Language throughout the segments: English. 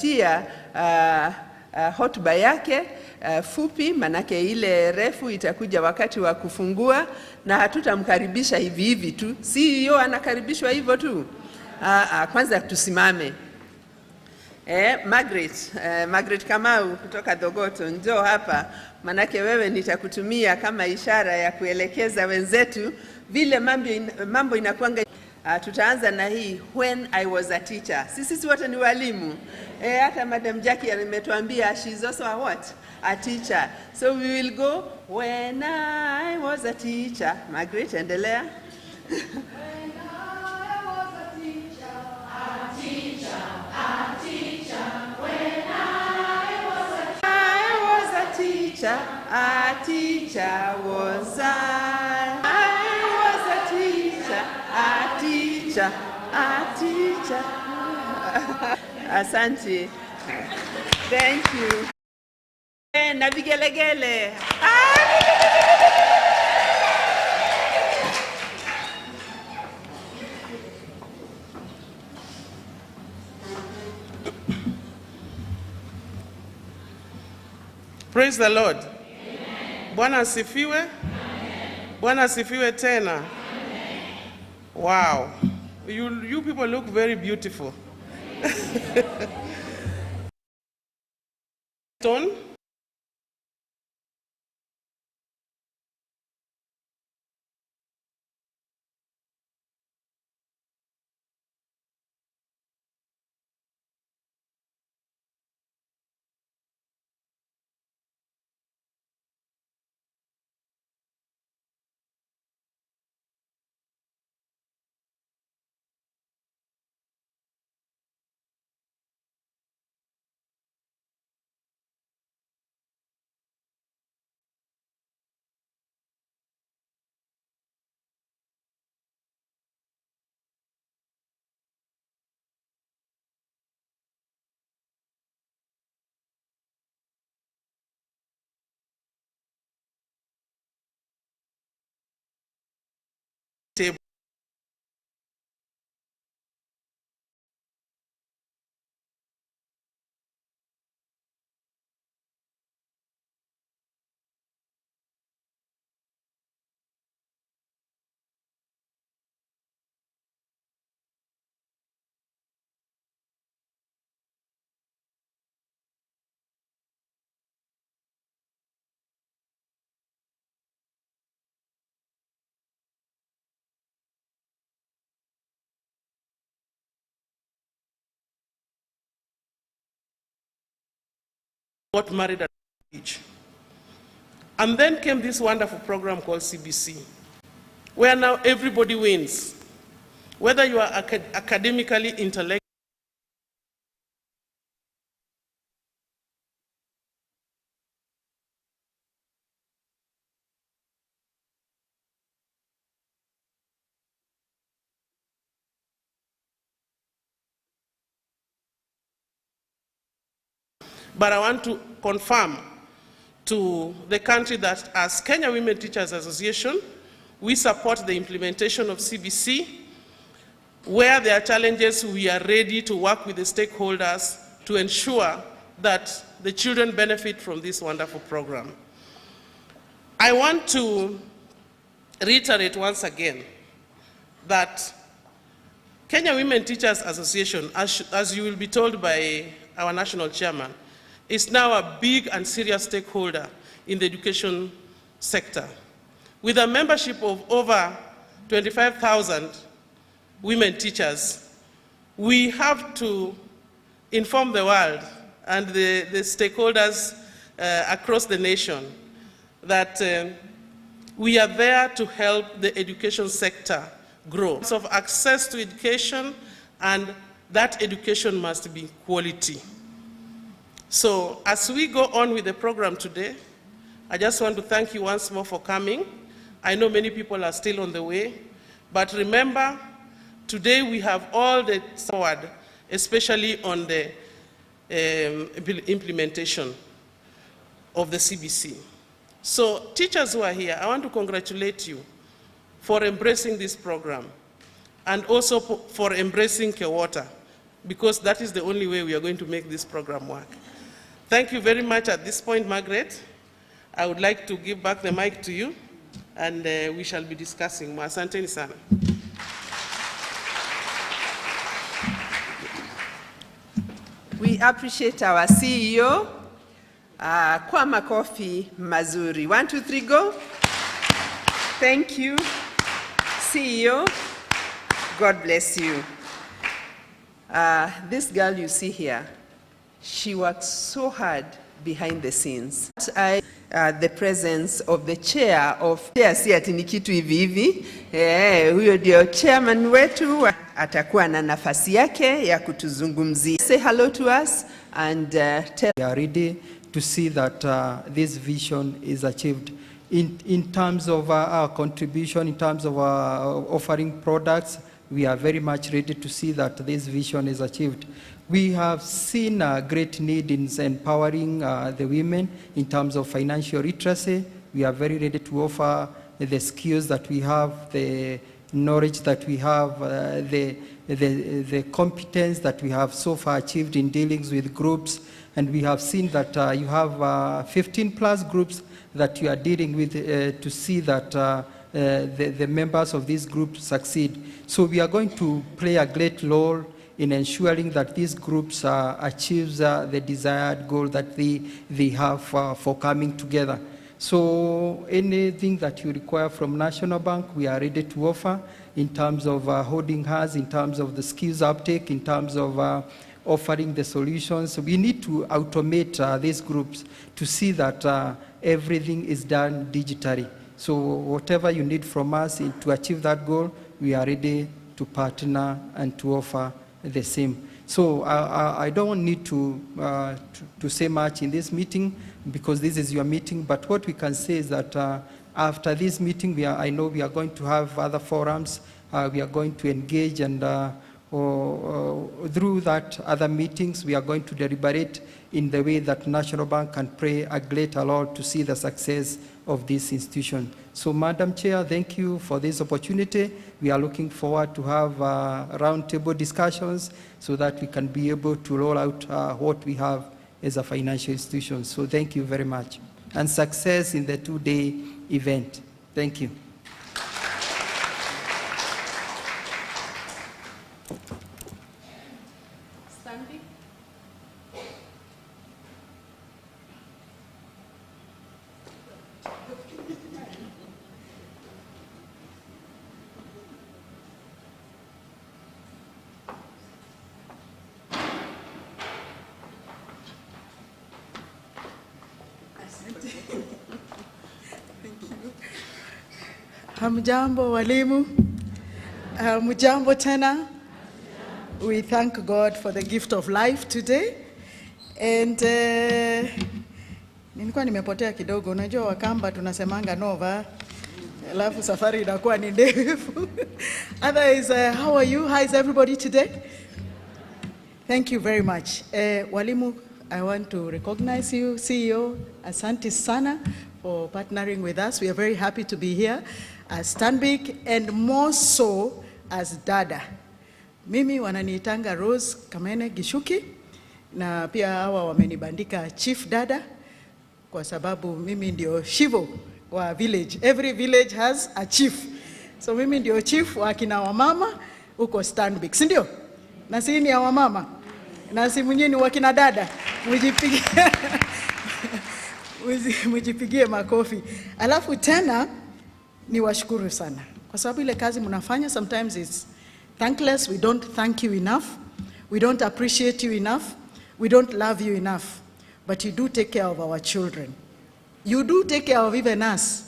Tia hotuba yake fupi, manake ile refu itakuja wakati wa kufungua, na hatutamkaribisha hivi hivi tu. CEO anakaribishwa hivyo tu. Kwanza tusimame. Margaret Kamau kutoka Thogoto, njoo hapa, manake wewe nitakutumia kama ishara ya kuelekeza wenzetu vile mambo inakuanga. Tutaanza na hii when I was a teacher. Sisi wote ni walimu. Hata Madam Jackie ametuambia she's also a what? A teacher. So we will go when I was a teacher. Margaret, endelea. When I was a teacher, a teacher, a teacher. When I was a teacher, a teacher was I. A teacher. Asante. Thank you. Na vigelegele. Praise the Lord. Amen. Bwana asifiwe. Amen. Bwana asifiwe tena. Amen. Wow. You people look very beautiful. Stone. Got married at age. And then came this wonderful program called CBC, where now everybody wins. Whether you are academically, intellectually, but I want to confirm to the country that as Kenya Women Teachers Association, we support the implementation of CBC. Where there are challenges, we are ready to work with the stakeholders to ensure that the children benefit from this wonderful program. I want to reiterate once again that Kenya Women Teachers Association, as you will be told by our national chairman, is now a big and serious stakeholder in the education sector. With a membership of over 25,000 women teachers, we have to inform the world and the stakeholders across the nation that we are there to help the education sector grow. So, of access to education, and that education must be quality. So as we go on with the program today, I just want to thank you once more for coming. I know many people are still on the way, but remember, today we have all the forward, especially on the implementation of the CBC. So teachers who are here, I want to congratulate you for embracing this program and also for embracing Kewota. because that is the only way we are going to make this program work. Thank you very much. At this point, Margaret, I would like to give back the mic to you, and we shall be discussing. Asanteni sana. We appreciate our CEO. Kwa makofi mazuri. 1, 2, 3, go. Thank you, CEO. God bless you. This girl you see here, she works so hard behind the scenes. The presence of the chair of si ati ni kitu hivi hivi. Huyo ndio chairman wetu, atakuwa na nafasi yake ya kutuzungumzia. Say hello to us and tell. We are ready to see that this vision is achieved. In terms of our contribution, in terms of offering products, we are very much ready to see that this vision is achieved. We have seen a great need in empowering the women in terms of financial literacy. We are very ready to offer the skills that we have, the knowledge that we have, the competence that we have so far achieved in dealings with groups. And we have seen that you have 15 plus groups that you are dealing with to see that the members of this group succeed. So we are going to play a great role in ensuring that these groups achieve the desired goal that they have for coming together. So anything that you require from National Bank, we are ready to offer in terms of holding hands, in terms of the skills uptake, in terms of offering the solutions. We need to automate these groups to see that everything is done digitally. So whatever you need from us to achieve that goal, we are ready to partner and to offer the same. So I don't need to say much in this meeting because this is your meeting, but what we can say is that after this meeting, I know we are going to have other forums, we are going to engage, and through that other meetings, we are going to deliberate in the way that National Bank can play a greater role to see the success of this institution. So, Madam Chair, thank you for this opportunity. We are looking forward to have roundtable discussions so that we can be able to roll out what we have as a financial institution. So thank you very much. And success in the 2-day event. Thank you. Standing. Hamjambo walimu. Hamjambo tena. We thank God for the gift of life today. And nilikuwa nimepotea kidogo. Unajua Wakamba tunasemanga nova. Alafu safari inakuwa ni ndefu. Otherwise, how are you? How is everybody today? Thank you very much. Walimu, I want to recognize you, CEO. Asante sana for partnering with us. We are very happy to be here as Stanbic and more so as Dada. Mimi wananiitanga Rose Kamene Gishuki na pia hawa wamenibandika Chief Dada kwa sababu mimi ndio shivo wa village. Every village has a chief. So mimi ndio chief wa kina wamama uko Stanbic, si ndio? Na si ni ya wamama. Na si mwingine wa kina dada. Mjipigie makofi. Alafu tena ni washukuru sana. Kwa sababu ile kazi mnafanya sometimes it's thankless. We don't thank you enough. We don't appreciate you enough. We don't love you enough. But you do take care of our children. You do take care of even us.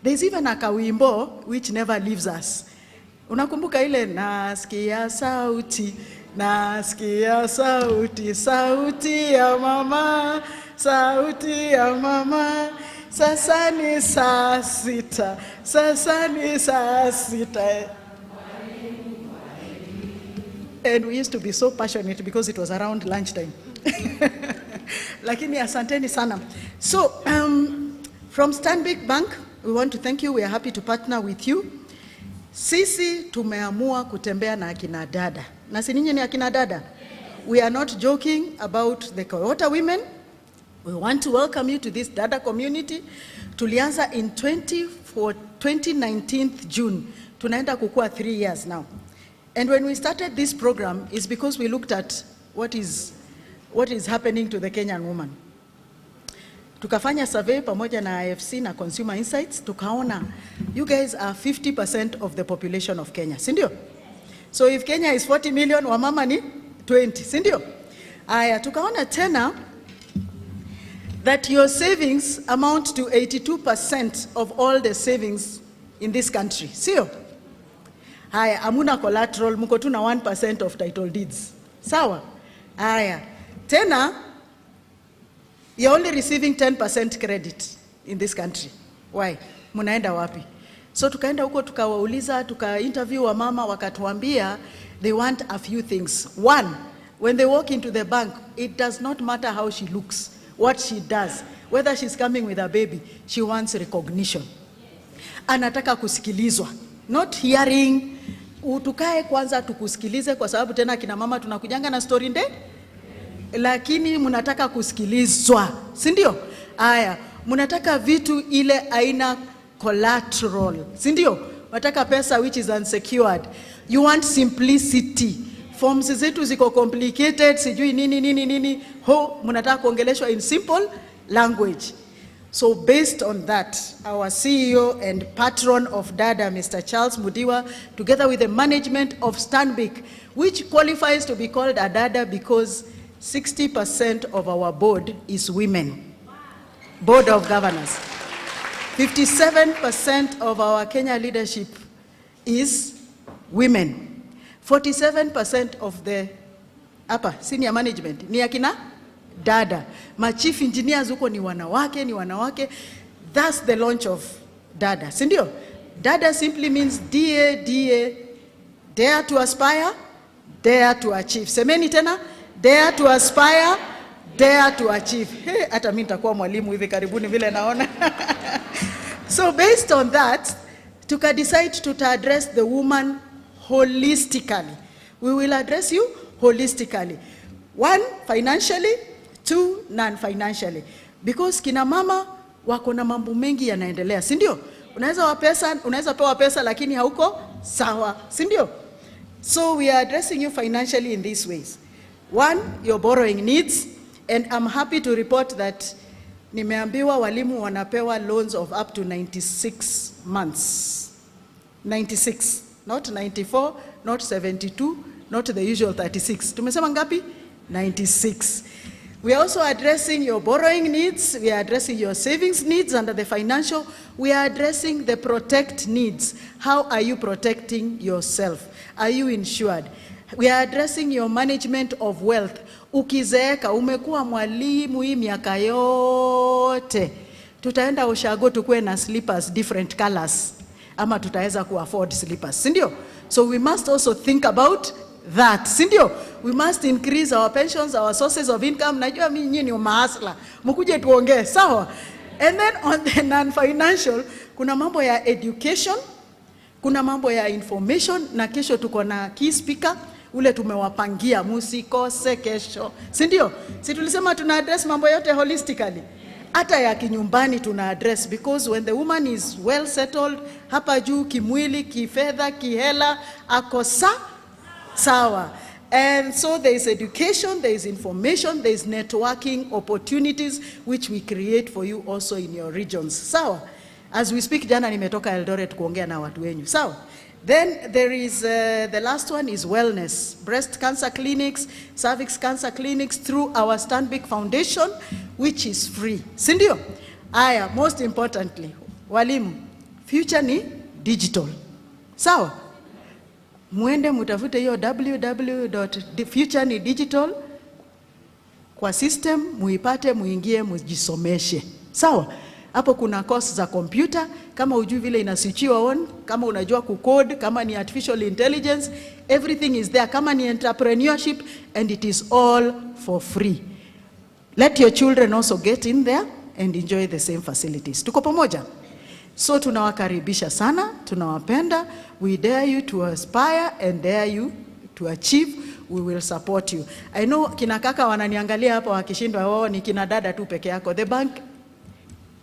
There's even a kawimbo which never leaves us. Unakumbuka ile nasikia sauti, nasikia sauti, sauti ya mama, sauti ya mama. Sasa ni saa sita, sasa ni saa sita. And we used to be so passionate because it was around lunchtime. Lakini asanteni sana. So, from Stanbic Bank, we want to thank you. We are happy to partner with you. Sisi tumeamua kutembea na akina dada. Na si ninyi ni akina dada? we are not joking about the Kayota women. We want to welcome you to this dada community. Tulianza in 2019 June. Tunaenda kukua 3 years now. And when we started this program, it's because we looked at what is happening to the Kenyan woman. Tukafanya survey pamoja na IFC na Consumer Insights, tukaona you guys are 50% of the population of Kenya, sindio? So if Kenya is 40 million, wamama ni 20, sindio? Aya, tukaona tena that your savings amount to 82% of all the savings in this country, sio? Aya, amuna collateral, muko tu na 1% of title deeds. Sawa? Aya, tena, you're only receiving 10% credit in this country. Why? Munaenda wapi? So tukaenda huko tukawauliza, tuka-interview wa mama, wakatuambia they want a few things. One, when they walk into the bank, it does not matter how she looks, what she does, whether she's coming with a baby, she wants recognition. Anataka kusikilizwa, not hearing. Tukae kwanza tukusikilize kwa sababu tena kina mama tunakujanga na story nde, lakini munataka kusikilizwa, sindio? Aya, munataka vitu ile aina collateral, sindio? Wataka pesa which is unsecured. You want simplicity. Forms zetu ziko complicated, sijui nini. Ho, munataka kuongeleshwa in simple language. So based on that, our CEO and patron of DADA, Mr. Charles Mudiwa, together with the management of Stanbic, which qualifies to be called a DADA because 60% of our board is women. Board of governors. 57% of our Kenya leadership is women. 47% of the upper senior management ni akina dada. Ma chief engineers huko ni wanawake. That's the launch of DADA. Sindio? DADA simply means DA, dare to aspire, dare to achieve. Semeni tena, dare to aspire, dare to achieve. Hey, hata mimi nitakuwa mwalimu hivi karibuni vile naona. So based on that, tuka decide to address the woman holistically. We will address you holistically. 1, financially. 2, non-financially. Because kina mama wako na mambo mengi yanaendelea, sindio? Unaweza pewa pesa lakini hauko sawa, sindio? So we are addressing you financially in these ways. 1, your borrowing needs, and I'm happy to report that nimeambiwa walimu wanapewa loans of up to 96 months. 96, not 94, not 72, not the usual 36. Tumesema ngapi? 96. We are also addressing your borrowing needs. We are addressing your savings needs under the financial. We are addressing the protect needs. How are you protecting yourself? Are you insured? We are addressing your management of wealth. Ukizeeka, umekuwa mwalimu hii miaka yote, tutaenda ushago tukue na slippers different colors, ama tutaweza ku afford slippers, sindio? So we must also think about that, sindio? We must increase our pensions, our sources of income. Najua mimi nyinyi ni mahasla, mkuje tuongee, sawa? And then on the non-financial, kuna mambo ya education, kuna mambo ya information, na kesho tuko na key speaker, ule tumewapangia, musikose kesho, sindio? Si tulisema tuna address mambo yote holistically. Hata ya kinyumbani tuna address, because when the woman is well settled, hapa juu kimwili, kifedha, kihela, akosa sawa. And so there is education, there is information, there is networking opportunities which we create for you also in your regions. Sawa. As we speak, jana nimetoka Eldoret kuongea na watu wenyu. Sawa. Then there is, the last one is wellness. Breast cancer clinics, cervix cancer clinics through our Stanbic Foundation, which is free. Sindio? Aya, most importantly, walimu, future ni digital. Sawa? Muende mutafute hiyo www.futurenidigital kwa system, muipate, muingie, mujisomeshe. Sawa? Hapo kuna course za computer, kama ujui vile inaswichiwa on, kama unajua kucode, kama ni artificial intelligence, everything is there. Kama ni entrepreneurship, and it is all for free. Let your children also get in there and enjoy the same facilities. Tuko pamoja? So tunawakaribisha sana, tunawapenda. We dare you to aspire and dare you to achieve. we will support you. I know kina kaka wananiangalia hapa wakishindwa, ni kina dada tu peke yako. The bank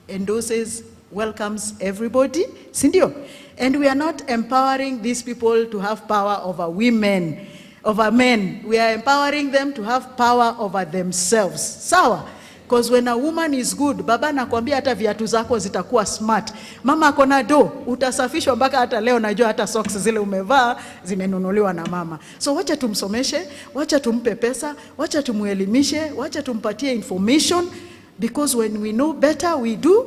endorses, welcomes everybody, sindio? And we are not empowering these people to have power over women, over men. We are empowering them to have power over themselves. Sawa? Because when a woman is good, baba nakwambia hata viatu zako zitakuwa smart. Mama akona do, utasafishwa mpaka hata leo najua hata socks zile umevaa zimenunuliwa na mama. So wacha tumsomeshe, wacha tumpe pesa, wacha tumuelimishe, wacha tumpatie information, because when we know better, we do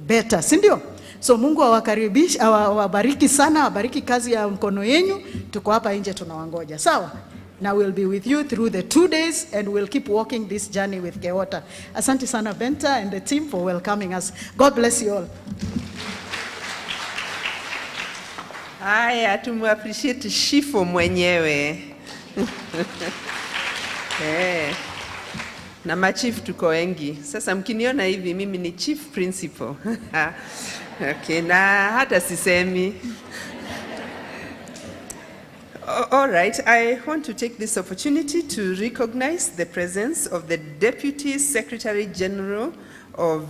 better. Sindio? So Mungu awabariki sana, awabariki kazi ya mkono yenu. Tuko hapa nje tunawangoja. Sawa? Now we'll be with you through the 2 days, and we'll keep walking this journey with 𝐊𝐿. Asante sana Benta and the team for welcoming us. God bless you all. Haya, appreciate Shifo mwenyewe. Na machief tuko wengi. Sasa mkiniona hivi mimi ni chief principal. Okay, na hata sisemi. All right, I want to take this opportunity to recognize the presence of the Deputy Secretary General of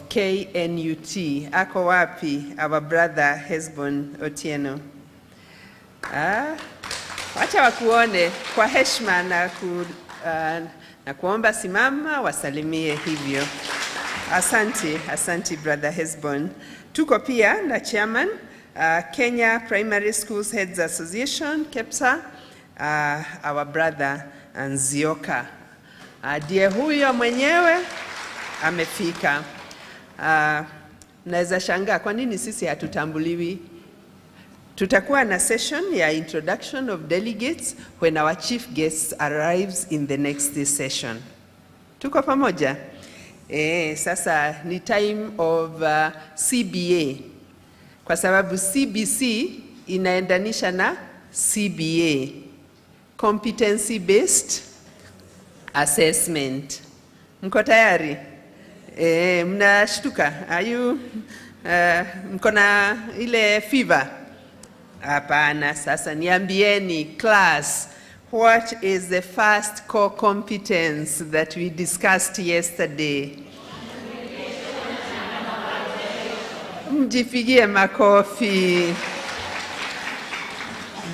KNUT, ako wapi, our brother Hezbon Otieno. Wacha wakuone kwa heshima na kuomba simama wasalimie hivyo. Asante brother Hezbon. Tuko pia na chairman Kenya Primary Schools Heads Association, KEPSA, our brother Nzioka. Ndiye huyo mwenyewe amefika. Naweza shangaa kwa nini sisi hatutambuliwi. Tutakuwa na session ya introduction of delegates when our chief guest arrives in the next session. Tuko pamoja? Sasa ni time of CBA. Kwa sababu CBC inaendanisha na CBA. Competency Based Assessment. Mko tayari? Mnashtuka? Are you mko na ile fever? Hapana. Sasa niambieni class, what is the first core competence that we discussed yesterday? Mjipigie makofi.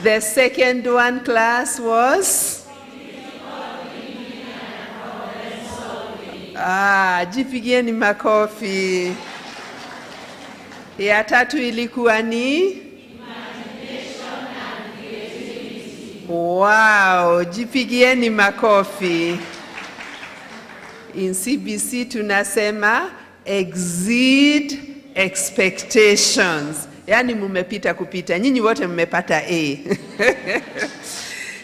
The second one, class, was? Jipigieni makofi. Ya tatu ilikuwa ni? Wow, jipigieni makofi. In CBC tunasema exceed expectations. Yani mumepita kupita. Nyinyi wote mmepata A.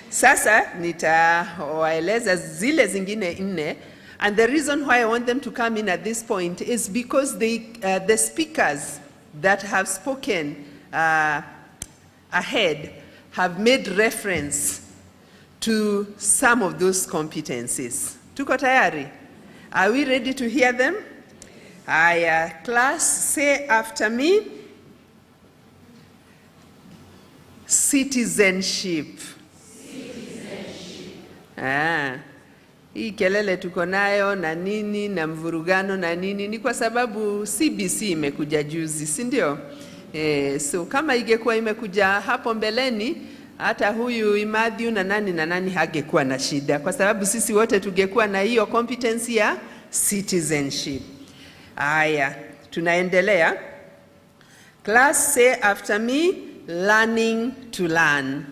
Sasa nitawaeleza zile zingine 4. And the reason why I want them to come in at this point is because the speakers that have spoken ahead have made reference to some of those competencies. Tuko tayari? Are we ready to hear them? Class, say after me. Citizenship. Hii kelele tuko nayo na nini na mvurugano na nini ni kwa sababu CBC imekuja juzi, si ndio? So kama ingekuwa imekuja hapo mbeleni, hata huyu 𝐊𝐿𝐿 na nani hangekuwa na shida, kwa sababu sisi wote tungekuwa na hiyo competence ya citizenship. Tunaendelea. Class, say after me, learning to learn.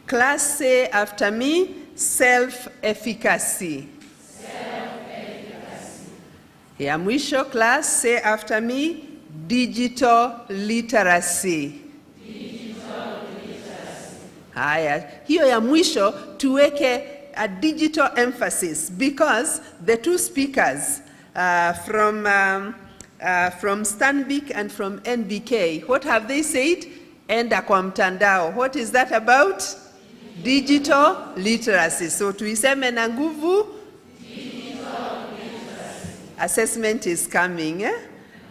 Class, say after me, self-efficacy. Ya mwisho, class, say after me, digital literacy. Hiyo ya mwisho tuweke a digital emphasis, because the two speakers from Stanbic and from NBK, what have they said? Enda kwa mtandao. What is that about? Digital literacy. So tuiseme na nguvu. Assessment is coming.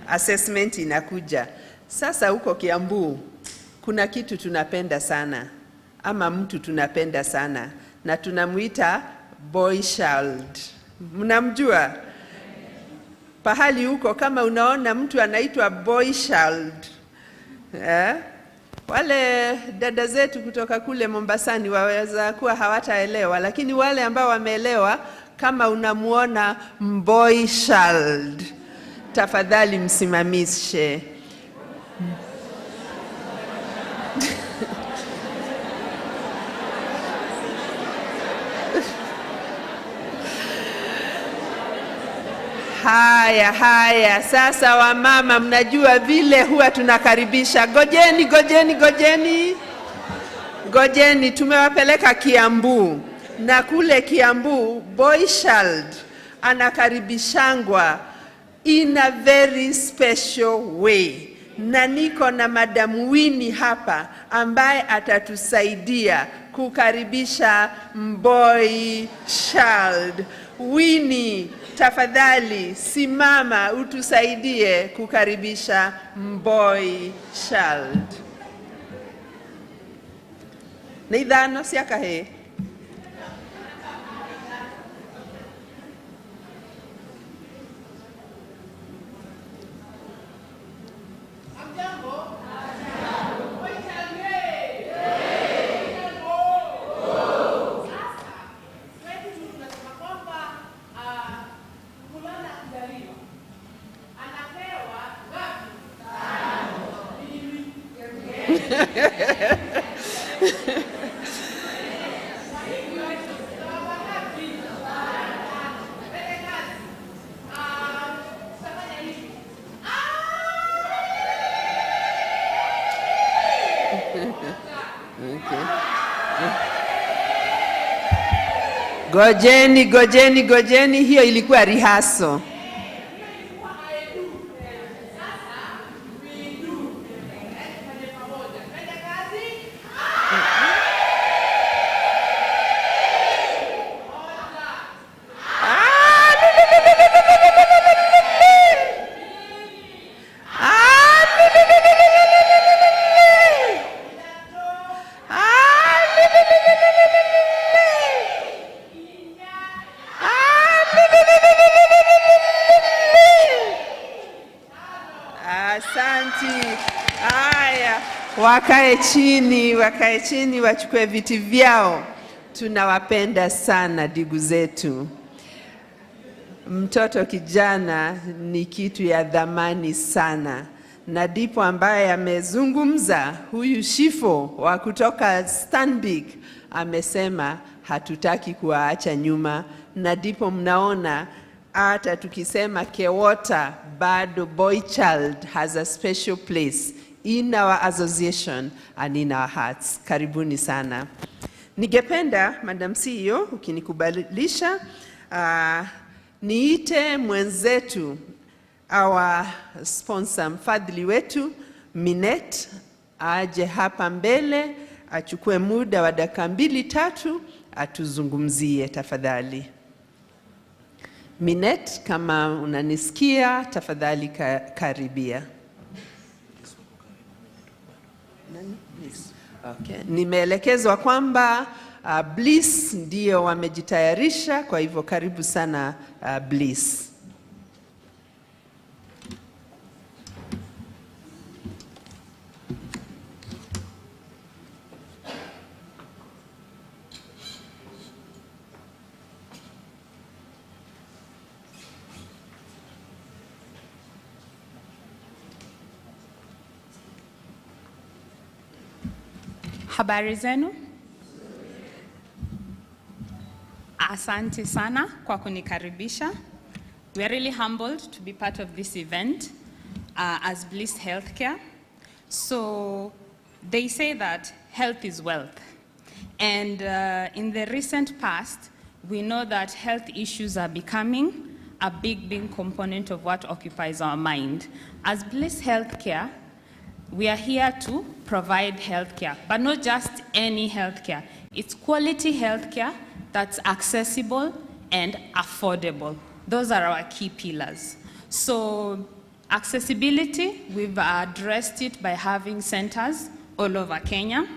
Assessment inakuja. Sasa huko Kiambu kuna kitu tunapenda sana, ama mtu tunapenda sana, na tunamuita boy child. Mnamjua? Pahali huko kama unaona mtu anaitwa boy child, wale dada zetu kutoka kule Mombasani waweza kuwa hawataelewa, lakini wale ambao wameelewa, kama unamuona boy child, tafadhali msimamishe. Haya, sasa wamama, mnajua vile huwa tunakaribisha. Gojeni, tumewapeleka Kiambu, na kule Kiambu boy child anakaribishangwa in a very special way, na niko na Madam Winnie hapa ambaye atatusaidia kukaribisha boy child. Winnie, tafadhali simama utusaidie kukaribisha boy child. Na idhano siakahe. Gojeni, hiyo ilikuwa rehearsal. Wakae chini wachukue viti vyao. Tunawapenda sana ndugu zetu. Mtoto kijana ni kitu ya dhamani sana, na ndipo ambaye amezungumza huyu Shifo wa kutoka Stanbic amesema hatutaki kuwaacha nyuma, na ndipo mnaona hata tukisema KEWOTA bado boy child has a special place in our association and in our hearts. Karibuni sana. Ningependa Madam CEO ukinikubalisha niite mwenzetu, our sponsor, mfadhili wetu Minet, aje hapa mbele achukue muda wa dakika 2-3 atuzungumzie tafadhali. Minet, kama unanisikia tafadhali karibia. Okay. Nimeelekezwa kwamba Bliss ndio wamejitayarisha, kwa hivyo karibu sana Bliss. Habari zenu? Asante sana kwa kunikaribisha. We are really humbled to be part of this event as Bliss Healthcare. So they say that health is wealth. And in the recent past, we know that health issues are becoming a big component of what occupies our mind. As Bliss Healthcare, we are here to provide healthcare, but not just any healthcare. It's quality healthcare that's accessible and affordable. Those are our key pillars. So Accessibility, we've addressed it by having centers all over Kenya.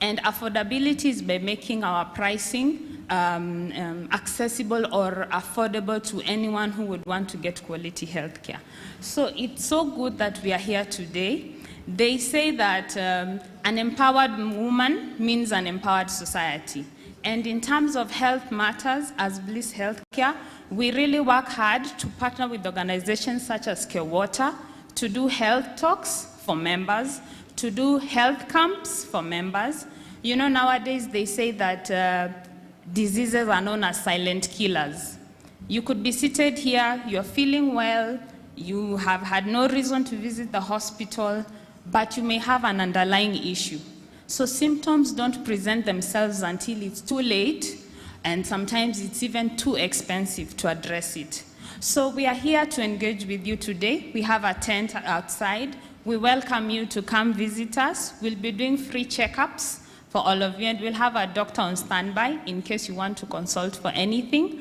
And affordability is by making our pricing accessible or affordable to anyone who would want to get quality healthcare. So it's so good that we are here today. They say that an empowered woman means an empowered society. And in terms of health matters, as Bliss Healthcare, we really work hard to partner with organizations such as 𝐊𝐶 to do health talks for members, to do health camps for members. You know, nowadays they say that diseases are known as silent killers. You could be seated here, you're feeling well, you have had no reason to visit the hospital, but you may have an underlying issue. So symptoms don't present themselves until it's too late, and sometimes it's even too expensive to address it. So we are here to engage with you today. We have a tent outside. We welcome you to come visit us. We'll be doing free checkups for all of you, and we'll have a doctor on standby in case you want to consult for anything.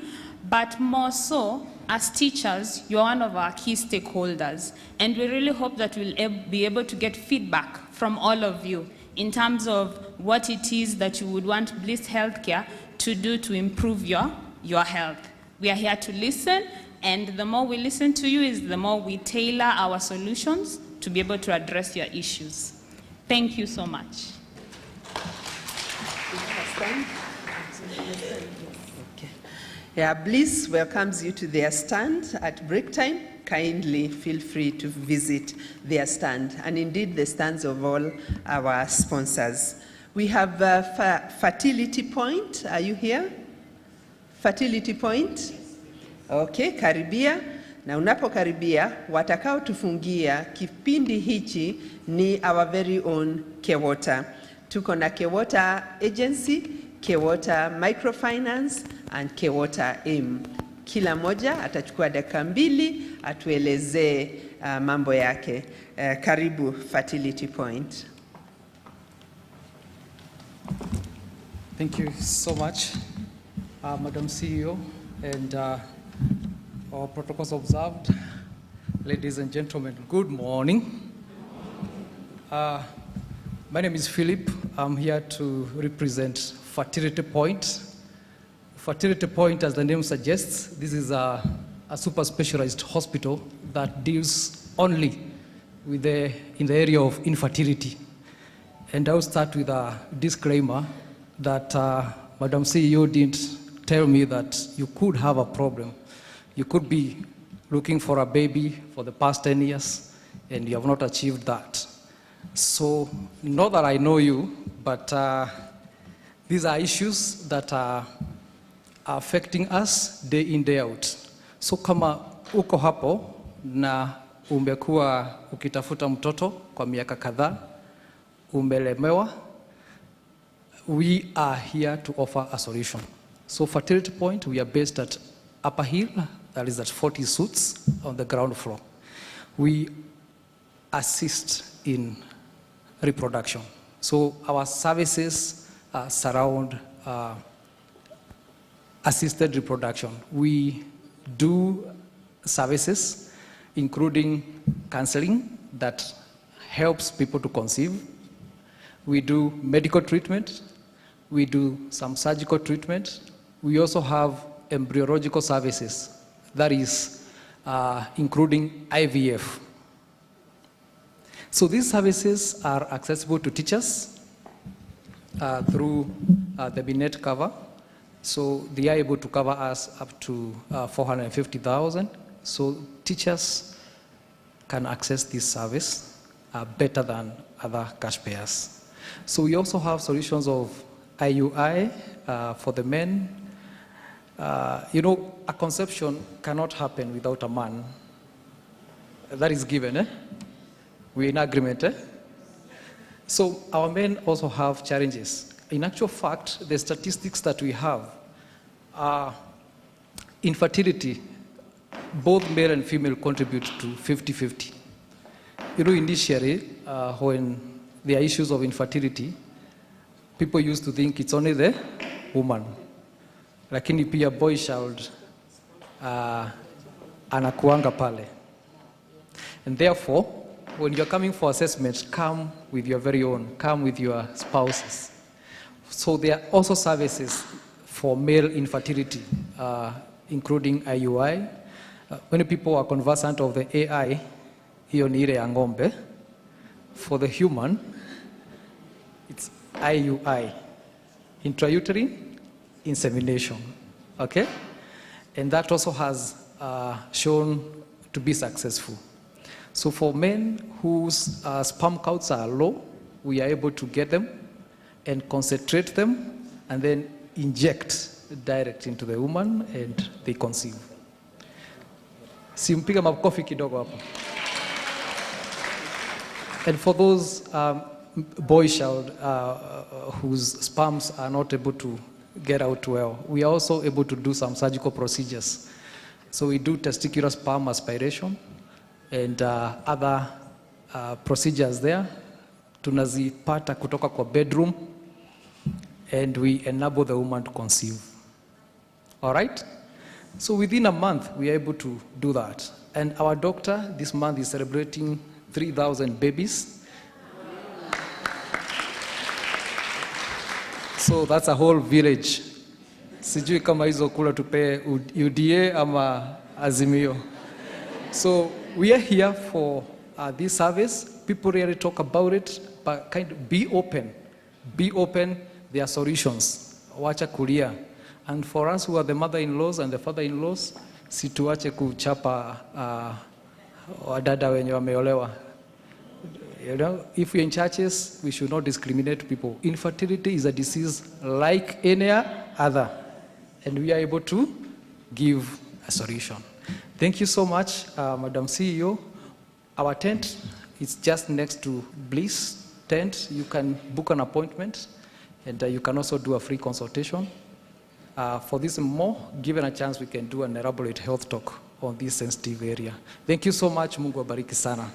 But more so, as teachers, you're one of our key stakeholders, and we really hope that we'll be able to get feedback from all of you in terms of what it is that you would want Bliss Healthcare to do to improve your health. We are here to listen, and the more we listen to you is the more we tailor our solutions to be able to address your issues. Thank you so much. Okay. Yeah, Bliss welcomes you to their stand at break time. Kindly feel free to visit their stand, and indeed the stands of all our sponsors. We have Fertility Point. Are you here? Fertility Point? Okay, karibia. Na unapokaribia, watakao tufungia kipindi hichi ni our very own 𝐊𝐶. Tuko na 𝐊𝐶 Agency, 𝐊𝐶 Microfinance, and 𝐊𝐶 Kila moja atachukua dakika 2 atuelezee mambo yake. Karibu Fertility Point. Thank you so much, Madam CEO, and all protocols observed. Ladies and gentlemen, good morning. My name is Philip. I'm here to represent Fertility Point. Fertility Point, as the name suggests, this is a super specialized hospital that deals only with in the area of infertility. And I'll start with a disclaimer that Madam CEO didn't tell me that you could have a problem. You could be looking for a baby for the past 10 years, and you have not achieved that. So, not that I know you, but these are issues that are affecting us day in, day out. So kama uko hapo na umekuwa ukitafuta mtoto kwa miaka kadhaa, umelemewa, we are here to offer a solution. So Fertility Point, we are based at Upper Hill, that is at 40 Suites on the ground floor. We assist in reproduction. So our services surround assisted reproduction. We do services including counseling that helps people to conceive. We do medical treatment. We do some surgical treatment. We also have embryological services, that is including IVF. So these services are accessible to teachers through the BNet cover. So they are able to cover us up to 450,000. So teachers can access this service better than other cash payers. So we also have solutions of IUI for the men. You know, a conception cannot happen without a man. That is given, eh? We're in agreement, eh? So our men also have challenges. In actual fact, the statistics that we have are infertility, both male and female contribute to 50-50. You know, initially, when there are issues of infertility, people used to think it's only the woman. Lakini pia boy child anakuanga pale. And therefore, when you're coming for assessment, come with your very own, come with your spouses. So there are also services for male infertility, including IUI. Many people are conversant of the AI, hiyo ni ile ya ng'ombe. For the human, it's IUI, intrauterine insemination, okay? And that also has shown to be successful. So for men whose sperm counts are low, we are able to get them and concentrate them and then inject direct into the woman and they conceive. Simpiga makofi kidogo hapo. And for those boy child whose sperms are not able to get out well, we are also able to do some surgical procedures. So we do testicular sperm aspiration and other procedures there. Tunazipata kutoka kwa bedroom and we enable the woman to conceive. All right? So within a month, we are able to do that. And our doctor this month is celebrating 3,000 babies. So that's a whole village. Sijui kama hizo kula tupe UDA ama Azimio. So we are here for this service. People really talk about it, but kind of be open. Be open, there are solutions. Wacha kulia. And for us who are the mother-in-laws and the father-in-laws, situache kuchapa wadada wenye wameolewa. You know, if we're in churches, we should not discriminate people. Infertility is a disease like any other, and we are able to give a solution. Thank you so much, Madam CEO. Our tent is just next to Bliss tent. You can book an appointment, and you can also do a free consultation. For this and more, given a chance, we can do an elaborate health talk on this sensitive area. Thank you so much. Mungu abariki sana.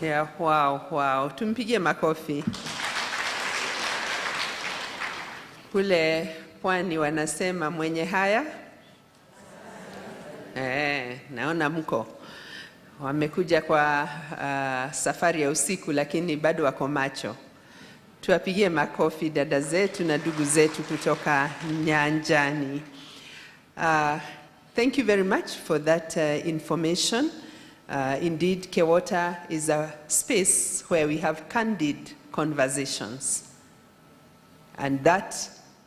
Yeah, wow. Tumpigie makofi. Kule pwani wanasema mwenye haya. Naona mko. Wamekuja kwa safari ya usiku lakini bado wako macho. Tuwapigie makofi dada zetu na ndugu zetu kutoka nyanjani. Thank you very much for that information. Indeed, KEWOTA is a space where we have candid conversations. And that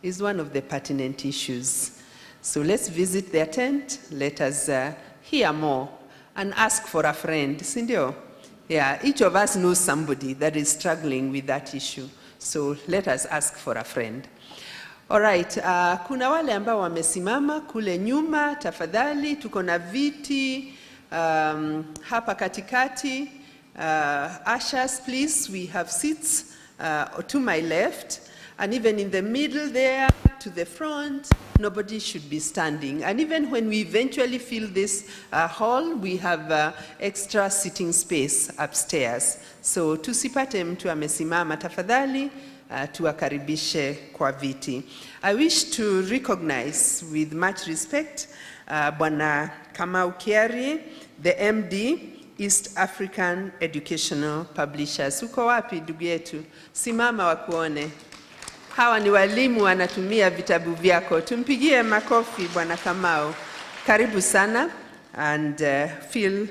is one of the pertinent issues. So let's visit their tent, let us hear more, and ask for a friend. Sindio? Yeah, each of us knows somebody that is struggling with that issue. So let us ask for a friend. All right, kuna wale ambao wamesimama kule nyuma, tafadhali, tuko na viti hapa katikati. Ushers, please, we have seats to my left, and even in the middle there, to the front, nobody should be standing. And even when we eventually fill this hall, we have extra sitting space upstairs. So tusipate mtu amesimama, tafadhali, tuwakaribishe kwa viti. I wish to recognize with much respect Bwana 𝐊𝐄𝐂 𝐂𝐁, the MD, East African Educational Publishers. Uko wapi ndugu yetu? Simama wakuone. Hawa ni walimu wanatumia vitabu vyako. Tumpigie makofi Bwana 𝐊𝐿. Karibu sana and feel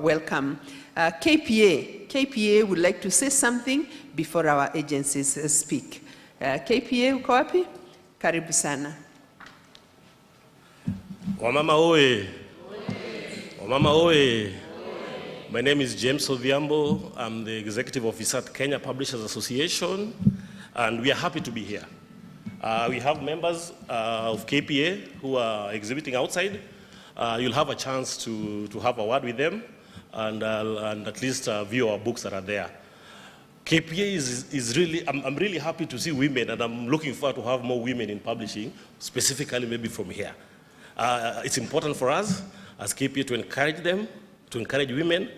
welcome. 𝐾PA would like to say something before our agencies speak. 𝐾PA uko wapi? Karibu sana. Wamama oe. Wamama oe. My name is James Odhiambo. I'm the Executive Officer at Kenya Publishers Association, and we are happy to be here. We have members of 𝐾PA who are exhibiting outside. You'll have a chance to have a word with them and at least view our books that are there. 𝐾PA is really, I'm really happy to see women, and I'm looking forward to have more women in publishing, specifically maybe from here. It's important for us as 𝐾PA to encourage them, to encourage women.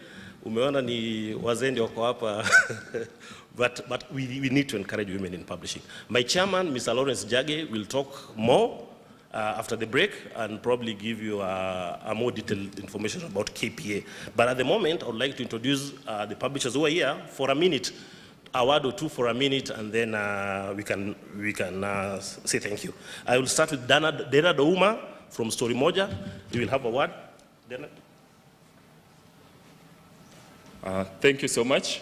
Umeona ni wazee wako hapa, but we need to encourage women in publishing. My chairman, Mr. Lawrence Jage, will talk more after the break and probably give you a more detailed information about KPA. But at the moment, I would like to introduce the publishers who are here for a minute, a word or two for a minute, and then we can say thank you. I will start with Dana Douma from Story Moja. You will have a word. Dana. Thank you so much.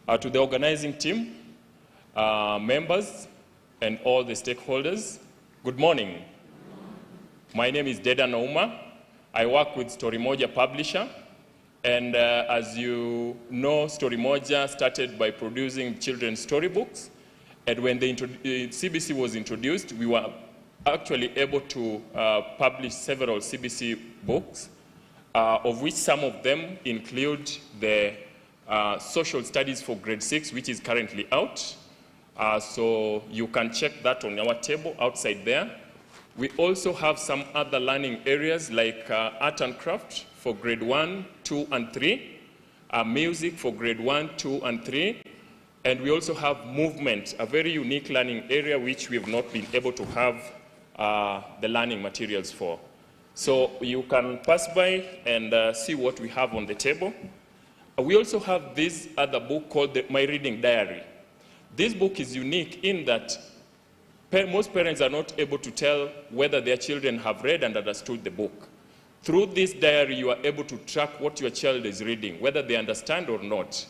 To the organizing team, members, and all the stakeholders, good morning. My name is Deda Nauma. I work with Story Moja Publisher. And as you know, Story Moja started by producing children's storybooks. And when the CBC was introduced, we were actually able to publish several CBC books, of which some of them include the social studies for grade 6, which is currently out. So you can check that on our table outside there. We also have some other learning areas like art and craft for grade 1, 2, and 3, music for grade 1, 2, and 3, and we also have movement, a very unique learning area which we have not been able to have the learning materials for. So you can pass by and see what we have on the table. We also have this other book called My Reading Diary. This book is unique in that most parents are not able to tell whether their children have read and understood the book. Through this diary, you are able to track what your child is reading, whether they understand or not.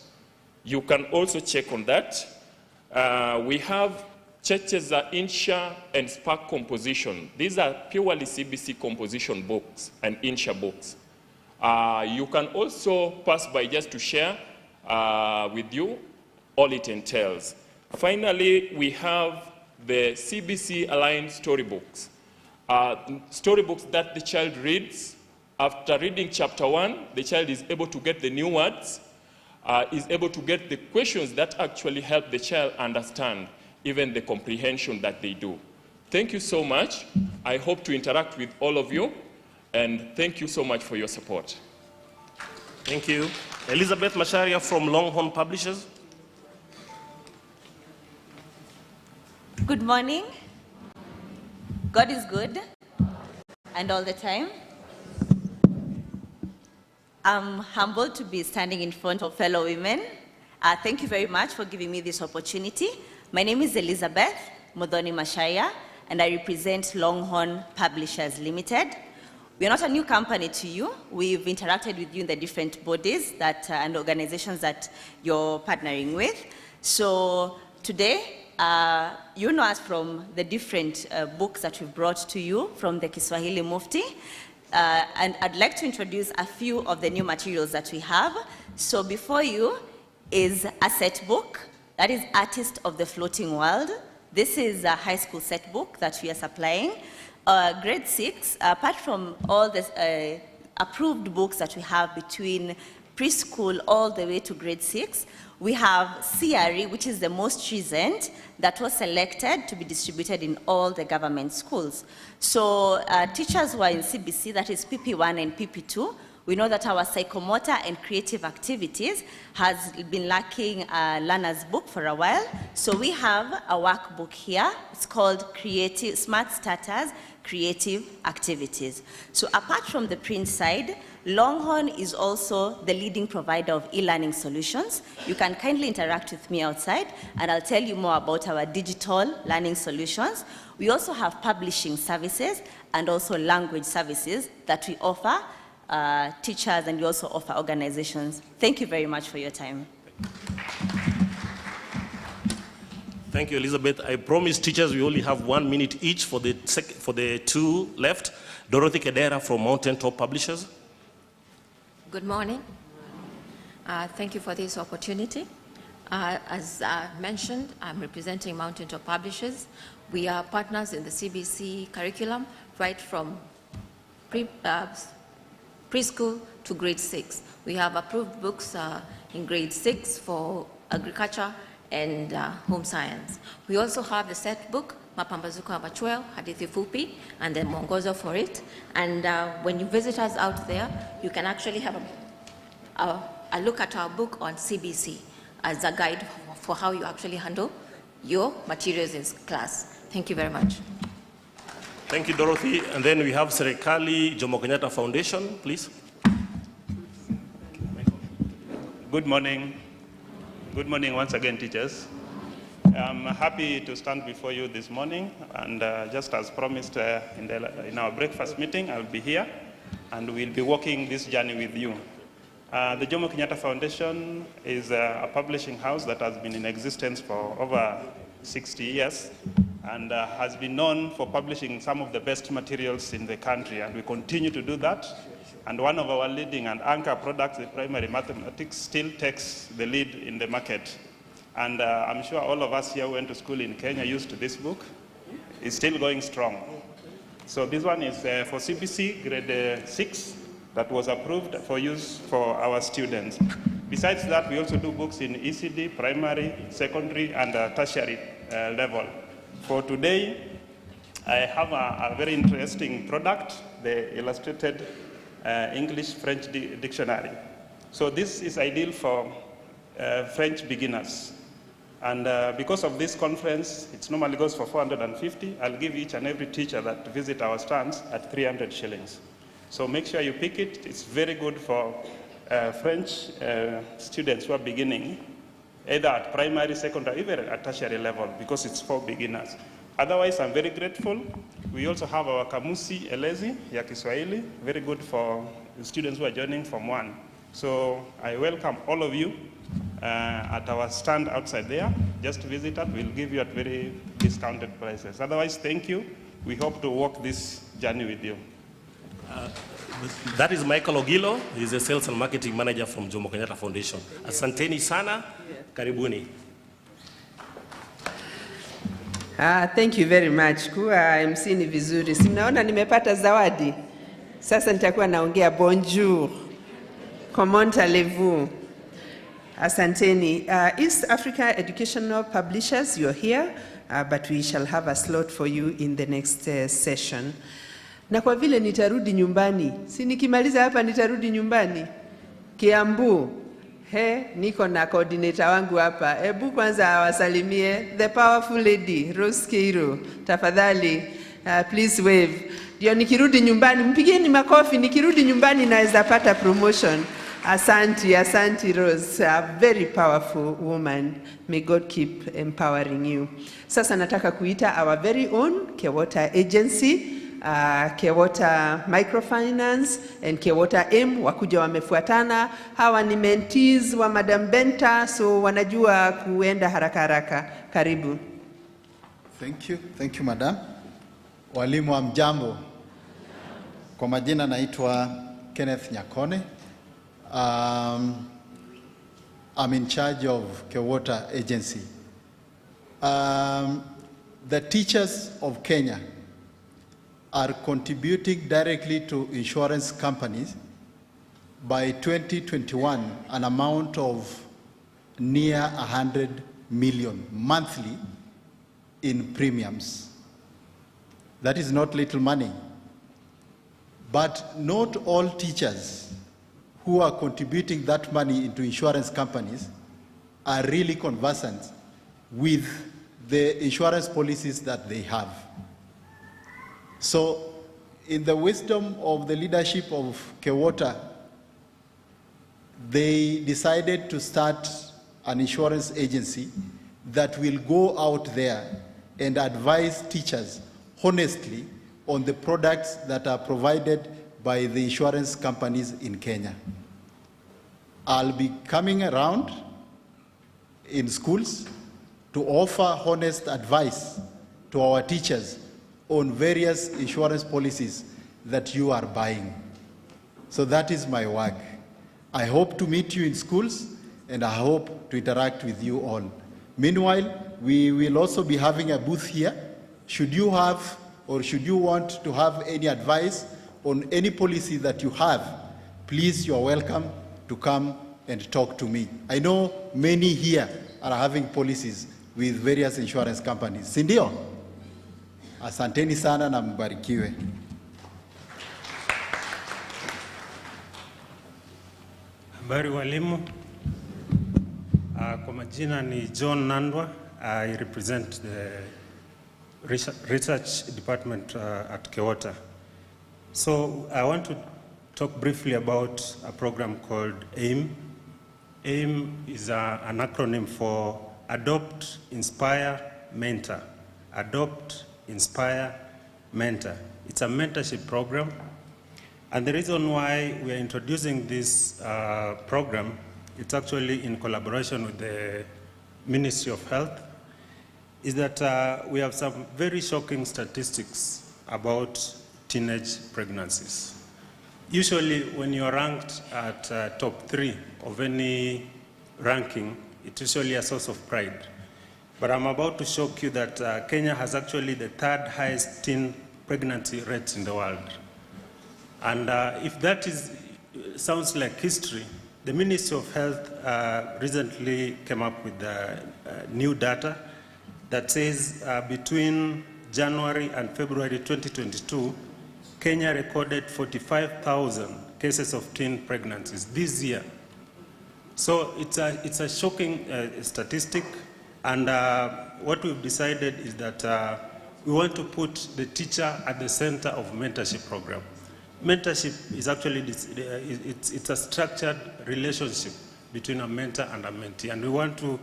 You can also check on that. We have Checheza, Insha, and Spark composition. These are purely CBC composition books and Insha books. You can also pass by just to share with you all it entails. Finally, we have the CBC aligned storybooks. Storybooks that the child reads. After reading chapter 1, the child is able to get the new words, is able to get the questions that actually help the child understand even the comprehension that they do. Thank you so much. I hope to interact with all of you, and thank you so much for your support. Thank you. Elizabeth Masharia from Longhorn Publishers. Good morning. God is good, and all the time. I'm humbled to be standing in front of fellow women. Thank you very much for giving me this opportunity. My name is Elizabeth Modoni Mashaya, and I represent Longhorn Publishers Limited. We are not a new company to you. We've interacted with you in the different bodies that, and organizations that you're partnering with. So today, you know us from the different books that we've brought to you from the Kiswahili Mufti. And I'd like to introduce a few of the new materials that we have. So before you is a set book, that is Artist of the Floating World. This is a high school set book that we are supplying. Grade 6, apart from all the approved books that we have between preschool all the way to grade 6, we have CRE, which is the most recent, that was selected to be distributed in all the government schools. So teachers who are in CBC, that is PP1 and PP2, we know that our psychomotor and creative activities has been lacking a learner's book for a while. So we have a workbook here. It's called Smart Starters Creative Activities. So apart from the print side, Longhorn is also the leading provider of e-learning solutions. You can kindly interact with me outside, and I'll tell you more about our digital learning solutions. We also have publishing services and also language services that we offer teachers, and we also offer organizations. Thank you very much for your time. Thank you, Elizabeth. I promise teachers we only have 1 minute each for the two left. Dorothy Kedera from Mountain Top Publishers. Good morning. Thank you for this opportunity. As mentioned, I'm representing Mountain Top Publishers. We are partners in the CBC curriculum right from preschool to grade 6. We have approved books in grade 6 for agriculture and home science. We also have the set book, Mapambazuko ya Machweo, Hadithi Fupi, and the Mwongozo for it. And when you visit us out there, you can actually have a look at our book on CBC as a guide for how you actually handle your materials in class. Thank you very much. Thank you, Dorothy. And then we have 𝐊𝐈𝐂𝐃 𝐂𝐁𝐂 Foundation, please. Good morning. Good morning once again, teachers. I'm happy to stand before you this morning, and just as promised in our breakfast meeting, I'll be here, and we'll be walking this journey with you. The Jomo Kenyatta Foundation is a publishing house that has been in existence for over 60 years, and has been known for publishing some of the best materials in the country, and we continue to do that. And one of our leading and anchor products, the primary mathematics, still takes the lead in the market. And I'm sure all of us here who went to school in Kenya used this book. It's still going strong. So this one is for CBC grade 6 that was approved for use for our students. Besides that, we also do books in ECD, primary, secondary, and tertiary level. For today, I have a very interesting product, the illustrated English-French dictionary. So this is ideal for French beginners. And because of this conference, it normally goes for 450. I'll give each and every teacher that visit our stands at 300 shillings. So make sure you pick it. It's very good for French students who are beginning, either at primary, secondary, even at tertiary level, because it's for beginners. Otherwise, I'm very grateful. We also have our Kamusi Elezi ya Kiswahili, very good for students who are joining from 1. So I welcome all of you at our stand outside there. Just visit us. We'll give you at very discounted prices. Otherwise, thank you. We hope to walk this journey with you. That is Michael Ogilo. He's a sales and marketing manager from Jomo Kenyatta Foundation. Asanteni sana. Karibuni. Thank you very much. Kuwa MC ni vizuri. Simnaona nimepata zawadi. Sasa nitakuwa naongea bonjour. Comment allez-vous? Asanteni. East Africa Educational Publishers, you're here, but we shall have a slot for you in the next session. Na kwa vile nitarudi nyumbani, si nikimaliza hapa nitarudi nyumbani, Kiambu, niko na coordinator wangu hapa. Hebu kwanza awasalimie, the powerful lady, Rose Keiro, tafadhali, please wave. Ndio nikirudi nyumbani, mpigieni makofi, nikirudi nyumbani naweza pata promotion. Asanti Rose, a very powerful woman. May God keep empowering you. Sasa nataka kuita our very own 𝐊𝐶 Agency, 𝐊𝐶 Microfinance and 𝐊𝐶 wakuja wamefuatana. Hawa ni mentees wa Madam Benta, so wanajua kuenda haraka haraka. Karibu. Thank you Madam. Walimu wa mjambo. Kwa majina naitwa Kenneth Nyakone. I'm in charge of 𝐊𝐶 Agency. The teachers of Kenya are contributing directly to insurance companies by 2021 an amount of near 100 million monthly in premiums. That is not little money. But not all teachers who are contributing that money into insurance companies are really conversant with the insurance policies that they have. So, in the wisdom of the leadership of 𝐊𝐶, they decided to start an insurance agency that will go out there and advise teachers honestly on the products that are provided by the insurance companies in Kenya. I'll be coming around in schools to offer honest advice to our teachers on various insurance policies that you are buying. So that is my work. I hope to meet you in schools, and I hope to interact with you all. Meanwhile, we will also be having a booth here. Should you have, or should you want to have any advice on any policy that you have, please, you are welcome to come and talk to me. I know many here are having policies with various insurance companies. Sindio? Asanteni sana na mbarikiwe. Habari walimu. Kwa majina ni John Nandwa. I represent the research department at 𝐊𝐶. So I want to talk briefly about a program called 𝐊𝐄𝐖𝐎𝐓. 𝐊𝐿M is an acronym for Adopt, Inspire, Mentor. Adopt, Inspire, Mentor. It's a mentorship program. And the reason why we are introducing this program, it's actually in collaboration with the Ministry of Health, is that we have some very shocking statistics about teenage pregnancies. Usually when you're ranked at top 3 of any ranking, it's usually a source of pride. But I'm about to shock you that Kenya has actually the 3rd highest teen pregnancy rate in the world. And if that sounds like history, the Ministry of Health recently came up with new data that says between January and February 2022, Kenya recorded 45,000 cases of teen pregnancies this year. So it's a shocking statistic, and what we've decided is that we want to put the teacher at the center of mentorship program. Mentorship is actually, it's a structured relationship between a mentor and a mentee, and we want to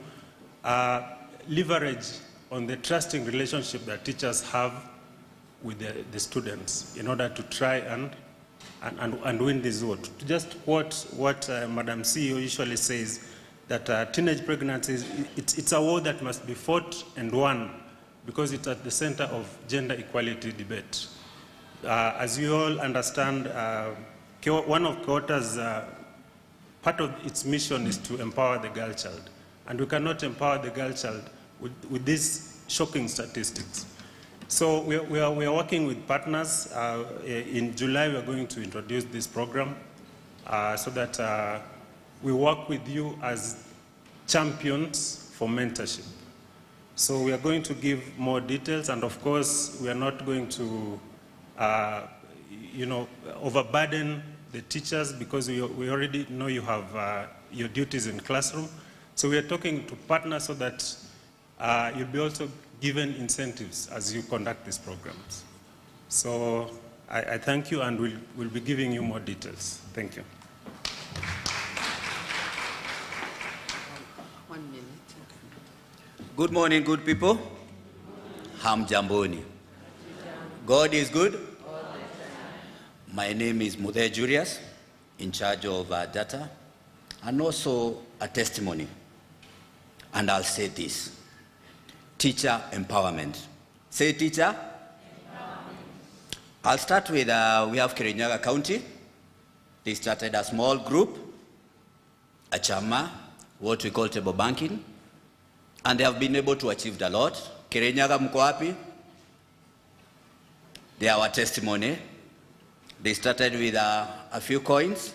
leverage on the trusting relationship that teachers have with the students in order to try and win this vote. Just what Madam CEO usually says, that teenage pregnancies, it's a war that must be fought and won because it's at the center of gender equality debate. As you all understand, one of 𝐊𝐶's, part of its mission is to empower the girl child. And we cannot empower the girl child with these shocking statistics. So we are working with partners. In July, we are going to introduce this program so that we work with you as champions for mentorship. So we are going to give more details, and of course, we are not going to overburden the teachers because we already know you have your duties in classroom. So we are talking to partners so that you'll be also given incentives as you conduct these programs. So I thank you, and we'll be giving you more details. Thank you. 1 minute. Good morning, good people. Hamjamboni. God is good. My name is Muthe Julius, in charge of data, and also a testimony. And I'll say this: teacher empowerment. Say teacher. I'll start with, we have Kirinyaga County. They started a small group, a chama, what we call table banking, and they have been able to achieve a lot. Kirinyaga mko wapi? They are our testimony. They started with a few coins,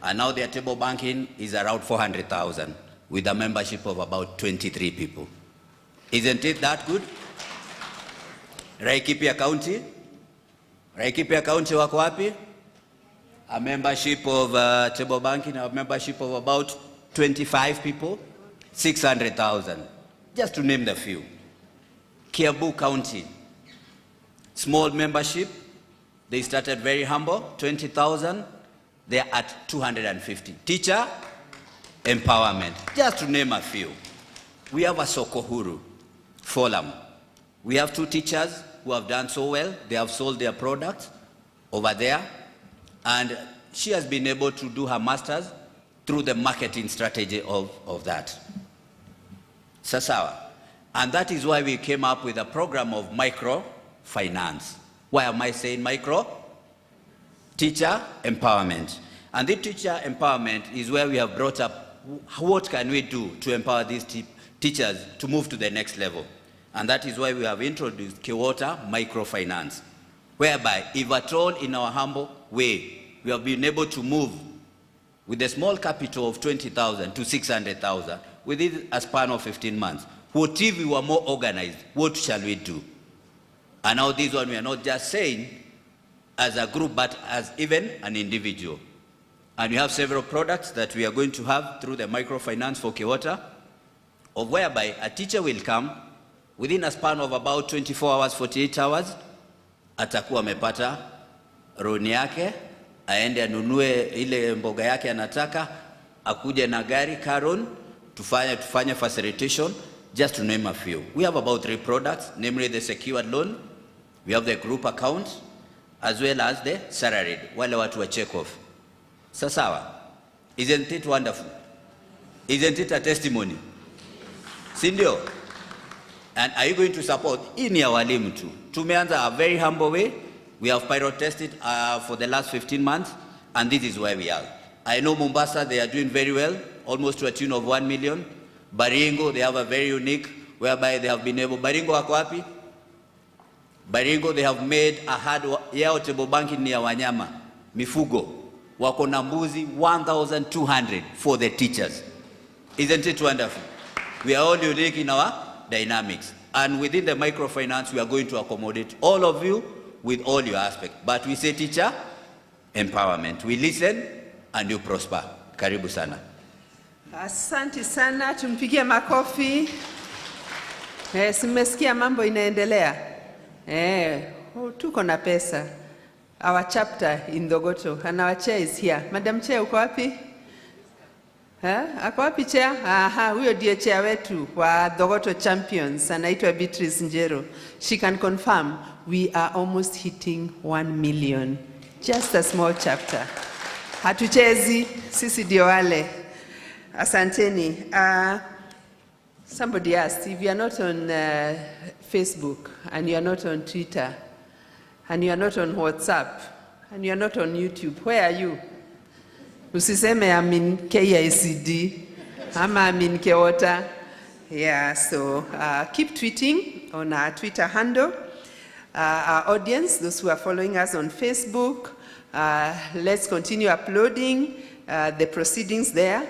and now their table banking is around 400,000 with a membership of about 23 people. Isn't it that good? Laikipia County. Laikipia County wako wapi? A membership of table banking, a membership of about 25 people, 600,000. Just to name the few. Kiambu County. Small membership. They started very humble, 20,000. They are at 250. Teacher empowerment. Just to name a few. We have a Sokohuru Forum. We have 2 teachers who have done so well. They have sold their products over there. And she has been able to do her master's through the marketing strategy of that. Sasawa. And that is why we came up with a program of microfinance. Why am I saying micro? Teacher empowerment. And the teacher empowerment is where we have brought up what can we do to empower these teachers to move to the next level. And that is why we have introduced 𝐊𝐶 microfinance, whereby if at all in our humble way, we have been able to move with a small capital of 20,000 to 600,000 within a span of 15 months. What if we were more organized? What shall we do? And now this one we are not just saying as a group, but as even an individual. And we have several products that we are going to have through the microfinance for 𝐊𝐶, of whereby a teacher will come within a span of about 24 hours, 48 hours, atakuwa amepata loan yake, aende anunue ile mboga yake anataka, akuje na gari car loan, tufanye facilitation, just to name a few. We have about 3 products, namely the secured loan, we have the group account, as well as the salaried, wale watu wa check off. Sawa. Isn't it wonderful? Isn't it a testimony? Sindio? And are you going to support? Ini ya walimu tu. Tumeanza a very humble way. We have pilot tested for the last 15 months, and this is where we are. I know Mombasa, they are doing very well, almost to a tune of 1 million. Baringo, they have a very unique, whereby they have been able, Baringo wako wapi? Baringo, they have made a hard, yao table banking ni ya wanyama, mifugo. Wako na mbuzi 1,200 for the teachers. Isn't it wonderful? We are all unique in our dynamics. And within the microfinance, we are going to accommodate all of you with all your aspects. But we say teacher empowerment. We listen and you prosper. Karibu sana. Asante sana, tumpigie makofi. Simesikia mambo inaendelea. Tuko na pesa. Our chapter in Dogoto, and our chair is here. Madam Chair, uko wapi? Ako wapi chair? Huyo ndiye chair wetu wa Dogoto Champions, anaitwa Beatrice Njero. She can confirm we are almost hitting 1 million. Just a small chapter. Hatuchezi, sisi ndio wale. Asanteni. Somebody asked, if you are not on Facebook, and you are not on Twitter, and you are not on WhatsApp, and you are not on YouTube, where are you? Usiseme I'm in KICD, I'm in Kewota. Yeah, so keep tweeting on our Twitter handle. Our audience, those who are following us on Facebook, let's continue uploading the proceedings there,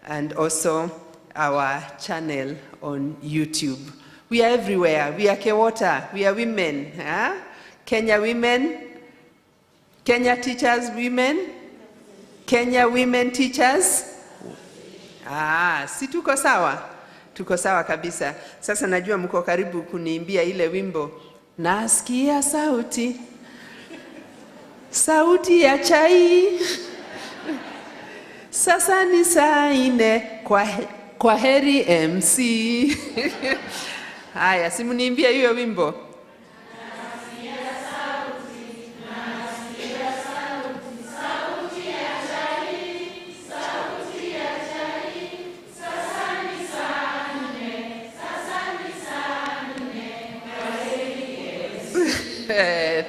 and also our channel on YouTube. We are everywhere. We are Kewota. We are women. Kenya women, Kenya teachers women, Kenya women teachers. Si tuko sawa? Tuko sawa kabisa. Sasa najua mko karibu kuniimbia ile wimbo. Nasikia sauti, sauti ya chai. Sasa ni saa 4, kwa heri MC. Haya, simuniimbia hiyo wimbo.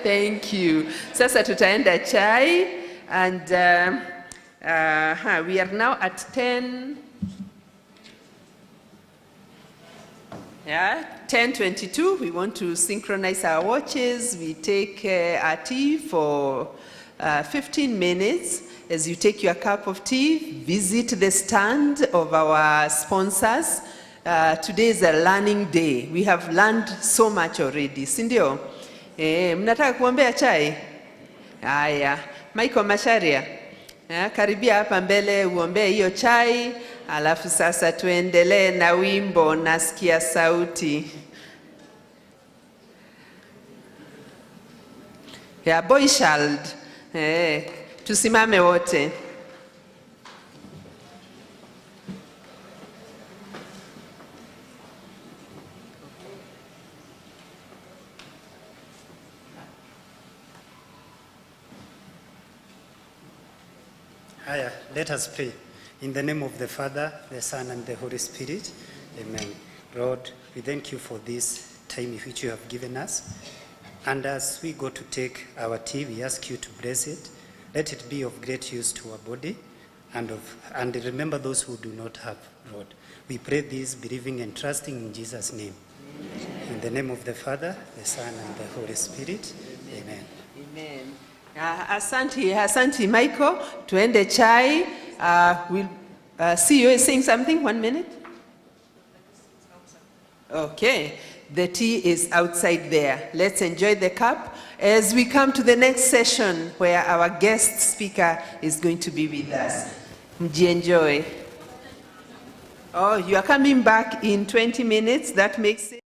Thank you. Sasa tutaenda chai, and we are now at 10:22. We want to synchronize our watches. We take our tea for 15 minutes. As you take your cup of tea, visit the stand of our sponsors. Today is a learning day. We have learned so much already. Sindio? Mnataka kuombea chai? Haya, Michael Masharia, karibia hapa mbele uombee hiyo chai, alafu sasa tuendelee na wimbo nasikia sauti. Boy child, tusimame wote. Let us pray. In the name of the Father, the Son, and the Holy Spirit. Amen. Lord, we thank you for this time which you have given us. And as we go to take our tea, we ask you to bless it. Let it be of great use to our body, and remember those who do not have, Lord. We pray this, believing and trusting in Jesus' name. Amen. In the name of the Father, the Son, and the Holy Spirit. Amen. Amen. Asante Michael, tuende chai. We'll see you saying something. 1 minute. Okay, the tea is outside there. Let's enjoy the cup as we come to the next session where our guest speaker is going to be with us. Enjoy. Oh, you are coming back in 20 minutes. That makes it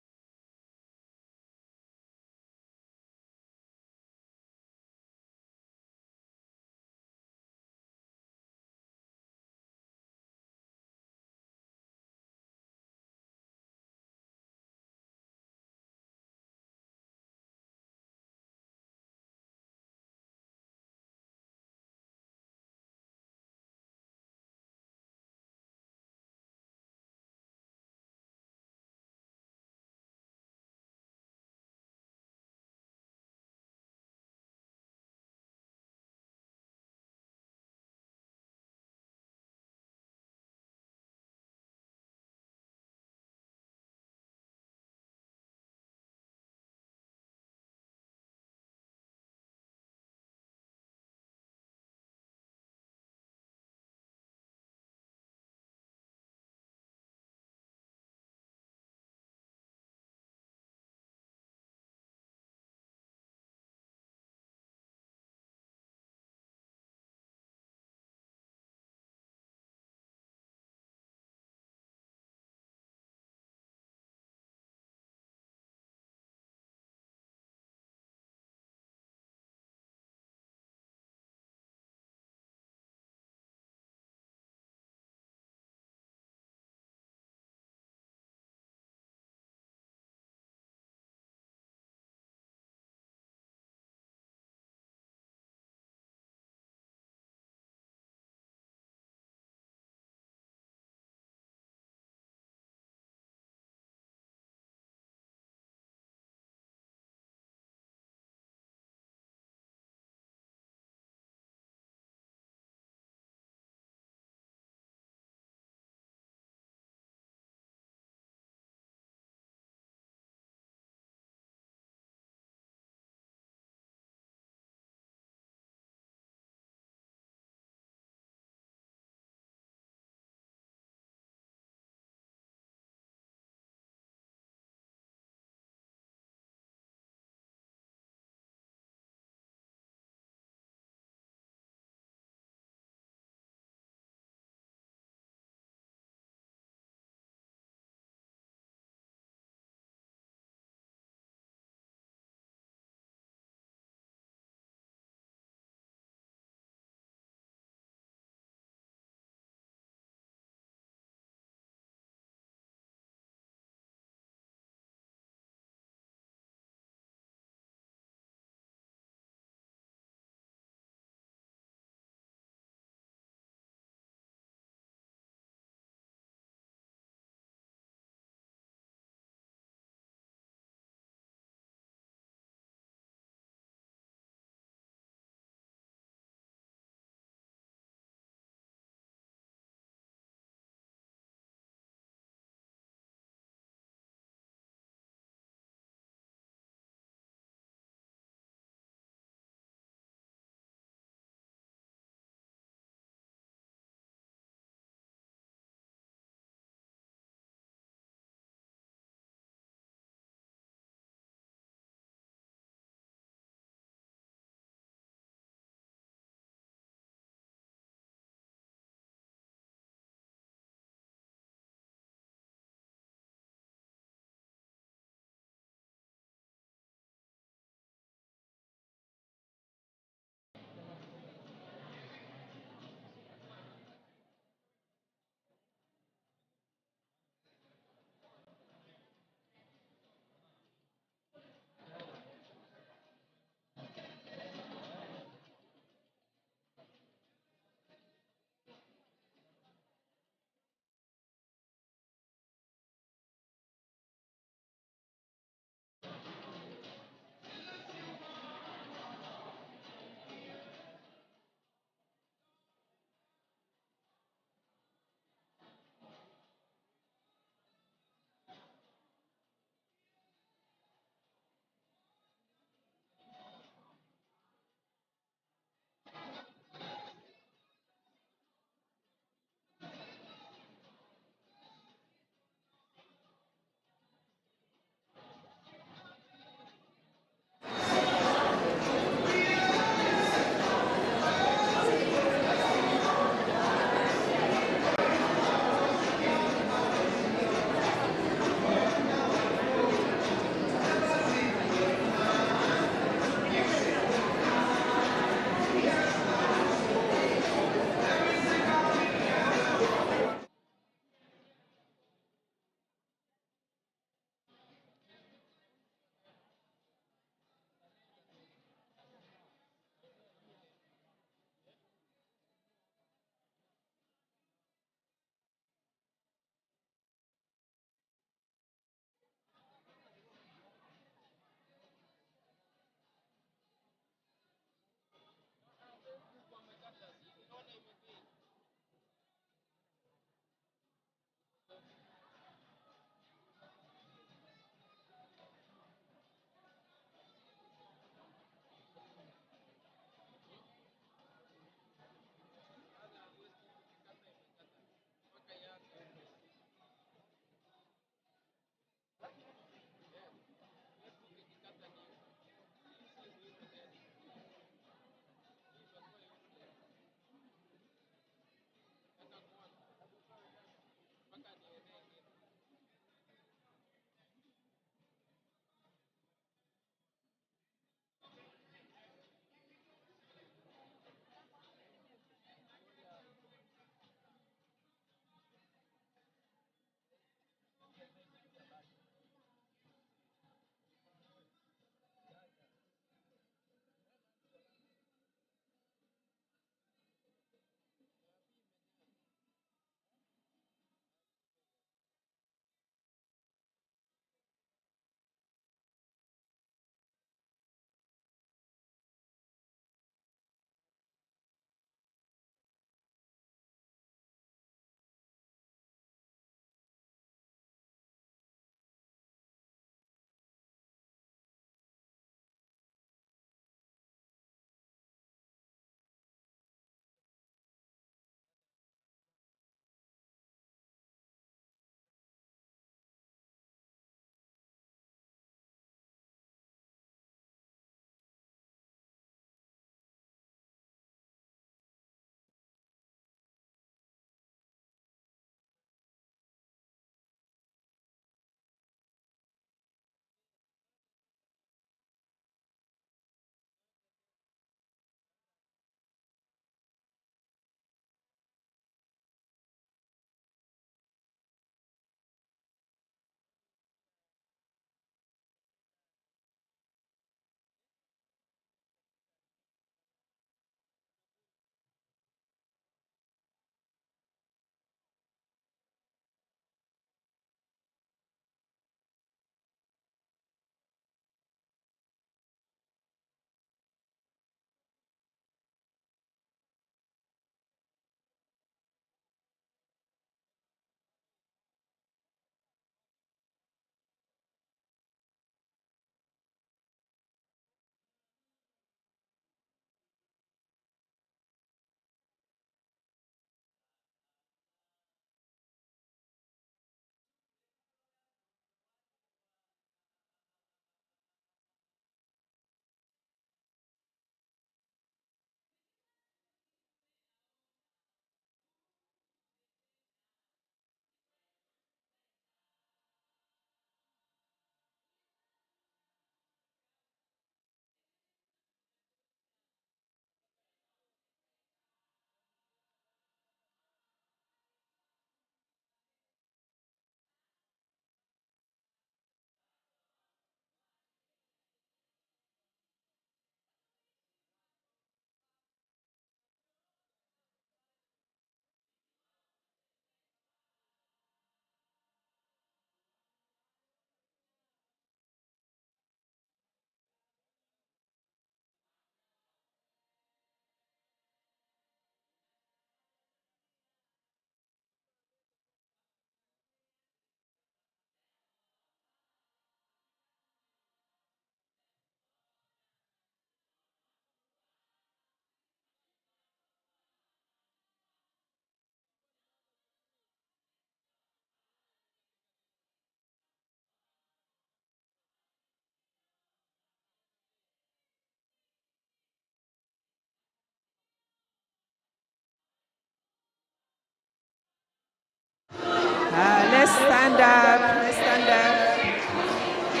Let's stand up. Let's stand up.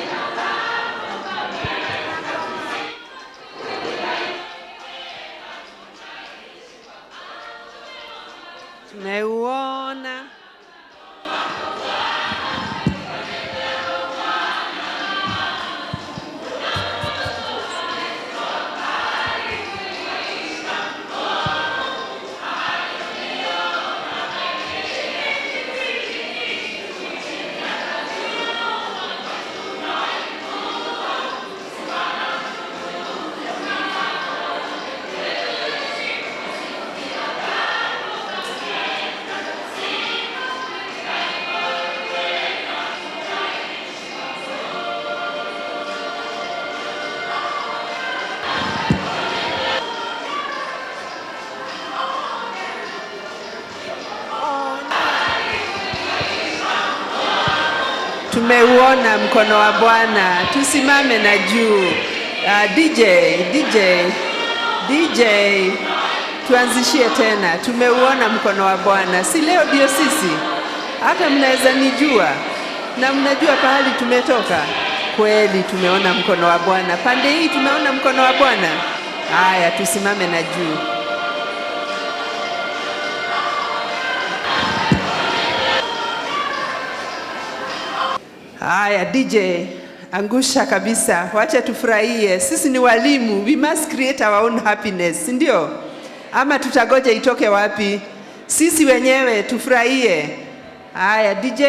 Tumeuona. Tumeuona mkono wa Bwana. Tusimame na juu. DJ, tuanzishie tena. Tumeuona mkono wa Bwana. Si leo ndio sisi. Hata mnaweza nijua na mnajua pahali tumetoka. Kweli tumeona mkono wa Bwana. Pande hii tumeona mkono wa Bwana. Haya, tusimame na juu. Haya, DJ, angusha kabisa. Wacha tufurahie. Sisi ni walimu. We must create our own happiness. Ndio? Ama tutagoja itoke wapi? Sisi wenyewe tufurahie. Haya, DJ.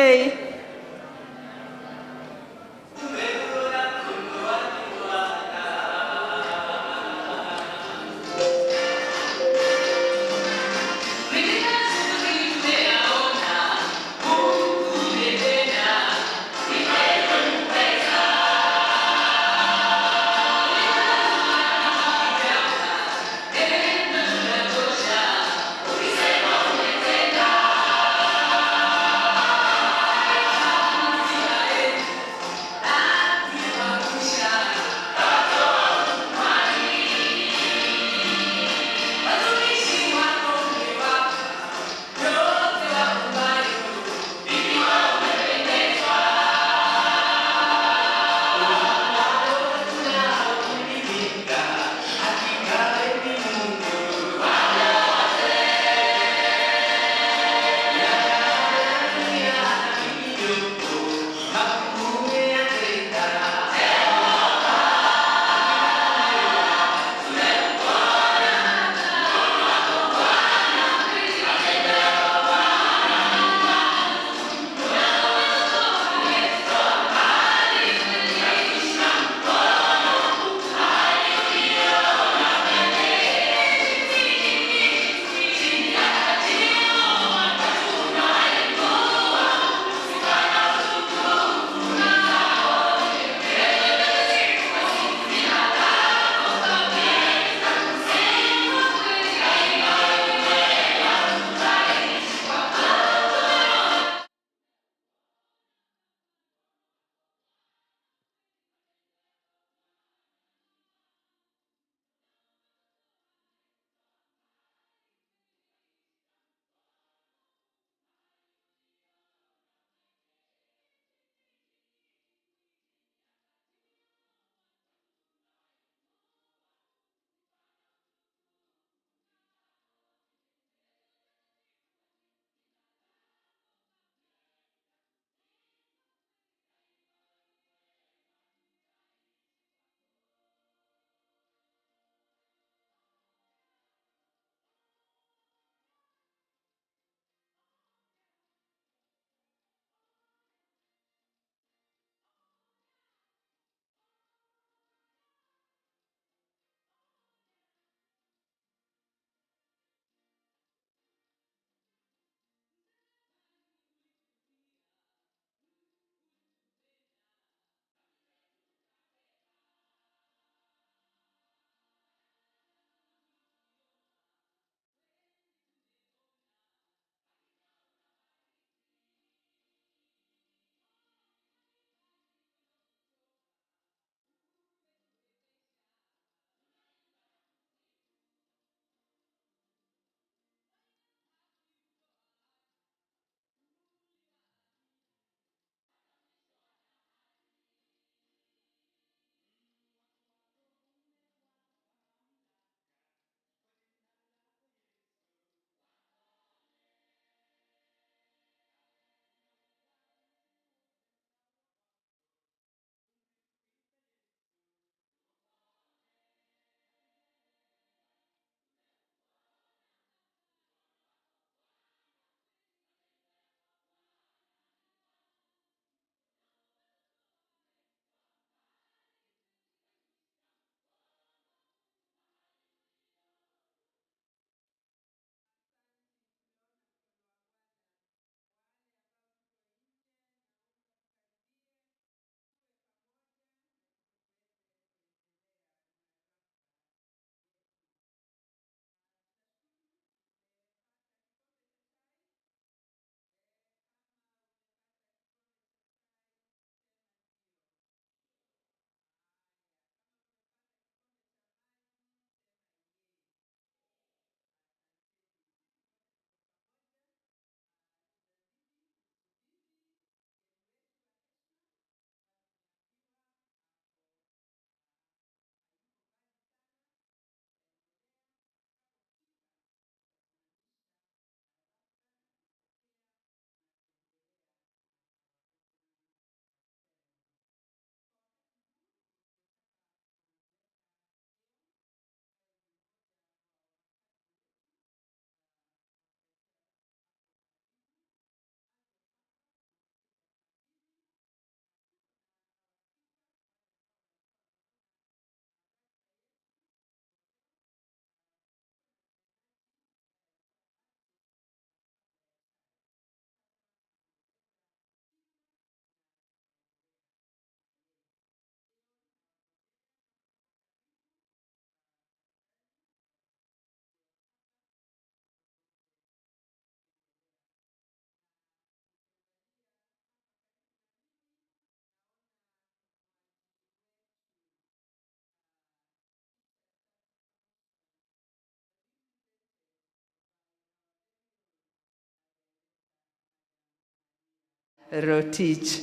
Rotich.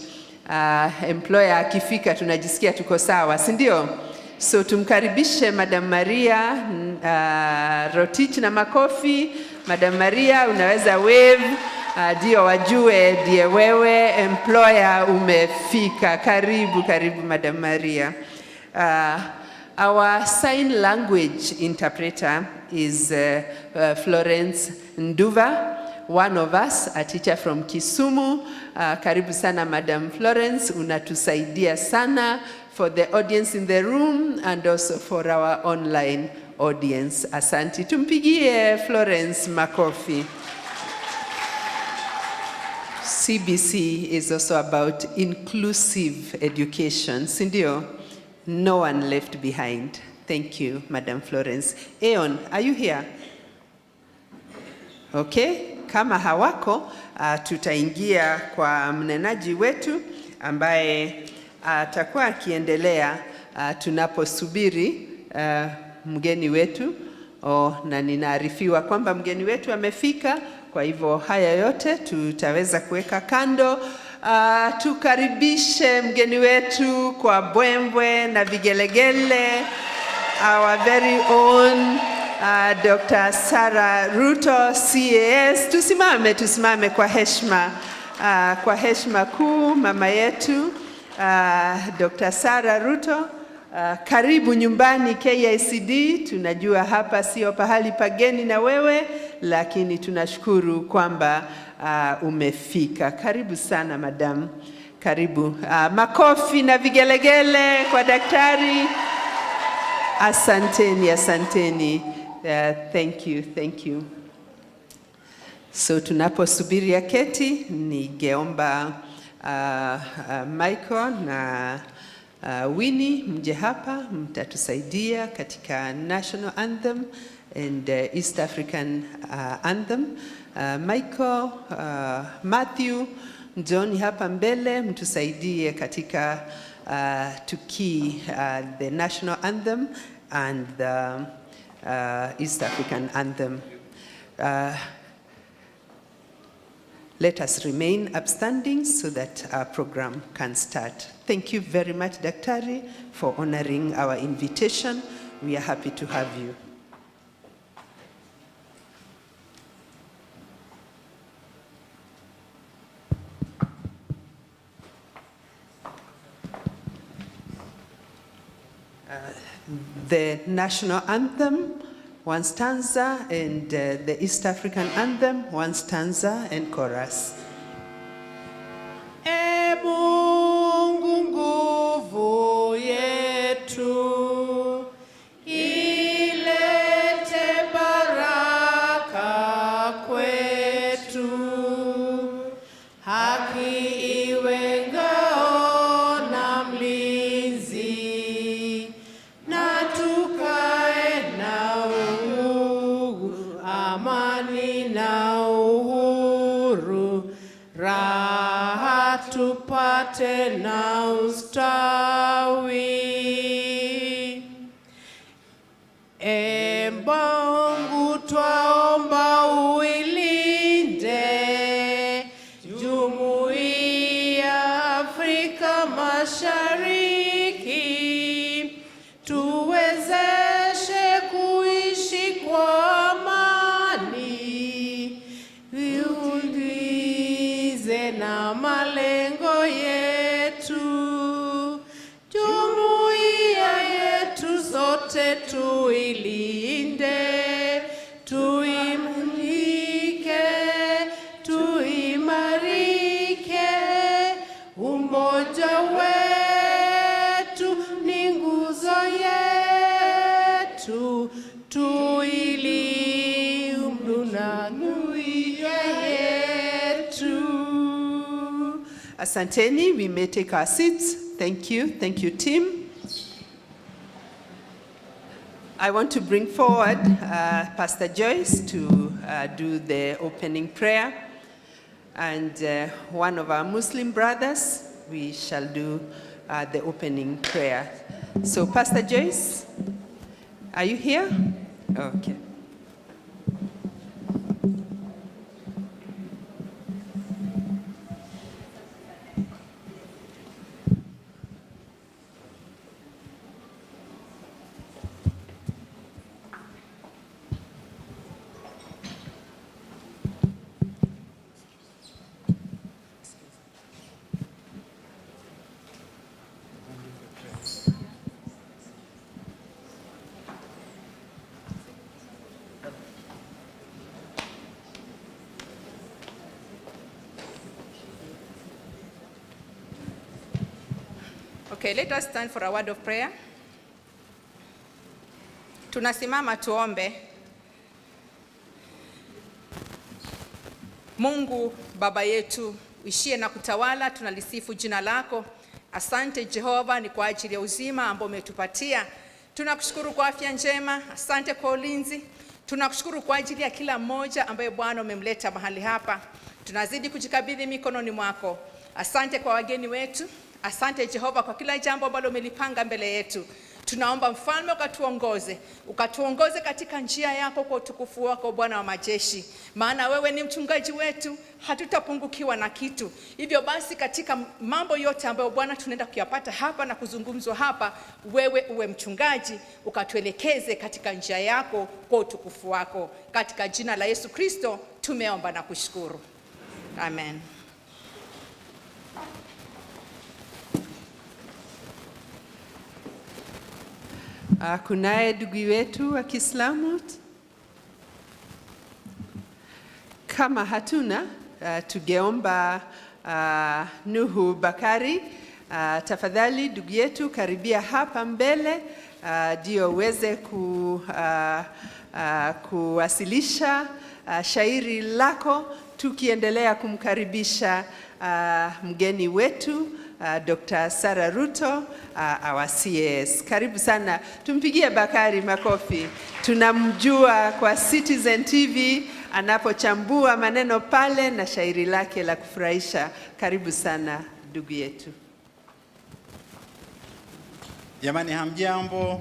Employer akifika tunajisikia tuko sawa, si ndio? So tumkaribishe Madam Maria Rotich na makofi. Madam Maria, unaweza wave ndio wajue ndiye wewe employer umefika. Karibu, karibu Madam Maria. Our sign language interpreter is Florence Nduva, one of us, a teacher from Kisumu. Karibu sana Madam Florence, unatusaidia sana for the audience in the room and also for our online audience. Asanti. Tumpigie Florence makofi. CBC is also about inclusive education, sindio? No one left behind. Thank you, Madam Florence. Aeon, are you here? Okay, kama hawako, tutaingia kwa mnenaji wetu ambaye atakuwa akiendelea tunaposubiri mgeni wetu. Na ninaarifiwa kwamba mgeni wetu amefika, kwa hivyo haya yote tutaweza kuweka kando. Tukaribishe mgeni wetu kwa bwembwe na vigelegele, our very own Dr. Sarah Ruto CAS. Tusimame kwa heshima kuu mama yetu Dr. Sarah Ruto. Karibu nyumbani KICD. Tunajua hapa sio pahali pageni na wewe, lakini tunashukuru kwamba umefika. Karibu sana madam. Karibu. Makofi na vigelegele kwa daktari. Asanteni, asanteni. Thank you. So tunaposubiri aketi, ningeomba Michael na Winnie mje hapa, mtatusaidia katika National Anthem and East African Anthem. Michael, Matthew, njoni hapa mbele, mtusaidie katika tuki the National Anthem and the East African Anthem. Let us remain upstanding so that our program can start. Thank you very much, Daktari, for honoring our invitation. We are happy to have you. The National Anthem, one stanza, and the East African Anthem, one stanza and chorus. E Mungu nguvu yetu, ilete baraka kwetu, haki iwe ngao na mlinzi, na tukae na uhuru, amani na uhuru, raha tupate na ustawi. E Mungu twaomba uilinde Jumuiya Afrika Mashariki, tuwezeshe kuishi kwa amani, viulize na malengo yetu. Jumuiya yetu sote tuilinde, tuimulike, tuimarike. Umoja wetu ni nguzo yetu, tuilinde jumuiya yetu. Asanteni, we may take our seats. Thank you team. I want to bring forward Pastor Joyce to do the opening prayer. And one of our Muslim brothers, we shall do the opening prayer. So Pastor Joyce, are you here? Okay. Okay, let us stand for a word of prayer. Tunasimama tuombe. Mungu Baba yetu, uishie na kutawala, tunalisifu jina lako. Asante Jehova ni kwa ajili ya uzima ambao umetupatia. Tunakushukuru kwa afya njema, asante kwa ulinzi. Tunakushukuru kwa ajili ya kila mmoja ambaye Bwana umemleta mahali hapa. Tunazidi kujikabidhi mikononi mwako. Asante kwa wageni wetu. Asante Jehova kwa kila jambo ambalo umelipanga mbele yetu. Tunaomba Mfalme ukatuongoze katika njia yako kwa utukufu wako Bwana wa majeshi. Maana wewe ni mchungaji wetu, hatutapungukiwa na kitu. Hivyo basi katika mambo yote ambayo Bwana tunaenda kuyapata hapa na kuzungumzwa hapa, wewe uwe mchungaji, ukatuelekeze katika njia yako kwa utukufu wako. Katika jina la Yesu Kristo tumeomba na kushukuru. Amen. Kunaye ndugu wetu wa Kiislamu? Kama hatuna, tungeomba Nuhu Bakari, tafadhali ndugu yetu karibia hapa mbele, ndio uweze kuwasilisha shairi lako, tukiendelea kumkaribisha mgeni wetu Dr. Sarah Ruto, our CS. Karibu sana. Tumpigie Bakari makofi. Tunamjua kwa Citizen TV anapochambua maneno pale na shairi lake la kufurahisha. Karibu sana ndugu yetu. Jamani, hamjambo?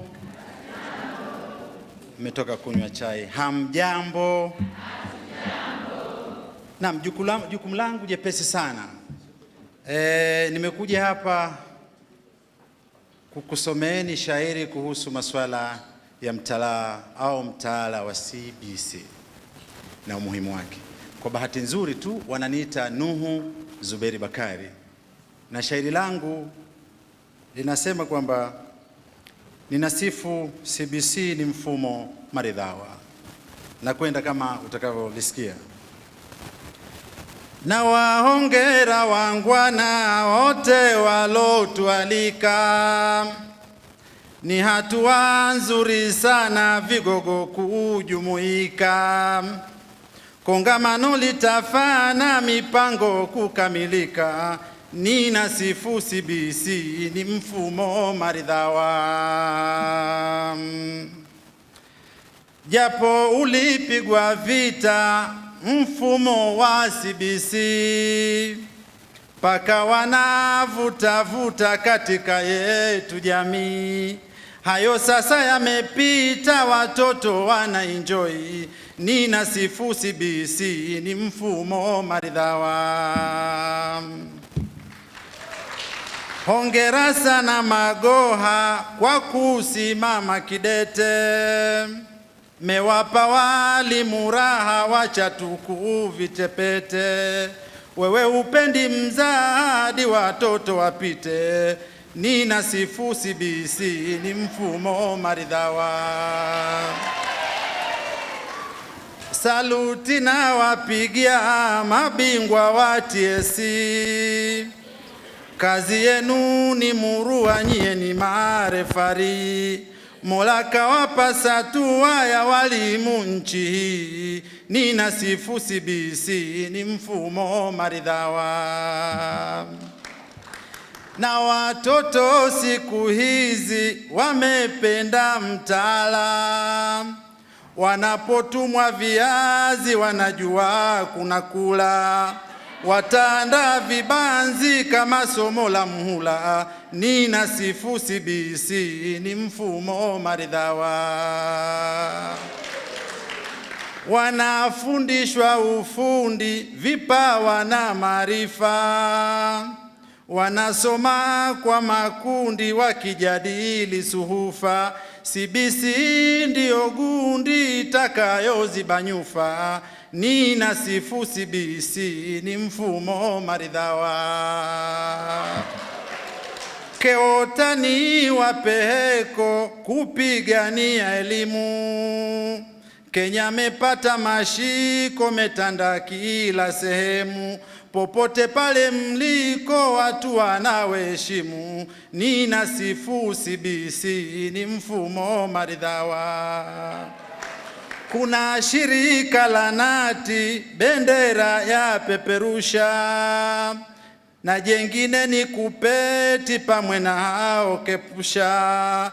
Mmetoka kunywa chai. Hamjambo? Naam, jukumu langu jepesi sana. Nimekuja hapa kukusomeeni shairi kuhusu masuala ya mtaala wa CBC na umuhimu wake. Kwa bahati nzuri tu wananiita Nuhu Zuberi Bakari, na shairi langu linasema kwamba ninasifu CBC ni mfumo maridhawa, na kwenda kama utakavyolisikia. Na wahongera wangwana wote walotualika, ni hatua nzuri sana vigogo kujumuika, kongamano litafana mipango kukamilika, ninasifu CBC ni mfumo maridhawa. Japo ulipigwa vita mfumo wa CBC, paka wanavuta katika yetu jamii, hayo sasa yamepita, watoto wana enjoy, ninasifu CBC ni mfumo maridhawa. Hongera sana Magoha kwa kusimama kidete, mewapa walimu raha, wacha tukuvitepete, wewe upendi mzadi watoto wapite, ninasifu CBC ni mfumo maridhawa. Saluti na wapigia mabingwa wa TSC, kazi yenu ni murua, nyie ni marefari, Mola kawapa satua ya walimu nchi hii, ninasifu CBC ni mfumo maridhawa. Na watoto siku hizi wamependa mtaala, wanapotumwa viazi wanajua kuna kula, watanda vibanzi kama somo la mhula, ninasifu CBC ni mfumo maridhawa. Wanafundishwa ufundi, vipawa na maarifa, wanasoma kwa makundi wakijadili suhufa, CBC ndio gundi itakayoziba nyufa, ninasifu CBC ni mfumo maridhawa. Keota ni wapeheko kupigania elimu, Kenya mepata mashiko metanda kila sehemu, popote pale mliko watu wanaoheshimu. Ninasifu CBC ni mfumo maridhawa. Kuna shirika la nati bendera ya peperusha, na jengine ni kupeti pamwe na hao kepusha.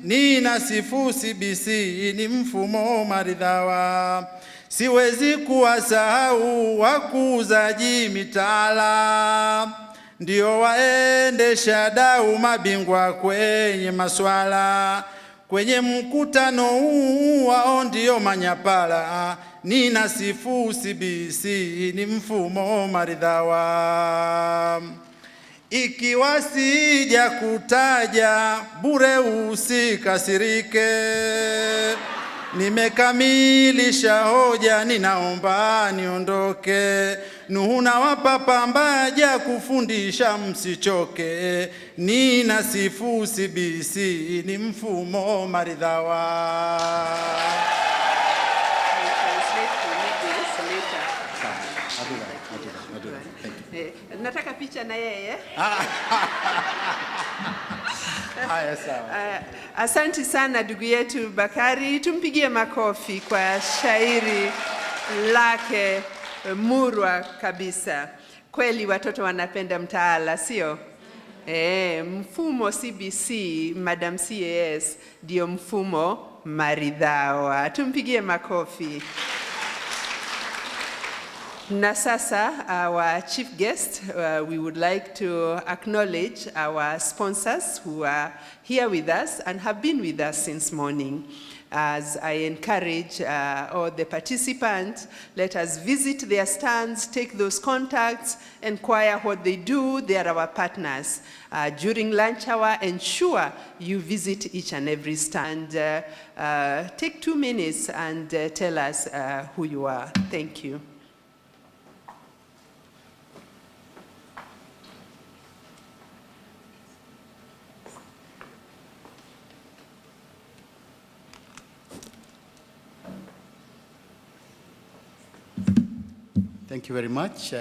Ninasifu CBC ni mfumo maridhawa. Siwezi kuwasahau wakuzaji mitaala, ndio waendesha dau mabingwa kwenye maswala. Kwenye mkutano huu wao ndio manyapala. Ninasifu CBC ni mfumo maridhawa. Ikiwa sija kutaja bure usikasirike, nimekamilisha hoja ninaomba niondoke. Nuhu nawapa pambaja kufundisha msichoke. Ninasifu CBC ni mfumo maridhawa. Nataka picha na yeye. Haya, sawa. Asanti sana ndugu yetu Bakari, tumpigie makofi kwa shairi lake murwa kabisa. Kweli watoto wanapenda mtaala, sio? Mfumo CBC, Madam CAS, ndio mfumo maridhawa. Tumpigie makofi. Na sasa, our chief guest, we would like to acknowledge our sponsors who are here with us and have been with us since morning. As I encourage all the participants, let us visit their stands, take those contacts, inquire what they do. They are our partners. During lunch hour, ensure you visit each and every stand. Take 2 minutes and tell us who you are. Thank you. Thank you very much.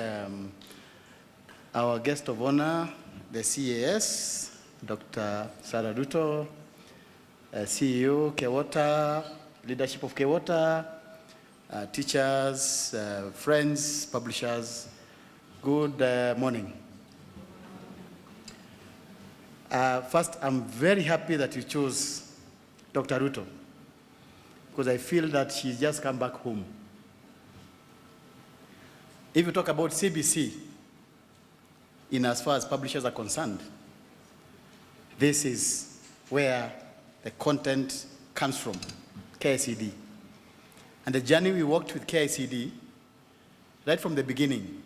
Our guest of honor, the CAS, Dr. Sarah Ruto, CEO, 𝐊𝐄𝐄, leadership of 𝐊𝐄𝐄, teachers, friends, publishers, good morning. First, I'm very happy that you chose Dr. Ruto, because I feel that she's just come back home. If you talk about CBC, in as far as publishers are concerned, this is where the content comes from, KICD. And the journey we walked with KICD right from the beginning.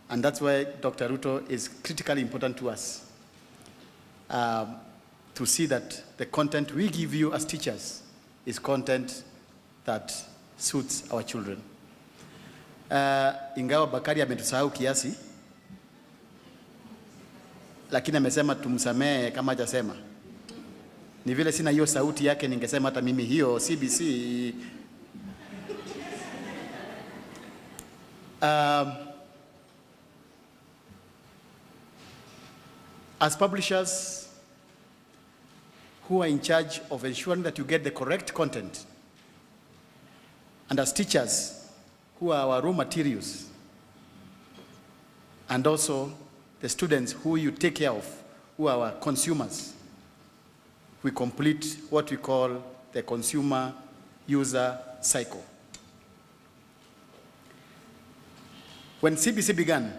And that's why Dr. Ruto is critically important to us, to see that the content we give you as teachers is content that suits our children. Ingawa Bakari ametusahau kiasi, lakini amesema tumsamee kama hajasema. Ni vile sina hiyo sauti yake, ningesema hata mimi hiyo CBC. As publishers who are in charge of ensuring that you get the correct content, and as teachers who are our raw materials, and also the students who you take care of, who are our consumers, we complete what we call the consumer user cycle. When CBC began,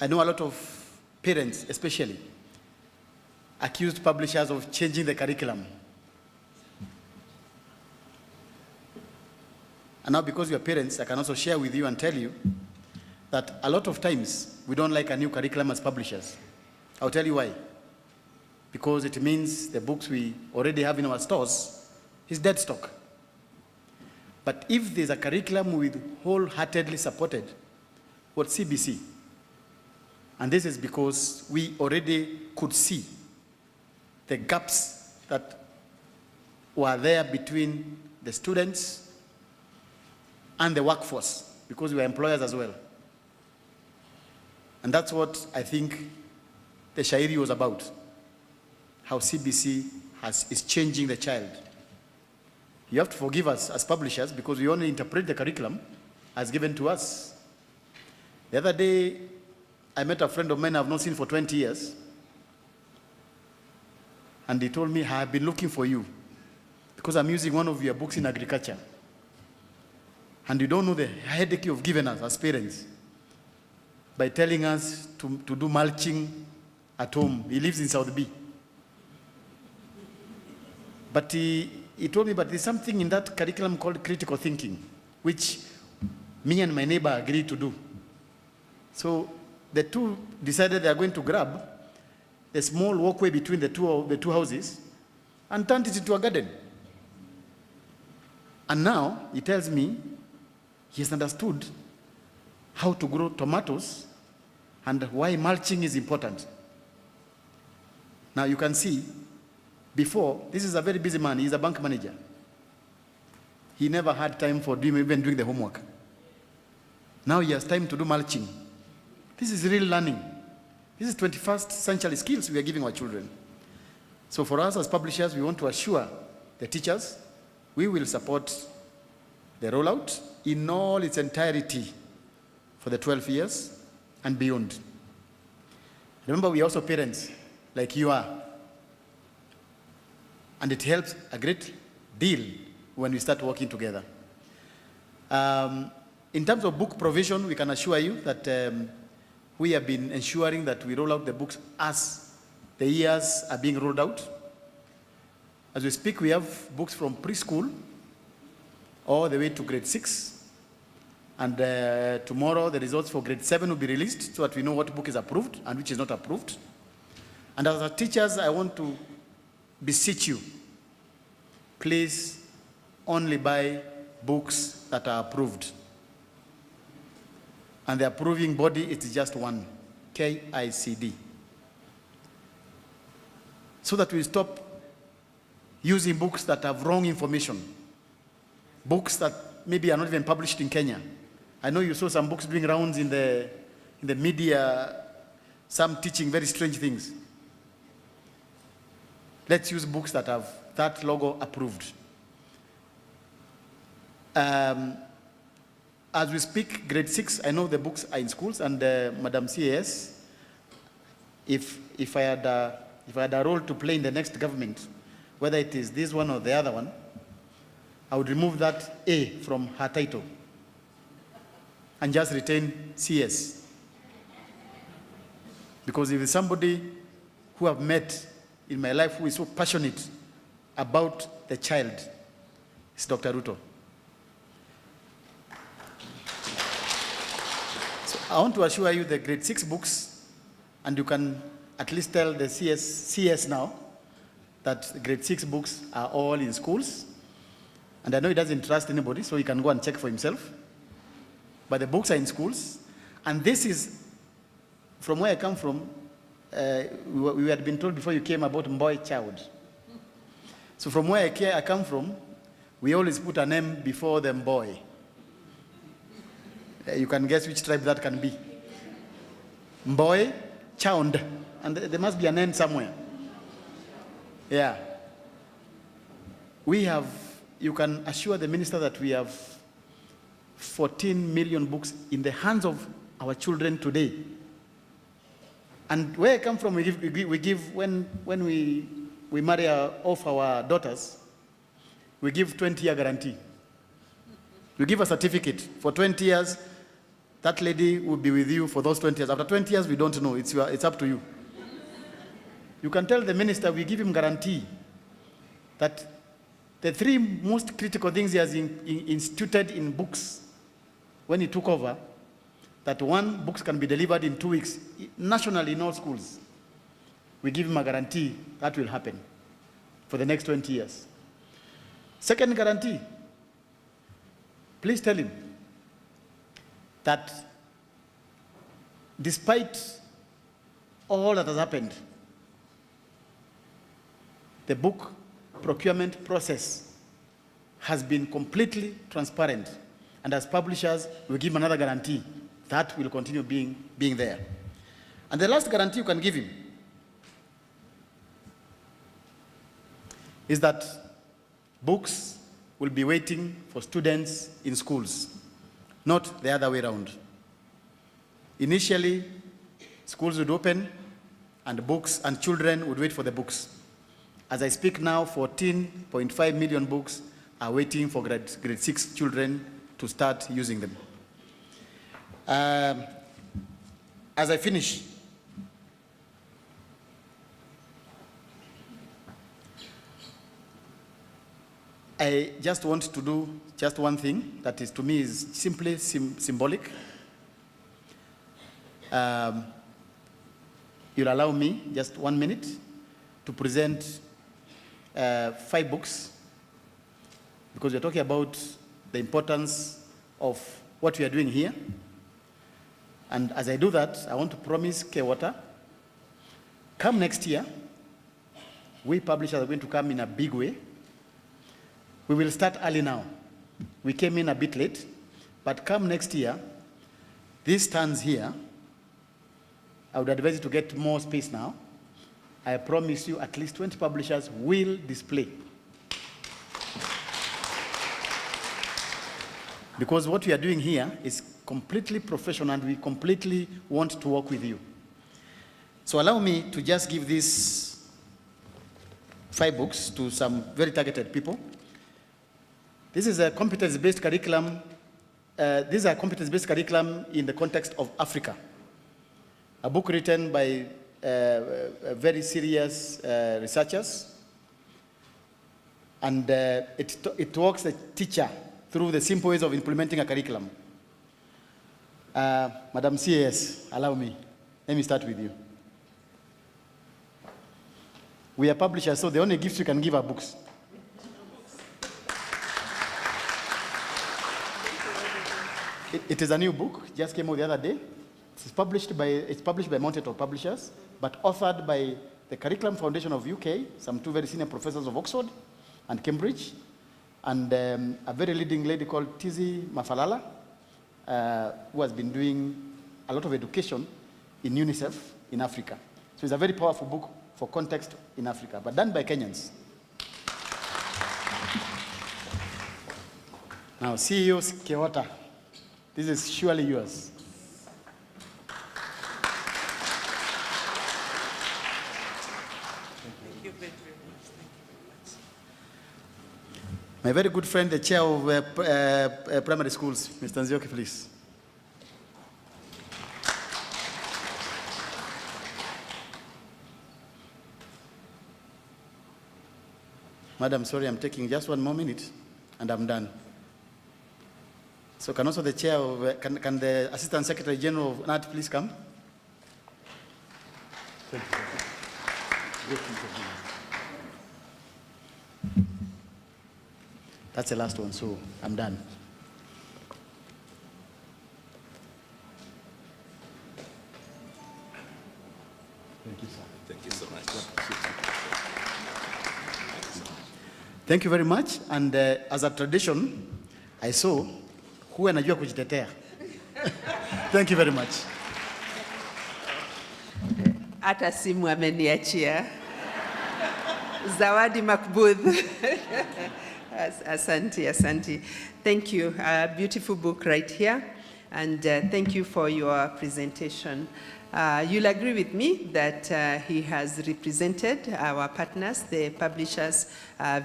I know a lot of parents especially accused publishers of changing the curriculum. And now, because you are parents, I can also share with you and tell you that a lot of times we don't like a new curriculum as publishers. I'll tell you why. Because it means the books we already have in our stores is dead stock. But if there's a curriculum we wholeheartedly supported, what CBC, and this is because we already could see the gaps that were there between the students and the workforce, because we are employers as well. And that's what I think the Shairi was about, how CBC is changing the child. You have to forgive us as publishers because we only interpret the curriculum as given to us. The other day, I met a friend of mine I've not seen for 20 years. And he told me, I've been looking for you because I'm using one of your books in agriculture. And you don't know the headache you've given us as parents by telling us to do mulching at home. He lives in South B. But he told me, but there's something in that curriculum called critical thinking, which me and my neighbor agreed to do. So the two decided they are going to grab a small walkway between the two houses and turned it into a garden. And now he tells me he has understood how to grow tomatoes and why mulching is important. Now you can see, before, this is a very busy man, he's a bank manager. He never had time for even doing the homework. Now he has time to do mulching. This is real learning. This is 21st century skills we are giving our children. So for us as publishers, we want to assure the teachers we will support the rollout in all its entirety for the 12 years and beyond. Remember, we are also parents, like you are. And it helps a great deal when we start working together. In terms of book provision, we can assure you that we have been ensuring that we roll out the books as the years are being rolled out. As we speak, we have books from preschool all the way to grade 6. And tomorrow, the results for grade 7 will be released so that we know what book is approved and which is not approved. And as our teachers, I want to beseech you, please only buy books that are approved. And the approving body is just one, KICD. So that we stop using books that have wrong information. Books that maybe are not even published in Kenya. I know you saw some books doing rounds in the media, some teaching very strange things. Let's use books that have that logo approved. As we speak, grade 6, I know the books are in schools, and Madam CAS, if I had a role to play in the next government, whether it is this one or the other one, I would remove that A from her title and just retain CS. Because if it's somebody who I've met in my life who is so passionate about the child, it's Dr. Ruto. So I want to assure you the grade 6 books, and you can at least tell the CS now that grade 6 books are all in schools. And I know he doesn't trust anybody, so he can go and check for himself. But the books are in schools. And this is, from where I come from, we had been told before you came about boy child. So from where I come from, we always put a name before them boy. You can guess which tribe that can be. Boy, Chound. And there must be an end somewhere. Yeah. We have, you can assure the minister that we have 14 million books in the hands of our children today. And where I come from, we give when we marry off our daughters, we give 20-year guarantee. We give a certificate for 20 years. That lady will be with you for those 20 years. After 20 years, we don't know. It's up to you. You can tell the minister we give him guarantee that the 3 most critical things he has instituted in books when he took over, that 1, books can be delivered in 2 weeks, nationally in all schools. We give him a guarantee that will happen for the next 20 years. Second guarantee, please tell him that despite all that has happened, the book procurement process has been completely transparent And as publishers, we give him another guarantee that will continue being there. And the last guarantee you can give him is that books will be waiting for students in schools, not the other way around. Initially, schools would open and books and children would wait for the books. As I speak now, 14.5 million books are waiting for grade 6 children to start using them. As I finish, I just want to do just one thing that is, to me, is simply symbolic. You'll allow me just 1 minute to present 5 books, because we're talking about the importance of what we are doing here. And as I do that, I want to promise 𝐊𝐿, come next year, we publishers are going to come in a big way. We will start early now. We came in a bit late, but come next year, these stands here, I would advise you to get more space now. I promise you at least 20 publishers will display. Because what we are doing here is completely professional and we completely want to work with you. So allow me to just give these 5 books to some very targeted people. This is a competence-based curriculum. These are competence-based curriculum in the context of Africa. A book written by very serious researchers. And it walks the teacher through the simple ways of implementing a curriculum. Madam CAS, allow me. Let me start with you. We are publishers, so the only gifts we can give are books. It is a new book, just came out the other day. It's published by Mountaintop Publishers, but authored by the Curriculum Foundation of UK, some 2 very senior professors of Oxford and Cambridge, and a very leading lady called Tizi Mafalala, who has been doing a lot of education in UNICEF in Africa. So it's a very powerful book for context in Africa, but done by Kenyans. Now, CEO 𝐊𝐿, this is surely yours. Thank you very much. My very good friend, the chair of primary schools, Mr. 𝐊𝐿𝐿, please. Madam, sorry, I'm taking just 1 more minute and I'm done. So can also the chair of, can the Assistant Secretary General of NAT please come? Thank you. That's the last one, so I'm done. Thank you, sir. Thank you so much. Thank you very much. And as a tradition, I saw who anajua kujitetea. Thank you very much. Hata simu ameniachia. Zawadi makbudh. Asante, asante. Thank you. A beautiful book right here. And thank you for your presentation. You'll agree with me that he has represented our partners, the publishers,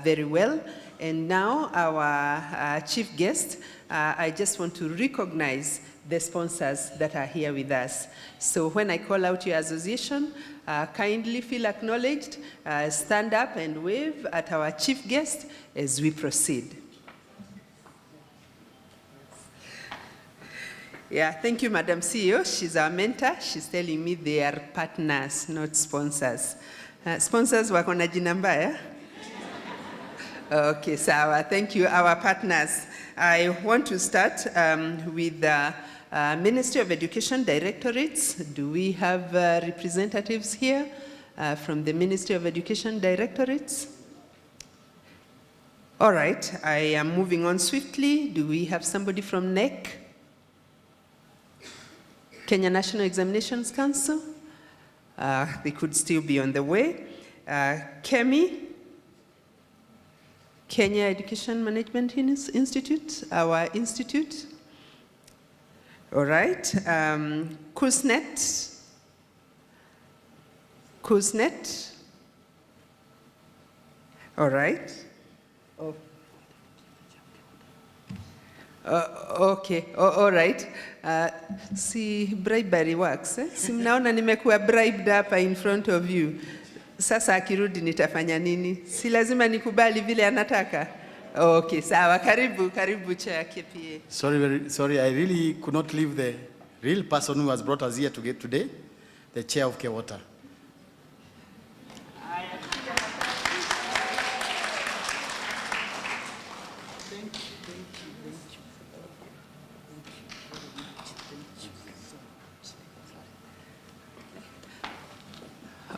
very well. And now our chief guest, I just want to recognize the sponsors that are here with us. So when I call out your association, kindly feel acknowledged, stand up and wave at our chief guest as we proceed. Yeah, thank you, Madam CEO. She's our mentor. She's telling me they are partners, not sponsors. Sponsors wako na jina mbaya? Okay, sawa. Thank you, our partners. I want to start with the Ministry of Education Directorates. Do we have representatives here from the Ministry of Education Directorates? All right, I am moving on swiftly. Do we have somebody from NEC? Kenya National Examinations Council? They could still be on the way. KEMI, Kenya Education Management Institute, our institute. All right, KUSNET, all right. Oh. Okay, all right. See, bribery works. Si mnaona nimekuwa bribed hapa in front of you. Sasa akirudi nitafanya nini? Si lazima nikubali vile anataka. Okay, sawa. Karibu Chair KPA. Sorry, I really could not leave the real person who has brought us here to get today, the Chair of 𝐊𝐶.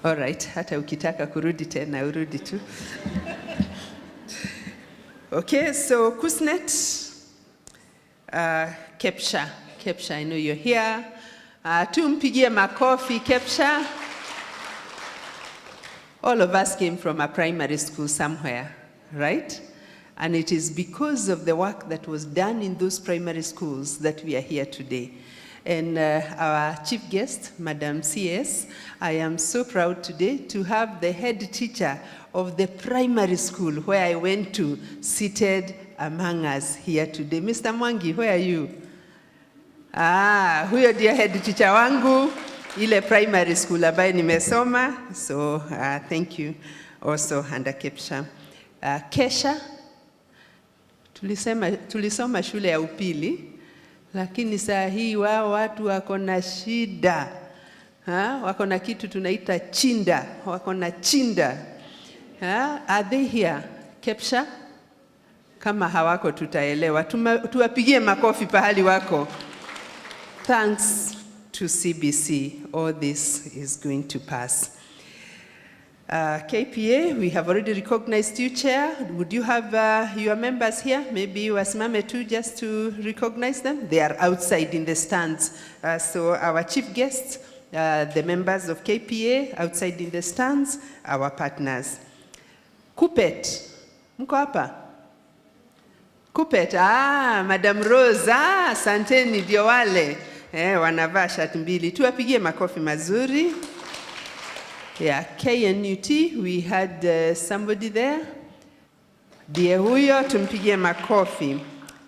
All right, hata ukitaka kurudi tena urudi tu. Okay, so KUSNET, 𝐊𝐶, I know you're here. Tumpigie makofi 𝐊𝐶. All of us came from a primary school somewhere, right? And it is because of the work that was done in those primary schools that we are here today. And our chief guest, Madam CS, I am so proud today to have the head teacher of the primary school where I went to seated among us here today. Mr. Mwangi, where are you? Huyo ndiye head teacher wangu, ile primary school ambayo nimesoma. So thank you also under 𝐊𝐶. Kesha, tulisoma shule ya upili, lakini saa hii wao watu wako na shida. Wako na kitu tunaita chinda, wako na chinda. Are they here? 𝐊𝐶? Kama hawako tutaelewa. Tuwapigie makofi pahali wako. Thanks to CBC, all this is going to pass. KPA, we have already recognized you, Chair. Would you have your members here? Maybe wasimame too, just to recognize them. They are outside in the stands. So our chief guests, the members of KPA, outside in the stands, our partners. KUPPET, mko hapa? KUPPET, Madam Rose, asanteni ndio wale. Wanavaa shati mbili. Tuwapigie makofi mazuri. Yeah, KNUT, we had somebody there. Ndiye huyo, tumpigie makofi.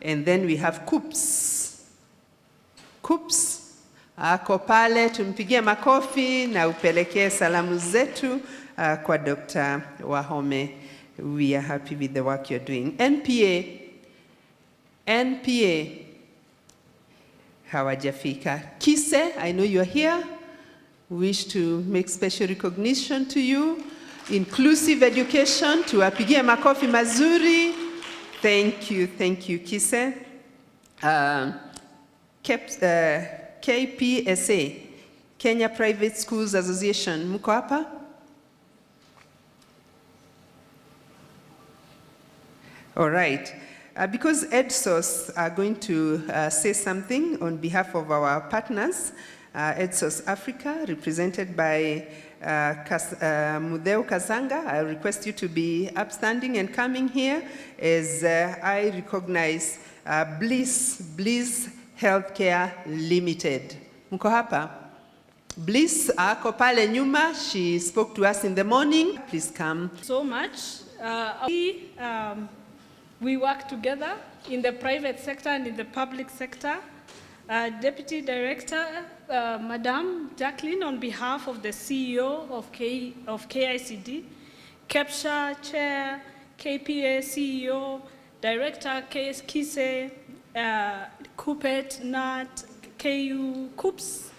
And then we have KUPPS. KUPPS, ako pale, tumpigie makofi na upelekee salamu zetu kwa Dr. Wahome. We are happy with the work you're doing. NPA, hawajafika. KISE, I know you're here. Wish to make special recognition to you. Inclusive education, tuwapigie makofi mazuri. Thank you, KISE. KPSA, Kenya Private Schools Association, mko hapa? All right. Because EdSource are going to say something on behalf of our partners, EdSource Africa, represented by Mudeu Kazanga, I request you to be upstanding and coming here as I recognize Bliss Healthcare Limited. Mko hapa? Bliss ako pale nyuma. She spoke to us in the morning. Please come. So much. We work together in the private sector and in the public sector. Deputy Director, Madam Jacqueline, on behalf of the CEO of KICD, 𝐊𝐶 Chair, KPA CEO, Director KISE, KUPPET, NAT, KU, KUPPS,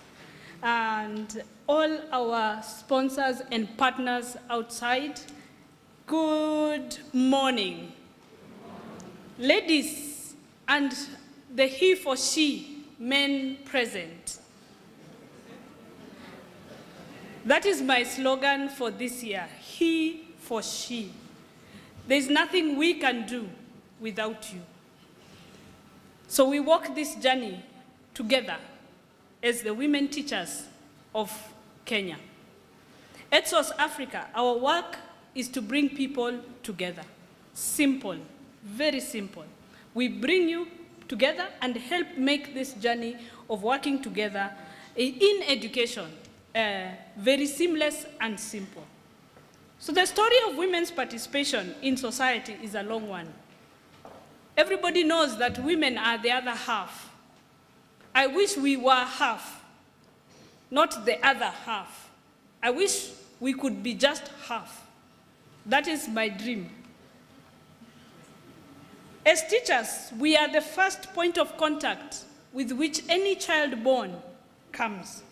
and all our sponsors and partners outside. Good morning. Ladies and the he for she men present. That is my slogan for this year, he for she. There's nothing we can do without you. So we walk this journey together as the women teachers of Kenya. At SOS Africa, our work is to bring people together. Simple, very simple. We bring you together and help make this journey of working together in education very seamless and simple. So the story of women's participation in society is a long one. Everybody knows that women are the other half. I wish we were half, not the other half. I wish we could be just half. That is my dream. As teachers, we are the first point of contact with which any child born comes.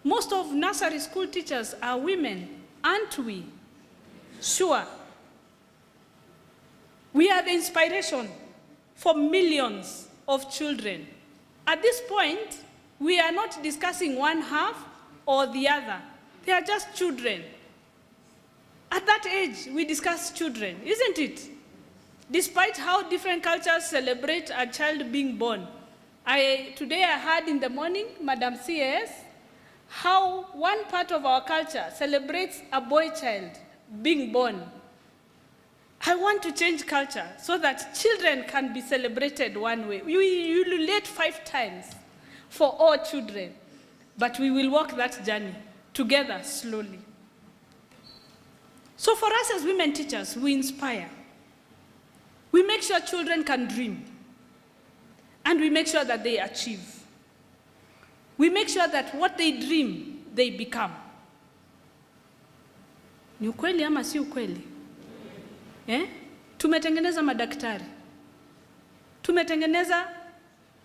Most of nursery school teachers are women, aren't we? Sure. We are the inspiration for millions of children. At this point, we are not discussing one half or the other. They are just children. At that age, we discuss children, isn't it? Despite how different cultures celebrate a child being born. Today I heard in the morning, Madam CS, how one part of our culture celebrates a boy child being born. I want to change culture so that children can be celebrated one way. You relate 5 times for all children, but we will walk that journey together slowly. So for us as women teachers, we inspire. We make sure children can dream, and we make sure that they achieve. We make sure that what they dream, they become. Ni ukweli ama si ukweli? Tumetengeneza madaktari, tumetengeneza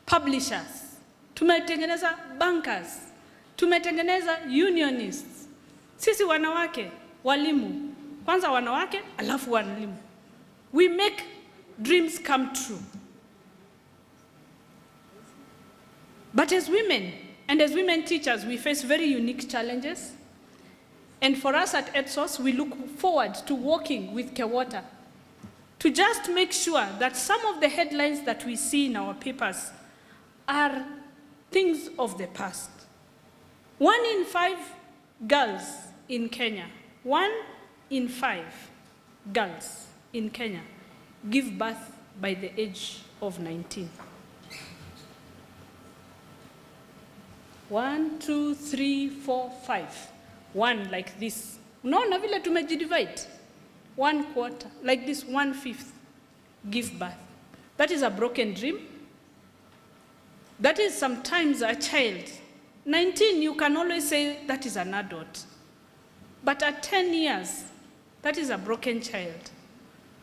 publishers, tumetengeneza bankers, tumetengeneza unionists. Sisi wanawake, walimu, kwanza wanawake, alafu walimu. We make dreams come true. But as women, and as women teachers, we face very unique challenges. And for us at EdSource, we look forward to working with Kewota to just make sure that some of the headlines that we see in our papers are things of the past. 1 in 5 girls in Kenya, 1 in 5 girls in Kenya give birth by the age of 19. 1, 2, 3, 4, 5. 1 like this. Unaona vile tumejidivide? 1/4, like this, 1/5 give birth. That is a broken dream. That is sometimes a child. 19, you can always say that is an adult. But at 10 years, that is a broken child.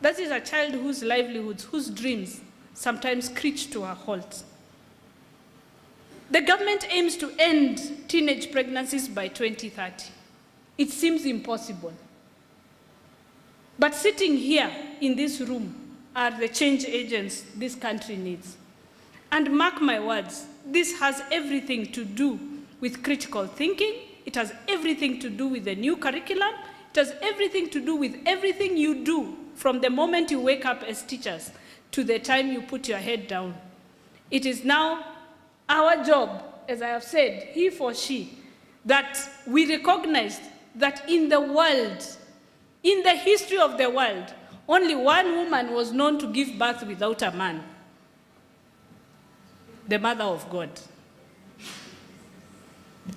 That is a child whose livelihoods, whose dreams sometimes screech to a halt. The government aims to end teenage pregnancies by 2030. It seems impossible. But sitting here in this room are the change agents this country needs. And mark my words, this has everything to do with critical thinking. It has everything to do with the new curriculum. It has everything to do with everything you do from the moment you wake up as teachers to the time you put your head down. It is now our job, as I have said, he for she, that we recognize that in the world, in the history of the world, only one woman was known to give birth without a man. The Mother of God.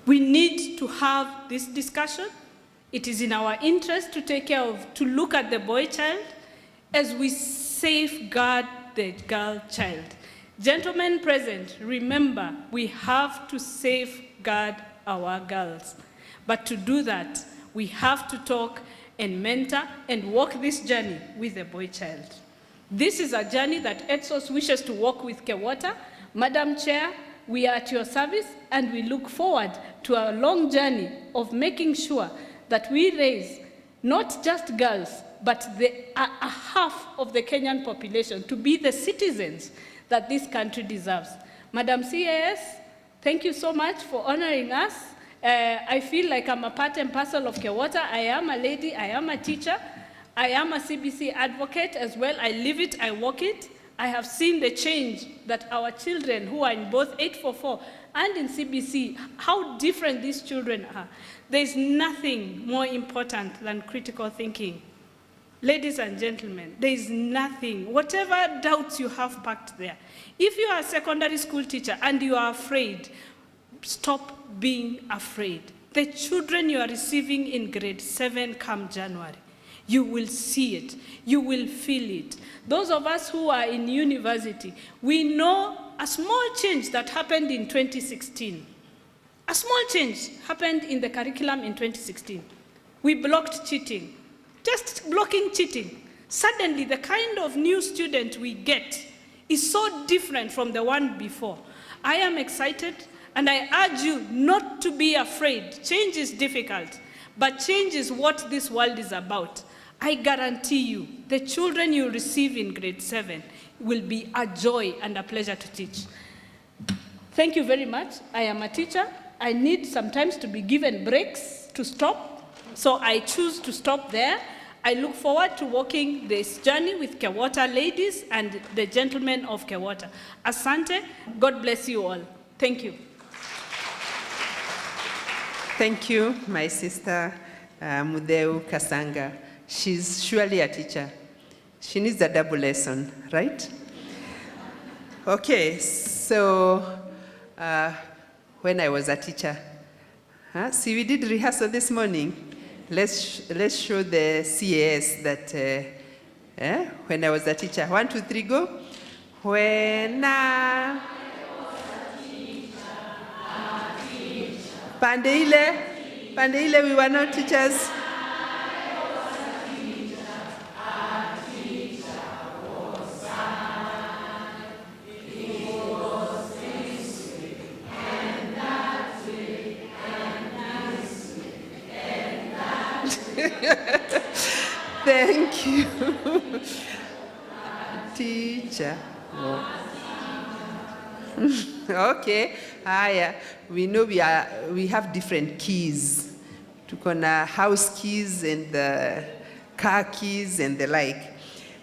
We need to have this discussion. It is in our interest to take care of, to look at the boy child as we safeguard the girl child. Gentlemen present, remember, we have to safeguard our girls. But to do that, we have to talk and mentor and walk this journey with the boy child. This is a journey that EdSource wishes to walk with Kewota. Madam Chair, we are at your service, and we look forward to a long journey of making sure that we raise not just girls, but a half of the Kenyan population to be the citizens that this country deserves. Madam CAS, thank you so much for honoring us. I feel like I'm a part and parcel of Kewota. I am a lady, I am a teacher. I am a CBC advocate as well. I live it, I walk it. I have seen the change that our children who are in both 844 and in CBC, how different these children are. There's nothing more important than critical thinking. Ladies and gentlemen, there is nothing, whatever doubts you have packed there. If you are a secondary school teacher and you are afraid, stop being afraid. The children you are receiving in grade 7 come January, you will see it, you will feel it. Those of us who are in university, we know a small change that happened in 2016. A small change happened in the curriculum in 2016. We blocked cheating. Just blocking cheating. Suddenly, the kind of new student we get is so different from the one before. I am excited, and I urge you not to be afraid. Change is difficult, but change is what this world is about. I guarantee you, the children you receive in grade 7 will be a joy and a pleasure to teach. Thank you very much. I am a teacher. I need sometimes to be given breaks to stop, so I choose to stop there. I look forward to walking this journey with 𝐊𝐿𝐴 ladies and the gentlemen of 𝐊𝐴. Asante, God bless you all. Thank you. Thank you, my sister Mudeu Kasanga. She's surely a teacher. She needs a double lesson, right? Okay, so when I was a teacher, see, we did rehearsal this morning. Let's show the CAS that when I was a teacher. 1, 2, 3, go. When I was a teacher. Pande ile, we were not teachers. Thank you. Teacher. Okay. We know we have different keys. Tuko na house keys and the car keys and the like.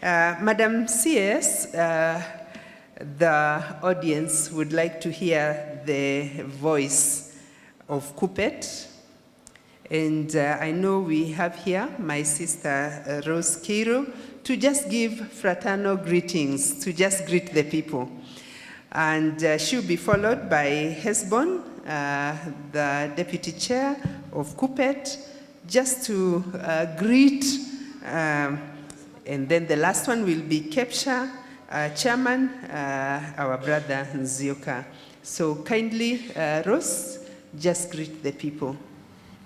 Madam CS, the audience would like to hear the voice of 𝐊𝐿𝐴. And I know we have here my sister Rose Kiro to just give fraternal greetings, to just greet the people. And she'll be followed by Hesbon, the deputy chair of 𝐊𝐴, just to greet. And then the last one will be Kepsha, chairman, our brother Nzioka. So kindly, Rose, just greet the people.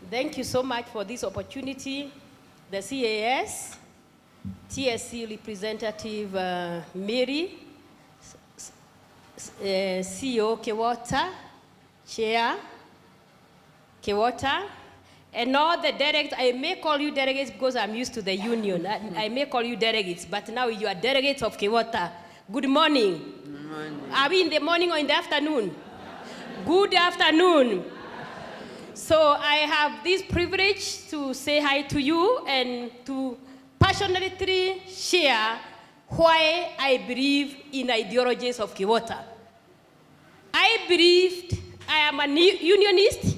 Thank you so much for this opportunity. The CAS, TSC representative Mary, CEO 𝐊𝐴, Chair 𝐊𝐴, and all the delegates. I may call you delegates because I'm used to the union. I may call you delegates, but now you are delegates of 𝐊𝐴. Good morning. Good morning. Are we in the morning or in the afternoon? Good afternoon. So I have this privilege to say hi to you and to passionately share why I believe in ideologies of 𝐊𝐴. I believed I am a unionist.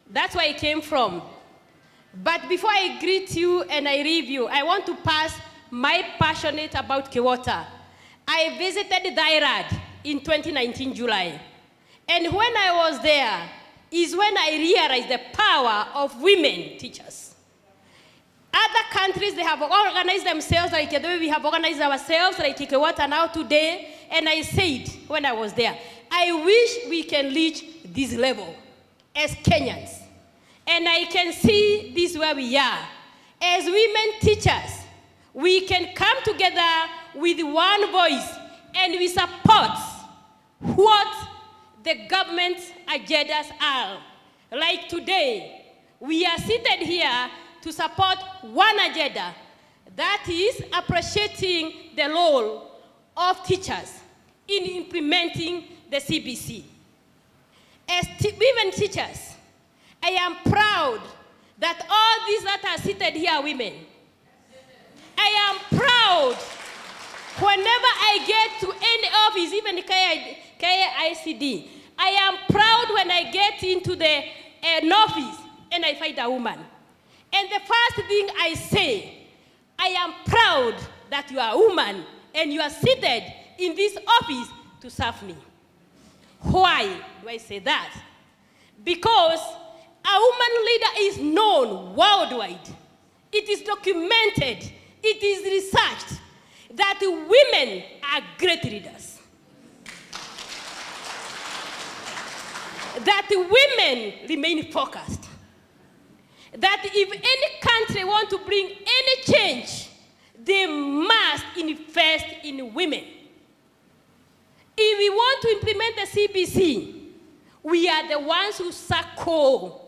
That's where I came from. But before I greet you and I leave you, I want to pass my passionate about 𝐊𝐴. I visited Dairad in 2019 July. And when I was there, is when I realized the power of women teachers. Other countries, they have organized themselves like the way we have organized ourselves, like 𝐊𝐴 now today. And I said, when I was there, I wish we can reach this level as Kenyans. And I can see this where we are. As women teachers, we can come together with one voice and we support what the government's agendas are. Like today, we are seated here to support one agenda, that is appreciating the role of teachers in implementing the CBC. As women teachers, I am proud that all these that are seated here are women. I am proud whenever I get to any office, even KICD. I am proud when I get into an office and I find a woman. And the first thing I say, I am proud that you are a woman and you are seated in this office to serve me. Why do I say that? Because a woman leader is known worldwide. It is documented, it is researched that women are great leaders. That women remain focused. That if any country wants to bring any change, they must invest in women. If we want to implement the CBC, we are the ones who circle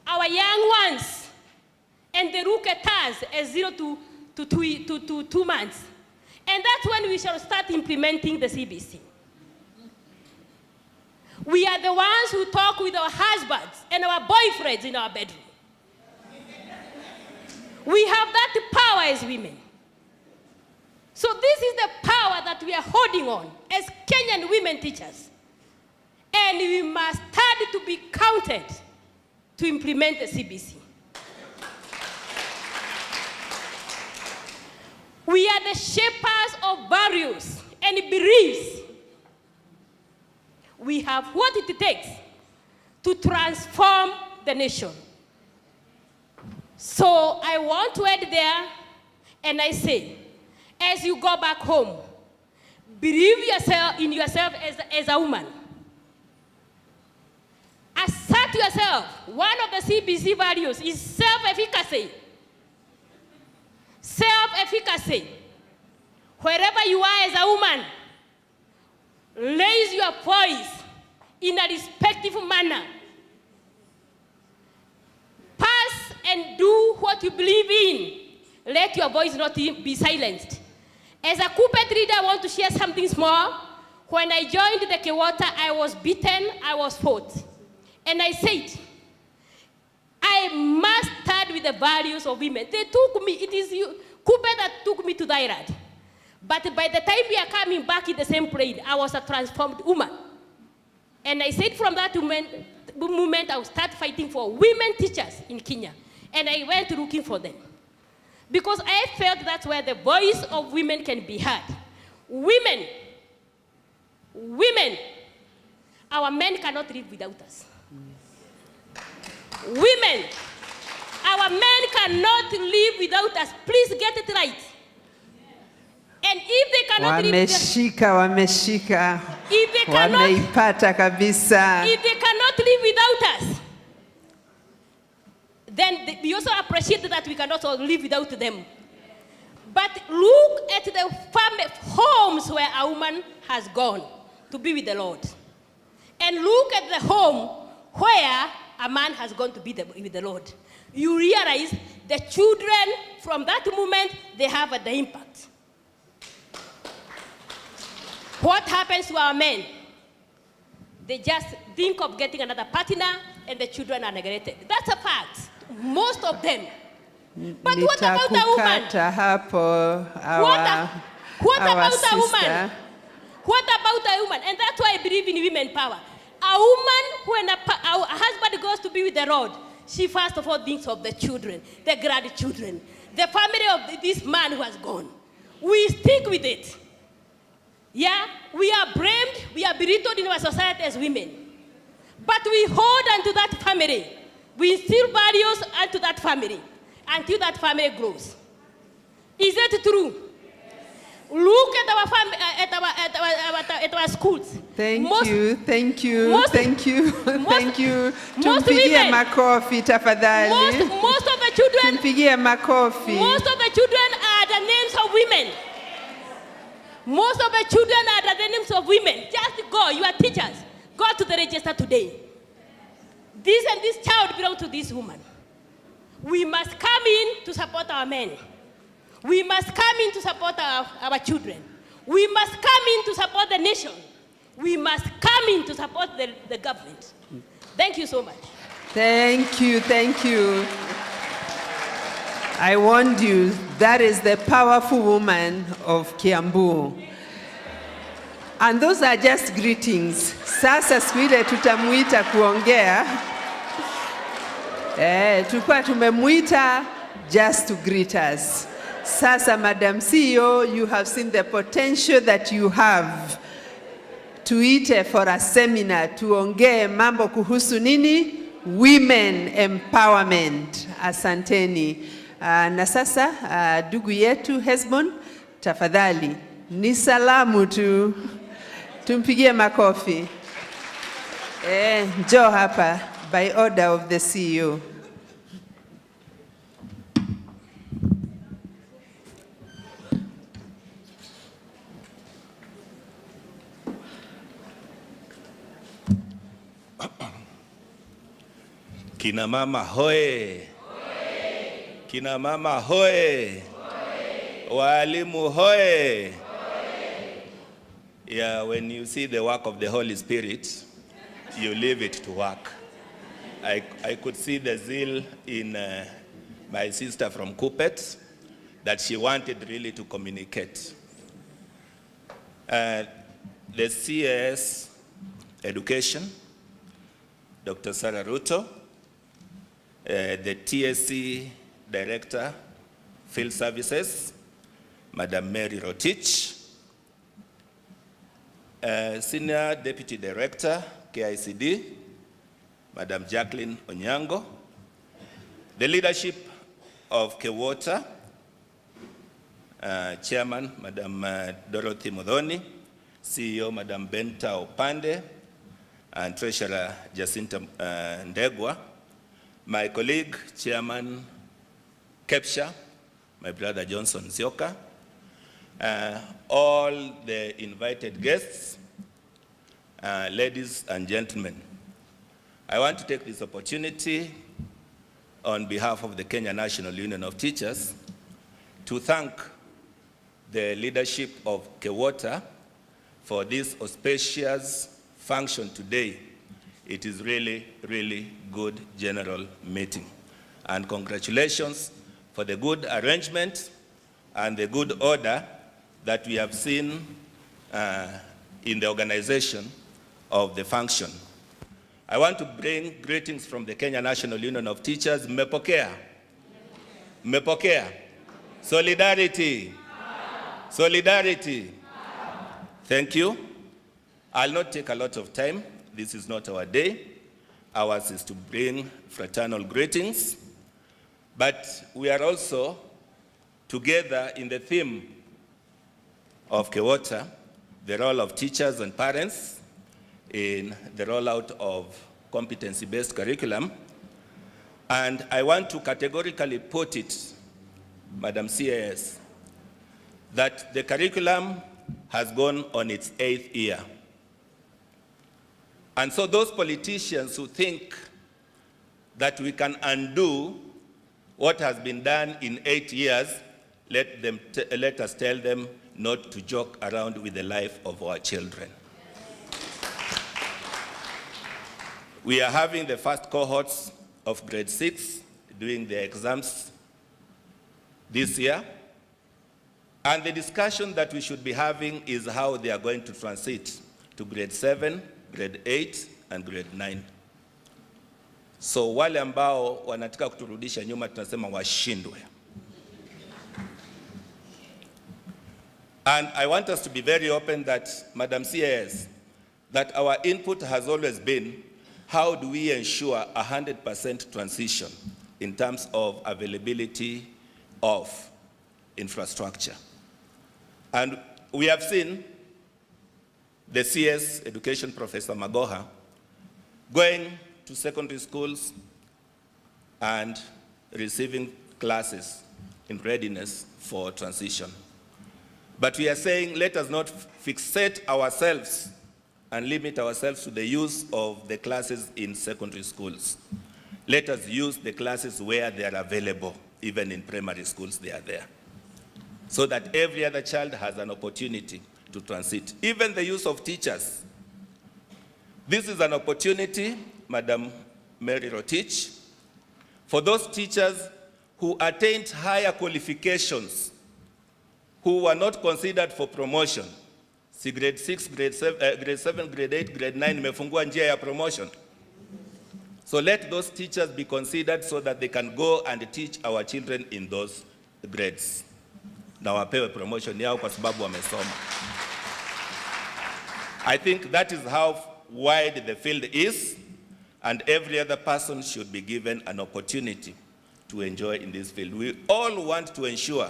our young ones and they look at us as 0 to 2 months. And that's when we shall start implementing the CBC. We are the ones who talk with our husbands and our boyfriends in our bedroom. We have that power as women. So this is the power that we are holding on as Kenyan women teachers. And we must start to be counted to implement the CBC. We are the shapers of values and beliefs. We have what it takes to transform the nation. So I want to add there, and I say, as you go back home, believe in yourself as a woman. Assert yourself. One of the CBC values is self-efficacy. Self-efficacy. Wherever you are as a woman, raise your voice in a respectful manner. Pass and do what you believe in. Let your voice not be silenced. As a corporate leader, I want to share something small. When I joined the Kewota, I was beaten, I was fought. And I said, I must start with the values of women. They took me, it is Cooper that took me to the island. But by the time we are coming back in the same plane, I was a transformed woman. And I said from that moment, I would start fighting for women teachers in Kenya. And I went looking for them. Because I felt that's where the voice of women can be heard. Women, our men cannot live without us. Women, our men cannot live without us. Please get it right. And if they cannot wameshika, wameipata kabisa. If they cannot live without us, then we also appreciate that we cannot live without them. But look at the homes where a woman has gone to be with the Lord. And look at the home where a man has gone to be with the Lord. You realize the children, from that moment, they have the impact. What happens to our men? They just think of getting another partner and the children are neglected. That's a fact. Most of them. But what about a woman? What about a woman? What about a woman? And that's why I believe in women power. A woman, when a husband goes to be with the Lord, she first of all thinks of the children, the grandchildren, the family of this man who has gone. We stick with it. Yeah, we are blamed, we are belittled in our society as women. But we hold on to that family. We instill values onto that family until that family grows. Is it true? Look at our at our schools. Thank you. Tumpigie makofi tafadhali. Most of the children. Tumpigie makofi. Most of the children are the names of women. Most of the children are the names of women. Just go, you are teachers. Go to the register today. This and this child belongs to this woman. We must come in to support our men. We must come in to support our children. We must come in to support the nation. We must come in to support the government. Thank you so much. Thank you. I warned you, that is the powerful woman of Kiambu. And those are just greetings. Sasa siku ile tutamuita kuongea. Tulikuwa tumemuita just to greet us. Sasa, Madam CEO, you have seen the potential that you have. Tuite for a seminar, tuongee mambo kuhusu nini? Women empowerment. Asanteni. Na sasa, ndugu yetu Hesbon, tafadhali, ni salamu tu. Tumpigie makofi. Njoo hapa by order of the CEO. Kina mama hoe. Kina mama hoe. Walimu hoe. Yeah, when you see the work of the Holy Spirit, you leave it to work. I could see the zeal in my sister from 𝐊𝐄𝐿, that she wanted really to communicate. The CS Education, Dr. Sarah Ruto, the TSC Director, Field Services, Madam Mary Rotich, Senior Deputy Director, KICD, Madam Jacqueline Onyango, the leadership of KWater, Chairman, Madam Dorothy Muthoni, CEO, Madam Benta Opande, and Treasurer Jacinta Ndegwa, my colleague, Chairman Kepsha, my brother Johnson Zioka, all the invited guests, ladies and gentlemen. I want to take this opportunity on behalf of the Kenya National Union of Teachers to thank the leadership of KWater for this auspicious function today. It is really, really good general meeting. And congratulations for the good arrangement and the good order that we have seen in the organization of the function. I want to bring greetings from the Kenya National Union of Teachers. Mmepokea? Mmepokea? Solidarity. Solidarity. Thank you. I'll not take a lot of time. This is not our day. Ours is to bring fraternal greetings. But we are also together in the theme of KWater, the role of teachers and parents in the rollout of competency-based curriculum. And I want to categorically put it, Madam CAS, that the curriculum has gone on its 8th year. And so those politicians who think that we can undo what has been done in 8 years, let us tell them not to joke around with the life of our children. We are having the first cohorts of grade 6 doing their exams this year. And the discussion that we should be having is how they are going to transit to grade 7, grade 8, and grade 9. So wale ambao wanataka kuturudisha nyuma tunasema washindwe. And I want us to be very open that, Madam CAS, that our input has always been, how do we ensure 100% transition in terms of availability of infrastructure? And we have seen the CS Education Professor Magoha going to secondary schools and receiving classes in readiness for transition. But we are saying, let us not fixate ourselves and limit ourselves to the use of the classes in secondary schools. Let us use the classes where they are available, even in primary schools they are there, so that every other child has an opportunity to transit. Even the use of teachers. This is an opportunity, Madam Mary Rotich, for those teachers who attained higher qualifications, who were not considered for promotion. Si grade 6, grade 7, grade 8, grade 9 imefungua njia ya promotion. So let those teachers be considered so that they can go and teach our children in those grades. Na wapewe promotion yao kwa sababu wamesoma. I think that is how wide the field is, and every other person should be given an opportunity to enjoy in this field. We all want to ensure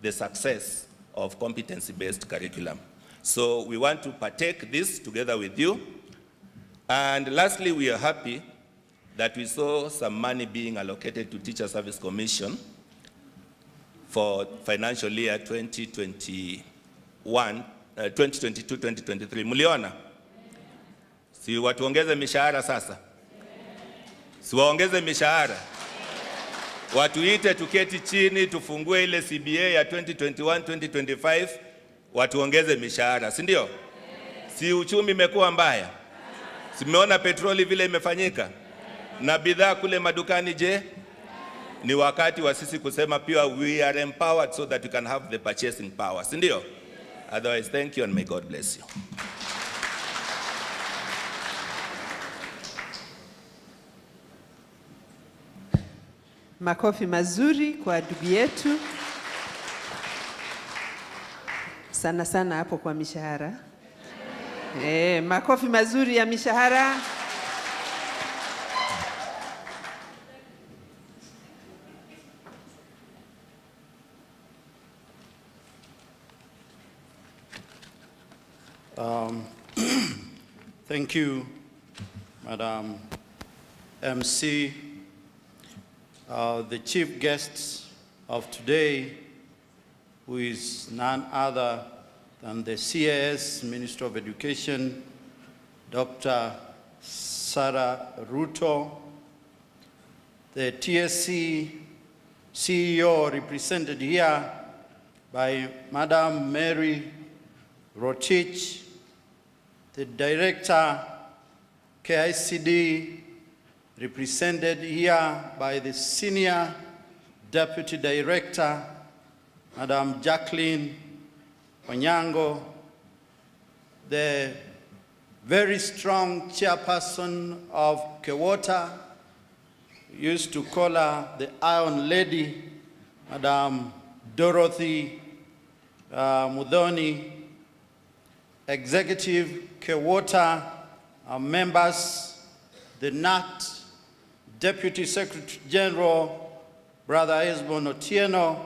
the success of competency-based curriculum. So we want to partake this together with you. And lastly, we are happy that we saw some money being allocated to Teacher Service Commission for financial year 2022-2023. Muliona? Si watuongeze mishahara sasa? Si waongeze mishahara? Watuite tuketi chini tufungue ile CBA ya 2021-2025, watuongeze mishahara, si ndio? Si uchumi imekuwa mbaya? Si mmeona petroli vile imefanyika? Na bidhaa kule madukani je? Ni wakati wa sisi kusema pia we are empowered so that we can have the purchasing power, si ndio? Otherwise, thank you and may God bless you. Makofi mazuri kwa ndugu yetu. Sana sana hapo kwa mishahara. Makofi mazuri ya mishahara. Thank you, Madam MC. The chief guest of today, who is none other than the CAS Minister of Education, Dr. Sarah Ruto, the TSC CEO represented here by Madam Mary Rotich, the Director KICD represented here by the Senior Deputy Director, Madam Jacqueline Onyango, the very strong chairperson of Kewota, used to call her the Iron Lady, Madam Dorothy Mudhoni, Executive Kewota members, the NAT Deputy Secretary General, Brother Esbon Otieno,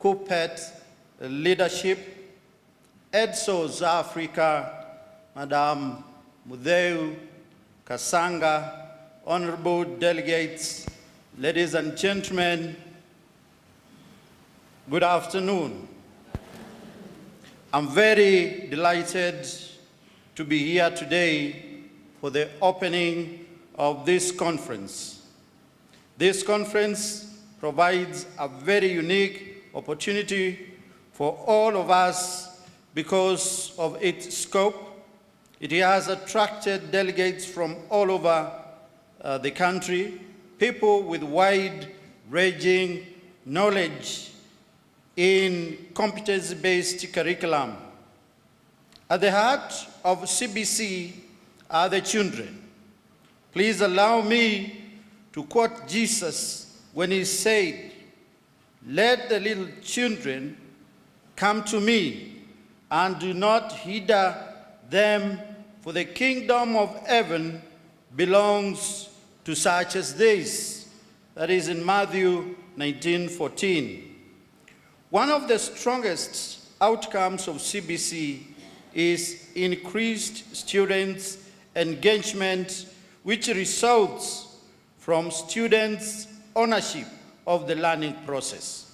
KUPPET leadership, EDSO's Africa, Madam Mudeu Kasanga, honorable delegates, ladies and gentlemen, good afternoon. I'm very delighted to be here today for the opening of this conference. This conference provides a very unique opportunity for all of us because of its scope. It has attracted delegates from all over the country, people with wide-ranging knowledge in competency-based curriculum. At the heart of CBC are the children. Please allow me to quote Jesus when he said, "Let the little children come to me, and do not hinder them, for the kingdom of heaven belongs to such as this." That is in Matthew 19:14. One of the strongest outcomes of CBC is increased students' engagement, which results from students' ownership of the learning process.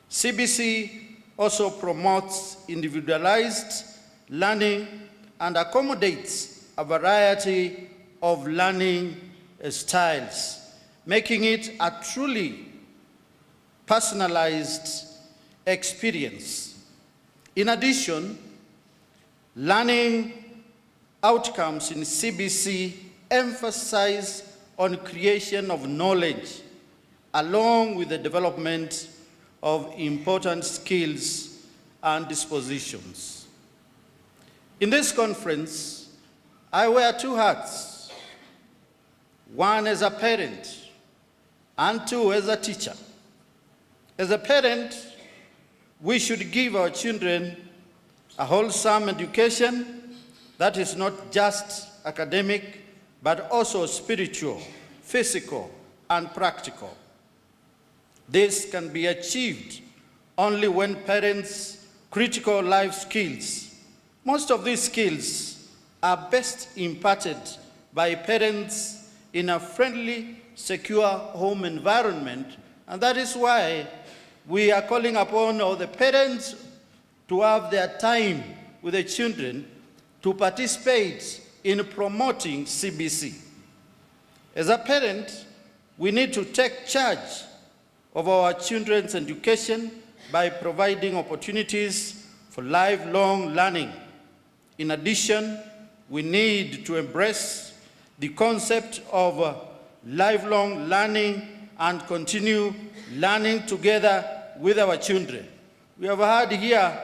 CBC also promotes individualized learning and accommodates a variety of learning styles, making it a truly personalized experience. In addition, learning outcomes in CBC emphasize on creation of knowledge along with the development of important skills and dispositions. In this conference, I wear two hats, one as a parent and two as a teacher. As a parent, we should give our children a wholesome education that is not just academic, but also spiritual, physical, and practical. This can be achieved only when parents' critical life skills. Most of these skills are best imparted by parents in a friendly, secure home environment, and that is why we are calling upon all the parents to have their time with the children to participate in promoting CBC. As a parent, we need to take charge of our children's education by providing opportunities for lifelong learning. In addition, we need to embrace the concept of lifelong learning and continue learning together with our children. We have heard here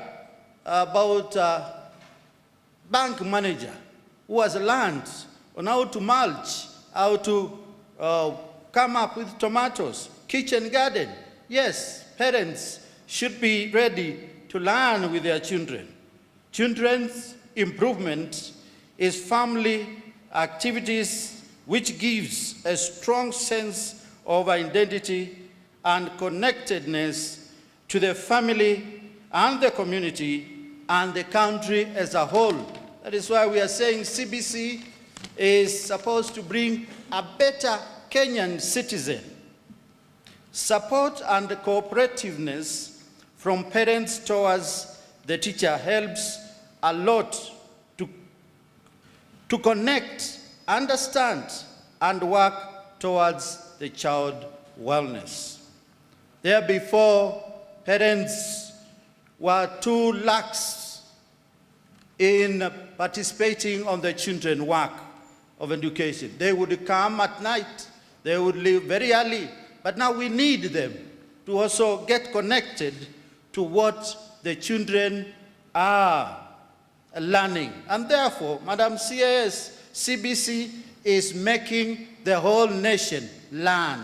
about a bank manager who has learned on how to mulch, how to come up with tomatoes, kitchen garden. Yes, parents should be ready to learn with their children. Children's improvement is family activities which gives a strong sense of identity and connectedness to the family and the community and the country as a whole. That is why we are saying CBC is supposed to bring a better Kenyan citizen. Support and cooperativeness from parents towards the teacher helps a lot to connect, understand, and work towards the child wellness. Therefore, parents were too lax in participating on the children's work of education. They would come at night, they would leave very early, but now we need them to also get connected to what the children are learning. And therefore, Madam CAS, CBC is making the whole nation learn.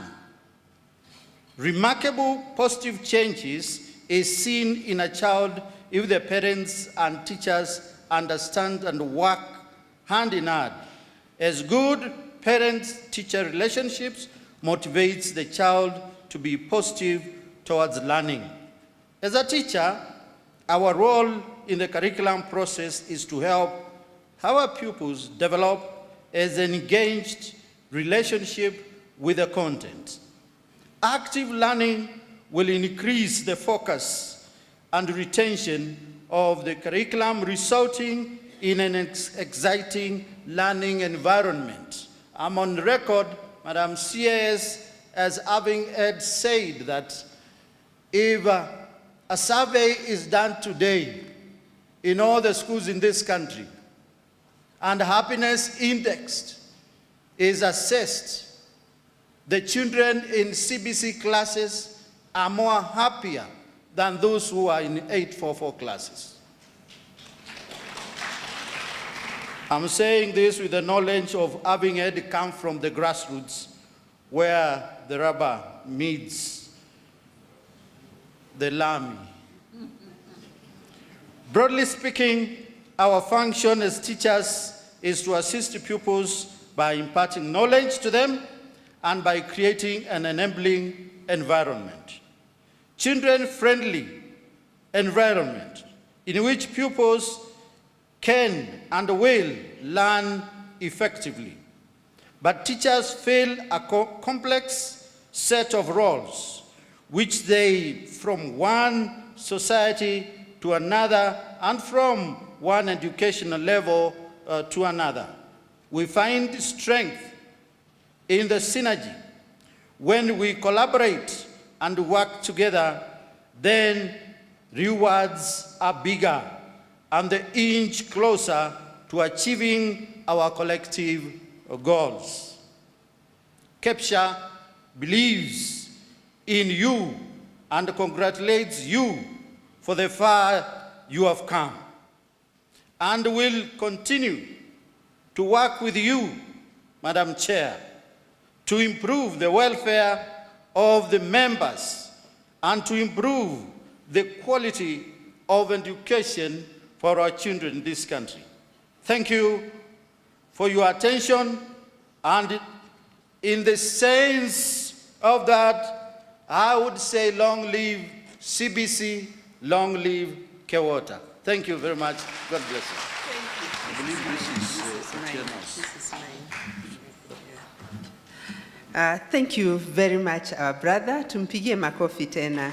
Remarkable positive changes is seen in a child if the parents and teachers understand and work hand in hand. As good parent-teacher relationships motivates the child to be positive towards learning. As a teacher, our role in the curriculum process is to help our pupils develop an engaged relationship with the content. Active learning will increase the focus and retention of the curriculum, resulting in an exciting learning environment. I'm on record, Madam CAS, as having said that if a survey is done today in all the schools in this country and happiness index is assessed, the children in CBC classes are more happier than those who are in 844 classes. I'm saying this with the knowledge of having had come from the grassroots where the rubber meets the lamy. Broadly speaking, our function as teachers is to assist pupils by imparting knowledge to them and by creating an enabling environment. Children-friendly environment in which pupils can and will learn effectively. But teachers fill a complex set of roles which they, from one society to another and from one educational level to another. We find strength in the synergy. When we collaborate and work together, then rewards are bigger and the inch closer to achieving our collective goals. 𝐊𝐄𝐿 believes in you and congratulates you for the far you have come, and will continue to work with you, Madam Chair, to improve the welfare of the members and to improve the quality of education for our children in this country. Thank you for your attention, and in the sense of that, I would say long live CBC, long live 𝐊𝐶. Thank you very much. God bless you. I believe this is mine. Thank you very much, our brother. Tumpigie makofi tena.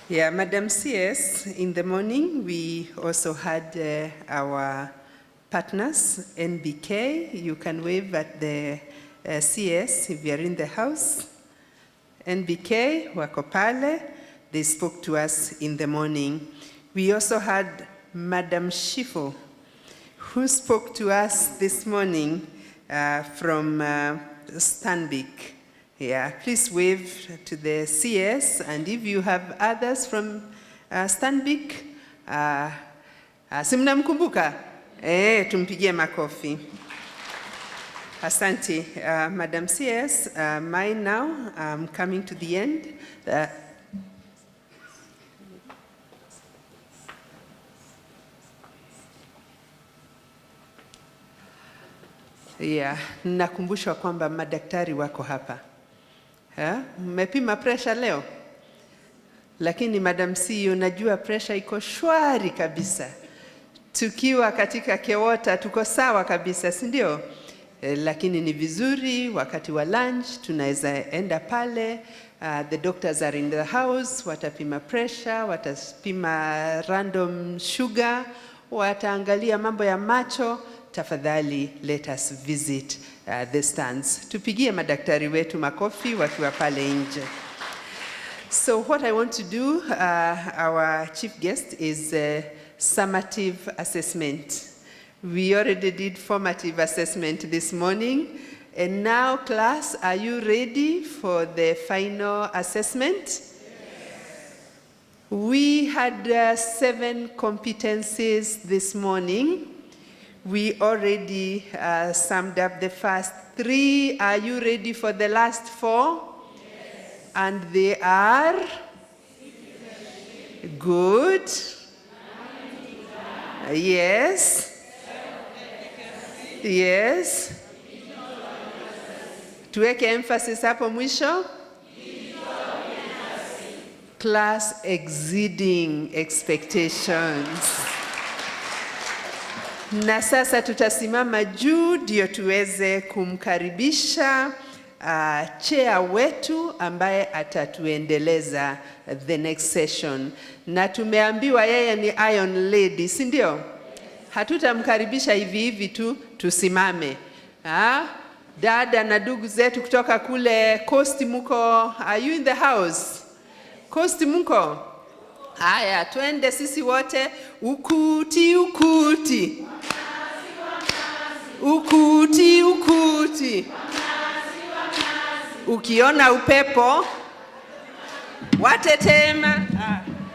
Yeah, Madam CS, in the morning, we also had our partners, NBK. You can wave at the CS if you are in the house. NBK, wako pale. They spoke to us in the morning. We also had Madam Shifo, who spoke to us this morning from Stanbic. Yeah, please wave to the CS, and if you have others from Stanbic, simnamkumbuka, tumpigie makofi. Asante, Madam CS, mine now, I'm coming to the end. Yeah, nakumbushwa kwamba madaktari wako hapa. Mmepima pressure leo? Lakini Madam CEO, najua pressure iko shwari kabisa. Tukiwa katika 𝐊𝐶 tuko sawa kabisa, si ndio? Lakini ni vizuri wakati wa lunch tunaweza enda pale. The doctors are in the house, watapima pressure, watapima random sugar, wataangalia mambo ya macho. Tafadhali, let us visit the stands. Tupigie madaktari wetu makofi wakiwa pale nje. So what I want to do, our chief guest, is summative assessment. We already did formative assessment this morning. And now, class, are you ready for the final assessment? Yes. We had 7 competencies this morning. We already summed up the first 3. Are you ready for the last 4? Yes. And they are? Good. Yes. Yes. Tuweke emphasis hapo mwisho. Class exceeding expectations. Na sasa tutasimama juu ndio tuweze kumkaribisha chair wetu ambaye atatuendeleza the next session. Na tumeambiwa yeye ni Iron Lady, si ndio? Hatutamkaribisha hivi hivi tu, tusimame. Dada na ndugu zetu kutoka kule Coast muko, are you in the house? Coast muko? Haya, twende sisi wote. Ukuti, ukuti. Ukuti, ukuti. Ukiona upepo, watetema.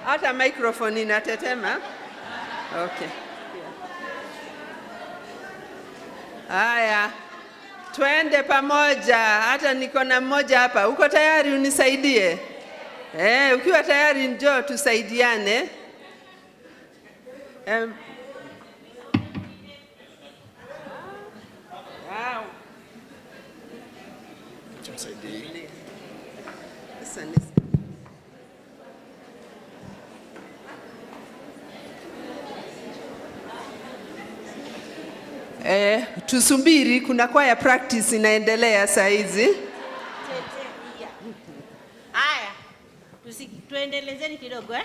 Hata microphone inatetema. Okay. Haya, twende pamoja. Hata niko na mmoja hapa. Uko tayari unisaidie? Ukiwa tayari njoo tusaidiane. Wow. Tusubiri, kuna kwaya practice inaendelea saa hizi. Haya, tuendelezeni kidogo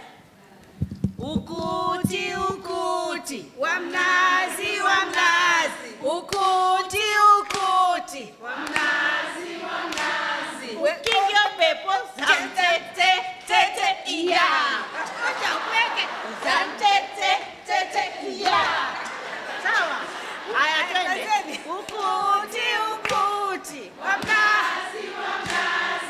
Ukuti, ukuti, wa mnazi, wa mnazi. Ukuti, ukuti, wa mnazi, wa mnazi. Kinyo pepo, zantete, tete, iya. Acha upeke, zantete, tete, iya. Sawa? Haya, twende. Ukuti, ukuti, wa mnazi, wa mnazi.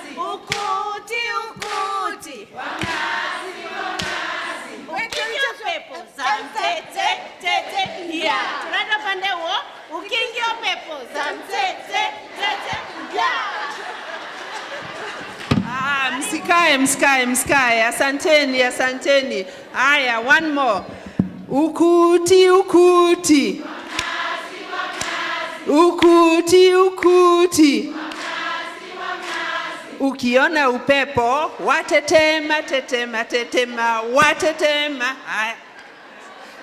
msikae. Asanteni, asanteni. Haya, one more. Ukuti, ukuti. Ukuti, ukuti. Ukiona upepo, watetema, tetema, tetema, watetema.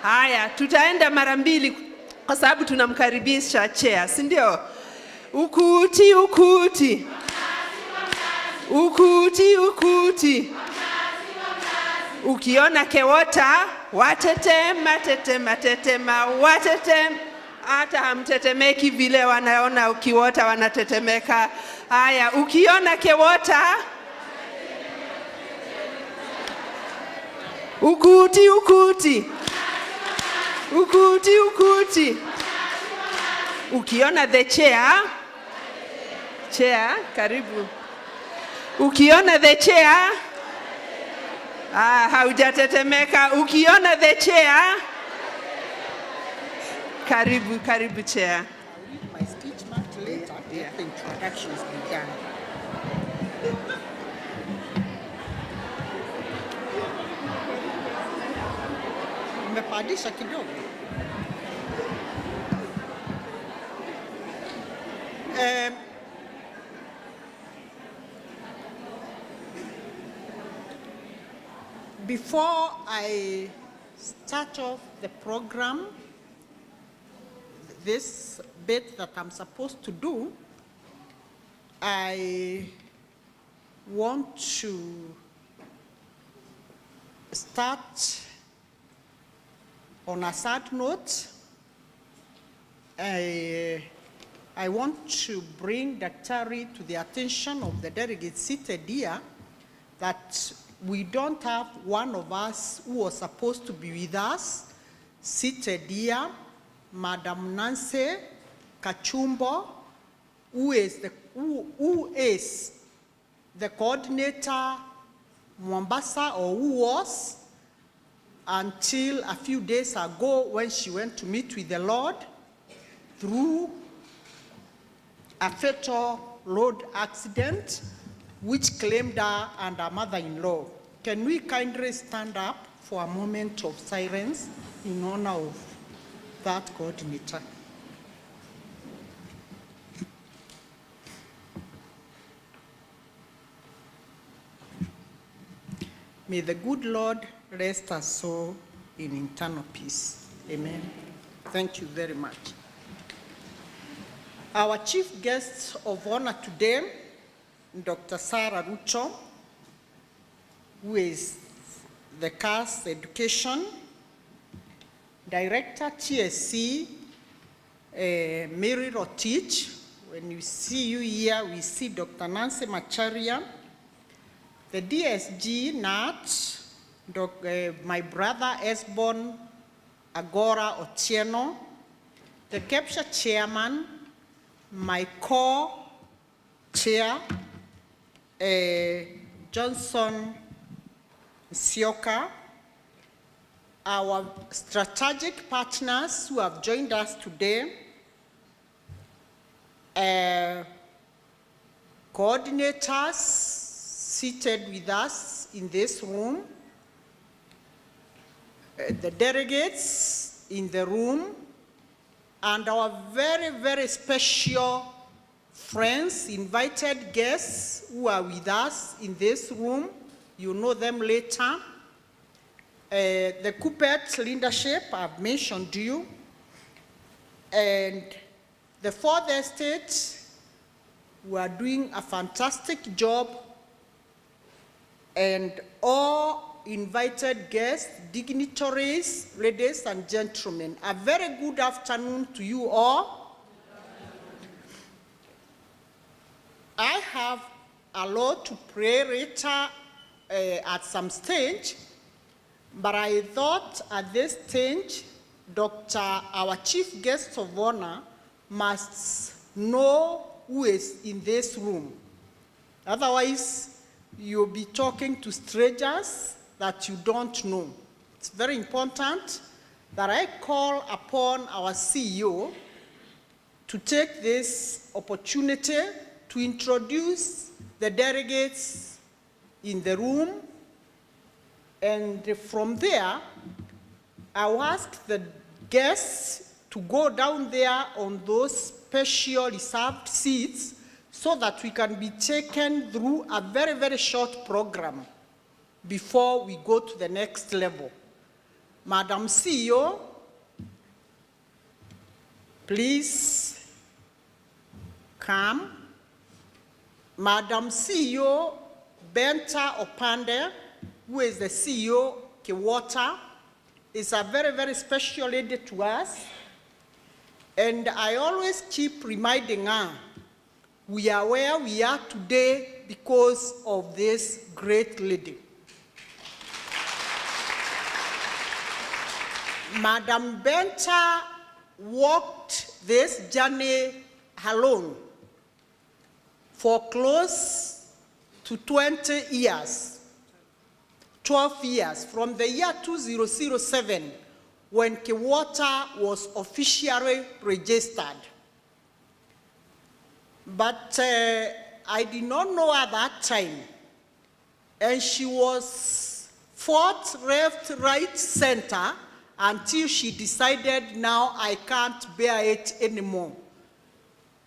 Haya, tutaenda mara mbili kwa sababu tunamkaribisha chair, si ndio? Ukuti, ukuti. Ukuti, ukuti. Ukiona kewota, watetema, tetema, tetema, watetema. Hata hamtetemeki vile wanaona ukiwota wanatetemeka. Haya, ukiona kewota, ukuti, ukuti. Ukuti, ukuti. Ukiona the chair, karibu. Ukiona the chair, haujatetemeka. Ukiona the chair, karibu chair. My speech mark later, let the introductions began. Umepandisha kidogo. Before I start off the program, this bit that I'm supposed to do, I want to start on a sad note. I want to bring Daktari to the attention of the delegates seated here that we don't have one of us who was supposed to be with us seated here, Madam Nancy Kachumbo, who is the coordinator Mombasa, or who was until a few days ago when she went to meet with the Lord through a fatal road accident which claimed her and her mother-in-law. Can we kindly stand up for a moment of silence in honor of that coordinator? May the good Lord rest us soul in eternal peace. Amen. Thank you very much. Our chief guest of honor today, Dr. Sarah Ruto, who is the CAS Education Director, TSC, Mary Rotich. When you see you here, we see Dr. Nancy Macharia, the DSG NAT, my brother Esbon Agora Otieno, the capture chairman, my co-chair, Johnson Sioka, our strategic partners who have joined us today, coordinators seated with us in this room, the delegates in the room, and our very, very special friends, invited guests who are with us in this room. You know them later. The Kuppet leadership, I've mentioned you. And the Fourth Estate, who are doing a fantastic job. And all invited guests, dignitaries, ladies and gentlemen, a very good afternoon to you all. I have a lot to pray later at some stage, but I thought at this stage, our chief guest of honor must know who is in this room. Otherwise, you'll be talking to strangers that you don't know. It's very important that I call upon our CEO to take this opportunity to introduce the delegates in the room, and from there, I'll ask the guests to go down there on those special reserved seats so that we can be taken through a very, very short program before we go to the next level. Madam CEO, please come. Madam CEO Benta Opande, who is the CEO 𝐊𝐄𝐿, is a very, very special lady to us. And I always keep reminding her, we are where we are today because of this great lady. Madam Benta walked this journey alone for close to 20 years, 12 years, from the year 2007, when 𝐊𝐶 was officially registered. But I did not know at that time, and she was fought left, right, center, until she decided, now I can't bear it anymore.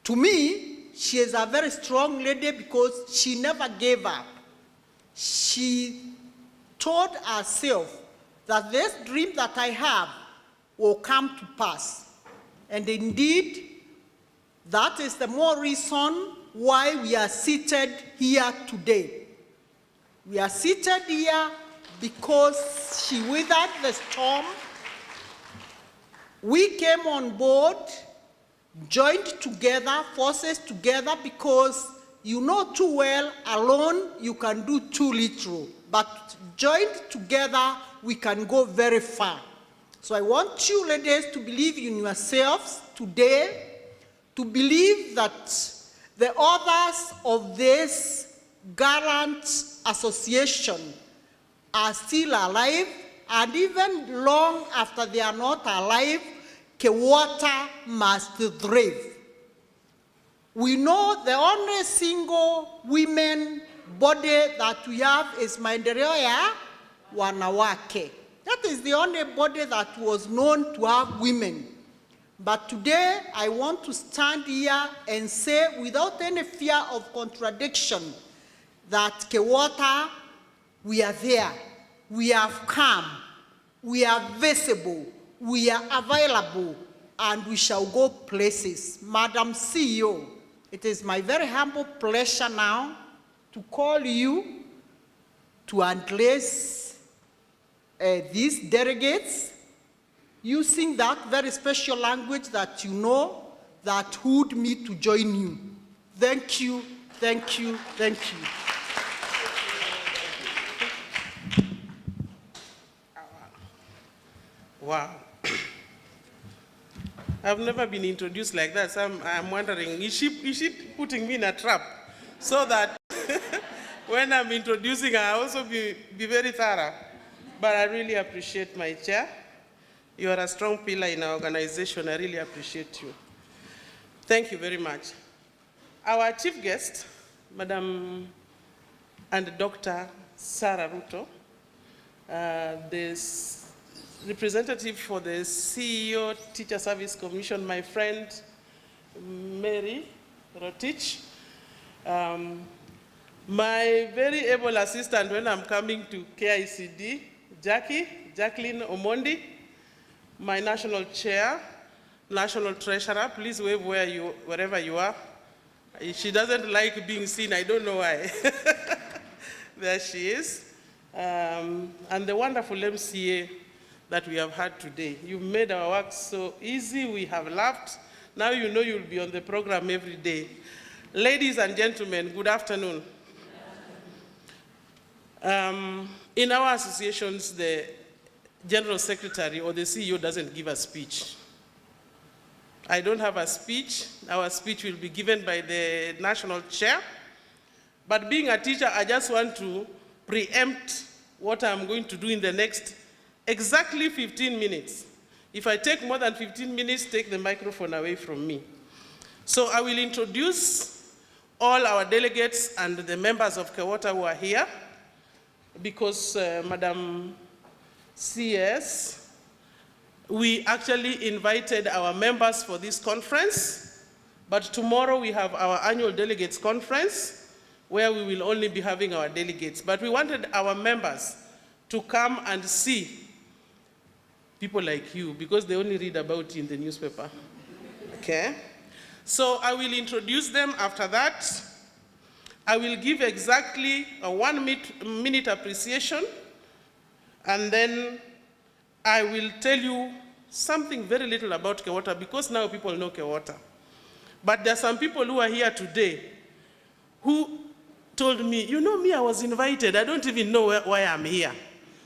To me, she is a very strong lady because she never gave up. She told herself that this dream that I have will come to pass. And indeed, that is the more reason why we are seated here today. We are seated here because she weathered the storm. We came on board, joined together, forces together, because you know too well, alone you can do too little, but joined together we can go very far. So I want you ladies to believe in yourselves today, to believe that the authors of this gallant association are still alive, and even long after they are not alive, 𝐊𝐶 must thrive. We know the only single women body that we have is maendeleo ya wanawake. That is the only body that was known to have women. But today, I want to stand here and say, without any fear of contradiction, that 𝐊𝐶, we are there, we have come, we are visible, we are available, and we shall go places. Madam CEO, it is my very humble pleasure now to call you to address these delegates using that very special language that you know that wooed me to join you. Thank you, thank you, thank you. Wow. I've never been introduced like that, so I'm wondering, is she putting me in a trap so that when I'm introducing her, I also be very thorough? But I really appreciate my chair. You are a strong pillar in our organization. I really appreciate you. Thank you very much. Our chief guest, Madam and Dr. Sarah Ruto, this representative for the CEO Teacher Service Commission, my friend Mary Rotich, my very able assistant when I'm coming to KICD, Jacqueline Omondi, my national chair, national treasurer, please wave wherever you are. She doesn't like being seen, I don't know why. There she is. And the wonderful MCA that we have had today. You've made our work so easy, we have laughed. Now you know you'll be on the program every day. Ladies and gentlemen, good afternoon. In our associations, the General Secretary or the CEO doesn't give a speech. I don't have a speech. Our speech will be given by the national chair. But being a teacher, I just want to preempt what I'm going to do in the next exactly 15 minutes. If I take more than 15 minutes, take the microphone away from me. So I will introduce all our delegates and the members of 𝐊𝐶 who are here. because Madam CS, we actually invited our members for this conference, but tomorrow we have our annual delegates conference where we will only be having our delegates. But we wanted our members to come and see people like you because they only read about you in the newspaper. Okay? So I will introduce them after that. I will give exactly a 1 minute appreciation, and then I will tell you something very little about Kewota because now people know Kewota. But there are some people who are here today who told me, you know me, I was invited. I don't even know why I'm here.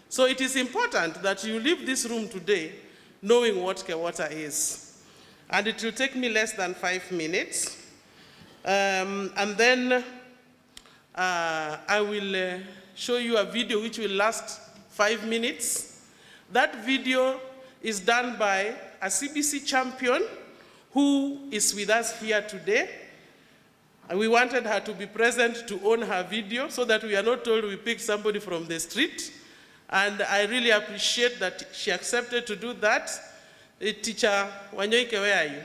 So it is important that you leave this room today knowing what Kewota is. And it will take me less than 5 minutes. And then I will show you a video which will last 5 minutes. That video is done by a CBC champion who is with us here today. And we wanted her to be present to own her video so that we are not told we picked somebody from the street. And I really appreciate that she accepted to do that. Teacher Wanyoike, where are you?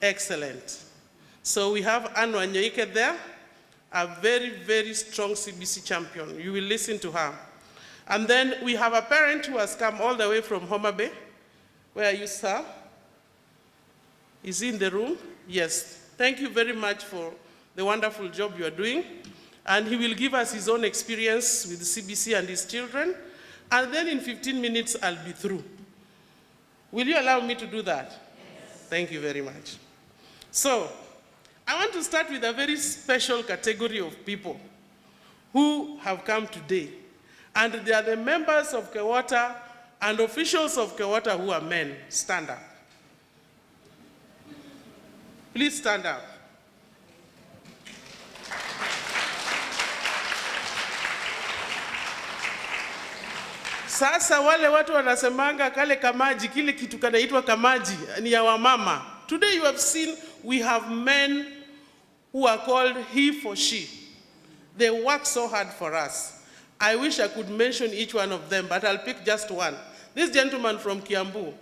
Excellent. So we have Anne Wanyoike there, a very, very strong CBC champion. You will listen to her. And then we have a parent who has come all the way from Homa Bay. Where are you, sir? Is he in the room? Yes. Thank you very much for the wonderful job you are doing. And he will give us his own experience with CBC and his children. And then in 15 minutes, I'll be through. Will you allow me to do that? Yes. Thank you very much. So, I want to start with a very special category of people who have come today. And they are the members of Kewota and officials of Kewota who are men. Stand up. Please stand up. Sasa wale watu wanasemanga kale kamaji, kile kitu kanaitwa kamaji ni ya wamama. Today you have seen we have men who are called he for she. They work so hard for us. I wish I could mention each one of them, but I'll pick just one. This gentleman from Kiambu,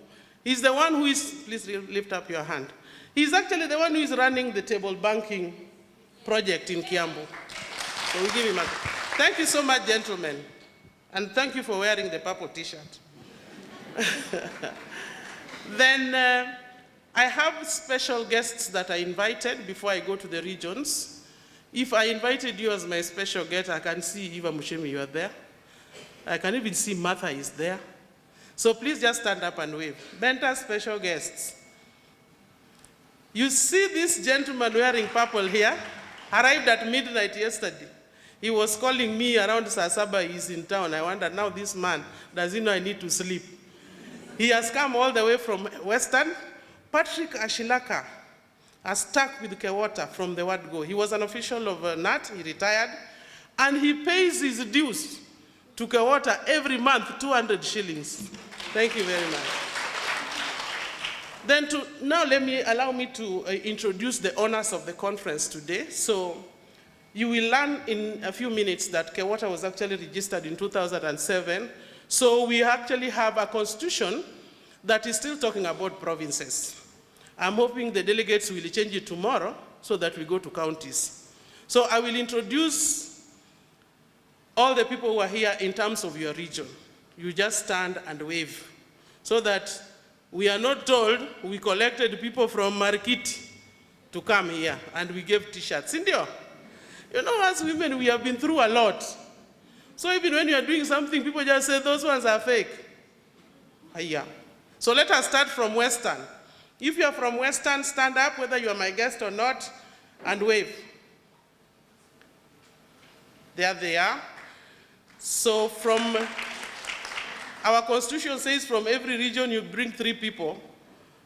he's the one who is, please lift up your hand. He's actually the one who is running the table banking project in Kiambu. So we give him a, thank you so much, gentlemen. And thank you for wearing the purple t-shirt. Then I have special guests that I invited before I go to the regions. If I invited you as my special guest, I can see Eva Mushemi, you are there. I can even see Martha is there. So please just stand up and wave. Benta special guests. You see this gentleman wearing purple here, arrived at midnight yesterday. He was calling me around Sasaba, he's in town. I wonder, now this man, does he know I need to sleep? He has come all the way from Western. Patrick Ashilaka has stuck with Kewota from the word go. He was an official of NAT, he retired, and he pays his dues to Kewota every month, 200 shillings. Thank you very much. Then now allow me to introduce the honors of the conference today. So you will learn in a few minutes that Kewota was actually registered in 2007. So we actually have a constitution that is still talking about provinces. I'm hoping the delegates will change it tomorrow so that we go to counties. So I will introduce all the people who are here in terms of your region. You just stand and wave so that we are not told we collected people from Marikiti to come here and we gave t-shirts. Indio, you know, as women, we have been through a lot. So even when you are doing something, people just say, those ones are fake. Yeah. So let us start from Western. If you are from Western, stand up, whether you are my guest or not, and wave. There they are. So from, our constitution says from every region you bring 3 people.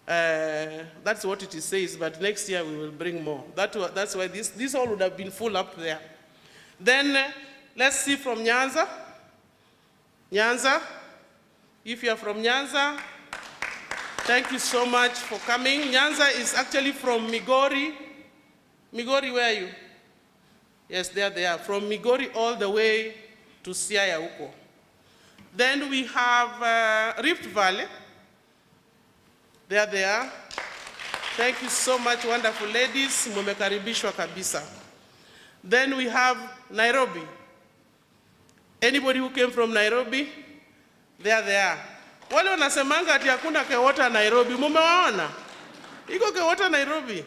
That's what it says, but next year we will bring more. That's why this all would have been full up there. Then let's see from Nyanza. Nyanza, if you are from Nyanza, thank you so much for coming. Nyanza is actually from Migori. Migori, where are you? Yes, there they are. From Migori all the way to Siaya huko. Then we have Rift Valley. There they are. Thank you so much, wonderful ladies. Mumekaribishwa kabisa. Then we have Nairobi. Anybody who came from Nairobi? There they are. Wale wanasemanga ati hakuna KEWOTA Nairobi. Mumewaona? Iko KEWOTA Nairobi.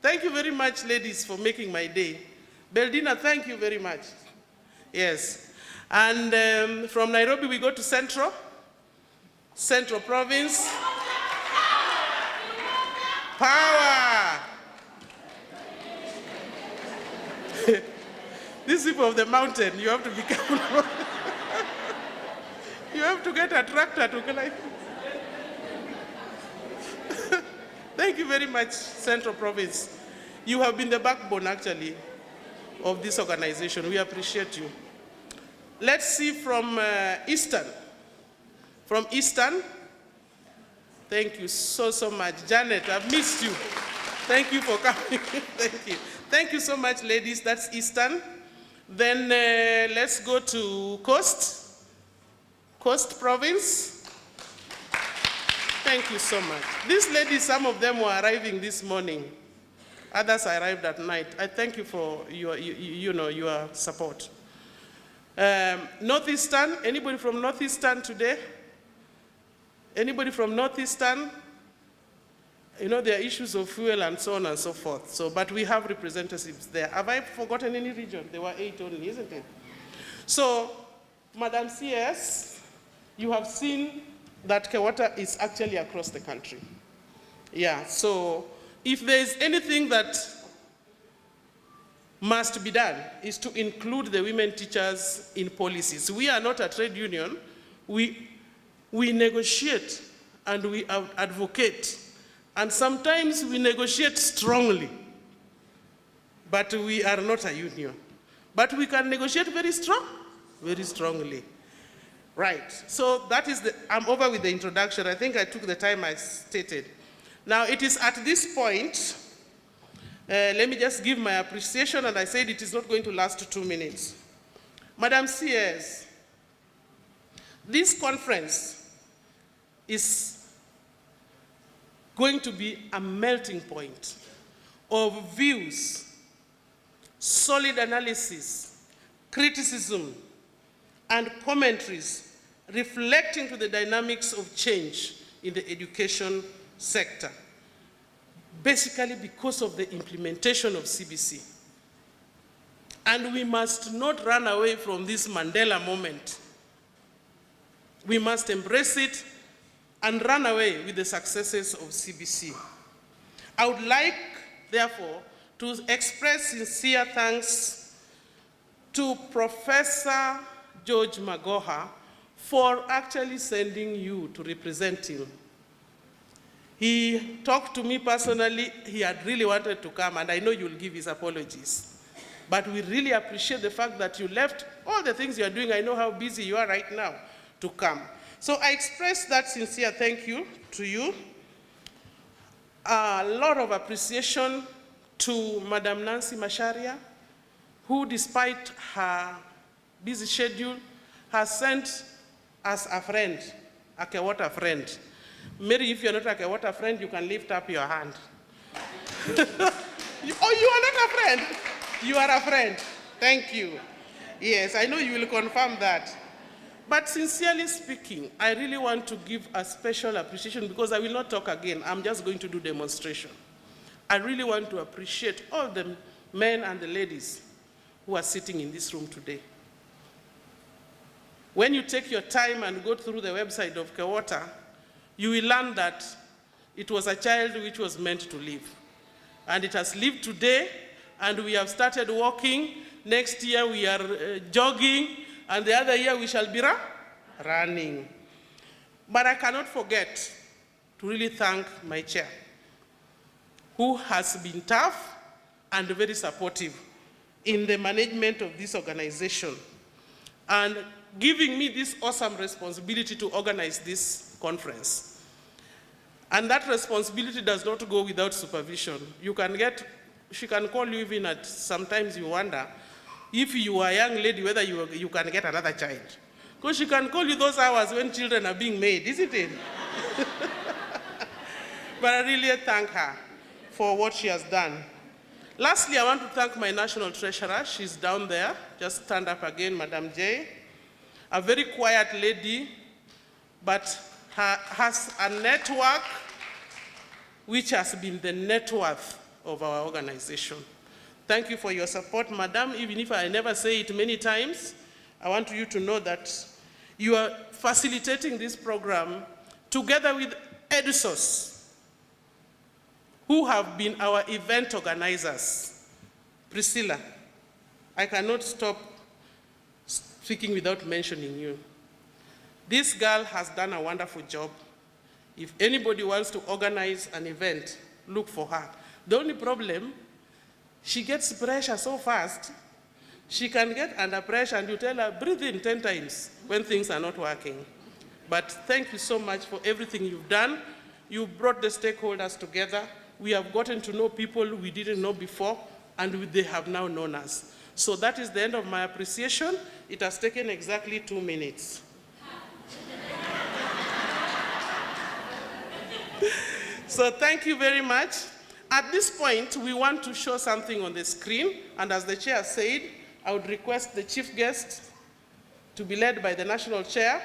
Thank you very much, ladies, for making my day. Beldina, thank you very much. Yes. And from Nairobi, we go to Central Province. Power! These people of the mountain, you have to be careful. You have to get a tractor to climb. Thank you very much, Central Province. You have been the backbone, actually, of this organization. We appreciate you. Let's see from Eastern. From Eastern, thank you so much. Janet, I've missed you. Thank you for coming. Thank you. Thank you so much, ladies. That's Eastern. Then let's go to Coast Province. Thank you so much. These ladies, some of them were arriving this morning. Others arrived at night. I thank you for your support. Northeastern, anybody from Northeastern today? Anybody from Northeastern? You know, there are issues of fuel and so on and so forth. So, but we have representatives there. Have I forgotten any region? There were 8 only, isn't it? So, Madam CS, you have seen that KEWOTA is actually across the country. Yeah, so if there is anything that must be done is to include the women teachers in policies. We are not a trade union. We negotiate and we advocate. And sometimes we negotiate strongly. But we are not a union. But we can negotiate very strongly. Right, so that is I'm over with the introduction. I think I took the time I stated. Now it is at this point, let me just give my appreciation, and I said it is not going to last 2 minutes. Madam CS, this conference is going to be a melting point of views, solid analysis, criticism, and commentaries reflecting to the dynamics of change in the education sector, basically because of the implementation of CBC. And we must not run away from this Mandela moment. We must embrace it and run away with the successes of CBC. I would like, therefore, to express sincere thanks to Professor George Magoha for actually sending you to represent him. He talked to me personally. He had really wanted to come, and I know you'll give his apologies. But we really appreciate the fact that you left all the things you're doing. I know how busy you are right now to come. So I express that sincere thank you to you. A lot of appreciation to Madam Nancy Macharia, who, despite her busy schedule, has sent us a friend, a KEWOTA friend. Mary, if you're not a KEWOTA friend, you can lift up your hand. You are not a friend? You are a friend. Thank you. Yes, I know you will confirm that. But sincerely speaking, I really want to give a special appreciation because I will not talk again. I'm just going to do demonstration. I really want to appreciate all the men and the ladies who are sitting in this room today. When you take your time and go through the website of KEWOTA, you will learn that it was a child which was meant to live. And it has lived today, and we have started walking. Next year we are jogging, and the other year we shall be running. But I cannot forget to really thank my chair, who has been tough and very supportive in the management of this organization, and giving me this awesome responsibility to organize this conference. And that responsibility does not go without supervision. She can call you even at, sometimes you wonder, if you are a young lady, whether you can get another child. Because she can call you those hours when children are being made, isn't it? But I really thank her for what she has done. Lastly, I want to thank my national treasurer. She's down there. Just stand up again, Madam J. A very quiet lady, but has a network which has been the net worth of our organization. Thank you for your support, Madam. Even if I never say it many times, I want you to know that you are facilitating this program together with EDUSOS, who have been our event organizers. Priscilla, I cannot stop speaking without mentioning you. This girl has done a wonderful job. If anybody wants to organize an event, look for her. The only problem, she gets pressure so fast, she can get under pressure and you tell her, breathe in 10 times when things are not working. But thank you so much for everything you've done. You brought the stakeholders together. We have gotten to know people we didn't know before, and they have now known us. So that is the end of my appreciation. It has taken exactly 2 minutes. So thank you very much. At this point, we want to show something on the screen, and as the chair said, I would request the chief guest to be led by the national chair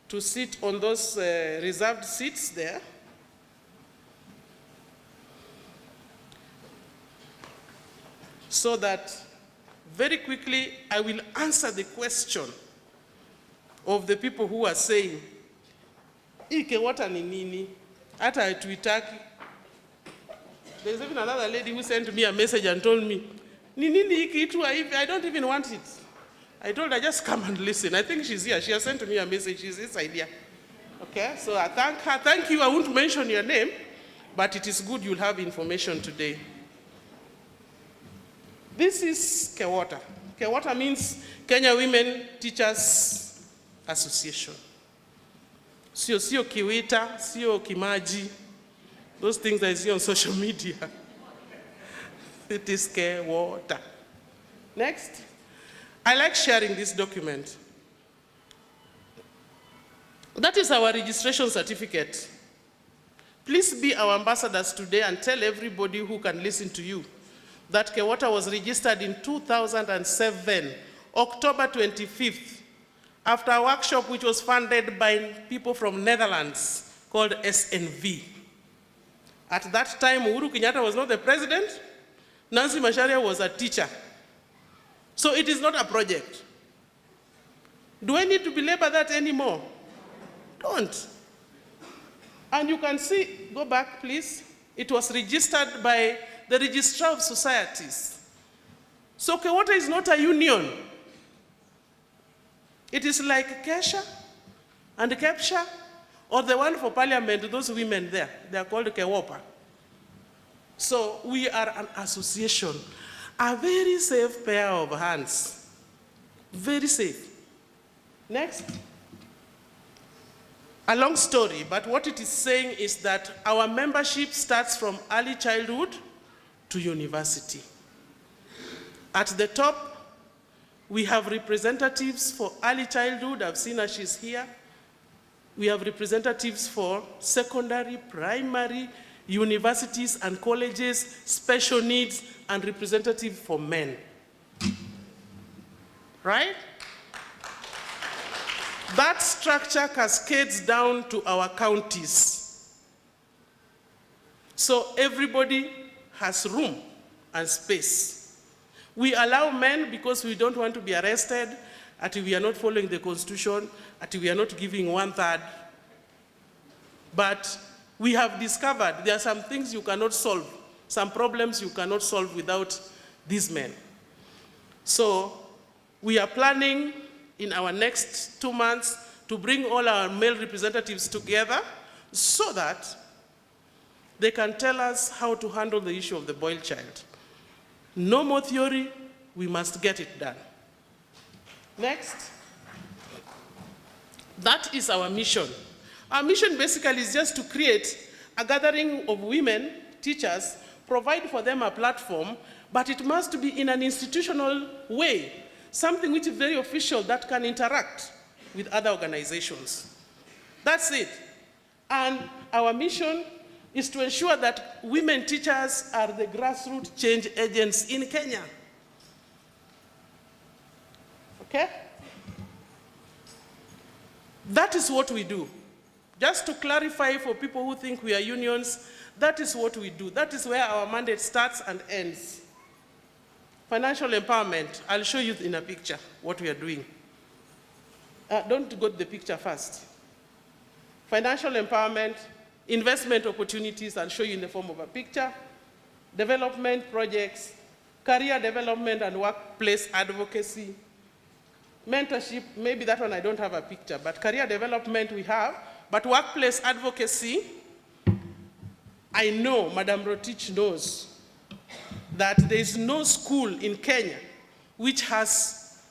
to sit on those reserved seats there. So that very quickly I will answer the question of the people who are saying, Ike water ni nini? Ata tuitaki. There's even another lady who sent me a message and told me, ni nini iki itu I don't even want it. I told her, just come and listen. I think she's here. She has sent me a message. She's this idea. Okay, so I thank her. Thank you. I won't mention your name, but it is good you'll have information today. This is KEWOTA. KEWOTA means Kenya Women Teachers Association. Sio Kiwita, sio Kimaji. Those things I see on social media. It is KEWOTA. Next. I like sharing this document. That is our registration certificate. Please be our ambassadors today and tell everybody who can listen to you that KEWOTA was registered in 2007, October 25th, after a workshop which was funded by people from Netherlands called SNV. At that time, Uhuru Kenyatta was not the president. Nancy Macharia was a teacher. So it is not a project. Do I need to belabor that anymore? Don't. And you can see, go back please, it was registered by the Registrar of Societies. So KEWOTA is not a union. It is like Kesha and Kepsha, or the one for parliament, those women there, they are called KEWOPA. So we are an association, a very safe pair of hands, very safe. Next. A long story, but what it is saying is that our membership starts from early childhood to university. At the top, we have representatives for early childhood. I've seen her, she's here. We have representatives for secondary, primary, universities and colleges, special needs, and representative for men. Right? That structure cascades down to our counties. So everybody has room and space. We allow men because we don't want to be arrested, until we are not following the Constitution, until we are not giving 1/3. But we have discovered there are some things you cannot solve, some problems you cannot solve without these men. So we are planning in our next 2 months to bring all our male representatives together so that they can tell us how to handle the issue of the boy child. No more theory, we must get it done. Next. That is our mission. Our mission basically is just to create a gathering of women, teachers, provide for them a platform but it must be in an institutional way, something which is very official that can interact with other organizations. That's it. And our mission is to ensure that women teachers are the grassroots change agents in Kenya. Okay? That is what we do. Just to clarify for people who think we are unions, that is what we do. That is where our mandate starts and ends. Financial empowerment, I'll show you in a picture what we are doing. Don't go to the picture first. Financial empowerment, investment opportunities, I'll show you in the form of a picture. Development projects, career development and workplace advocacy. Mentorship, maybe that one I don't have a picture, but career development we have, but workplace advocacy, I know Madam Rotich knows that there is no school in Kenya which has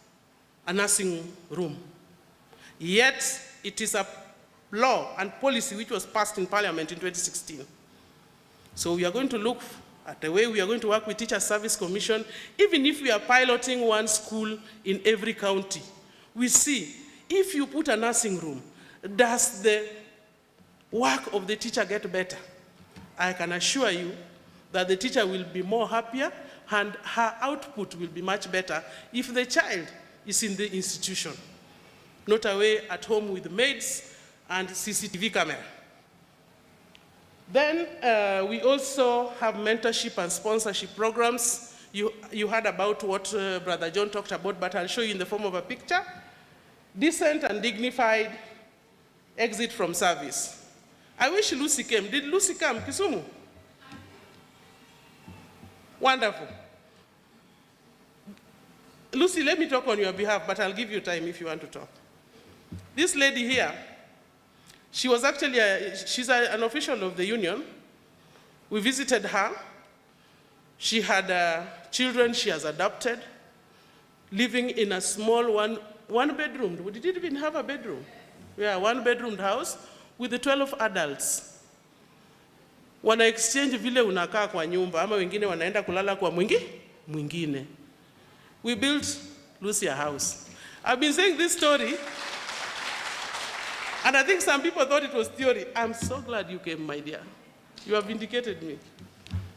a nursing room. Yet, it is a law and policy which was passed in Parliament in 2016. So we are going to look at the way we are going to work with Teacher Service Commission, even if we are piloting one school in every county. We see, if you put a nursing room, does the work of the teacher get better? I can assure you that the teacher will be more happier and her output will be much better if the child is in the institution, not away at home with maids and CCTV camera. Then we also have mentorship and sponsorship programs. You heard about what Brother John talked about, but I'll show you in the form of a picture. Decent and dignified exit from service. I wish Lucy came. Did Lucy come, Kisumu? Wonderful. Lucy, let me talk on your behalf, but I'll give you time if you want to talk. This lady here, she was actually, she's an official of the union. We visited her. She had children she has adopted, living in a small one bedroom. We didn't even have a bedroom. Yeah, one-bedroom house with 12 adults. Wana exchange vile unakaa kwa nyumba, ama wengine wanaenda kulala kwa mwingine. We built Lucy a house. I've been saying this story, and I think some people thought it was theory. I'm so glad you came, my dear. You have vindicated me.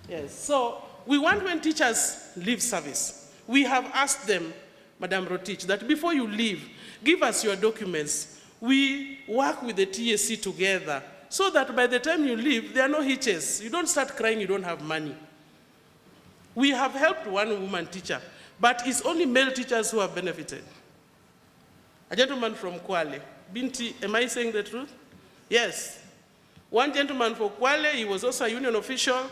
Yes, so we want when teachers leave service, we have asked them, Madam Rotich, that before you leave, give us your documents. We work with the TSC together so that by the time you leave, there are no hitches. You don't start crying you don't have money. We have helped one woman teacher, but it's only male teachers who have benefited. A gentleman from Kwale. Binti, am I saying the truth? Yes. One gentleman from Kwale, he was also a union official.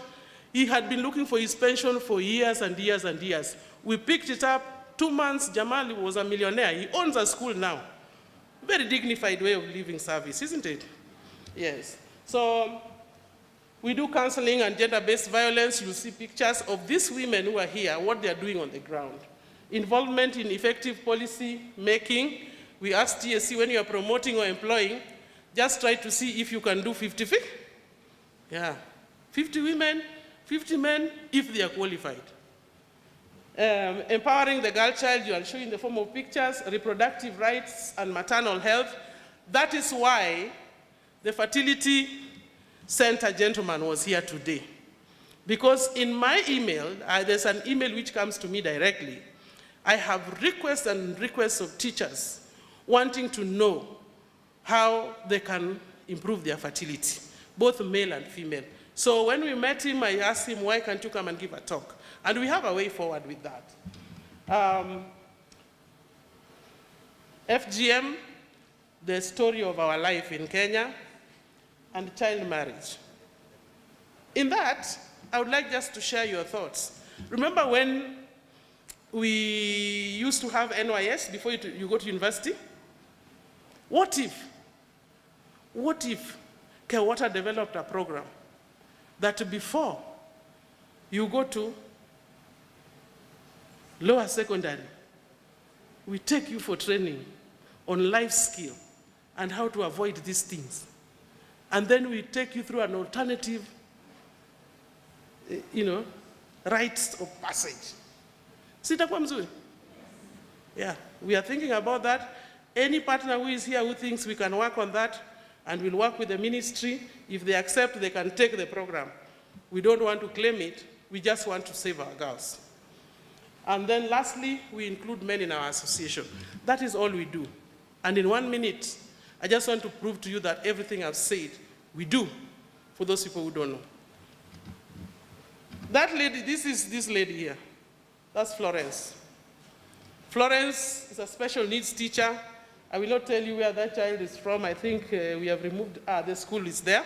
He had been looking for his pension for years and years and years. We picked it up. 2 months, Jamal was a millionaire. He owns a school now. Very dignified way of leaving service, isn't it? Yes. So we do counseling and gender-based violence. You'll see pictures of these women who are here, what they are doing on the ground. Involvement in effective policy making. We ask TSC, when you are promoting or employing, just try to see if you can do 50-50. Yeah. 50 women, 50 men, if they are qualified. Empowering the girl child, I'll show you in the form of pictures, reproductive rights and maternal health. That is why the fertility center gentleman was here today. Because in my email, there's an email which comes to me directly. I have requests and requests of teachers wanting to know how they can improve their fertility, both male and female. So when we met him, I asked him, why can't you come and give a talk? And we have a way forward with that. FGM, the story of our life in Kenya, and child marriage. In that, I would like just to share your thoughts. Remember when we used to have NYS before you go to university? What if 𝐊𝐶 developed a program that before you go to lower secondary, we take you for training on life skill and how to avoid these things. And then we take you through an alternative, rites of passage. Sitakuwa mzuri? Yeah, we are thinking about that. Any partner who is here who thinks we can work on that, and we'll work with the ministry. If they accept, they can take the program. We don't want to claim it. We just want to save our girls. And then lastly, we include men in our association. That is all we do. And in 1 minute, I just want to prove to you that everything I've said, we do, for those people who don't know. That lady, this is this lady here. That's Florence. Florence is a special needs teacher. I will not tell you where that child is from. I think we have removed, the school is there.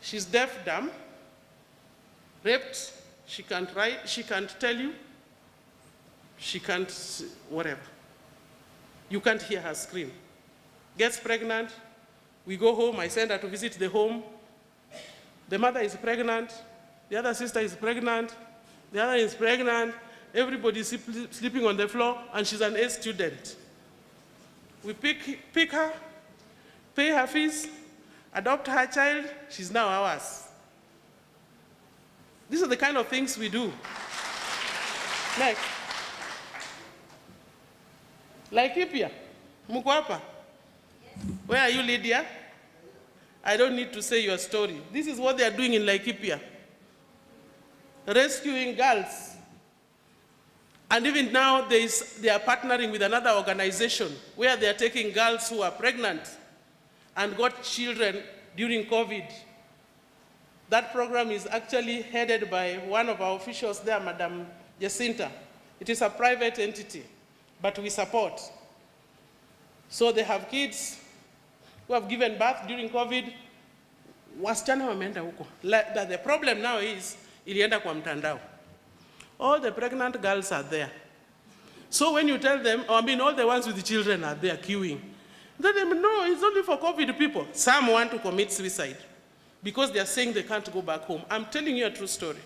She's deaf, dumb, raped. She can't write, she can't tell you. She can't, whatever. You can't hear her scream. Gets pregnant. We go home, I send her to visit the home. The mother is pregnant. The other sister is pregnant. The other is pregnant. Everybody is sleeping on the floor, and she's an A student. We pick her, pay her fees, adopt her child. She's now ours. These are the kind of things we do. Next. Laikipia, muko hapa? Where are you, Lydia? I don't need to say your story. This is what they are doing in Laikipia. Rescuing girls. And even now, they are partnering with another organization where they are taking girls who are pregnant and got children during COVID. That program is actually headed by one of our officials there, Madam Jacinta. It is a private entity, but we support. So they have kids who have given birth during COVID. Wasichana wameenda huko. The problem now is, ilienda kwa mtandao. All the pregnant girls are there. So when you tell them, all the ones with the children are there queuing. They tell them, no, it's only for COVID people. Some want to commit suicide because they are saying they can't go back home. I'm telling you a true story.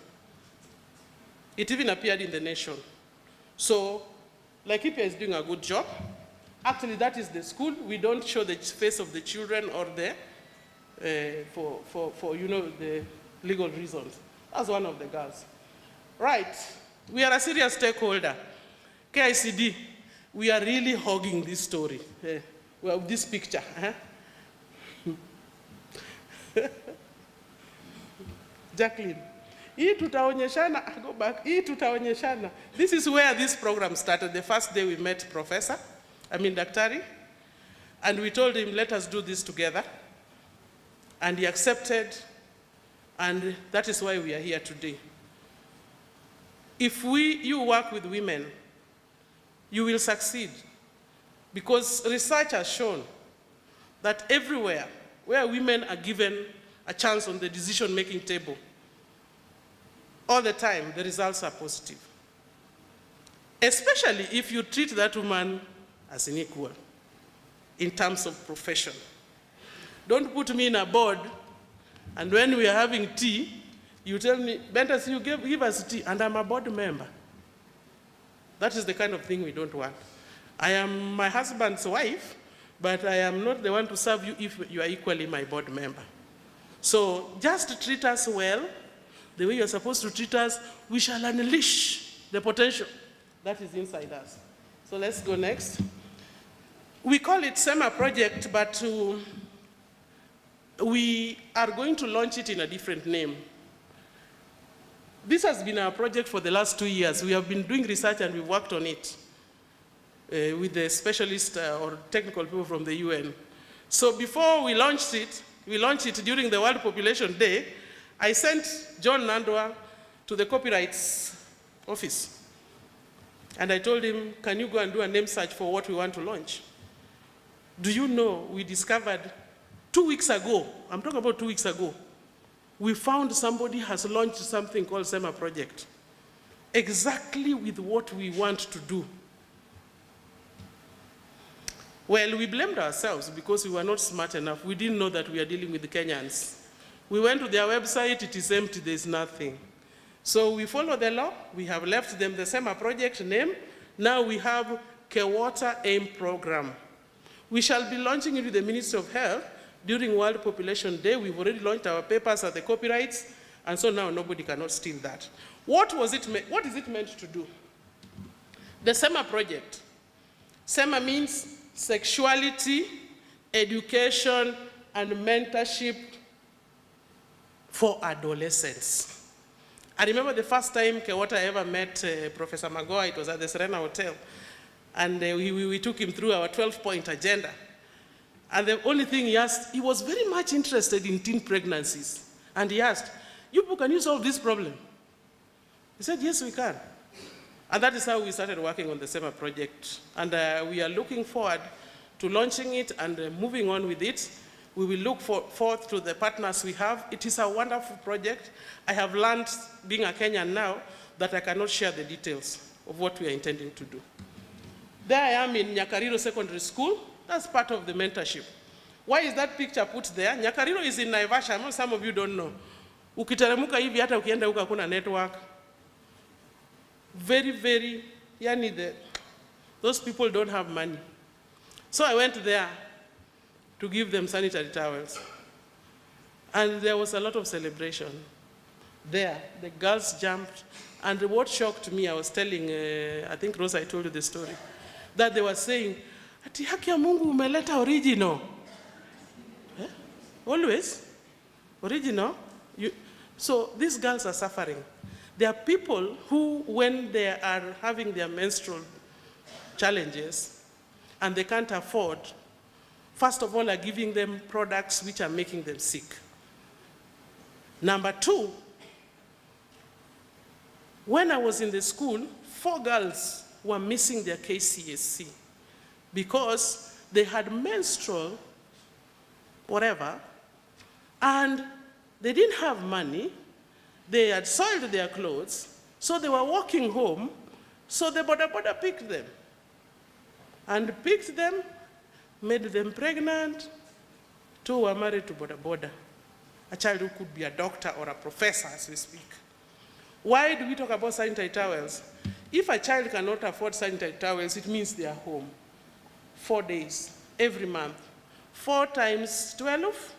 It even appeared in the Nation. So, Laikipia is doing a good job. Actually, that is the school. We don't show the face of the children or the, for the legal reasons. That's one of the girls. Right. We are a serious stakeholder. KICD, we are really hogging this story. Well, this picture. Jacqueline. Hii tutaonyeshana, go back. Hii tutaonyeshana. This is where this program started. The first day we met Daktari, and we told him, let us do this together. And he accepted, and that is why we are here today. If you work with women, you will succeed. Because research has shown that everywhere where women are given a chance on the decision-making table, all the time, the results are positive. Especially if you treat that woman as an equal in terms of profession. Don't put me in a board, and when we are having tea, you tell me, Bentas, you give us tea, and I'm a board member. That is the kind of thing we don't want. I am my husband's wife, but I am not the one to serve you if you are equally my board member. So just treat us well, the way you're supposed to treat us. We shall unleash the potential that is inside us. So let's go next. We call it SEMA project, but we are going to launch it in a different name. This has been our project for the last 2 years. We have been doing research and we've worked on it with the specialists or technical people from the UN. So before we launched it during the World Population Day. I sent John Nandwa to the Copyrights Office. And I told him, can you go and do a name search for what we want to launch? Do you know, we discovered 2 weeks ago, I'm talking about 2 weeks ago, we found somebody has launched something called SEMA project, exactly with what we want to do. Well, we blamed ourselves because we were not smart enough. We didn't know that we are dealing with the Kenyans. We went to their website, it is empty, there's nothing. So we follow the law. We have left them the SEMA project name. Now we have 𝐊𝐿 program. We shall be launching it with the Ministry of Health during World Population Day. We've already launched our papers at the copyrights, And so now nobody cannot steal that. What is it meant to do? The SEMA project. SEMA means sexuality, education, and mentorship for adolescents. I remember the first time Kewota ever met Professor Magoa, it was at the Serena Hotel. And we took him through our 12-point agenda. And the only thing he asked, he was very much interested in teen pregnancies. And he asked, you people, can you solve this problem? He said, yes, we can. And that is how we started working on the SEMA project. And we are looking forward to launching it and moving on with it. We will look forth to the partners we have. It is a wonderful project. I have learned, being a Kenyan now, that I cannot share the details of what we are intending to do. There I am in Nyakariro Secondary School. That's part of the mentorship. Why is that picture put there? Nyakariro is in Naivasha. I know some of you don't know. Ukiteremuka hivi hata ukienda huko hakuna network. Very, those people don't have money. So I went there to give them sanitary towels. And there was a lot of celebration there. The girls jumped. And what shocked me, I was telling, I think Rosa, I told you the story, that they were saying, ati haki ya Mungu umeleta original. Eh? Always. Original. So these girls are suffering. There are people who, when they are having their menstrual challenges and they can't afford, first of all, are giving them products which are making them sick. Number two, when I was in the school, 4 girls were missing their KCSE because they had menstrual, whatever, and they didn't have money. They had soiled their clothes, so they were walking home, so the boda picked them. And picked them, made them pregnant. 2 were married to boda. A child who could be a doctor or a professor as we speak. Why do we talk about sanitary towels? If a child cannot afford sanitary towels, it means they are home. 4 days, every month. 4 times 12,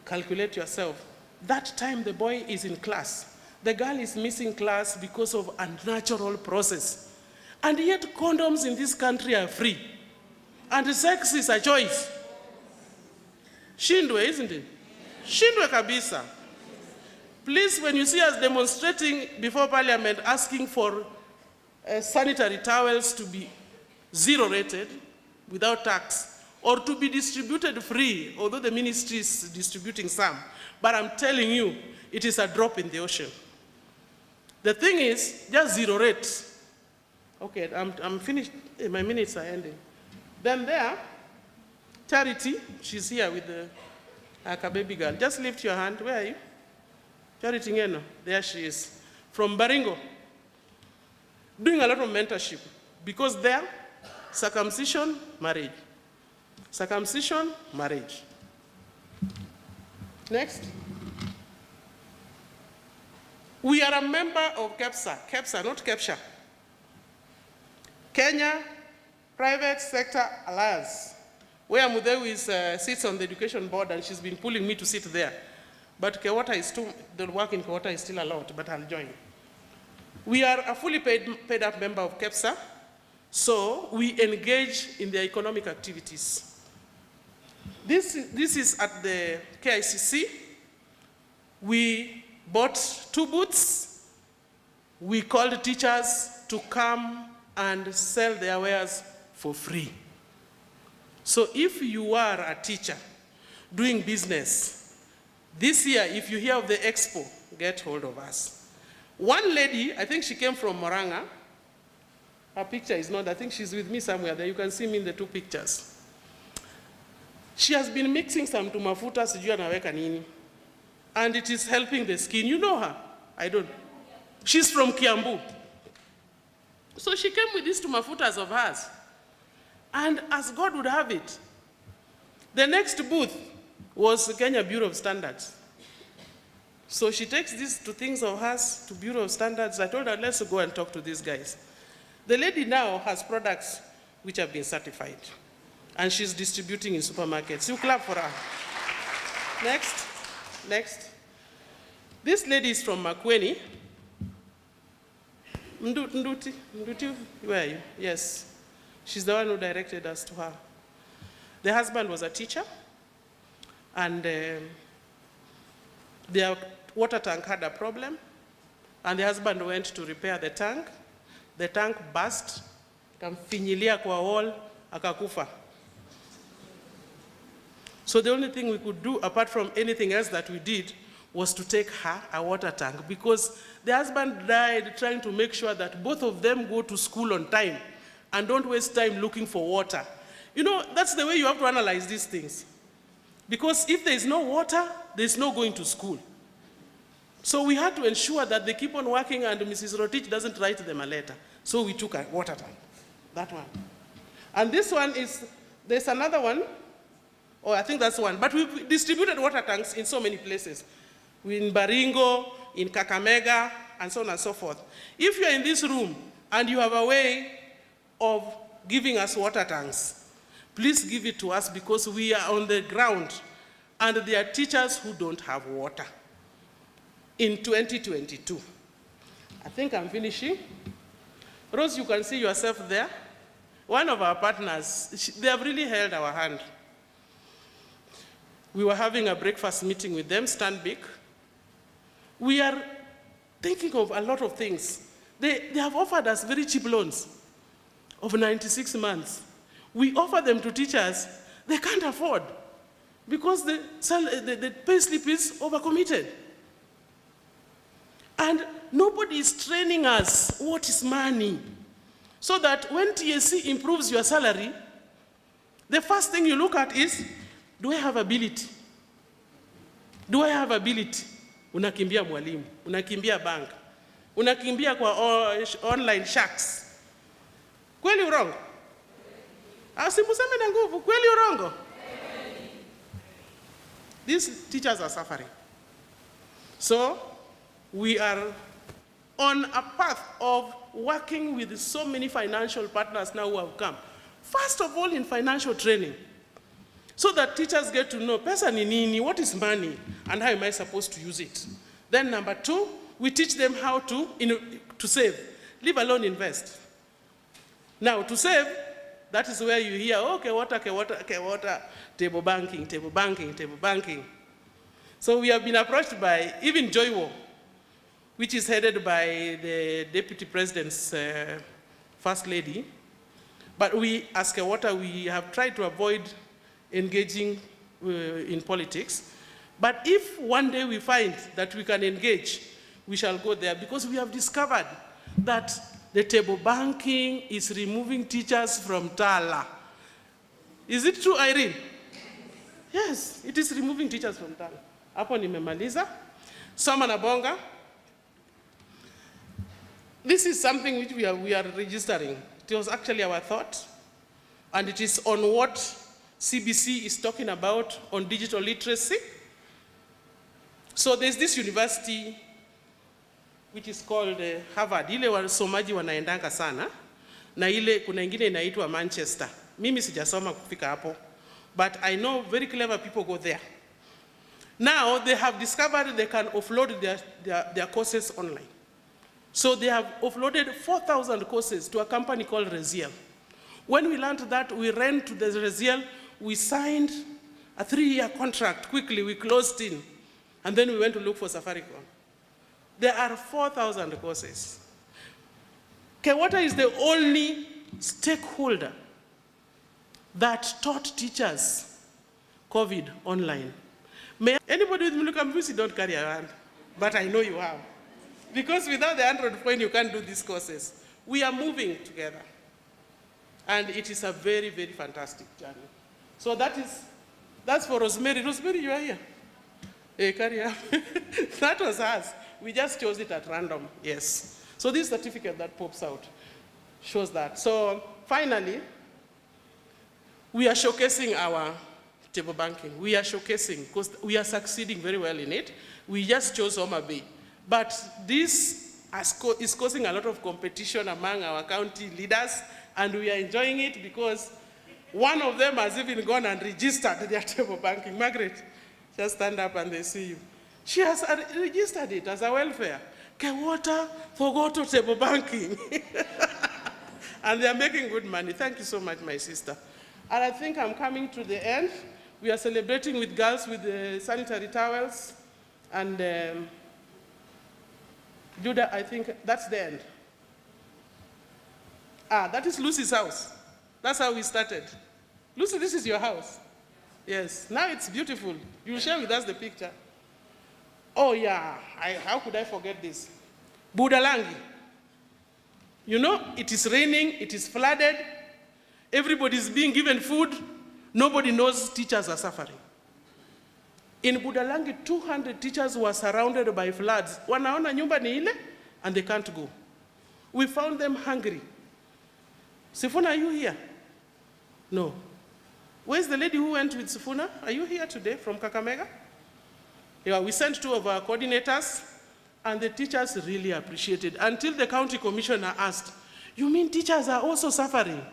calculate yourself. That time the boy is in class. The girl is missing class because of a natural process. And yet condoms in this country are free. And sex is a choice. Shindwe, isn't it? Shindwe kabisa. Please, when you see us demonstrating before Parliament asking for sanitary towels to be 0 rated, without tax, or to be distributed free, although the ministry is distributing some, but I'm telling you, it is a drop in the ocean. The thing is, just 0 rate. Okay, I'm finished, my minutes are ending. Then there, Charity, she's here with the baby girl. Just lift your hand, where are you? Charity Ngeno, there she is. From Baringo, doing a lot of mentorship. Because there, circumcision, marriage. Circumcision, marriage. Next. We are a member of KEPSA, not KEPSHA. Kenya Private Sector Alliance, where Mudewi sits on the education board and she's been pulling me to sit there. But Kewota is too, the work in Kewota is still allowed, but I'll join. We are a fully paid up member of KEPSA, so we engage in their economic activities. This is at the KICC. We bought 2 booths. We called teachers to come and sell their wares for free. So if you are a teacher doing business, this year, if you hear of the expo, get hold of us. One lady, I think she came from Moranga. Her picture is not, I think she's with me somewhere there. You can see me in the 2 pictures. She has been mixing some tumafuta sijui anaweka nini. And it is helping the skin. You know her? I don't. She's from Kiambu. So she came with these tumafutas of hers. And as God would have it, the next booth was Kenya Bureau of Standards. So she takes these 2 things of hers to Bureau of Standards. I told her, let's go and talk to these guys. The lady now has products which have been certified. And she's distributing in supermarkets. You clap for her. Next. This lady is from Makueni. Nduti, where are you? Yes. She's the one who directed us to her. The husband was a teacher, and their water tank had a problem, and the husband went to repair the tank. The tank burst, kamfinyilia kwa wall, akakufa. So the only thing we could do, apart from anything else that we did, was to take her a water tank, because the husband died trying to make sure that both of them go to school on time and don't waste time looking for water. You know, that's the way you have to analyze these things. Because if there is no water, there is no going to school. So we had to ensure that they keep on working and Mrs. Rotich doesn't write them a letter. So we took a water tank, that one. And this one is, there's another one, I think that's one, but we distributed water tanks in so many places. In Baringo, in Kakamega, and so on and so forth. If you're in this room and you have a way of giving us water tanks, please give it to us, because we are on the ground and there are teachers who don't have water. In 2022. I think I'm finishing. Rose, you can see yourself there. One of our partners, they have really held our hand. We were having a breakfast meeting with them, Stand Big. We are thinking of a lot of things. They have offered us very cheap loans of 96 months. We offer them to teachers they can't afford, because the pay slip is overcommitted. And nobody is training us what is money, so that when TSC improves your salary, the first thing you look at is, do I have ability? Do I have ability? Unakimbia mwalimu, unakimbia bank, unakimbia kwa online sharks. Kweli urongo? Asimuseme na nguvu, kweli urongo? These teachers are suffering. So we are on a path of working with so many financial partners now who have come. First of all, in financial training, so that teachers get to know, pesa ni nini, what is money, and how am I supposed to use it. Then number two, we teach them how to save, leave alone invest. Now to save, that is where you hear, okay, water, table banking. So we have been approached by even Joywo, which is headed by the Deputy President's First Lady. But we, as Kewota, we have tried to avoid engaging in politics. But if one day we find that we can engage, we shall go there, because we have discovered that the table banking is removing teachers from Tala. Is it true, Irene? Yes, it is removing teachers from Tala. Hapo nimemaliza. Soma na bonga. This is something which we are registering. It was actually our thought, and it is on what CBC is talking about on digital literacy. So there's this university which is called Harvard. Ile wasomaji wanaendanga sana, na ile kuna ingine inaitwa Manchester. Mimi sijasoma kufika hapo, but I know very clever people go there. Now they have discovered they can offload their courses online. So they have offloaded 4,000 courses to a company called 𝐊𝐈𝐂𝐃. When we learned that, we ran to the 𝐊𝐈𝐂𝐃, we signed a 3-year contract quickly, we closed in, and then we went to look for Safaricom. There are 4,000 courses. Kewota is the only stakeholder that taught teachers COVID online. May anybody with Mulukambusi don't carry around, but I know you have. Because without the Android phone, you can't do these courses. We are moving together. And it is a very, very fantastic journey. So that's for Rosemary. Rosemary, you are here. Hey, carry on. That was us. We just chose it at random, yes. So this certificate that pops out shows that. So finally, we are showcasing our table banking. We are showcasing, because we are succeeding very well in it. We just chose Homa Bay. But this is causing a lot of competition among our county leaders, and we are enjoying it because one of them has even gone and registered their table banking. Margaret, just stand up and they see you. She has registered it as a welfare. 𝐊𝐶 𝐂𝐁 table banking. And they are making good money. Thank you so much, my sister. And I think I'm coming to the end. We are celebrating with girls with the sanitary towels. And Judah, I think that's the end. That is Lucy's house. That's how we started. Lucy, this is your house. Yes, now it's beautiful. You'll share with us the picture. Oh yeah, how could I forget this? Budalangi. You know, it is raining, it is flooded, everybody is being given food, nobody knows teachers are suffering. In Budalangi, 200 teachers were surrounded by floods. Wanaona nyumba ni ile, and they can't go. We found them hungry. Sifuna, are you here? No. Where's the lady who went with Sifuna? Are you here today from Kakamega? Yeah, we sent 2 of our coordinators, and the teachers really appreciated, until the county commissioner asked, you mean teachers are also suffering?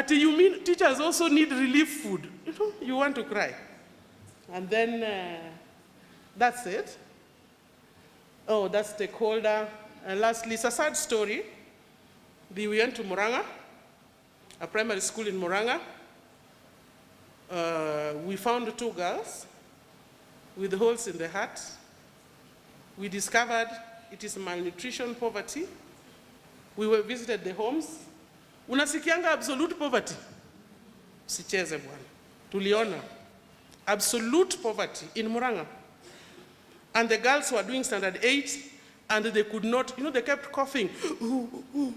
You mean teachers also need relief food? You know, you want to cry. And then, that's it. Oh, that's stakeholder. And lastly, it's a sad story. We went to Muranga, a primary school in Muranga. We found 2 girls with holes in the heart. We discovered it is malnutrition, poverty. We visited the homes. Unasikianga absolute poverty. Sicheze bwana. Tuliona absolute poverty in Muranga. And the girls were doing standard 8, and they could not, you know, they kept coughing. Ooh, ooh.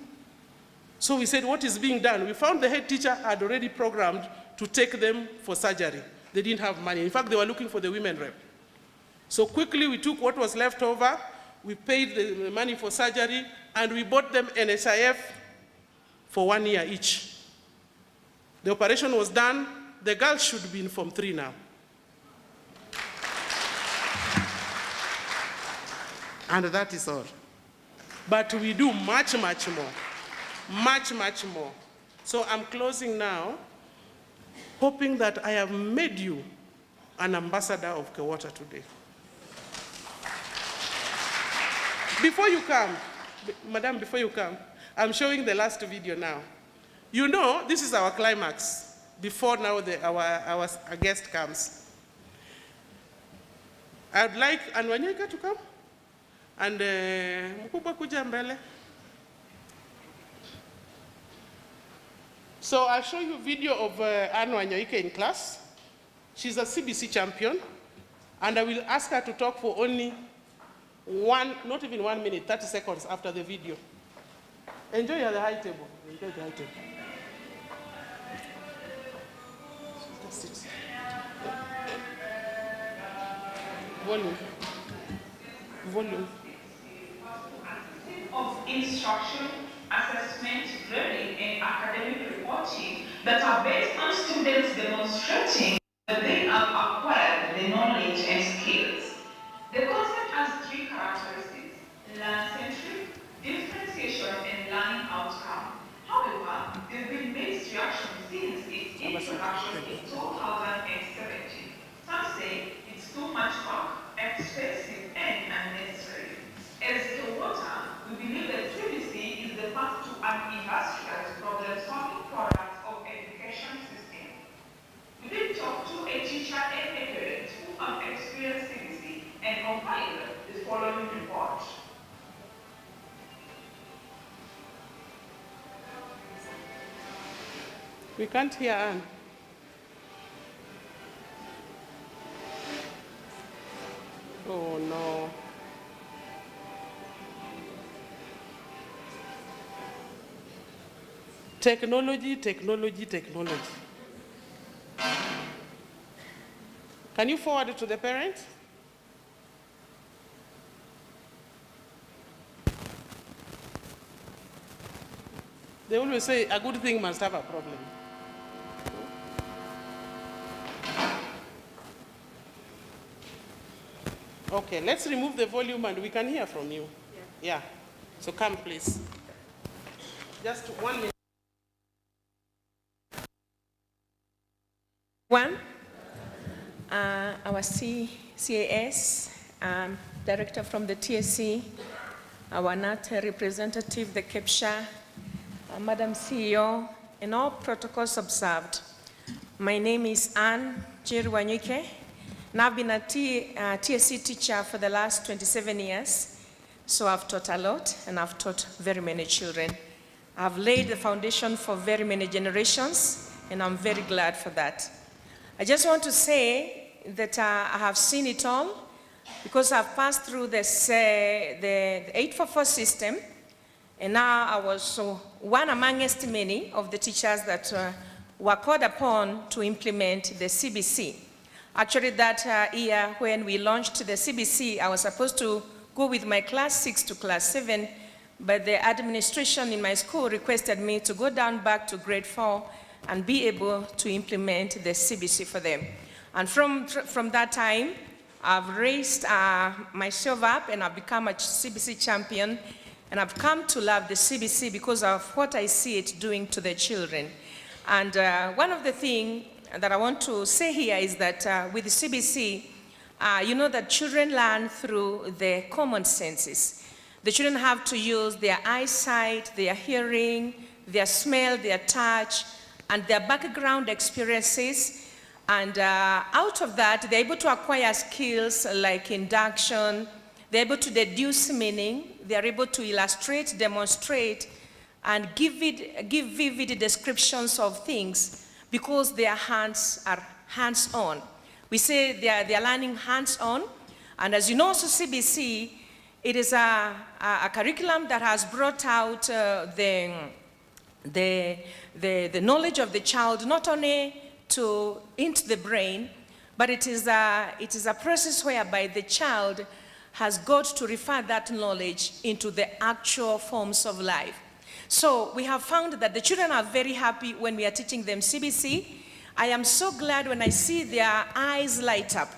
So we said, what is being done? We found the head teacher had already programmed to take them for surgery. They didn't have money. In fact, they were looking for the women rep. So quickly we took what was left over, we paid the money for surgery, and we bought them NHIF for 1 year each. The operation was done. The girls should be in Form 3 now. And that is all. But we do much, much more. Much, much more. So I'm closing now, hoping that I have made you an ambassador of 𝐊𝐶 today. Before you come, Madam, before you come, I'm showing the last video now. You know, this is our climax, before now our guest comes. I'd like Anwanyika to come, and Mkubwa kuja mbele. So I'll show you a video of 𝐊𝐶𝐿𝐿 in class. She's a CBC champion, and I will ask her to talk for only not even 1 minute, 30 seconds after the video. Enjoy the high table. Enjoy the high table. Just sit. Volume. Volume. Of instruction, assessment, grading, and academic reporting that are based on students demonstrating that they have acquired the knowledge and skills. The concept has 3 characteristics: learn-centric, differentiation, and learning outcome. However, there have been mixed reactions since its introduction in 2017. Some say it's too much work, expensive, and unnecessary. As 𝐊𝐶, we believe that CBC is the path to an industrialized problem-solving product of education system. We did talk to a teacher and a parent who have experienced CBC and compiled the following report. We can't hear Anne. Oh no. Technology, technology, technology. Can you forward it to the parents? They always say a good thing must have a problem. Okay, let's remove the volume and we can hear from you. Yeah. So come, please. Just 1 minute. Our our CAS, director from the TSC, our NAT representative, the KEPSHA, Madam CEO, and all protocols observed. My name is 𝐊𝐄𝐖𝐓𝐀, and I've been a TSC teacher for the last 27 years. So I've taught a lot, and I've taught very many children. I've laid the foundation for very many generations, and I'm very glad for that. I just want to say that I have seen it all, because I've passed through the 844 system, and now I was one amongst many of the teachers that were called upon to implement the CBC. Actually, that year when we launched the CBC, I was supposed to go with my class 6 to class 7, but the administration in my school requested me to go down back to grade 4 and be able to implement the CBC for them. And from that time, I've raised myself up, and I've become a CBC champion, and I've come to love the CBC because of what I see it doing to the children. And one of the things that I want to say here is that with the CBC, you know that children learn through the common senses. The children have to use their eyesight, their hearing, their smell, their touch, and their background experiences. And out of that, they're able to acquire skills like induction, they're able to deduce meaning, they're able to illustrate, demonstrate, and give vivid descriptions of things because their hands are hands-on. We say they are learning hands-on, and as you know, also CBC, it is a curriculum that has brought out the knowledge of the child not only into the brain, but it is a process whereby the child has got to refer that knowledge into the actual forms of life. So we have found that the children are very happy when we are teaching them CBC. I am so glad when I see their eyes light up.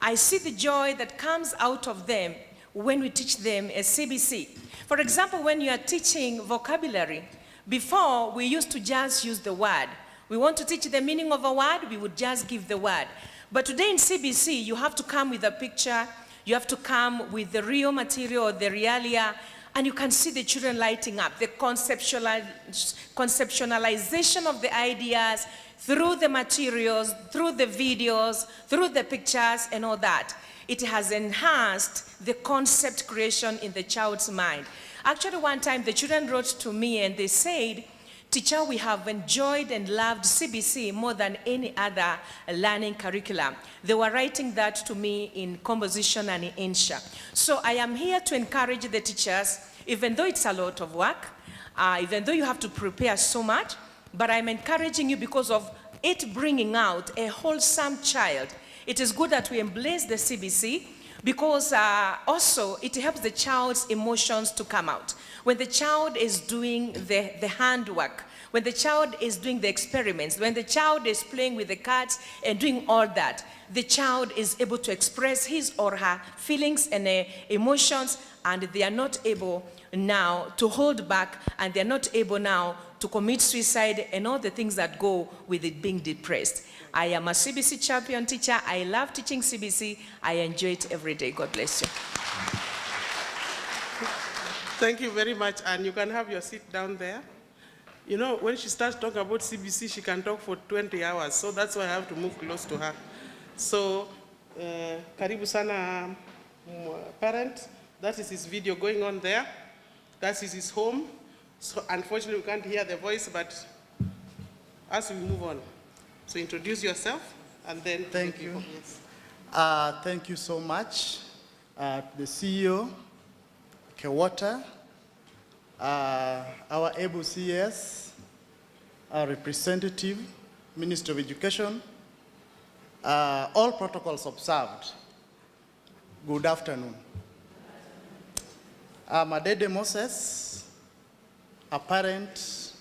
I see the joy that comes out of them when we teach them a CBC. For example, when you are teaching vocabulary, before we used to just use the word. We want to teach the meaning of a word, we would just give the word. But today in CBC, you have to come with a picture, you have to come with the real material, the realia, and you can see the children lighting up, the conceptualization of the ideas through the materials, through the videos, through the pictures and all that. It has enhanced the concept creation in the child's mind. Actually, one time the children wrote to me and they said, "Teacher, we have enjoyed and loved CBC more than any other learning curriculum." They were writing that to me in composition and in Insha. So I am here to encourage the teachers, even though it's a lot of work, even though you have to prepare so much, but I'm encouraging you because of it bringing out a wholesome child. It is good that we embrace the CBC because also it helps the child's emotions to come out. When the child is doing the handwork, when the child is doing the experiments, when the child is playing with the cards and doing all that, the child is able to express his or her feelings and emotions, and they are not able now to hold back, and they're not able now to commit suicide and all the things that go with it being depressed. I am a CBC champion teacher. I love teaching CBC. I enjoy it every day. God bless you. Thank you very much, and you can have your seat down there. You know, when she starts talking about CBC, she can talk for 20 hours, so that's why I have to move close to her. So, karibu sana parent. That is his video going on there. That is his home. So unfortunately, we can't hear the voice, but as we move on, so introduce yourself, and then thank you. Yes. Thank you so much, the CEO, Kewota, our able CS, our representative, Minister of Education, all protocols observed. Good afternoon. I'm Adede Moses, a parent.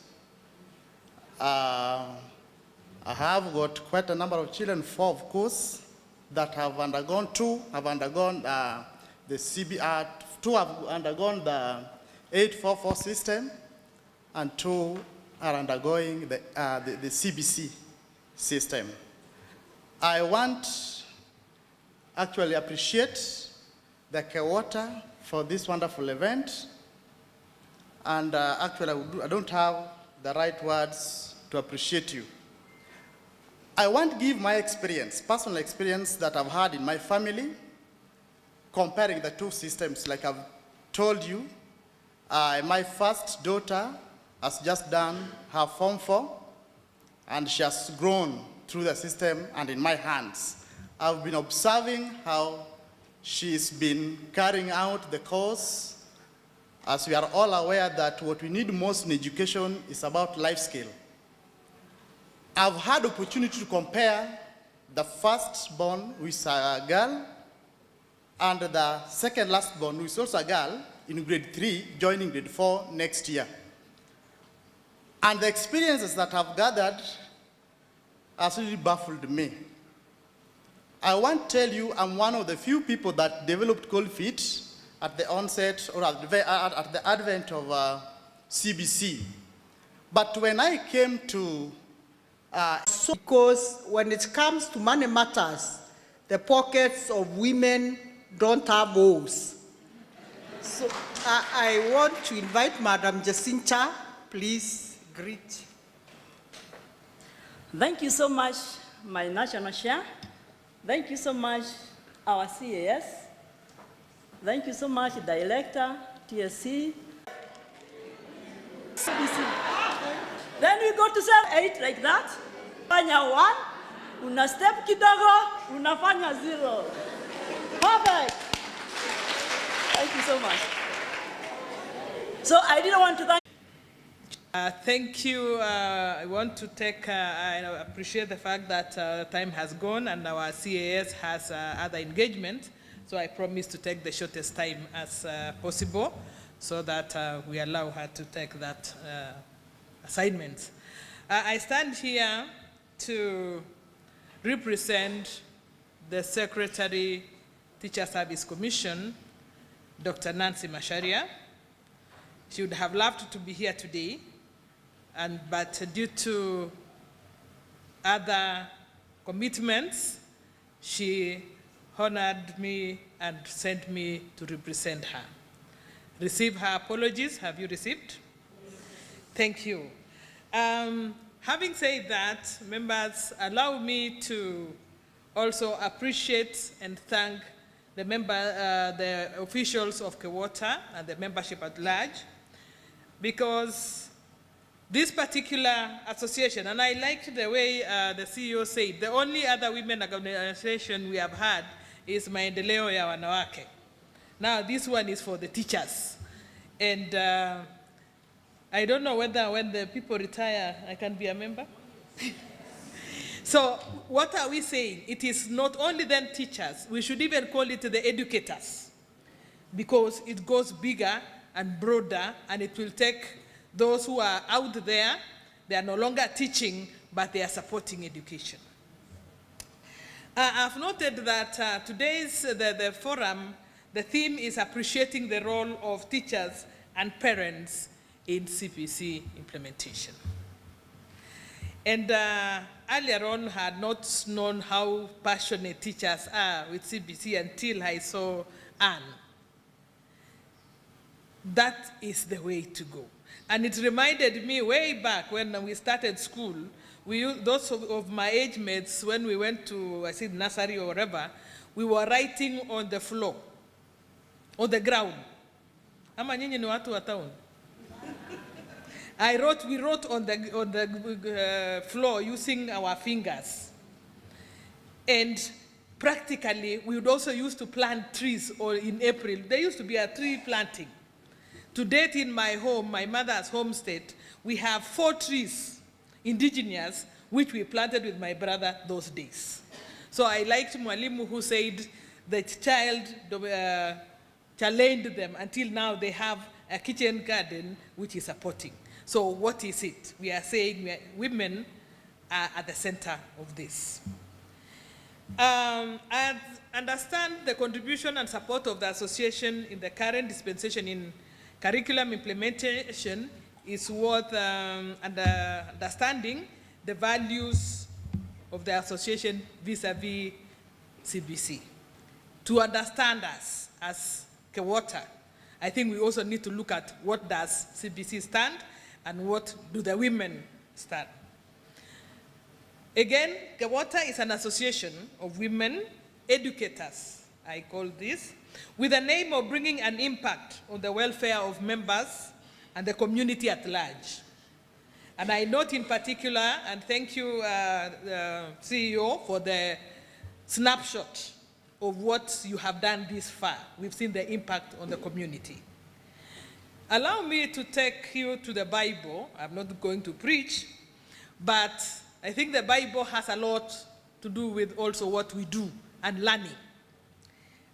I have got quite a number of children, 4 of course, that have undergone, 2 have undergone the CBR, 2 have undergone the 844 system, and 2 are undergoing the CBC system. I want actually appreciate the 𝐊𝐶 for this wonderful event. And actually, I don't have the right words to appreciate you. I want to give my experience, personal experience that I've had in my family, comparing the two systems. Like I've told you, my first daughter has just done her Form 4, and she has grown through the system and in my hands. I've been observing how she's been carrying out the course, as we are all aware that what we need most in education is about life skill. I've had opportunity to compare the firstborn who is a girl and the second lastborn who is also a girl in grade 3, joining grade 4 next year. And the experiences that I've gathered has really baffled me. I want to tell you I'm one of the few people that developed cold feet at the onset or at the advent of CBC. But when I came to because when it comes to money matters, the pockets of women don't have holes. So I want to invite Madam Jacinta, please greet. Thank you so much, my national chair. Thank you so much, our CAS. Thank you so much, Director, TSC. CBC. Then we go to 7, 8 like that. Fanya 1, una step kidogo, unafanya 0. Perfect. Thank you so much. So I didn't want to thank. Thank you. I want to take, I appreciate the fact that time has gone and our CAS has other engagement. So I promise to take the shortest time as possible so that we allow her to take that assignment. I stand here to represent the Secretary, Teacher Service Commission, Dr. Nancy Macharia. She would have loved to be here today, but due to other commitments, she honored me and sent me to represent her. Receive her apologies. Have you received? Yes. Thank you. Having said that, members, allow me to also appreciate and thank the officials of 𝐊𝐶 and the membership at large, because this particular association, and I liked the way the CEO said, the only other women organization we have had is Maendeleo ya Wanawake. Now this one is for the teachers. And I don't know whether when the people retire, I can be a member. So what are we saying? It is not only then teachers, we should even call it the educators, because it goes bigger and broader, and it will take those who are out there, they are no longer teaching, but they are supporting education. I've noted that today's the forum, the theme is appreciating the role of teachers and parents in CPC implementation. And earlier on, I had not known how passionate teachers are with CPC until I saw Anne. That is the way to go. And it reminded me way back when we started school, those of my age mates, when we went to, I said, nursery or whatever, we were writing on the floor, on the ground. Ama nyinyi ni watu wa town. We wrote on the floor using our fingers. And practically, we would also use to plant trees, or in April, there used to be a tree planting. To date in my home, my mother's homestead, we have 4 trees, indigenous, which we planted with my brother those days. So I liked Mwalimu who said the child challenged them until now they have a kitchen garden which is supporting. So what is it? We are saying women are at the center of this. I understand the contribution and support of the association in the current dispensation in curriculum implementation is worth understanding the values of the association vis-a-vis CBC. to understand us as 𝐊𝐶, I think we also need to look at what does CBC stand and what do the women stand. Again, 𝐊𝐶 is an association of women educators, I call this, with the aim of bringing an impact on the welfare of members and the community at large. And I note in particular, and thank you, the CEO, for the snapshot of what you have done this far. We've seen the impact on the community. Allow me to take you to the Bible. I'm not going to preach, but I think the Bible has a lot to do with also what we do and learning.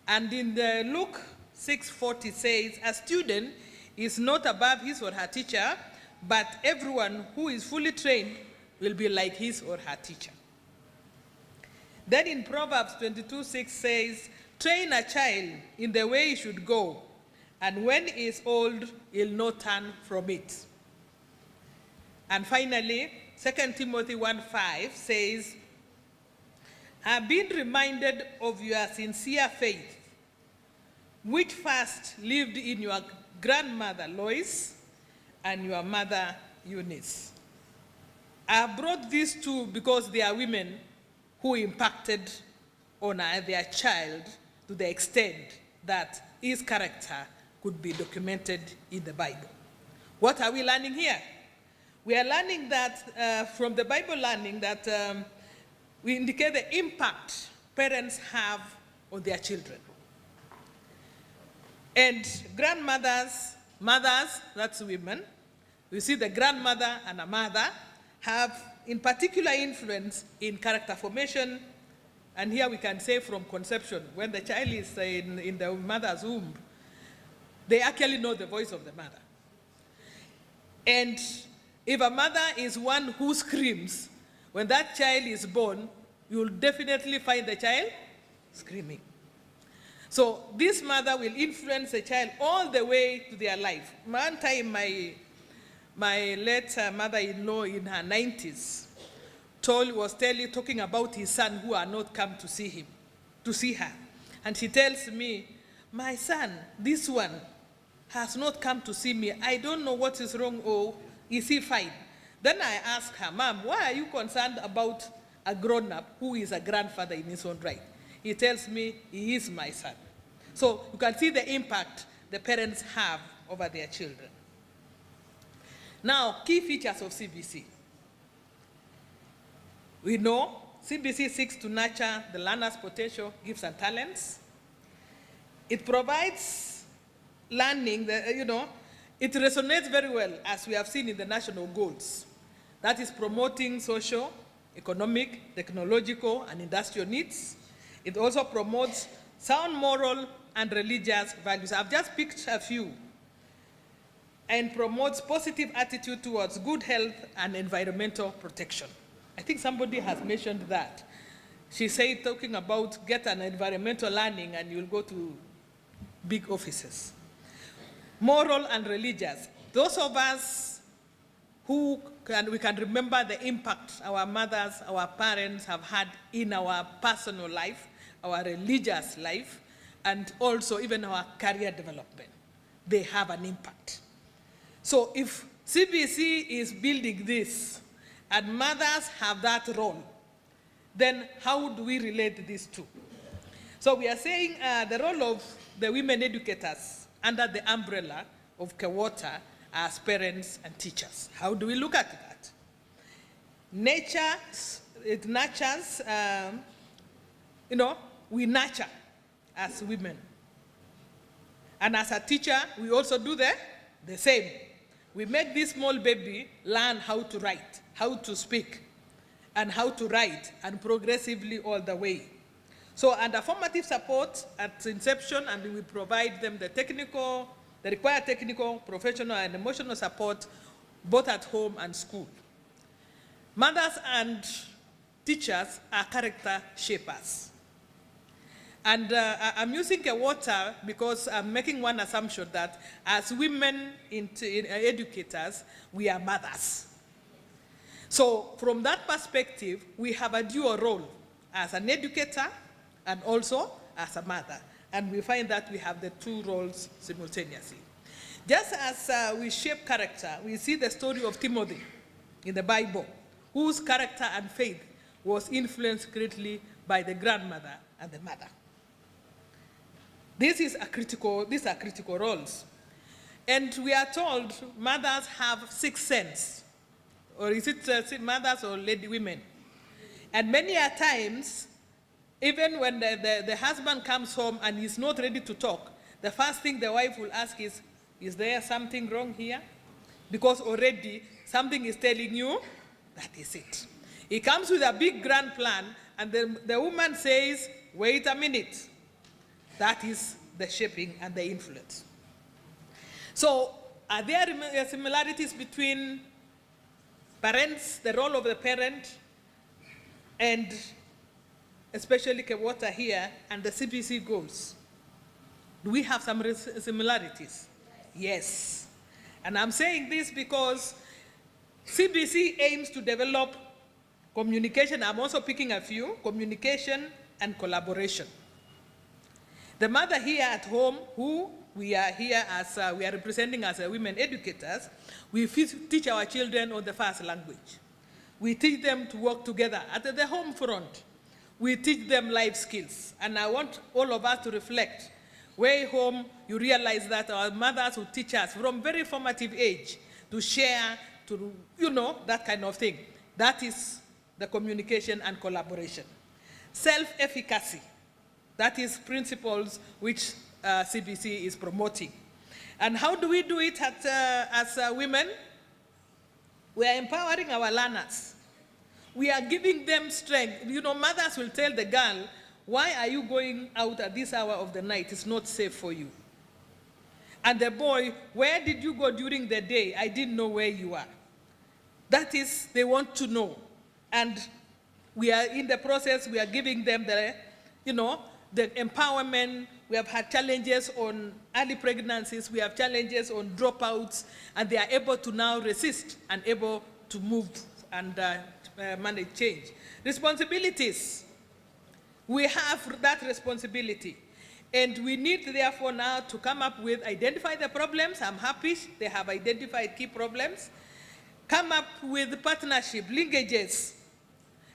And in the Luke 6:40 says, a student is not above his or her teacher, but everyone who is fully trained will be like his or her teacher. Then in Proverbs 22:6 says, train a child in the way he should go, and when he is old, he'll not turn from it. And finally, 2 Timothy 1:5 says, have been reminded of your sincere faith, which first lived in your grandmother Lois and your mother Eunice. I have brought these two because they are women who impacted on their child to the extent that his character could be documented in the Bible. What are we learning here? We are learning that, from the Bible learning, that we indicate the impact parents have on their children. And grandmothers, mothers, that's women, we see the grandmother and a mother have in particular influence in character formation, and here we can say from conception, when the child is in the mother's womb, they actually know the voice of the mother. And if a mother is one who screams, when that child is born, you'll definitely find the child screaming. So this mother will influence the child all the way to their life. One time, my late mother-in-law in her 90s was talking about his son who had not come to see her. And she tells me, my son, this one has not come to see me. I don't know what is wrong, or is he fine? Then I ask her, Mom, why are you concerned about a grown-up who is a grandfather in his own right? He tells me, he is my son. So you can see the impact the parents have over their children. Now, key features of CBC. We know CBC seeks to nurture the learner's potential, gifts, and talents. It provides learning, it resonates very well, as we have seen in the national goals. That is promoting social, economic, technological, and industrial needs. It also promotes sound moral and religious values. I've just picked a few. And promotes positive attitude towards good health and environmental protection. I think somebody has mentioned that. She said, talking about get an environmental learning and you'll go to big offices. Moral and religious. Those of us who we can remember the impact our mothers, our parents have had in our personal life, our religious life, and also even our career development. They have an impact. So if CBC is building this, and mothers have that role, then how do we relate these two? So we are saying the role of the women educators under the umbrella of 𝐊𝐶 as parents and teachers. How do we look at that? It nurtures, we nurture as women. And as a teacher, we also do the same. We make this small baby learn how to write, how to speak, and how to write, and progressively all the way. So under formative support at inception, and we provide them the required technical, professional, and emotional support, both at home and school. Mothers and teachers are character shapers. And I'm using 𝐊𝐶 because I'm making one assumption that as women educators, we are mothers. So from that perspective, we have a dual role as an educator and also as a mother. And we find that we have the two roles simultaneously. Just as we shape character, we see the story of Timothy in the Bible, whose character and faith was influenced greatly by the grandmother and the mother. These are critical roles. And we are told mothers have sixth sense, or is it mothers or lady women? And many a times, even when the husband comes home and he's not ready to talk, the first thing the wife will ask is there something wrong here? Because already something is telling you that is it. He comes with a big grand plan, and the woman says, wait a minute. That is the shaping and the influence. So are there similarities between parents, the role of the parent, and especially Kewota here, and the CBC goals? Do we have some similarities? Yes. And I'm saying this because CBC aims to develop communication. I'm also picking a few: communication and collaboration. The mother here at home, who we are here as, we are representing as women educators, we teach our children on the first language. We teach them to work together at the home front. We teach them life skills. And I want all of us to reflect. Way home, you realize that our mothers will teach us from very formative age to share, to, that kind of thing. That is the communication and collaboration. Self-efficacy. That is principles which CBC is promoting. And how do we do it as women? We are empowering our learners. We are giving them strength. Mothers will tell the girl, why are you going out at this hour of the night? It's not safe for you. And the boy, where did you go during the day? I didn't know where you are. That is, they want to know. And we are in the process, we are giving them the empowerment. We have had challenges on early pregnancies, we have challenges on dropouts, and they are able to now resist and able to move and manage change. Responsibilities. We have that responsibility. And we need, therefore, now to come up with, identify the problems. I'm happy they have identified key problems. Come up with partnership, linkages.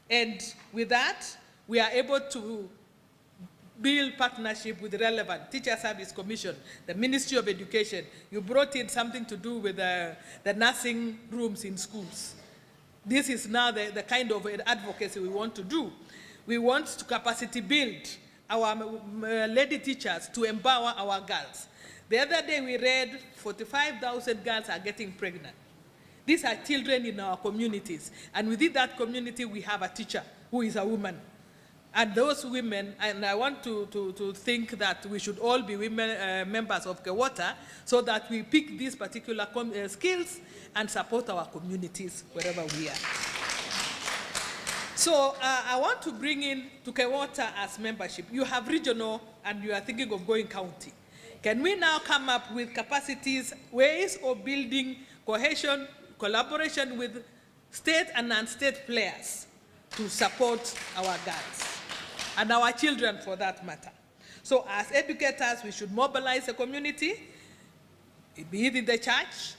And with that, we are able to build partnership with relevant Teacher Service Commission, the Ministry of Education. You brought in something to do with the nursing rooms in schools. This is now the kind of advocacy we want to do. We want to capacity build our lady teachers to empower our girls. The other day we read 45,000 girls are getting pregnant. These are children in our communities. And within that community, we have a teacher who is a woman. And those women, and I want to think that we should all be women members of Kewota, so that we pick these particular skills and support our communities wherever we are. So I want to bring in to Kewota as membership. You have regional and you are thinking of going county. Can we now come up with capacities, ways of building cohesion, collaboration with state and non-state players to support our girls? And our children, for that matter. So as educators, we should mobilize the community, be it in the church,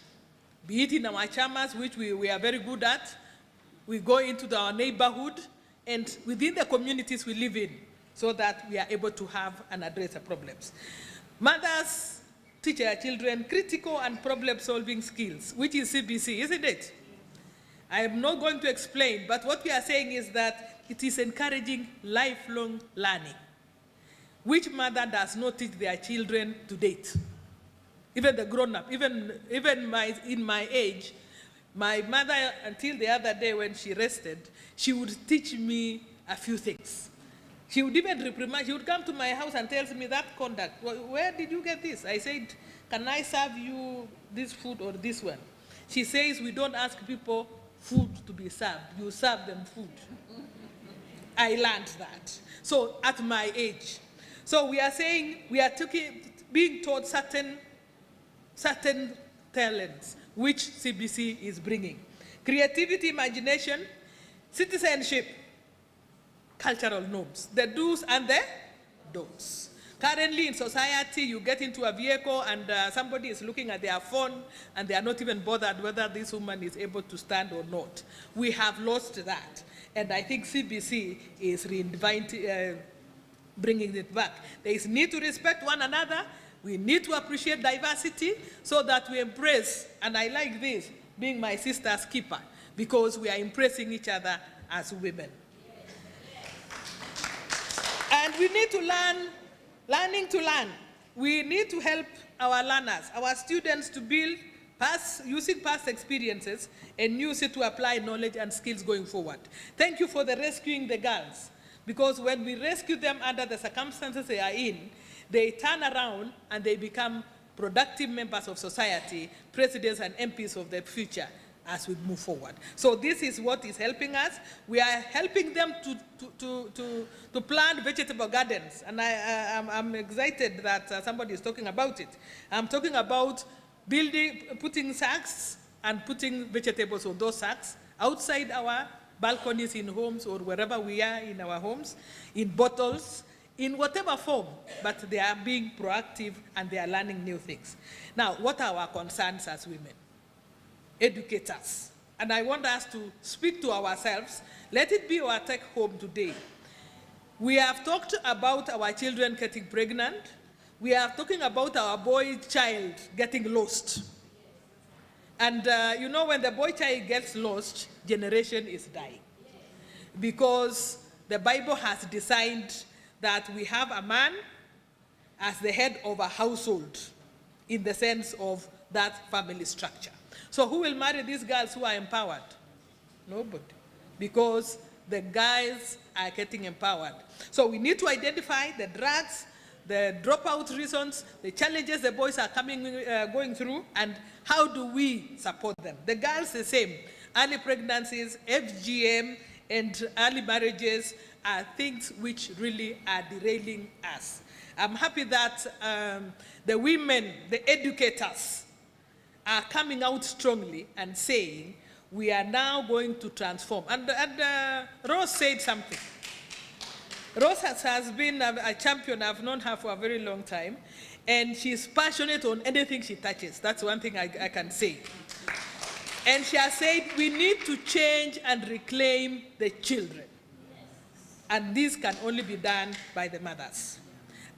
be it in our chamas, which we are very good at. We go into our neighborhood and within the communities we live in, so that we are able to have and address the problems. Mothers teach their children critical and problem-solving skills, which is CBC, isn't it? I am not going to explain, but what we are saying is that it is encouraging lifelong learning. Which mother does not teach their children to date? Even the grown-up, even in my age, my mother, until the other day when she rested, she would teach me a few things. She would even reprimand, she would come to my house and tell me that conduct. Where did you get this? I said, can I serve you this food or this one? She says, we don't ask people food to be served. You serve them food. I learned that. So at my age. So we are saying we are being taught certain talents which CBC is bringing. Creativity, imagination, citizenship, cultural norms, the do's and the doors. Currently in society, you get into a vehicle and somebody is looking at their phone and they are not even bothered whether this woman is able to stand or not. We have lost that. And I think CBC is bringing it back. There is need to respect one another. We need to appreciate diversity so that we embrace, and I like this, being my sister's keeper, because we are embracing each other as women. And we need to learning to learn. We need to help our learners, our students to build using past experiences and use it to apply knowledge and skills going forward. Thank you for the rescuing the girls, because when we rescue them under the circumstances they are in, they turn around and they become productive members of society, presidents and MPs of the future as we move forward. So this is what is helping us. We are helping them to plant vegetable gardens. And I'm excited that somebody is talking about it. I'm talking about putting sacks and putting vegetables on those sacks outside our balconies in homes or wherever we are in our homes, in bottles, in whatever form, but they are being proactive and they are learning new things. Now, what are our concerns as women? Educators. And I want us to speak to ourselves. Let it be our take home today. We have talked about our children getting pregnant. We are talking about our boy child getting lost. And you know, when the boy child gets lost, generation is dying. Because the Bible has designed that we have a man as the head of a household in the sense of that family structure. So who will marry these girls who are empowered? Nobody. Because the guys are getting empowered. So we need to identify the drugs, the dropout reasons, the challenges the boys are going through, and how do we support them? The girls, the same. Early pregnancies, FGM, and early marriages are things which really are derailing us. I'm happy that the women, the educators, are coming out strongly and saying, we are now going to transform. And Rose said something. Rose has been a champion. I've known her for a very long time. And she's passionate on anything she touches. That's one thing I can say. And she has said, we need to change and reclaim the children. And this can only be done by the mothers.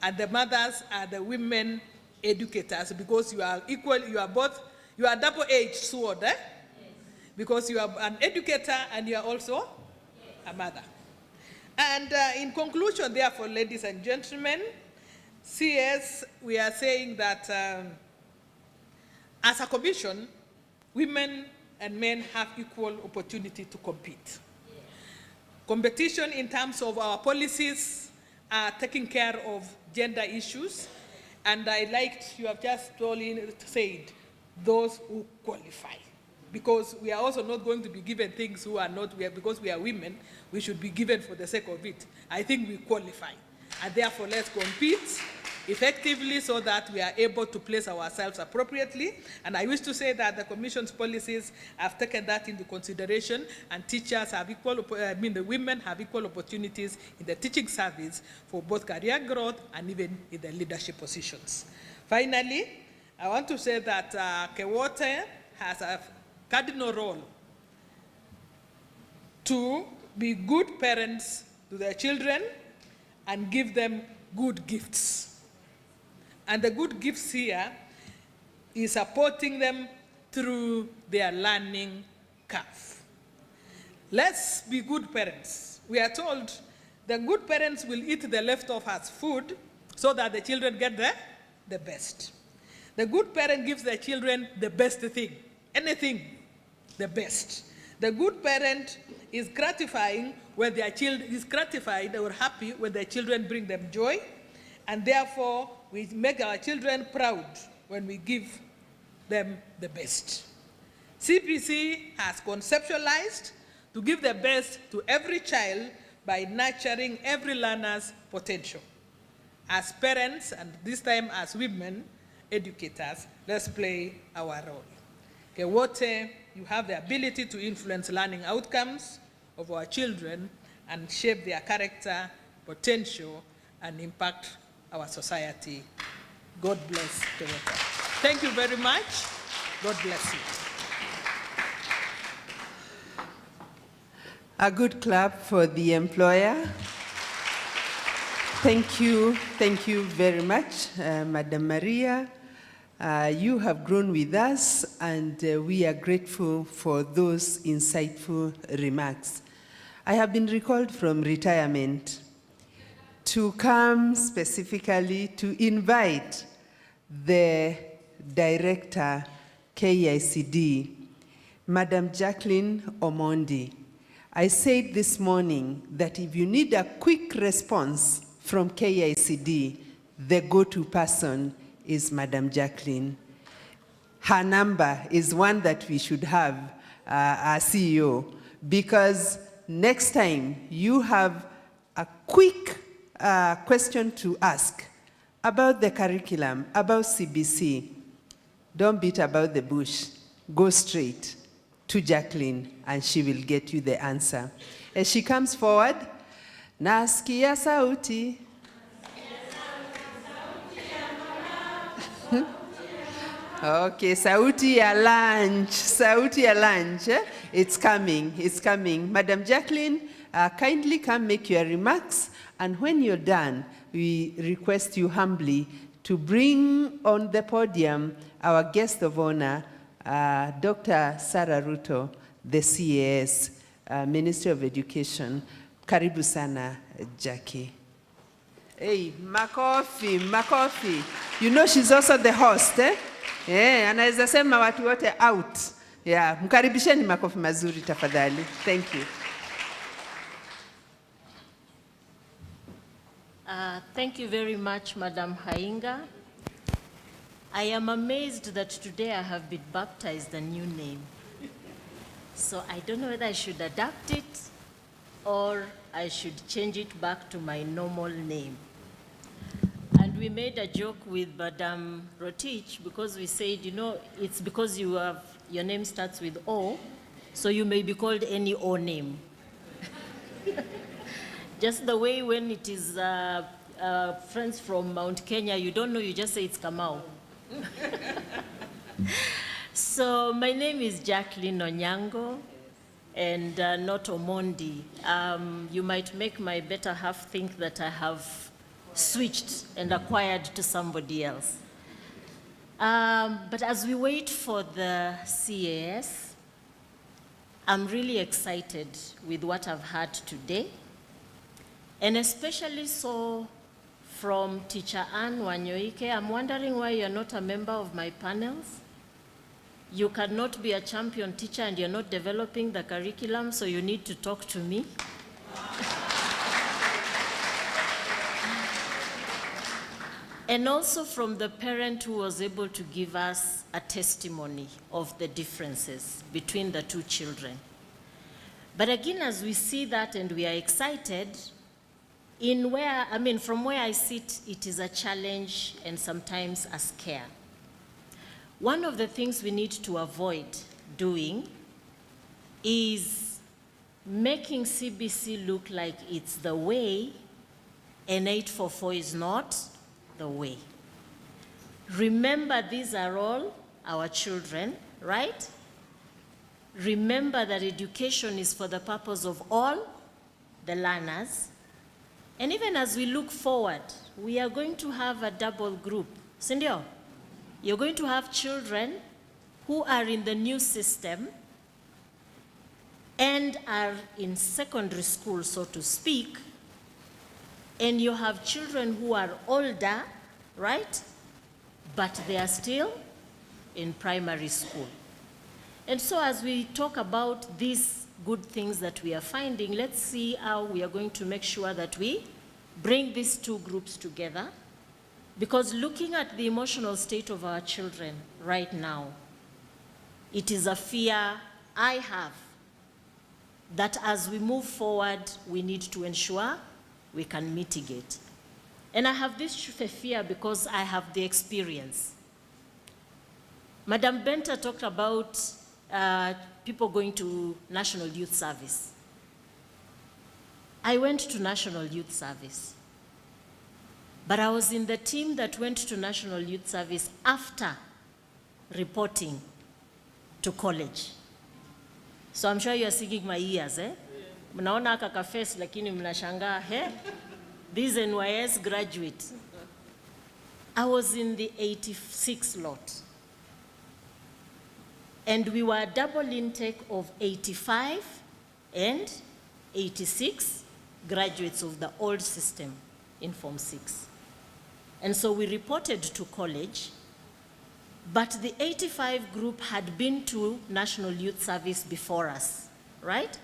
And the mothers are the women educators, because you are equal, you are double-edged sword, eh? Yes. Because you are an educator and you are also a mother. And in conclusion, therefore, ladies and gentlemen, CS, we are saying that as a commission, women and men have equal opportunity to compete. Competition in terms of our policies are taking care of gender issues, and I liked you have just said those who qualify, because we are also not going to be given things who are not, because we are women, we should be given for the sake of it. I think we qualify, and therefore let's compete effectively so that we are able to place ourselves appropriately. And I wish to say that the Commission's policies have taken that into consideration, and teachers have the women have equal opportunities in the teaching service for both career growth and even in the leadership positions. Finally, I want to say that 𝐊𝐄𝐿 has a cardinal role to be good parents to their children and give them good gifts. And the good gifts here is supporting them through their learning curve. Let's be good parents. We are told the good parents will eat the leftovers food so that the children get the best. The good parent gives their children the best thing, anything, the best. The good parent is gratifying when their children is gratified or happy when their children bring them joy, and therefore we make our children proud when we give them the best. CPC has conceptualized to give the best to every child by nurturing every learner's potential. As parents, and this time as women educators, let's play our role. 𝐊𝐿𝐿, you have the ability to influence learning outcomes of our children and shape their character, potential, and impact our society. God bless Toyota. Thank you very much. God bless you. A good clap for the employer. Thank you very much, Madam Maria. You have grown with us, and we are grateful for those insightful remarks. I have been recalled from retirement to come specifically to invite the Director, KICD, Madam Jacqueline Omondi. I said this morning that if you need a quick response from KICD, the go-to person is Madam Jacqueline. Her number is one that we should have, our CEO, because next time you have a quick question to ask about the curriculum, about CBC, don't beat about the bush. Go straight to Jacqueline, and she will get you the answer. As she comes forward, nasikia sauti. Okay, sauti ya lunch, It's coming. Madam Jacqueline, kindly come make your remarks, and when you're done, we request you humbly to bring on the podium our guest of honor, Dr. Sarah Ruto, the CAS, Ministry of Education. Karibu sana, Jackie. Hey, makofi. You know she's also the host, eh? Yeah, anaweza sema watu wote out. Yeah, mkaribisheni makofi mazuri tafadhali. Thank you. Thank you very much, Madam Hainga. I am amazed that today I have been baptized a new name. So I don't know whether I should adapt it or I should change it back to my normal name. And we made a joke with Madam Rotich because we said, you know, it's because your name starts with O, so you may be called any O name. Just the way when it is friends from Mount Kenya, you don't know, you just say it's Kamau. So my name is Jacqueline Onyango, and not Omondi. You might make my better half think that I have switched and acquired to somebody else. But as we wait for the CAS, I'm really excited with what I've heard today, and especially so from Teacher Anne Wanyoike. I'm wondering why you're not a member of my panels. You cannot be a champion teacher and you're not developing the curriculum, so you need to talk to me. And also from the parent who was able to give us a testimony of the differences between the two children. But again, as we see that and we are excited, from where I sit, it is a challenge and sometimes a scare. One of the things we need to avoid doing is making CBC look like it's the way and 844 is not the way. Remember, these are all our children, right? Remember that education is for the purpose of all the learners. And even as we look forward, we are going to have a double group. Sindio? You're going to have children who are in the new system and are in secondary school, so to speak, and you have children who are older, right? But they are still in primary school. And so as we talk about these good things that we are finding, let's see how we are going to make sure that we bring these two groups together. Because looking at the emotional state of our children right now, it is a fear I have that as we move forward, we need to ensure we can mitigate. And I have this fear because I have the experience. Madam Benta talked about people going to National Youth Service. I went to National Youth Service. But I was in the team that went to National Youth Service after reporting to college. So I'm sure you are singing my ears, eh? Mnaona aka ka face lakini mnashangaa, eh? These NYS graduates. I was in the 86 lot. And we were a double intake of 85 and 86 graduates of the old system in Form 6. And so we reported to college, but the 85 group had been to National Youth Service before us, right?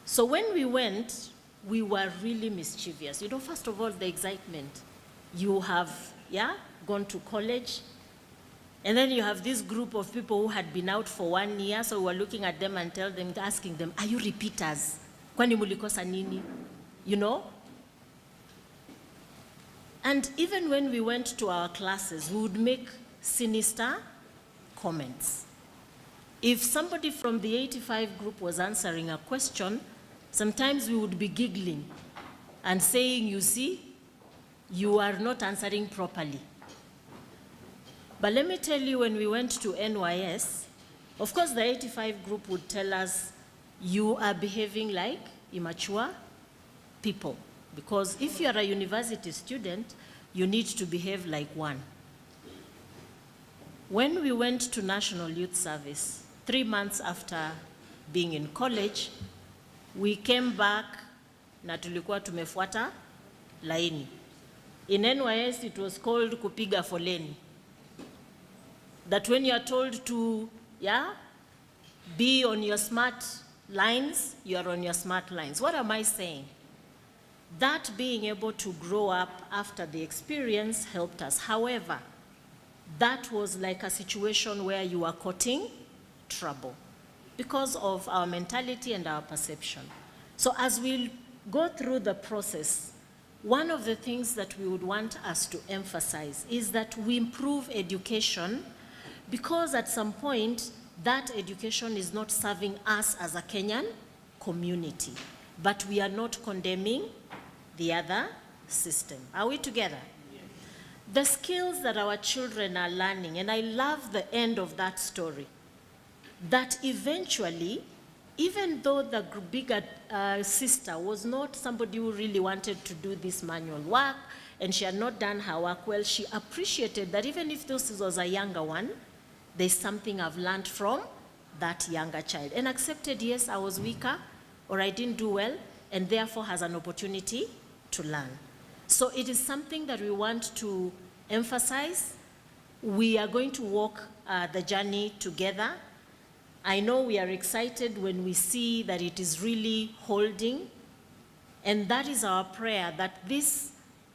So when we went, we were really mischievous. You know, first of all, the excitement. You have, gone to college, and then you have this group of people who had been out for 1 year, so we were looking at them and asking them, are you repeaters? Kwani mulikosa nini? You know? And even when we went to our classes, we would make sinister comments. If somebody from the 85 group was answering a question, sometimes we would be giggling and saying, you see, you are not answering properly. But let me tell you, when we went to NYS, of course the 85 group would tell us, you are behaving like immature people. Because if you are a university student, you need to behave like one. When we went to National Youth Service, 3 months after being in college, we came back na tulikuwa tumefuata laini. In NYS, it was called kupiga foleni. That when you are told to, be on your smart lines, you are on your smart lines. What am I saying? That being able to grow up after the experience helped us. However, that was like a situation where you are courting trouble because of our mentality and our perception. So as we go through the process, one of the things that we would want us to emphasize is that we improve education, because at some point, that education is not serving us as a Kenyan community, but we are not condemning the other system. Are we together? Yes. The skills that our children are learning, and I love the end of that story, that eventually, even though the bigger sister was not somebody who really wanted to do this manual work, and she had not done her work well, she appreciated that even if this was a younger one, there's something I've learned from that younger child. And accepted, yes, I was weaker, or I didn't do well, and therefore has an opportunity to learn. So it is something that we want to emphasize. We are going to walk the journey together. I know we are excited when we see that it is really holding, and that is our prayer, that this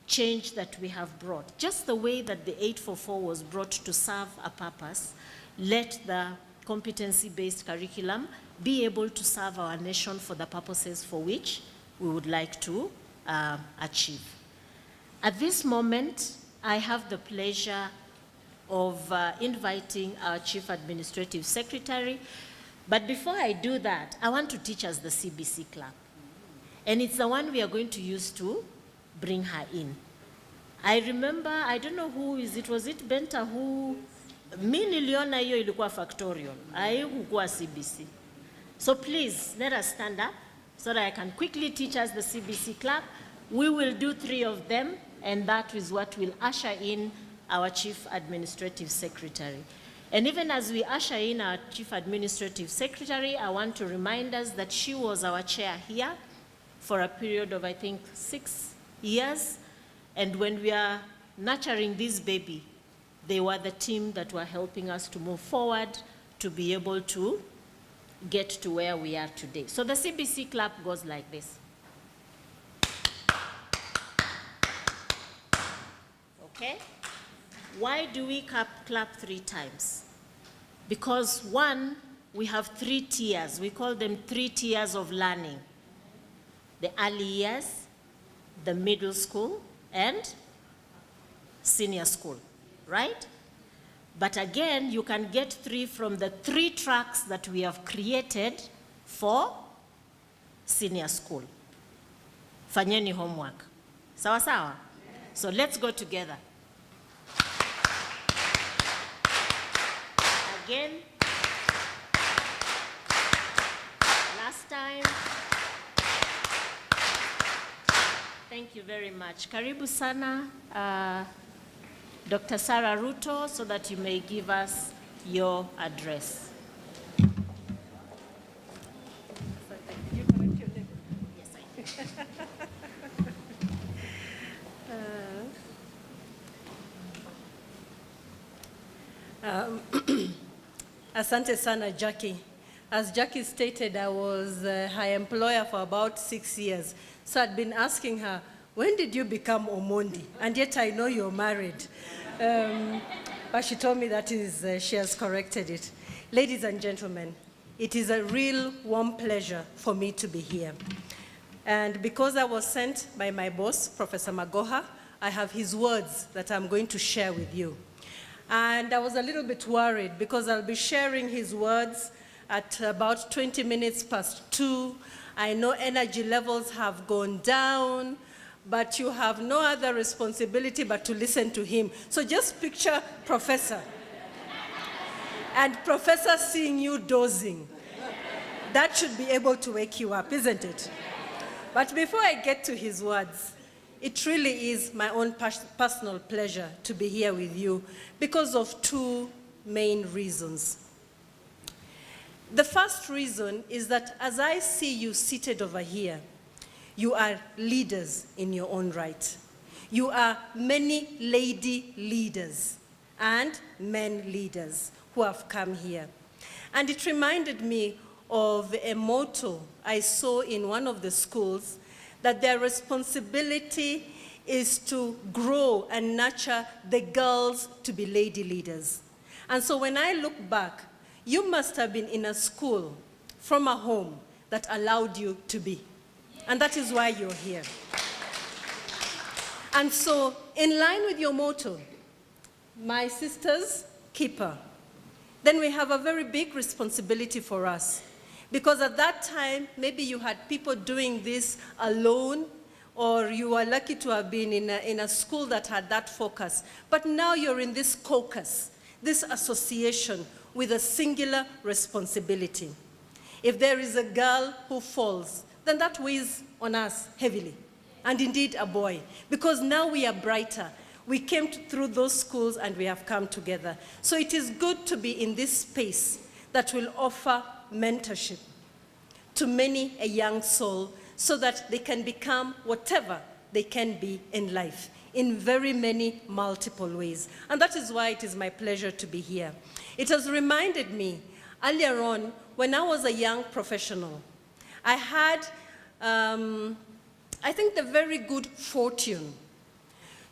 change that we have brought, just the way that the 844 was brought to serve a purpose, let the competency-based curriculum be able to serve our nation for the purposes for which we would like to achieve. At this moment, I have the pleasure of inviting our Chief Administrative Secretary. But before I do that, I want to teach us the CBC clap. And it's the one we are going to use to bring her in. I remember, I don't know who is it, was it Benta who, mi niliona hiyo ilikuwa factorial, haikuwa CBC. So please, let us stand up so that I can quickly teach us the CBC clap. We will do 3 of them, and that is what will usher in our Chief Administrative Secretary. And even as we usher in our Chief Administrative Secretary, I want to remind us that she was our chair here for a period of, I think, 6 years. And when we are nurturing this baby, they were the team that were helping us to move forward to be able to get to where we are today. So the CBC clap goes like this. Okay? Why do we clap 3 times? Because 1, we have 3 tiers. We call them 3 tiers of learning. The early years, the middle school, and senior school, right? But again, you can get 3 from the 3 tracks that we have created for senior school. Fanyeni homework. Sawa sawa? So let's go together. Again. Last time. Thank you very much. Karibu sana, Dr. Sarah Ruto, so that you may give us your address. Asante sana, Jackie. As Jackie stated, I was her employer for about 6 years. So I'd been asking her, when did you become Omondi? And yet I know you're married. But she told me that she has corrected it. Ladies and gentlemen, it is a real warm pleasure for me to be here. And because I was sent by my boss, Professor Magoha, I have his words that I'm going to share with you. And I was a little bit worried because I'll be sharing his words at about 20 minutes past 2. I know energy levels have gone down, but you have no other responsibility but to listen to him. So just picture Professor. And Professor seeing you dozing. That should be able to wake you up, isn't it? But before I get to his words, it really is my own personal pleasure to be here with you because of two main reasons. The first reason is that as I see you seated over here, you are leaders in your own right. You are many lady leaders and men leaders who have come here. And it reminded me of a motto I saw in one of the schools, that their responsibility is to grow and nurture the girls to be lady leaders. And so when I look back, you must have been in a school from a home that allowed you to be. And that is why you're here. And so, in line with your motto, my sister's keeper, then we have a very big responsibility for us. Because at that time, maybe you had people doing this alone, or you were lucky to have been in a school that had that focus. But now you're in this caucus, this association with a singular responsibility. If there is a girl who falls, then that weighs on us heavily, and indeed a boy, because now we are brighter. We came through those schools and we have come together. So it is good to be in this space that will offer mentorship to many a young soul so that they can become whatever they can be in life in very many multiple ways. And that is why it is my pleasure to be here. It has reminded me earlier on when I was a young professional, I had, I think, the very good fortune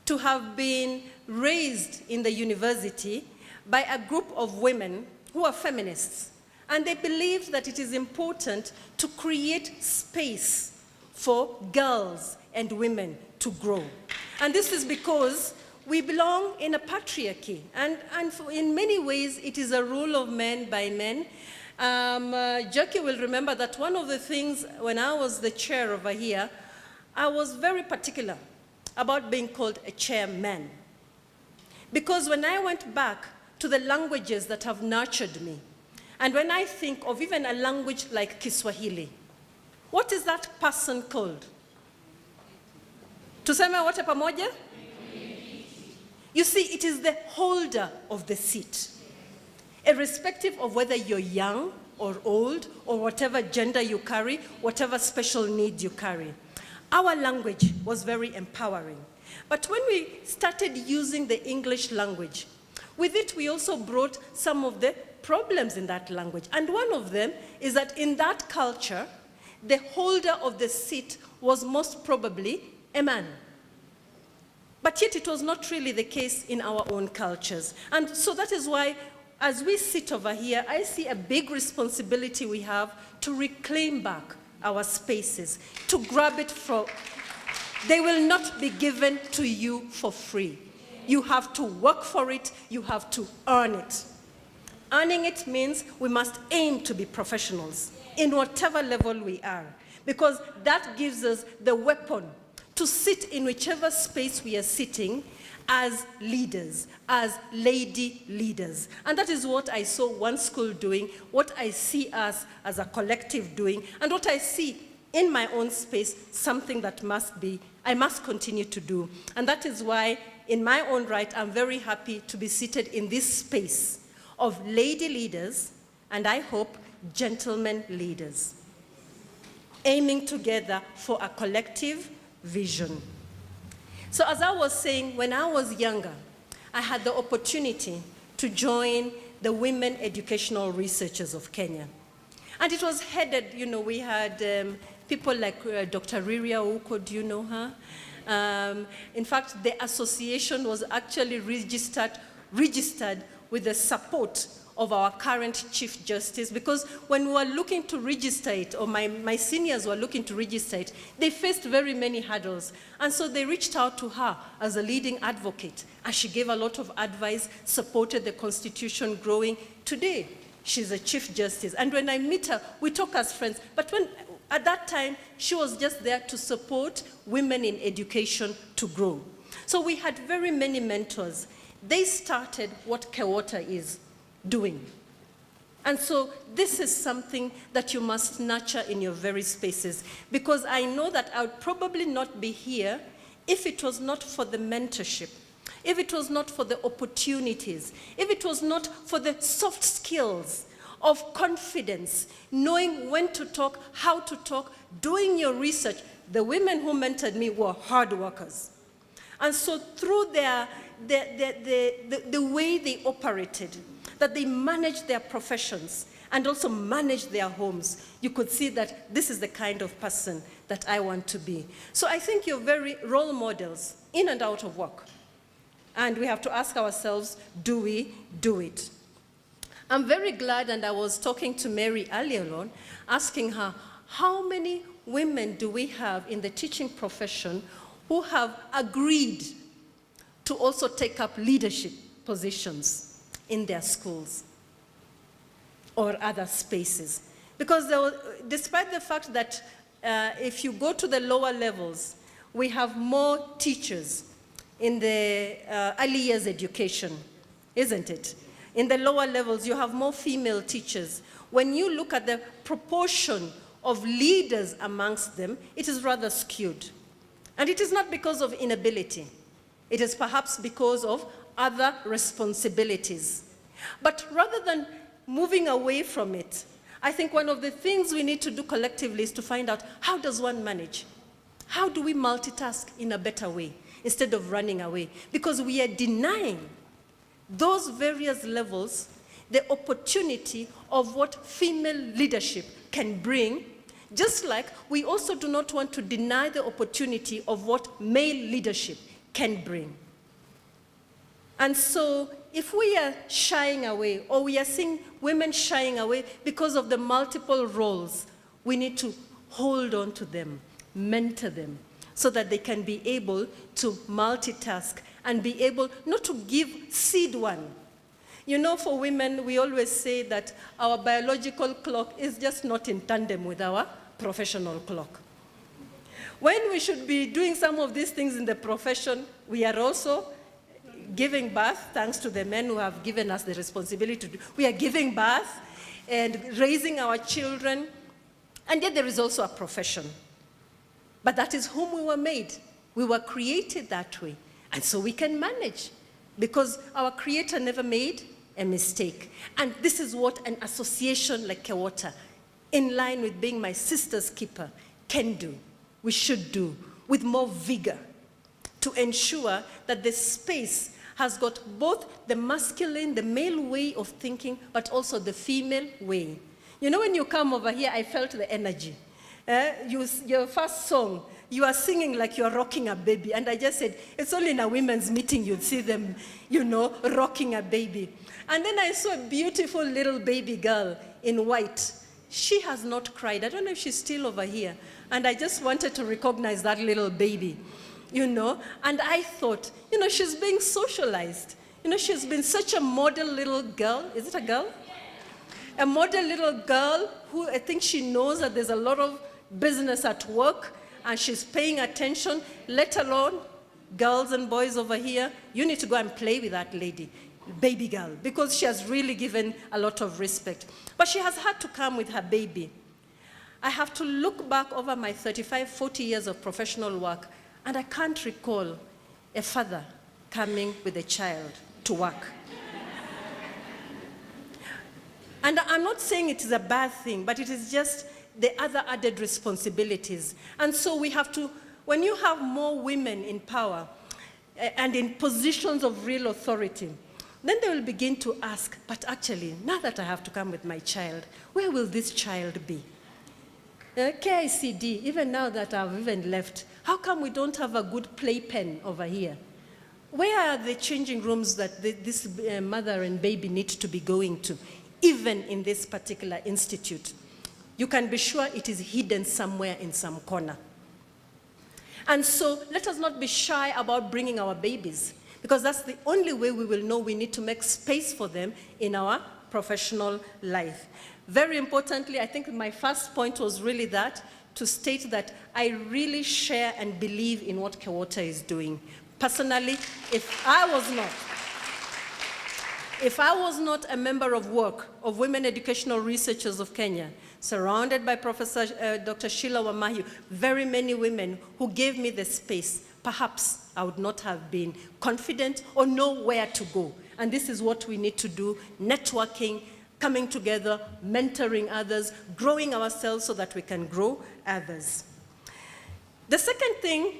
to have been raised in the university by a group of women who are feminists. And they believe that it is important to create space for girls and women to grow. And this is because we belong in a patriarchy. And in many ways, it is a rule of men by men. Jackie will remember that one of the things when I was the chair over here, I was very particular about being called a chairman. Because when I went back to the languages that have nurtured me, and when I think of even a language like Kiswahili, what is that person called? Tuseme wote pamoja? You see, it is the holder of the seat. Irrespective of whether you're young or old or whatever gender you carry, whatever special need you carry. Our language was very empowering. But when we started using the English language, with it we also brought some of the problems in that language. And one of them is that in that culture, the holder of the seat was most probably a man. But yet it was not really the case in our own cultures. And so that is why, as we sit over here, I see a big responsibility we have to reclaim back our spaces, to grab it from. They will not be given to you for free. You have to work for it, you have to earn it. Earning it means we must aim to be professionals in whatever level we are, because that gives us the weapon to sit in whichever space we are sitting as leaders, as lady leaders. And that is what I saw one school doing, what I see us as a collective doing, and what I see in my own space, something that I must continue to do. And that is why, in my own right, I'm very happy to be seated in this space of lady leaders, and I hope gentlemen leaders, aiming together for a collective vision. So as I was saying, when I was younger, I had the opportunity to join the Women Educational Researchers of Kenya. And it was headed, we had people like Dr. 𝐊𝐿𝐿𝐿, do you know her? In fact, the association was actually registered with the support of our current Chief Justice, because when we were looking to register it, or my seniors were looking to register it, they faced very many hurdles. And so they reached out to her as a leading advocate, and she gave a lot of advice, supported the Constitution growing. Today, she's a Chief Justice. And when I meet her, we talk as friends. But at that time, she was just there to support women in education to grow. So we had very many mentors. They started what 𝐊𝐿𝐿𝐿 is doing. And so this is something that you must nurture in your very spaces, because I know that I would probably not be here if it was not for the mentorship, if it was not for the opportunities, if it was not for the soft skills of confidence, knowing when to talk, how to talk, doing your research. The women who mentored me were hard workers. And so through the way they operated, that they managed their professions and also managed their homes, you could see that this is the kind of person that I want to be. So I think you're very role models in and out of work. And we have to ask ourselves, do we do it? I'm very glad, and I was talking to Mary earlier on, asking her, how many women do we have in the teaching profession who have agreed to also take up leadership positions in their schools or other spaces? Because despite the fact that if you go to the lower levels, we have more teachers in the early years education, isn't it? In the lower levels, you have more female teachers. When you look at the proportion of leaders amongst them, it is rather skewed. And it is not because of inability. It is perhaps because of other responsibilities. But rather than moving away from it, I think one of the things we need to do collectively is to find out, how does one manage? How do we multitask in a better way instead of running away? Because we are denying those various levels the opportunity of what female leadership can bring, just like we also do not want to deny the opportunity of what male leadership can bring. And so if we are shying away, or we are seeing women shying away because of the multiple roles, we need to hold on to them, mentor them, so that they can be able to multitask and be able not to cede one. You know, for women, we always say that our biological clock is just not in tandem with our professional clock. When we should be doing some of these things in the profession, we are also giving birth, thanks to the men who have given us the responsibility to do. We are giving birth and raising our children, and yet there is also a profession. But that is whom we were made. We were created that way. And so we can manage, because our Creator never made a mistake. And this is what an association like 𝐊𝐿𝐿𝐿, in line with being my sister's keeper, can do. We should do with more vigor, to ensure that the space has got both the masculine, the male way of thinking, but also the female way. You know, when you come over here, I felt the energy. Your first song, you are singing like you are rocking a baby. And I just said, it's only in a women's meeting you'd see them, you know, rocking a baby. And then I saw a beautiful little baby girl in white. She has not cried. I don't know if she's still over here. And I just wanted to recognize that little baby, you know. And I thought, you know, she's being socialized. You know, she's been such a model little girl. Is it a girl? A model little girl who I think she knows that there's a lot of business at work. and she's paying attention, let alone girls and boys over here, you need to go and play with that lady, baby girl, because she has really given a lot of respect. But she has had to come with her baby. I have to look back over my 35, 40 years of professional work, and I can't recall a father coming with a child to work. And I'm not saying it is a bad thing, but it is just the other added responsibilities. And so we have to, when you have more women in power and in positions of real authority, then they will begin to ask, but actually, now that I have to come with my child, where will this child be? KICD, even now that I've even left, how come we don't have a good playpen over here? Where are the changing rooms that this mother and baby need to be going to, even in this particular institute? You can be sure it is hidden somewhere in some corner. And so let us not be shy about bringing our babies, because that's the only way we will know we need to make space for them in our professional life. Very importantly, I think my first point was really that, to state that I really share and believe in what KEWOTA is doing. Personally, if I was not a member of work of Women Educational Researchers of Kenya, surrounded by Professor Dr. Sheila Wamahiu, very many women who gave me the space, perhaps I would not have been confident or know where to go. And this is what we need to do, networking, coming together, mentoring others, growing ourselves so that we can grow others. The second thing,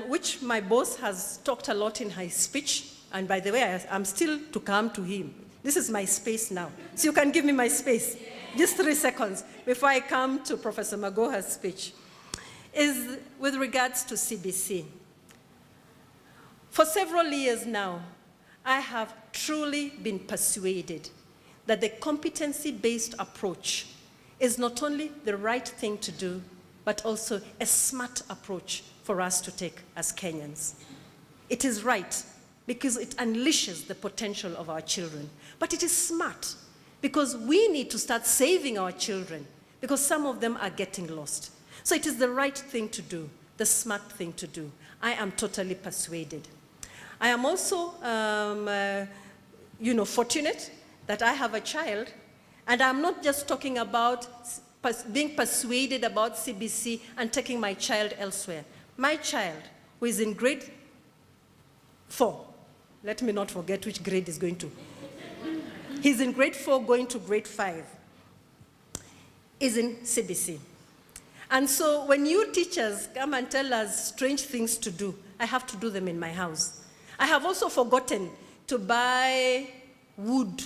which my boss has talked a lot in his speech, and by the way, I'm still to come to him. This is my space now. So you can give me my space. Just 3 seconds before I come to Professor Magoha's speech, is with regards to CBC. For several years now, I have truly been persuaded that the competency-based approach is not only the right thing to do, but also a smart approach for us to take as Kenyans. It is right because it unleashes the potential of our children, but it is smart because we need to start saving our children because some of them are getting lost. So it is the right thing to do, the smart thing to do. I am totally persuaded. I am also, fortunate that I have a child, and I'm not just talking about being persuaded about CBC and taking my child elsewhere. My child, who is in grade 4, let me not forget which grade he's going to. He's in grade 4 going to grade 5, is in CBC. And so when you teachers come and tell us strange things to do, I have to do them in my house. I have also forgotten to buy wood.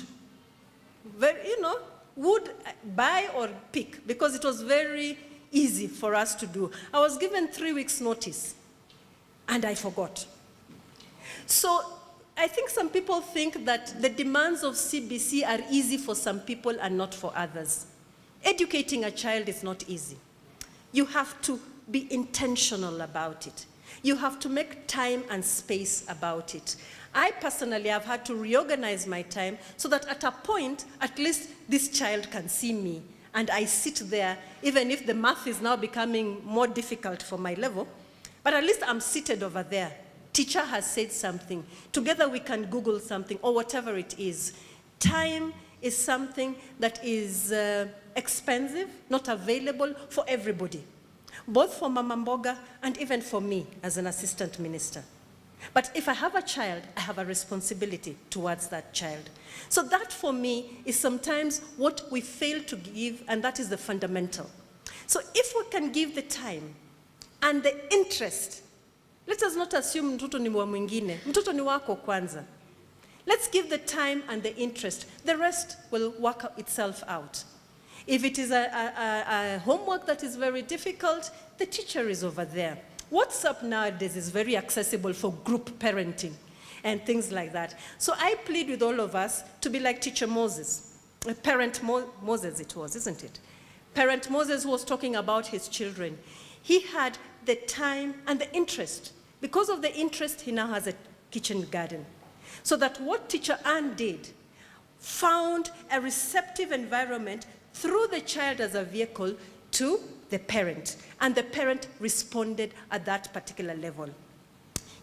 Wood, buy or pick, because it was very easy for us to do. I was given 3 weeks notice, and I forgot. So I think some people think that the demands of CBC are easy for some people and not for others. Educating a child is not easy. You have to be intentional about it. You have to make time and space about it. I personally have had to reorganize my time so that at a point, at least this child can see me and I sit there, even if the math is now becoming more difficult for my level, but at least I'm seated over there. Teacher has said something. Together we can Google something or whatever it is. Time is something that is expensive, not available for everybody, both for Mama Mboga and even for me as an assistant minister. But if I have a child, I have a responsibility towards that child. So that for me is sometimes what we fail to give, and that is the fundamental. So if we can give the time and the interest, let us not assume mtoto ni wa mwingine, mtoto ni wako kwanza. Let's give the time and the interest. The rest will work itself out. If it is a homework that is very difficult, the teacher is over there. WhatsApp nowadays is very accessible for group parenting and things like that. So I plead with all of us to be like Teacher Moses. Parent Moses it was, isn't it? Parent Moses was talking about his children. He had the time and the interest. Because of the interest, he now has a kitchen garden. So that what Teacher Ann did, found a receptive environment through the child as a vehicle to the parent, and the parent responded at that particular level.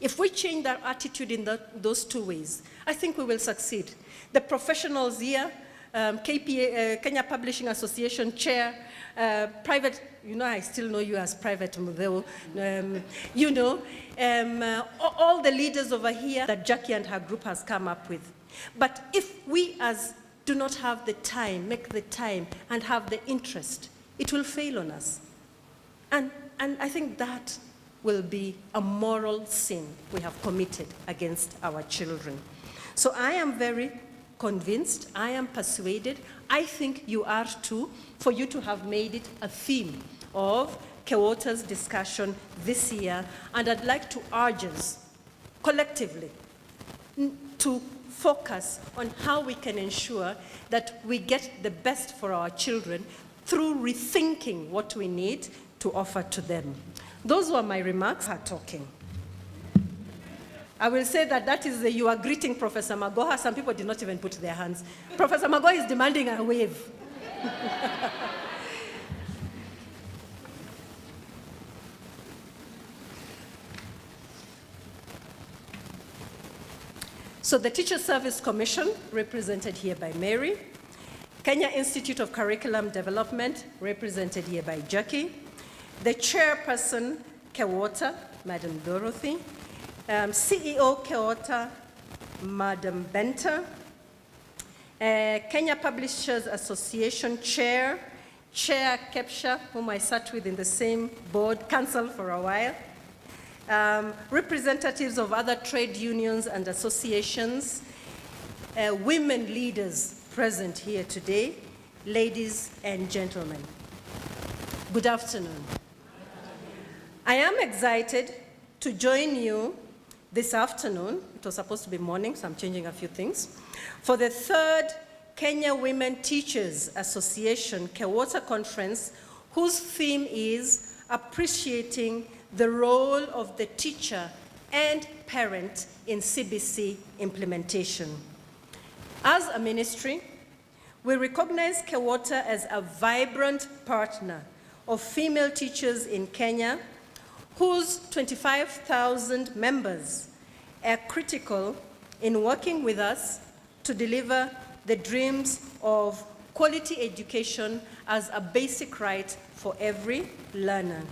If we change our attitude in those two ways, I think we will succeed. The professionals here, Kenya Publishing Association Chair, private, you know, I still know you as Private Mudheu, you know, all the leaders over here that Jackie and her group has come up with. But if we as do not have the time, make the time, and have the interest, it will fail on us. And I think that will be a moral sin we have committed against our children. So I am very convinced, I am persuaded, I think you are too, for you to have made it a theme of 𝐊𝐶𝐿's discussion this year, and I'd like to urge us collectively to focus on how we can ensure that we get the best for our children through rethinking what we need to offer to them. Those were my remarks. Her talking. I will say that is you are greeting Professor Magoha. Some people did not even put their hands. Professor Magoha is demanding a wave. So the Teacher Service Commission, represented here by Mary, Kenya Institute of Curriculum Development, represented here by Jackie, the chairperson, 𝐊𝐶, Madam Dorothy, CEO 𝐊𝐶, Madam Benter, Kenya Publishers Association Chair 𝐊𝐶, whom I sat with in the same board, council for a while, representatives of other trade unions and associations, women leaders present here today, ladies and gentlemen. Good afternoon. I am excited to join you this afternoon. It was supposed to be morning, so I'm changing a few things, for the third Kenya Women Teachers Association 𝐊𝐶 conference, whose theme is appreciating the role of the teacher and parent in CBC implementation. As a ministry, we recognize 𝐊𝐶 as a vibrant partner of female teachers in Kenya, whose 25,000 members are critical in working with us to deliver the dreams of quality education as a basic right for every learner.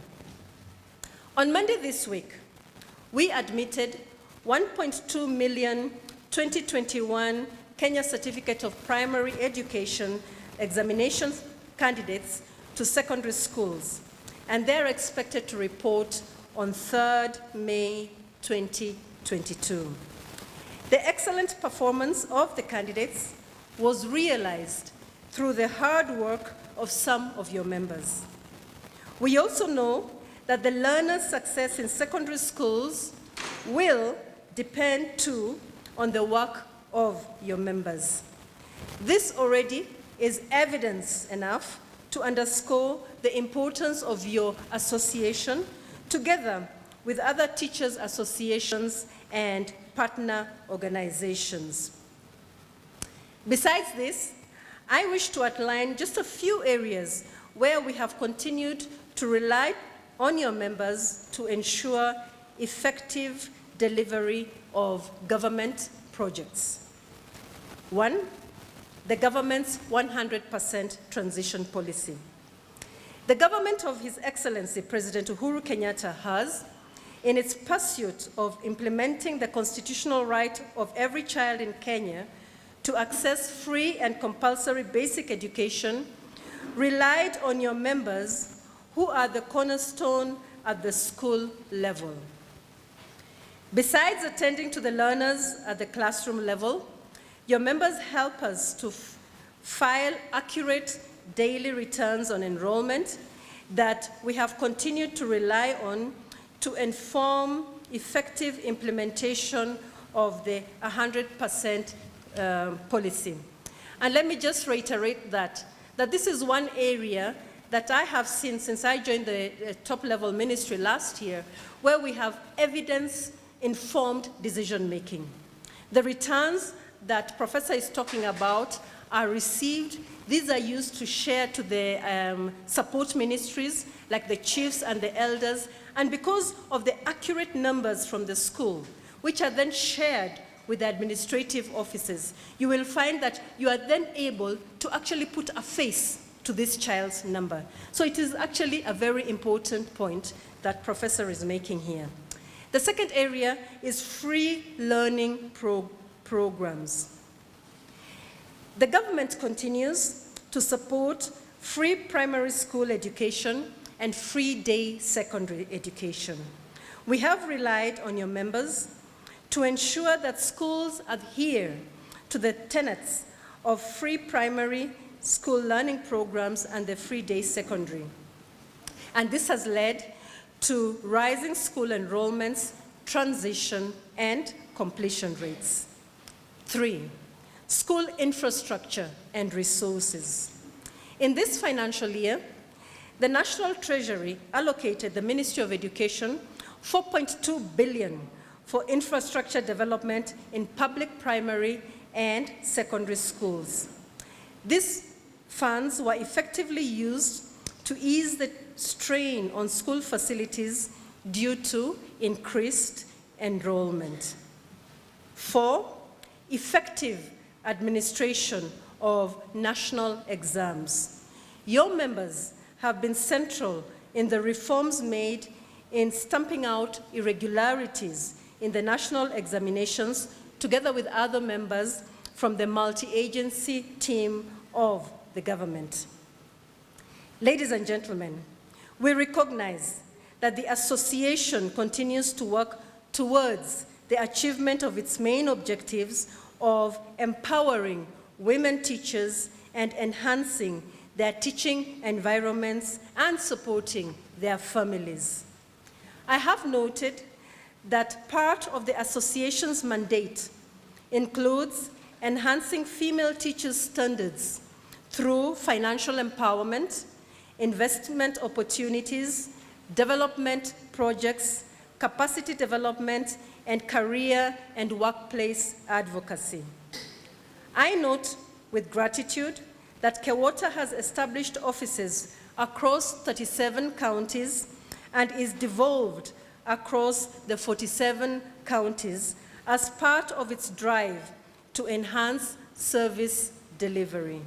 On Monday this week, we admitted 1.2 million 2021 Kenya Certificate of Primary Education examination candidates to secondary schools, and they're expected to report on 3rd May 2022. The excellent performance of the candidates was realized through the hard work of some of your members. We also know that the learners' success in secondary schools will depend too on the work of your members. This already is evidence enough to underscore the importance of your association, together with other teachers' associations and partner organizations. Besides this, I wish to outline just a few areas where we have continued to rely on your members to ensure effective delivery of government projects. 1, the government's 100% transition policy. The government of His Excellency President Uhuru Kenyatta has, in its pursuit of implementing the constitutional right of every child in Kenya to access free and compulsory basic education, relied on your members who are the cornerstone at the school level. Besides attending to the learners at the classroom level, your members help us to file accurate daily returns on enrollment that we have continued to rely on to inform effective implementation of the 100% policy. And let me just reiterate that this is one area that I have seen since I joined the top-level ministry last year, where we have evidence-informed decision-making. The returns that Professor is talking about are received. These are used to share to the support ministries, like the chiefs and the elders. And because of the accurate numbers from the school, which are then shared with the administrative offices, you will find that you are then able to actually put a face to this child's number. So it is actually a very important point that Professor is making here. The second area is free learning programs. The government continues to support free primary school education and free day secondary education. We have relied on your members to ensure that schools adhere to the tenets of free primary school learning programs and the free day secondary. And this has led to rising school enrollments, transition, and completion rates. 3, school infrastructure and resources. In this financial year, the National Treasury allocated the Ministry of Education 4.2 billion for infrastructure development in public primary and secondary schools. These funds were effectively used to ease the strain on school facilities due to increased enrollment. 4, effective administration of national exams. Your members have been central in the reforms made in stamping out irregularities in the national examinations, together with other members from the multi-agency team of the government. Ladies and gentlemen, we recognize that the association continues to work towards the achievement of its main objectives of empowering women teachers and enhancing their teaching environments and supporting their families. I have noted that part of the association's mandate includes enhancing female teachers' standards through financial empowerment, investment opportunities, development projects, capacity development, and career and workplace advocacy. I note with gratitude that KEWOTA has established offices across 37 counties and is devolved across the 47 counties as part of its drive to enhance service delivery.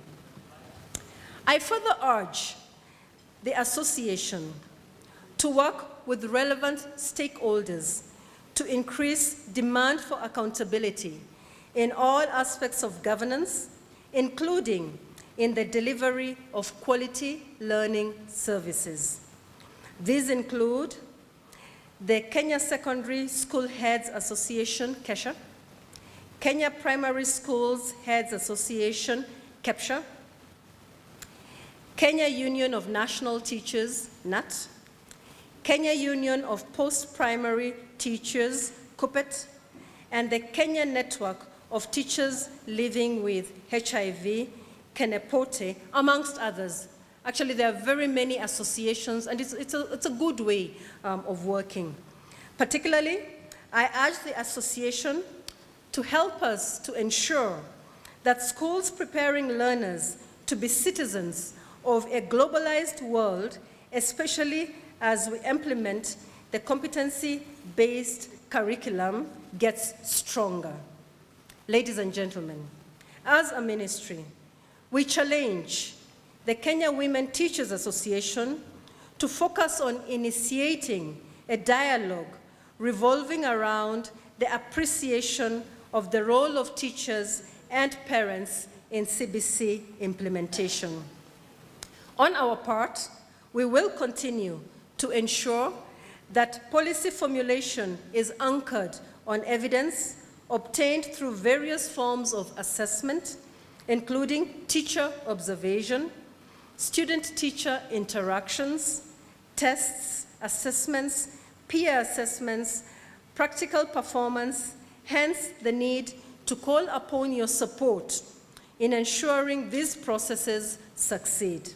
I further urge the association to work with relevant stakeholders to increase demand for accountability in all aspects of governance, including in the delivery of quality learning services. These include the Kenya Secondary School Heads Association, KESHA, Kenya Primary Schools Heads Association, KEPSHA, Kenya Union of National Teachers, NAT, Kenya Union of Post-Primary Teachers, KUPPET, and the Kenya Network of Teachers Living with HIV, KENEPOTE, amongst others. Actually, there are very many associations, and it's a good way of working. Particularly, I urge the association to help us to ensure that schools preparing learners to be citizens of a globalized world, especially as we implement the competency-based curriculum, gets stronger. Ladies and gentlemen, as a ministry, we challenge the Kenya Women Teachers Association to focus on initiating a dialogue revolving around the appreciation of the role of teachers and parents in CBC implementation. On our part, we will continue to ensure that policy formulation is anchored on evidence obtained through various forms of assessment, including teacher observation, student-teacher interactions, tests, assessments, peer assessments, practical performance, hence the need to call upon your support in ensuring these processes succeed.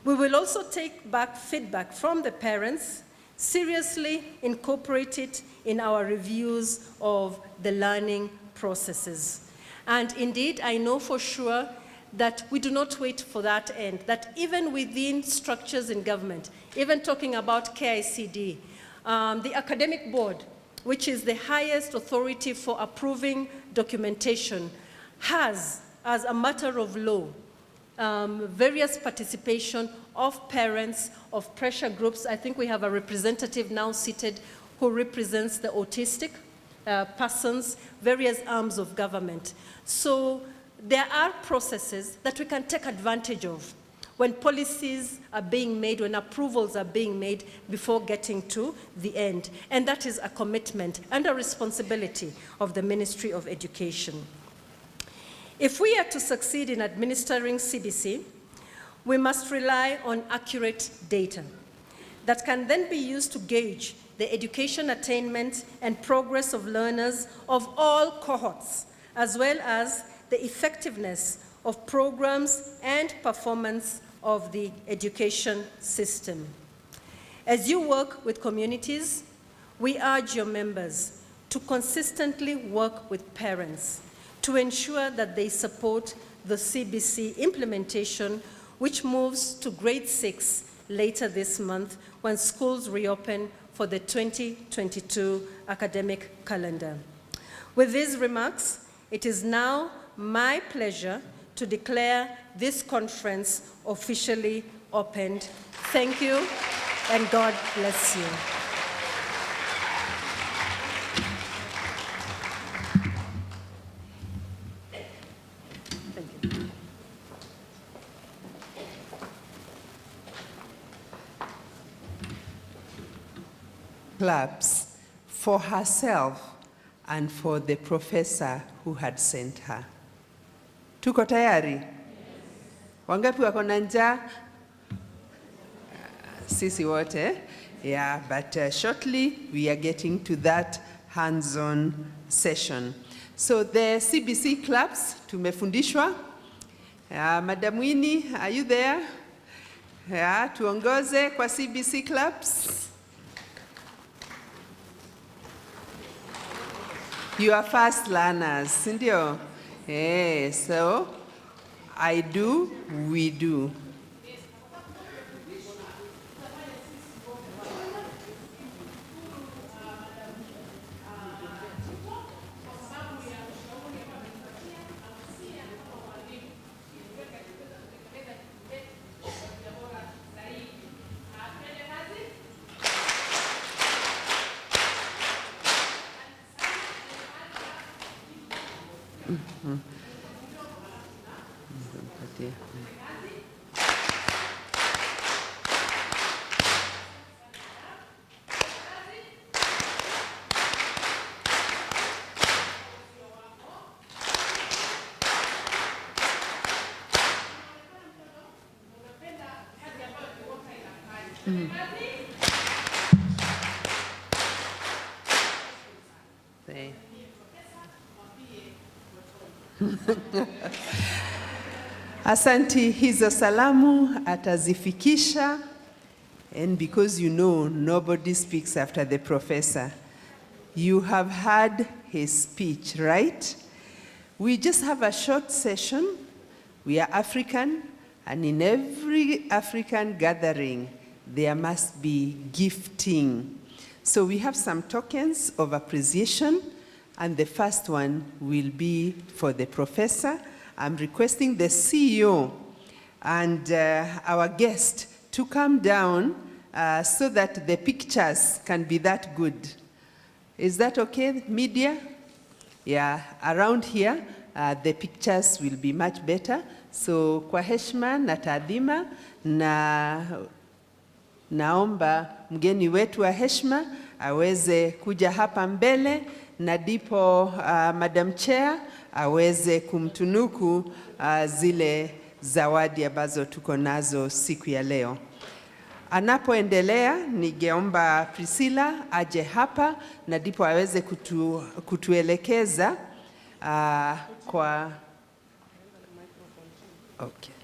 We will also take back feedback from the parents, seriously incorporate it in our reviews of the learning processes. And indeed, I know for sure that we do not wait for that end, that even within structures in government, even talking about KICD, the academic board, which is the highest authority for approving documentation, has, as a matter of law, various participation of parents, of pressure groups. I think we have a representative now seated who represents the autistic persons, various arms of government. So there are processes that we can take advantage of when policies are being made, when approvals are being made before getting to the end. And that is a commitment and a responsibility of the Ministry of Education. If we are to succeed in administering CBC, we must rely on accurate data that can then be used to gauge the education attainment and progress of learners of all cohorts, as well as the effectiveness of programs and performance of the education system. As you work with communities, we urge your members to consistently work with parents to ensure that they support the CBC implementation, which moves to grade 6 later this month when schools reopen for the 2022 academic calendar. With these remarks, it is now my pleasure to declare this conference officially opened. Thank you, and God bless you. Claps for herself and for the professor who had sent her. Tuko tayari? Wangapi wako na njaa? Sisi wote. Yeah, but shortly we are getting to that hands-on session. So the CBC claps tumefundishwa. Madam Winnie, are you there? Yeah, tuongoze kwa CBC claps. You are fast learners, sindio? Yeah, so I do, we do. Asanti, hizo salamu atazifikisha, and because you know nobody speaks after the professor, you have heard his speech, right? We just have a short session. We are African, and in every African gathering, there must be gifting. So we have some tokens of appreciation, and the first one will be for the professor. I'm requesting the CEO and our guest to come down so that the pictures can be that good. Is that okay, media? Yeah, around here, the pictures will be much better. So kwa heshima na taadhima, na naomba mgeni wetu wa heshima aweze kuja hapa mbele, na ndipo Madam Chair aweze kumtunuku zile zawadi ambazo tuko nazo siku ya leo. Anapoendelea, ningeomba Priscilla aje hapa na ndipo aweze kutuelekeza kwa... Okay.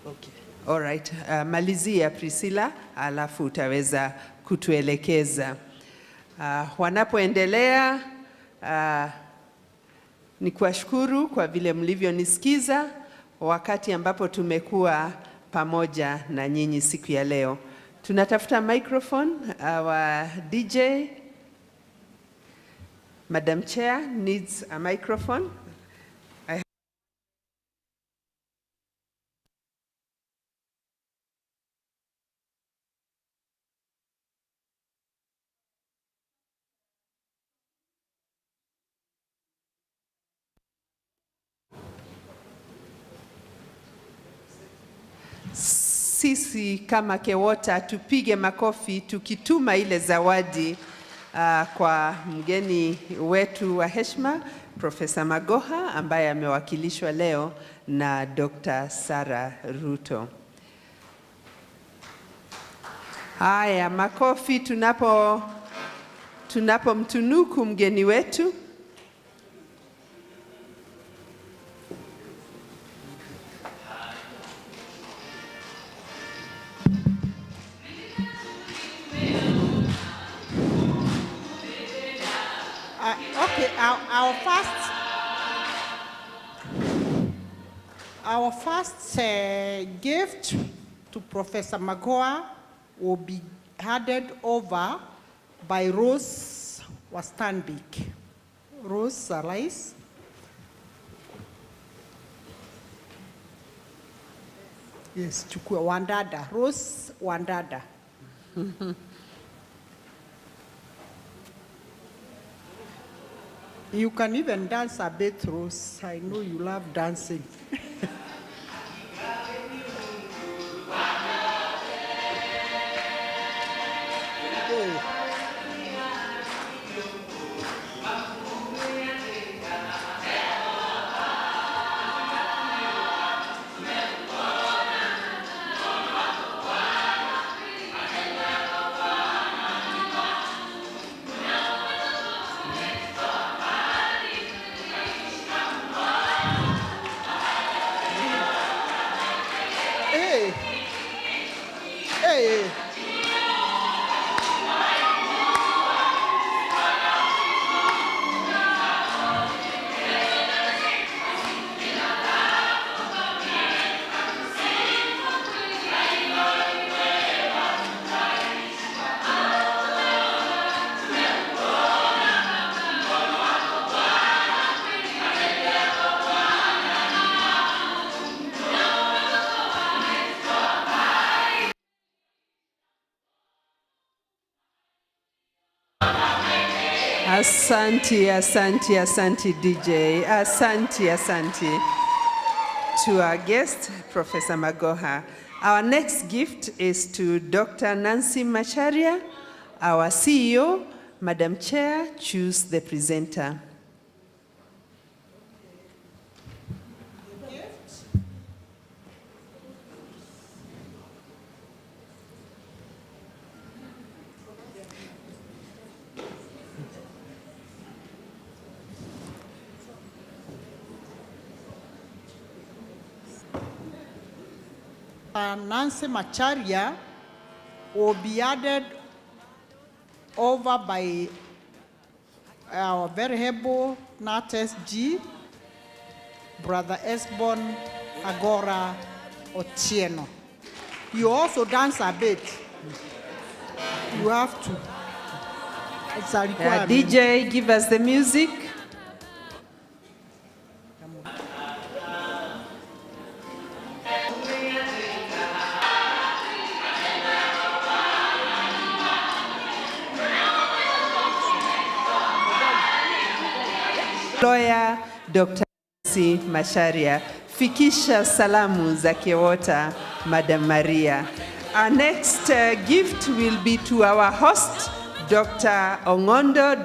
Okay. All right. Malizia Priscilla, alafu utaweza kutuelekeza. Wanapoendelea, ni kuwashukuru kwa vile mlivyonisikiza wakati ambapo tumekuwa pamoja na nyinyi siku ya leo. Tunatafuta microphone, our DJ, Madam Chair needs a microphone. Sisi kama KEWOTA tupige makofi tukituma ile zawadi kwa mgeni wetu wa heshima Profesa Magoha ambaye amewakilishwa leo na Dr. Sarah Ruto. Haya, makofi tunapomtunuku mgeni wetu. Okay, our first gift to Professor Magoha will be handed over by Rose Wastanbik. Rose, arise. Yes, chukua Wandada. Rose Wandada. You can even dance a bit, Rose. I know you love dancing. Asante DJ. Asante to our guest, Professor Magoha. Our next gift is to Dr. Nancy Macharia, our CEO. Madam Chair, choose the presenter. Nancy Macharia will be added over by our very able Nates G, Brother Esbon Agora Otieno. You also dance a bit. You have to. It's a requirement. DJ, give us the music. Lawyer Dr. Nancy Macharia, fikisha salamu za KEWOTA, Madam Maria. Our next gift will be to our host, Dr. Ongondo,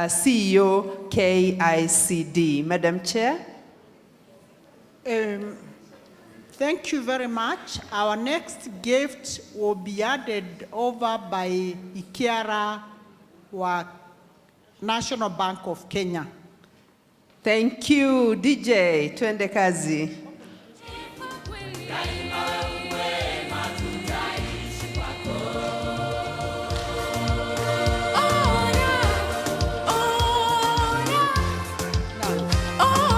CEO, KICD. Madam Chair. Thank you very much. Our next gift will be added over by Ikiara wa National Bank of Kenya. Thank you, DJ. Twende kazi. Oh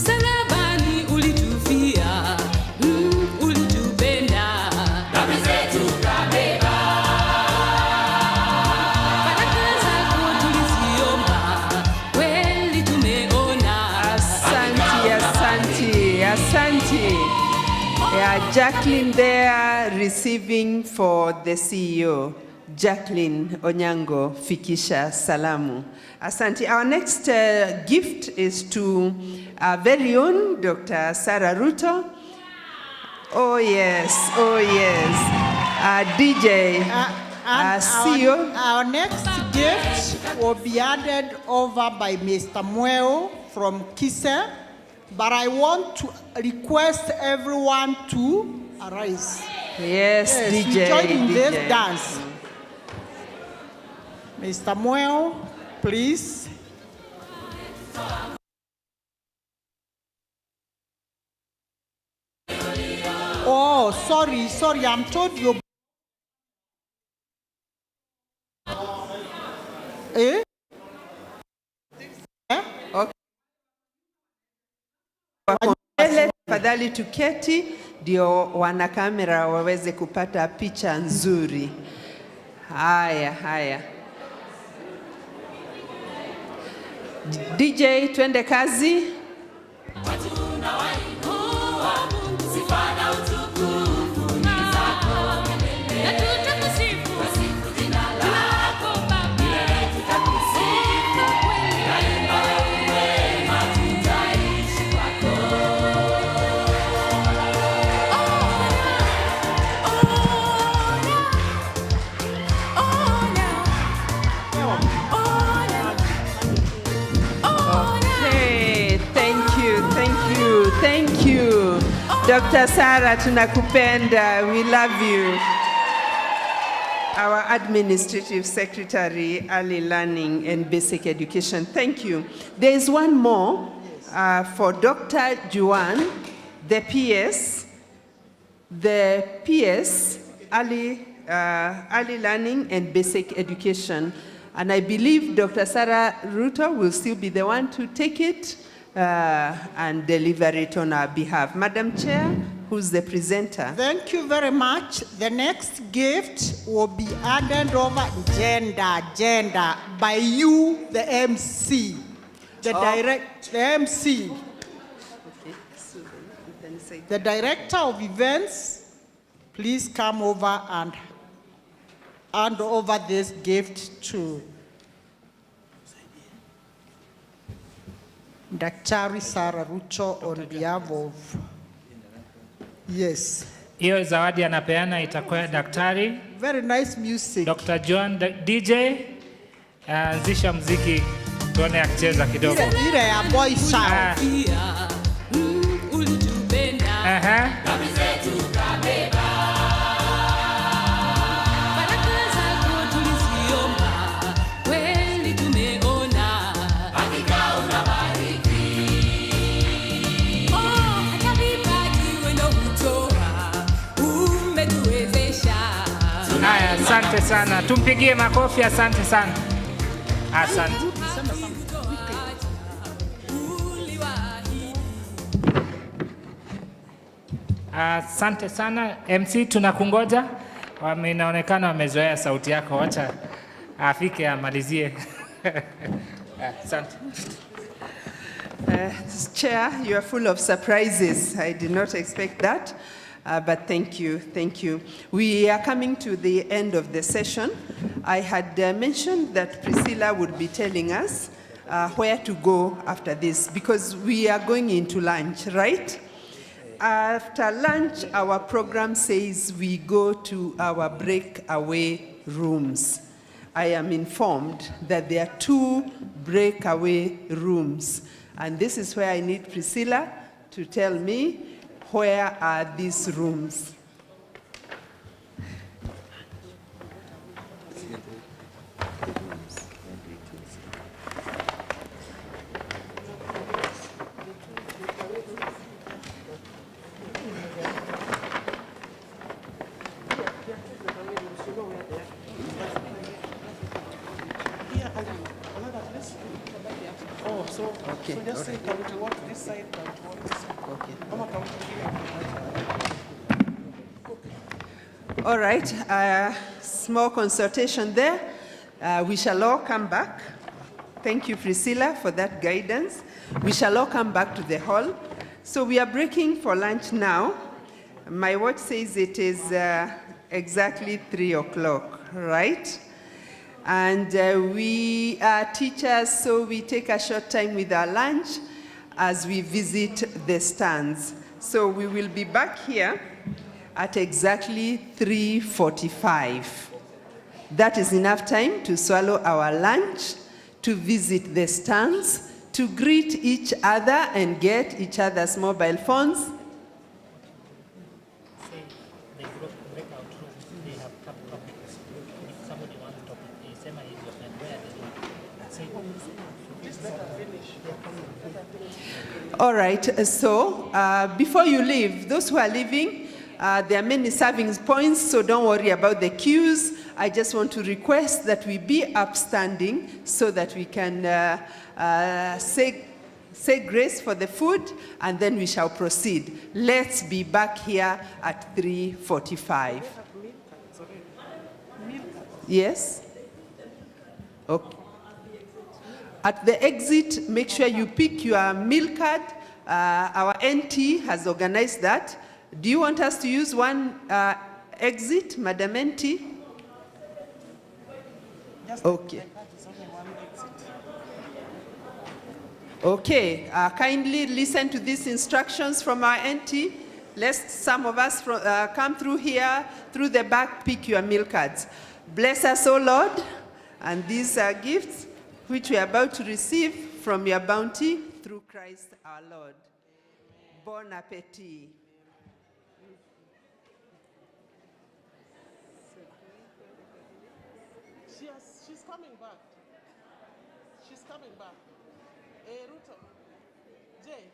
msalabani ulitufia, ulitupenda, dhambi zetu kabeba. Baraka zako tuliziomba, kweli tumeona. Asante, asante, asante. Yeah, Jacqueline there receiving for the CEO. Jacqueline Onyango Fikisha Salamu. Asante. Our next gift is to our very own Dr. Sarah Ruto. Oh yes, oh yes. DJ, CEO. Our next gift will be handed over by Mr. Mweo from Kise, but I want to request everyone to arise. Yes, DJ. Join in DJ. this dance. Mr. Mweo, please. Oh, sorry, I'm told you. Eh? Okay. Tafadhali tuketi ndio wanakamera waweze kupata picha nzuri. Haya. DJ, twende kazi. Thank you. Dr. Sarah, tunakupenda. We love you. Our Administrative Secretary, Early Learning and Basic Education. Thank you. There is one more for Dr. Juan, the PS, Early Learning and Basic Education. And I believe Dr. Sarah Ruto will still be the one to take it and deliver it on our behalf. Madam Chair, who's the presenter? Thank you very much. The next gift will be handed over gender by you, the MC, the MC. Okay. So then say the director of events, please come over and hand over this gift to Daktari Sarah Ruto on behalf of. Yes. Hiyo zawadi anapeana itakuwa daktari. Very nice music. Dr. John, DJ, anzisha muziki tuone akicheza kidogo. Ile ya boy sound. Asante sana. Tumpigie makofi, asante sana. Asante. Asante sana. MC, tunakungoja. Inaonekana wamezoea sauti yako. Wacha afike amalizie. Asante. Chair, you are full of surprises. I did not expect that. But thank you. We are coming to the end of the session. I had mentioned that Priscilla would be telling us where to go after this, because we are going into lunch, right? After lunch, our program says we go to our breakaway rooms. I am informed that there are 2 breakaway rooms, and this is where I need Priscilla to tell me where are these rooms. Oh, so just say, can we walk this side? All right, small consultation there. We shall all come back. Thank you, Priscilla, for that guidance. We shall all come back to the hall. So we are breaking for lunch now. My watch says it is exactly 3 o'clock, right? And we are teachers, so we take a short time with our lunch as we visit the stands. So we will be back here at exactly 3:45. That is enough time to swallow our lunch, to visit the stands, to greet each other and get each other's mobile phones. All right, so before you leave, those who are leaving, there are many serving points, so don't worry about the queues. I just want to request that we be upstanding so that we can say grace for the food, and then we shall proceed. Let's be back here at 3:45. Yes? Okay. At the exit, make sure you pick your meal card. Our NT has organized that. Do you want us to use one exit, Madam NT? Okay. Okay, kindly listen to these instructions from our NT. Lest some of us come through here, through the back, pick your meal cards. Bless us, O Lord, and these are gifts which we are about to receive from your bounty through Christ our Lord. Bon appetit. She's coming back. She's coming back. Ruto. Jay.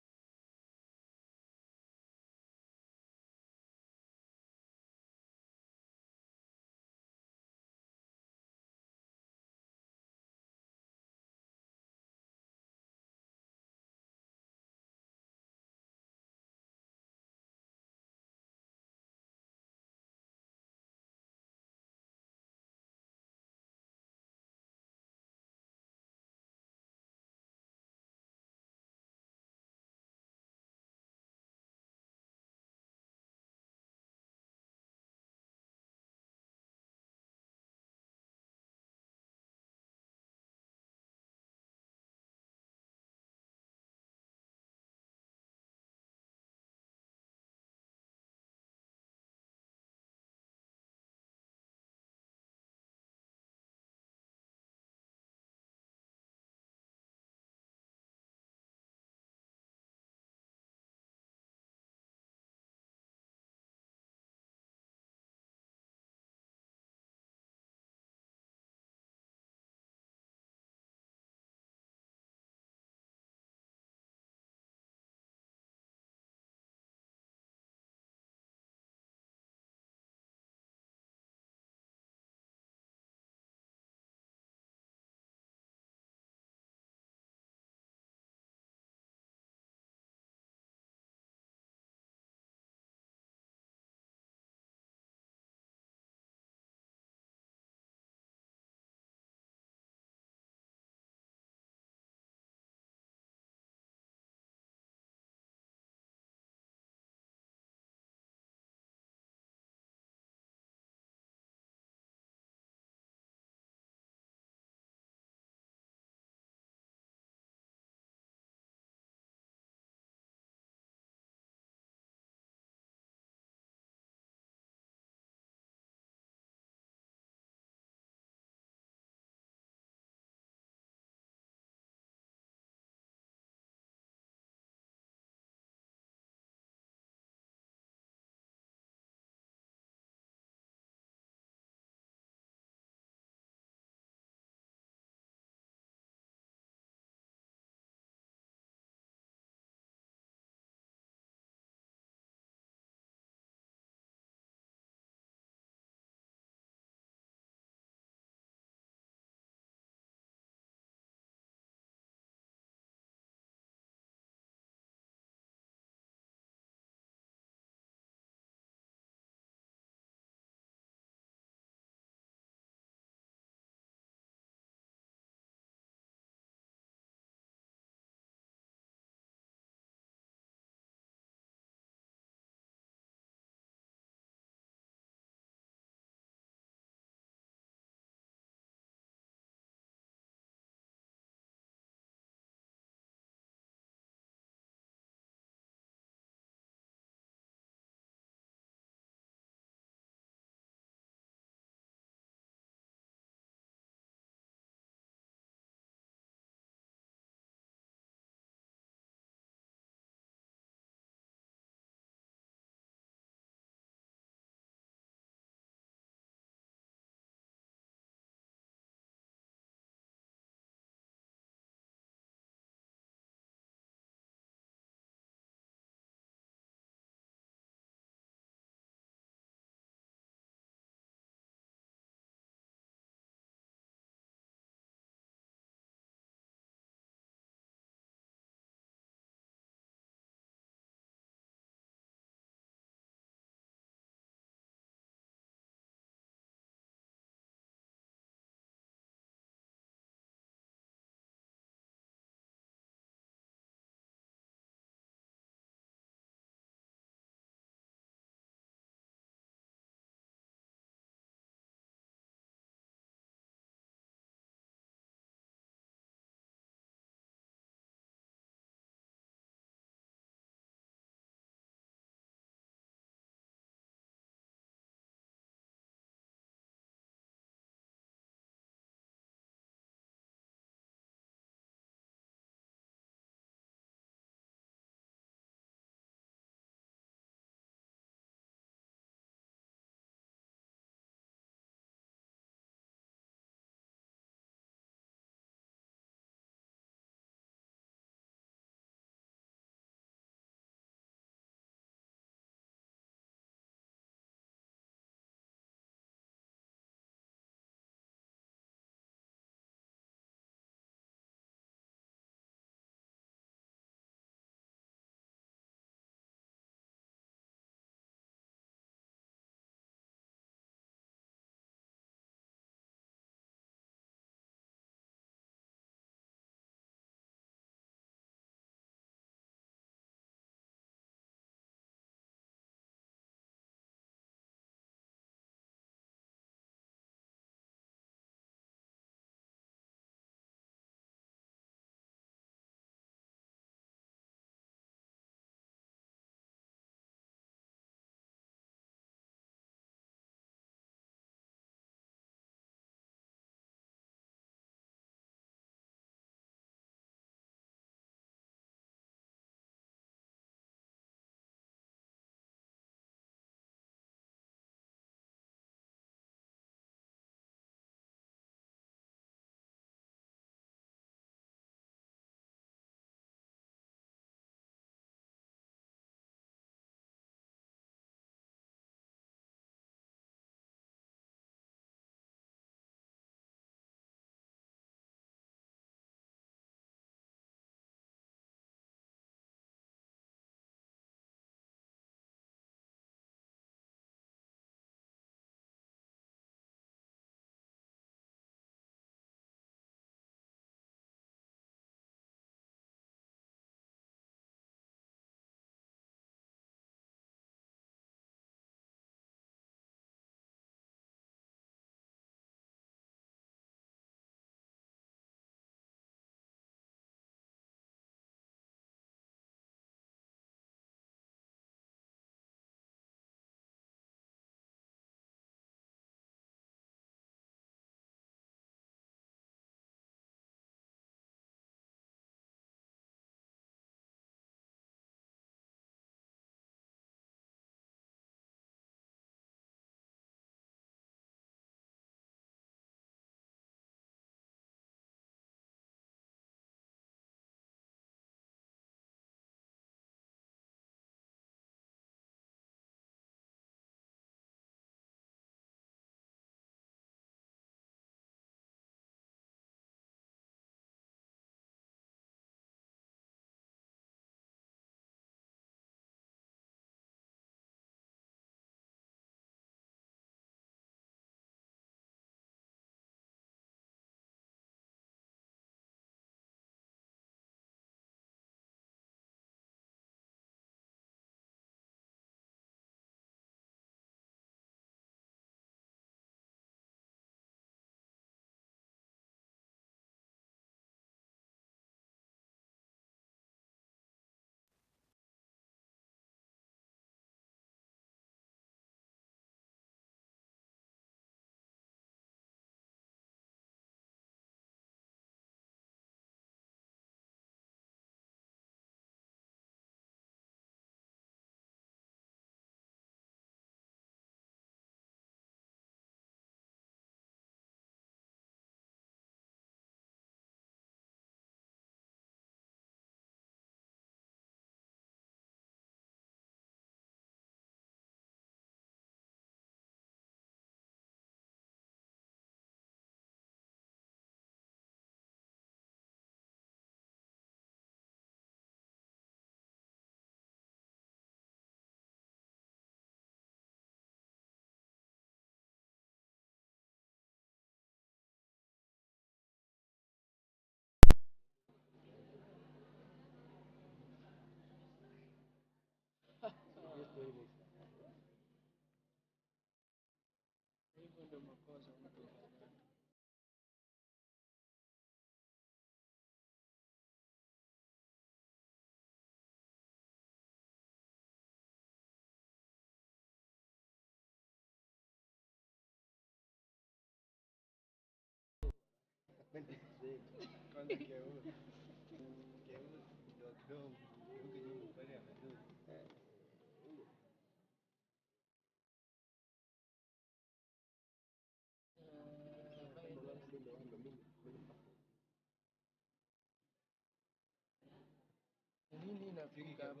Nini inafika hapa?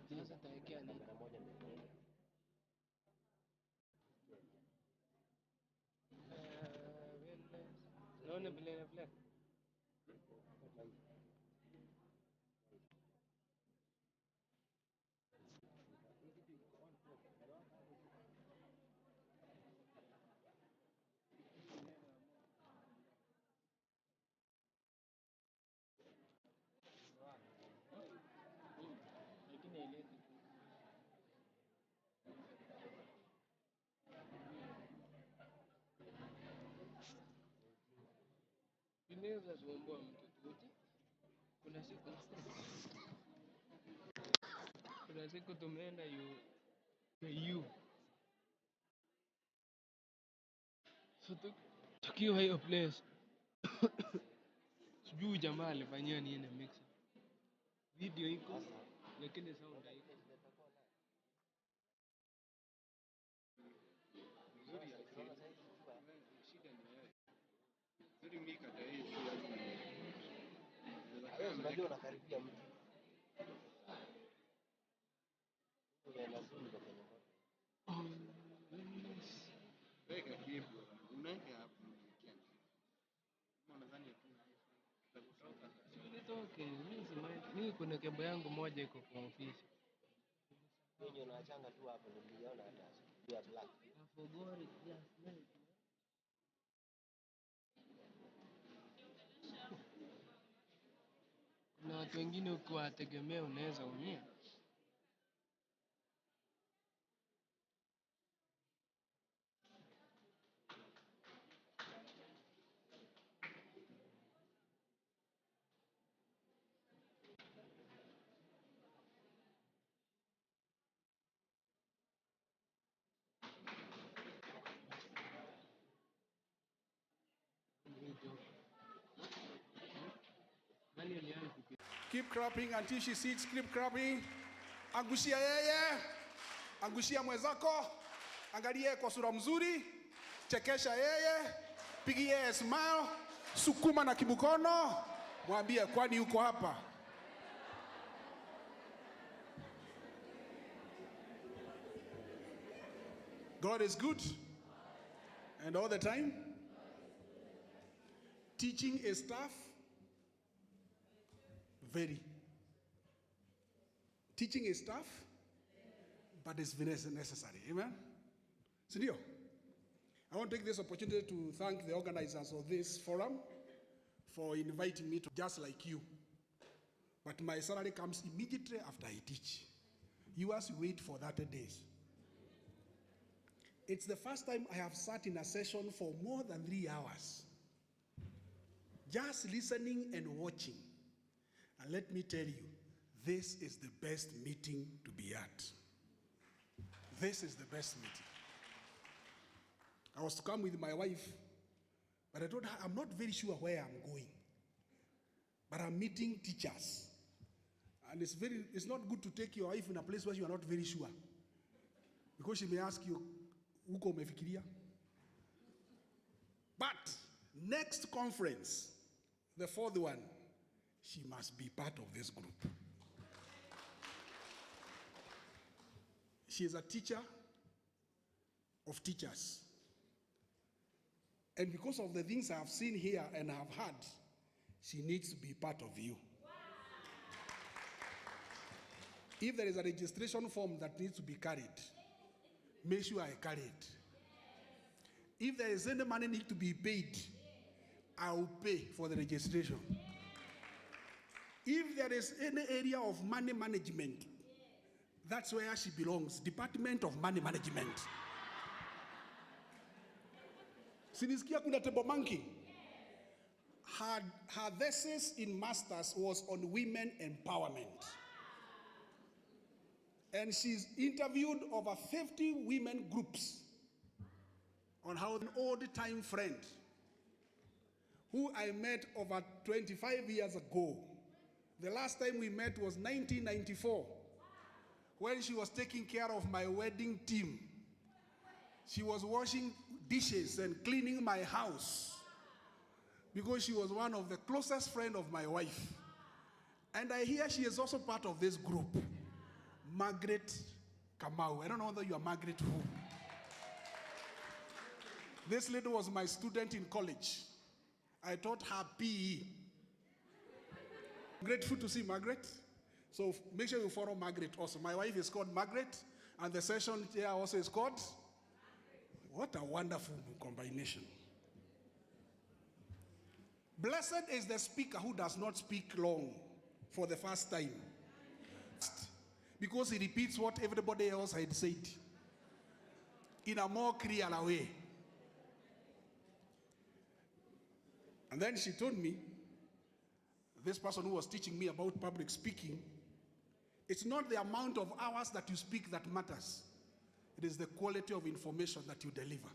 Sasa taekea nini? Naona vile vile. Inaweza sumbua mtu tuji. Kuna siku tumeenda yu. So tukiwa hiyo place. Sijui jamaa alifanyia nini mix. Video iko lakini sound haiko. Nzuri ya shida ni wewe. Nzuri mika tayari wewe unajua unakaribia mtu. Weka kibu, unaweka hapo kiasi. Unadhani tu nitoke, mimi kuna kebo yangu moja iko kwa ofisi. Mimi naachanga tu hapo niliona hata ya black. Afogori yes. Na watu wengine ukiwategemea unaweza umia. Keep clapping until she sits. Keep clapping. Angushia yeye. Angushia mwenzako. Angalia kwa sura mzuri. Chekesha yeye. Pigie yeye smile. Sukuma na kibukono. Mwambie kwani yuko hapa. God is good. And all the time. Teaching is tough. Very. Teaching is tough, but it's necessary. Amen? Sindio? I want to take this opportunity to thank the organizers of this forum for inviting me to just like you. But my salary comes immediately after I teach. Yours wait for 30 days. It's the first time I have sat in a session for more than 3 hours. Just listening and watching. And let me tell you, this is the best meeting to be at. This is the best meeting. I was to come with my wife, but I told her, I'm not very sure where I'm going. But I'm meeting teachers. And it's not good to take your wife in a place where you are not very sure. Because she may ask you, uko umefikiria? But next conference, the fourth one, she must be part of this group. She is a teacher of teachers. And because of the things I have seen here and have heard, she needs to be part of you. Wow. If there is a registration form that needs to be carried, make sure I carry it. If there is any money need to be paid, I will pay for the registration. If there is any area of money management That's where she belongs, Department of Money Management. Sinisikia kuna table monkey. Her thesis in masters was on women empowerment. And she's interviewed over 50 women groups on how an old-time friend who I met over 25 years ago. The last time we met was 1994, when she was taking care of my wedding team. She was washing dishes and cleaning my house because she was one of the closest friends of my wife. And I hear she is also part of this group, Margaret Kamau. I don't know whether you are Margaret who. This lady was my student in college. I taught her PE. Grateful to see Margaret. So make sure you follow Margaret also. My wife is called Margaret, and the session here also is called. What a wonderful combination. Blessed is the speaker who does not speak long for the first time, because he repeats what everybody else had said in a more clear way. And then she told me, this person who was teaching me about public speaking, it's not the amount of hours that you speak that matters. It is the quality of information that you deliver.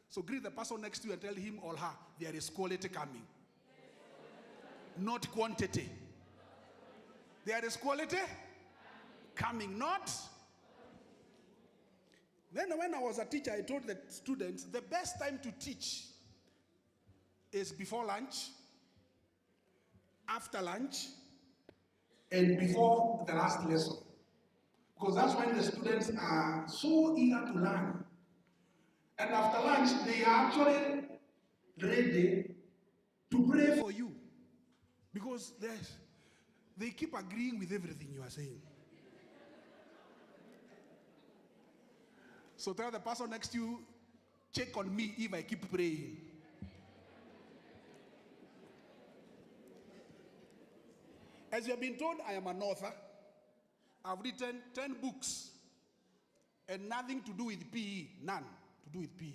So greet the person next to you and tell him or her, there is quality coming. Not quantity. There is quality coming, not. Then when I was a teacher, I told the students, the best time to teach is before lunch, after lunch, and before the last lesson. Because that's when the students are so eager to learn. And after lunch, they are actually ready to pray for you. Because they keep agreeing with everything you are saying. So tell the person next to you, check on me if I keep praying. As you have been told, I am an author. I've written 10 books and nothing to do with PE, none to do with PE.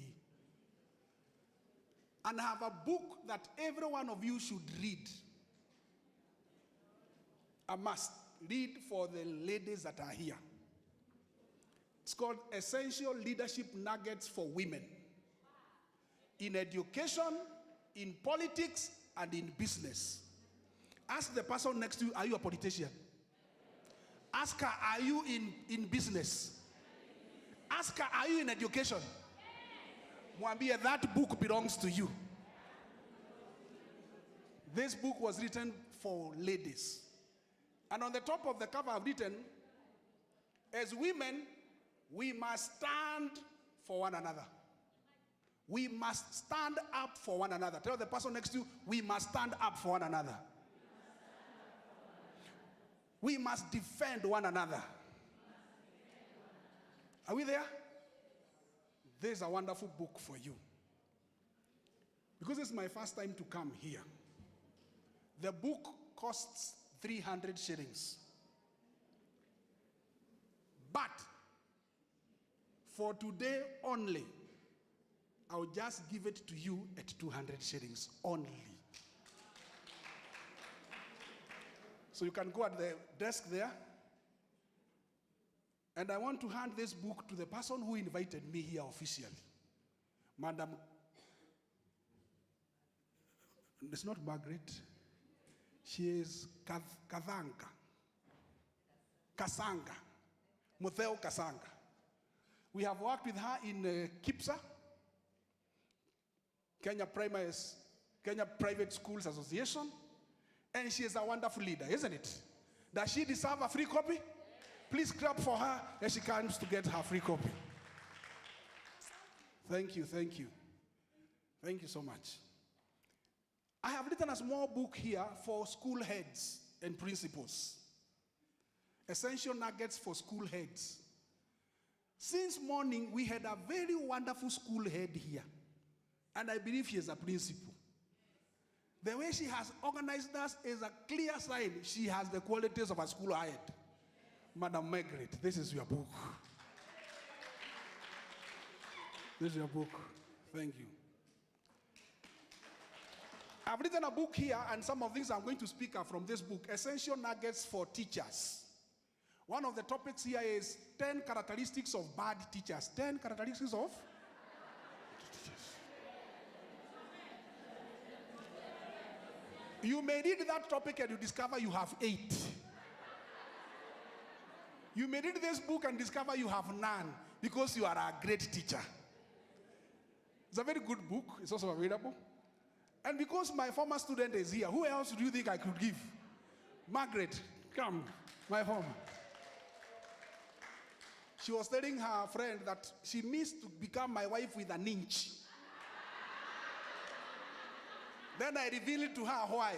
And I have a book that every one of you should read. A must read for the ladies that are here. It's called Essential Leadership Nuggets for Women. In education, in politics, and in business. Ask the person next to you, are you a politician? Ask her, are you in business? Ask her, are you in education? Mwambie, that book belongs to you. This book was written for ladies. And on the top of the cover I've written, as women, we must stand for one another. We must stand up for one another. Tell the person next to you, we must stand up for one another. We must defend one another. Are we there? There's a wonderful book for you. Because it's my first time to come here. The book costs 300 shillings. But for today only, I'll just give it to you at 200 shillings only. So you can go at the desk there. And I want to hand this book to the person who invited me here officially. Madam, it's not Margaret. She is Kasanga. Mutheo Kasanga. We have worked with her in KIPSA, Kenya Private Schools Association. And she is a wonderful leader, isn't it? Does she deserve a free copy? Please clap for her as she comes to get her free copy. Thank you, thank you. Thank you so much. I have written a small book here for school heads and principals. Essential Nuggets for School Heads. Since morning, we had a very wonderful school head here. And I believe she is a principal. The way she has organized us is a clear sign she has the qualities of a school head. Madam Margaret, this is your book. This is your book. Thank you. I've written a book here, and some of things I'm going to speak are from this book, Essential Nuggets for Teachers. One of the topics here is 10 characteristics of bad teachers. 10 characteristics of teachers. You may read that topic and you discover you have 8. You may read this book and discover you have none because you are a great teacher. It's a very good book. It's also available. And because my former student is here, who else do you think I could give? Margaret, come, my former. She was telling her friend that she missed to become my wife with an inch. Then I revealed to her why.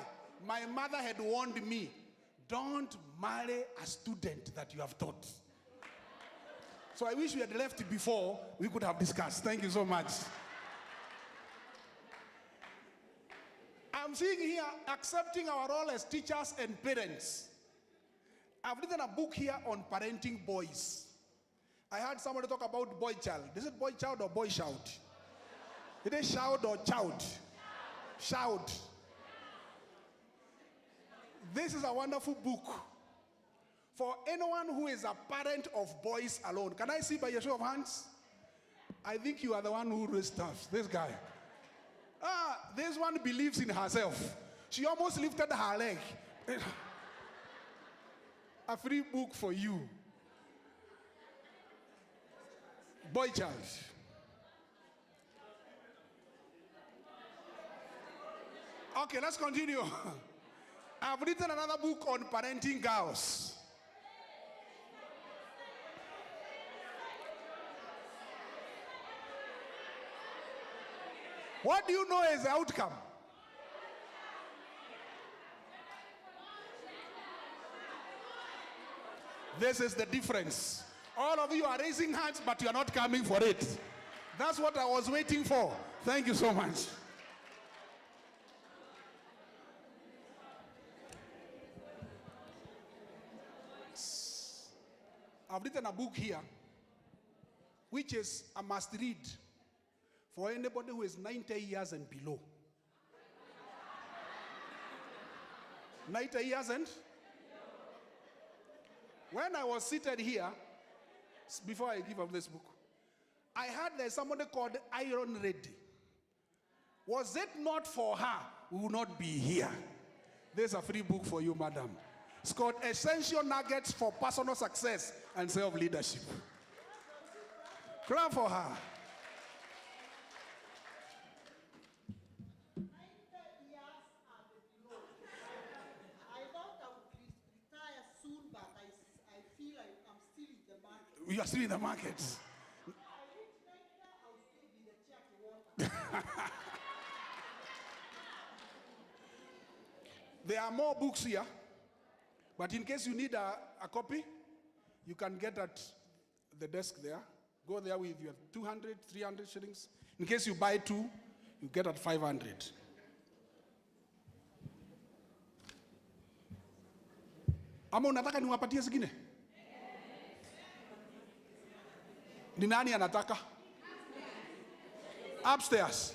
My mother had warned me, don't marry a student that you have taught. So I wish we had left before we could have discussed. Thank you so much. I'm seeing here, accepting our role as teachers and parents. I've written a book here on parenting boys. I heard somebody talk about boy child. Is it boy child or boy shout? Is it shout or child? Shout. This is a wonderful book for anyone who is a parent of boys alone. Can I see by your show of hands? I think you are the one who raised stuff. This guy. This one believes in herself. She almost lifted her leg. A free book for you. Boy child. Okay, let's continue. I've written another book on parenting girls. What do you know is the outcome? This is the difference. All of you are raising hands, but you are not coming for it. That's what I was waiting for. Thank you so much. I've written a book here, which is a must read for anybody who is 90 years and below. 90 years and? When I was seated here, before I give up this book, I heard there's somebody called Iron Ready. Was it not for her, we would not be here. There's a free book for you, madam. It's called Essential Nuggets for Personal Success and Self-Leadership. Clap for her. You are still in the market. There are more books here, but in case you need a copy, you can get at the desk there. Go there with your 200, 300 shillings. In case you buy 2, you get at 500. Ama unataka niwapatie zingine? Ni nani anataka? Upstairs.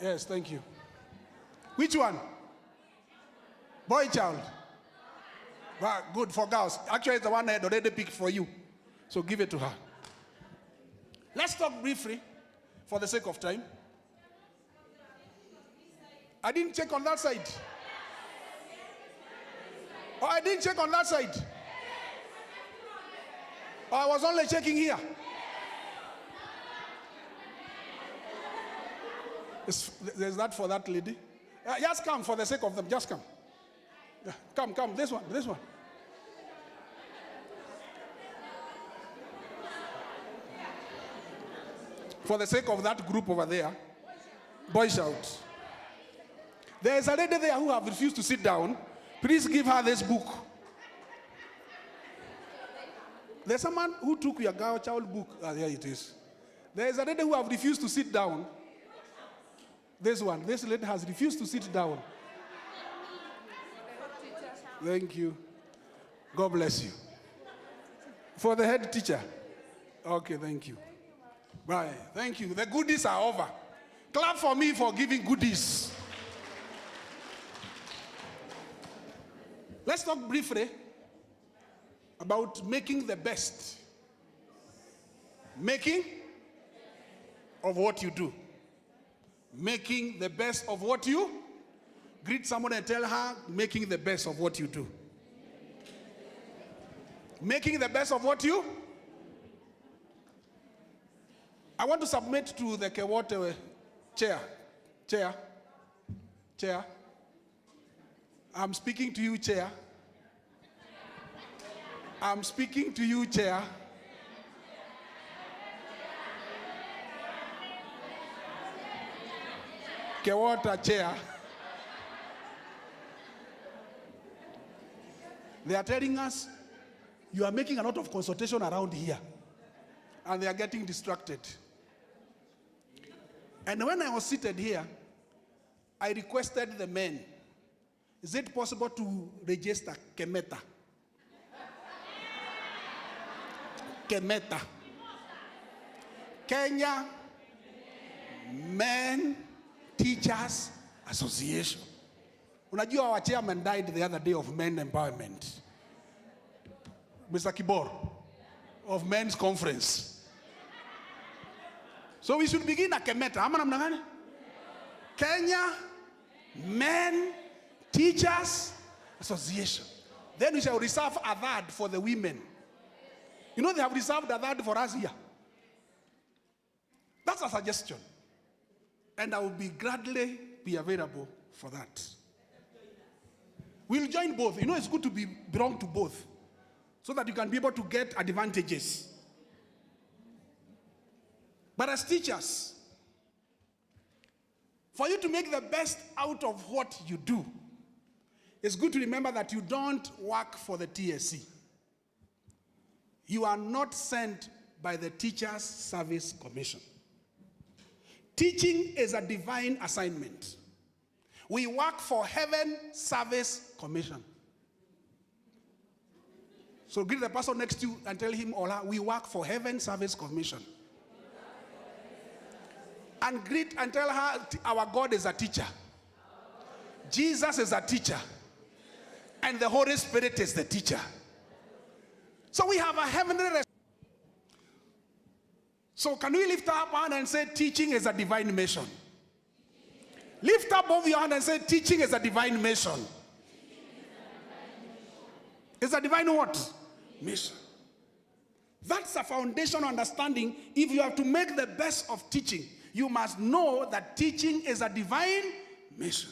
Yes, thank you. Which one? Boy child. Well, good for girls. Actually, it's the one I had already picked for you. So give it to her. Let's talk briefly for the sake of time. I didn't check on that side. Oh, I didn't check on that side. Oh, I was only checking here. There's that for that lady. Just come for the sake of them. Just come. Come. This one. For the sake of that group over there, boy shout. There is a lady there who have refused to sit down. Please give her this book. There's someone who took your girl child book. There it is. There is a lady who have refused to sit down. This one. This lady has refused to sit down. Thank you. God bless you. For the head teacher. Okay, thank you. Bye. Thank you. The goodies are over. Clap for me for giving goodies. Let's talk briefly about making the best. Making of what you do. Making the best of what you greet someone and tell her, making the best of what you do. Making the best of what you. I want to submit to the 𝐊𝐶 chair. I'm speaking to you, chair. I'm speaking to you, chair. 𝐊𝐶 chair. They are telling us you are making a lot of consultation around here, and they are getting distracted. And when I was seated here, I requested the men, is it possible to register 𝐊𝐶? 𝐊𝐶. Kenya Men Teachers Association. Unajua our chairman died the other day of men empowerment. Mr. Kibor of men's conference. So we should begin at 𝐊𝐶. Ama namna gani? Kenya Men Teachers Association. Then we shall reserve a third for the women. You know they have reserved a third for us here. That's a suggestion. And I will gladly be available for that. We'll join both. You know, it's good to belong to both, so that you can be able to get advantages. But as teachers, for you to make the best out of what you do, it's good to remember that you don't work for the TSC. You are not sent by the Teachers Service Commission. Teaching is a divine assignment. We work for Heaven Service Commission. So greet the person next to you and tell him or her, we work for Heaven Service Commission. And greet and tell her, our God is a teacher. Jesus is a teacher. And the Holy Spirit is the teacher. So we have a heavenly responsibility. So can we lift up our hand and say, teaching is a divine mission? Lift up both your hand and say, teaching is a divine mission. It's a divine what? Mission. That's a foundational understanding. If you have to make the best of teaching, you must know that teaching is a divine mission.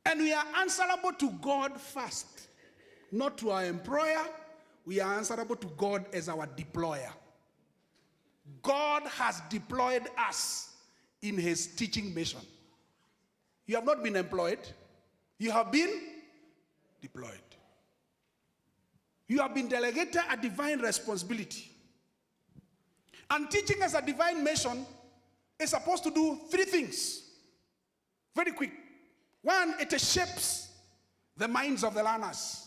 And we are answerable to God first, not to our employer. We are answerable to God as our deployer. God has deployed us in his teaching mission. You have not been employed. You have been deployed. You have been delegated a divine responsibility. And teaching as a divine mission is supposed to do three things. Very quick. One, it shapes the minds of the learners.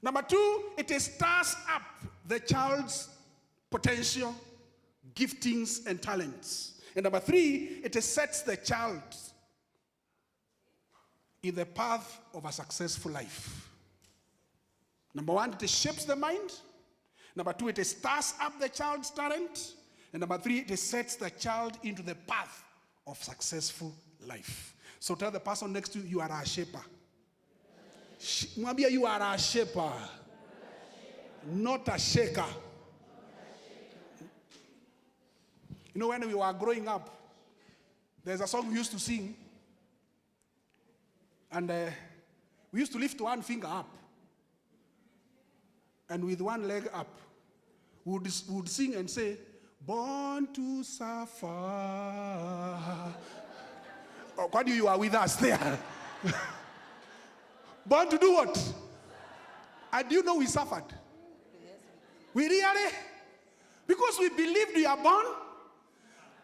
Number two, it stirs up the child's potential, giftings, and talents. And number three, it sets the child in the path of a successful life. Number one, it shapes the mind. Number two, it stirs up the child's talent. And number three, it sets the child into the path of successful life. So tell the person next to you, you are a shaper. Mwambia, you are a shaper, not a shaker. You know, when we were growing up, there's a song we used to sing. And we used to lift one finger up. And with one leg up, we would sing and say, born to suffer. Oh, why do you are with us there? Born to do what? And do you know we suffered? We really? Because we believed we are born.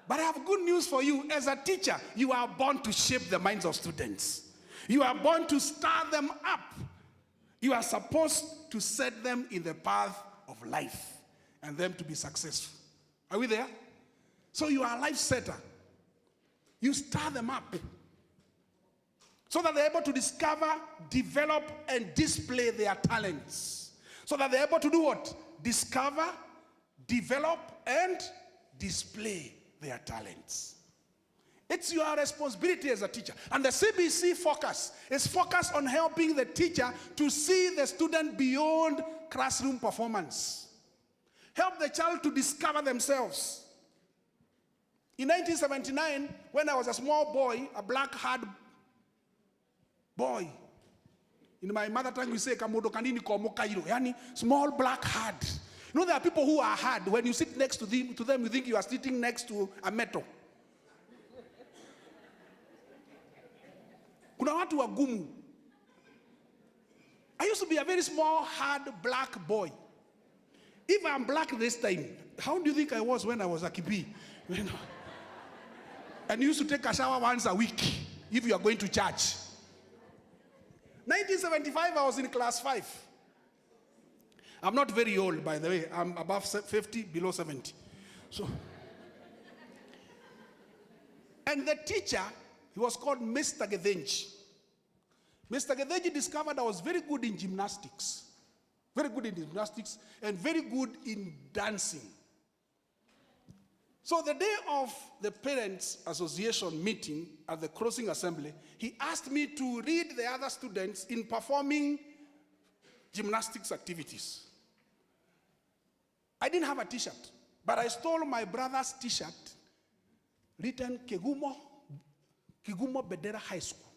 But I have good news for you. As a teacher, you are born to shape the minds of students. You are born to stir them up. You are supposed to set them in the path of life and them to be successful. Are we there? So you are a life setter. You stir them up so that they're able to discover, develop, and display their talents. So that they're able to do what? Discover, develop, and display their talents. It's your responsibility as a teacher. And the CBC focus is focused on helping the teacher to see the student beyond classroom performance. Help the child to discover themselves. In 1979, when I was a small boy, a black-haired boy, in my mother tongue we say, "Kamodo kanini komo kairo," yani small black-haired. You know, there are people who are hard. When you sit next to them, you think you are sitting next to a metal. Kuna watu wagumu. I used to be a very small, hard, black boy. If I'm black this time, how do you think I was when I was a kibi? You know? And you used to take a shower once a week if you are going to church. 1975, I was in class 5. I'm not very old, by the way. I'm above 50, below 70. So, and the teacher, he was called Mr. 𝐊𝐄𝐖𝐻𝐀. Mr. 𝐊𝐿𝐻𝐻 discovered I was very good in gymnastics. Very good in gymnastics and very good in dancing. So the day of the Parents Association meeting at the Crossing Assembly, he asked me to lead the other students in performing gymnastics activities. I didn't have a t-shirt, but I stole my brother's t-shirt written Kigumo Bedera High School.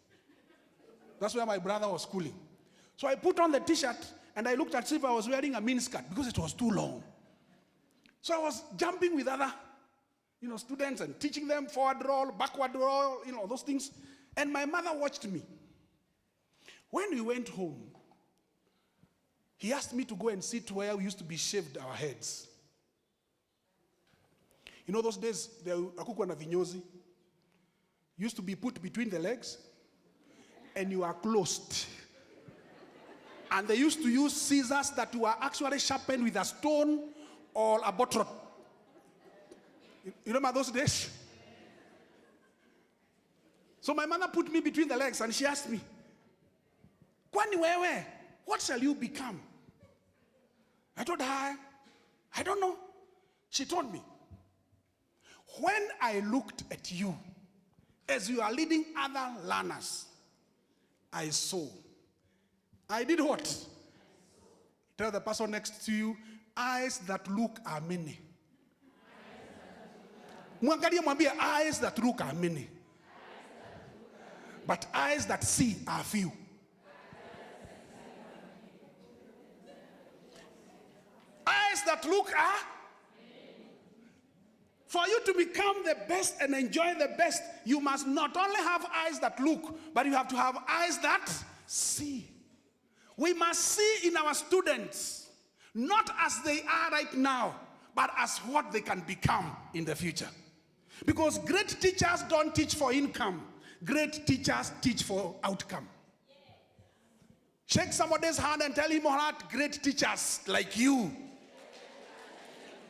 That's where my brother was schooling. So I put on the t-shirt and I looked as if I was wearing a miniskirt because it was too long. So I was jumping with other students and teaching them forward roll, backward roll, those things. And my mother watched me. When we went home, he asked me to go and sit where we used to be shaved our heads. You know those days, the akukwa na vinyozi used to be put between the legs and you are closed. And they used to use scissors that were actually sharpened with a stone or a bottle. You remember those days? So my mother put me between the legs and she asked me, "Kwani wewe, what shall you become?" I told her, "I don't know." She told me, "When I looked at you as you are leading other learners, I saw." I did what? Tell the person next to you, eyes that look are many. Mwangalie mwambie, eyes that look are many. But eyes that see are few. Eyes that look are. For you to become the best and enjoy the best, you must not only have eyes that look, but you have to have eyes that see. We must see in our students, not as they are right now, but as what they can become in the future. Because great teachers don't teach for income. Great teachers teach for outcome. Shake somebody's hand and tell him or her, great teachers like you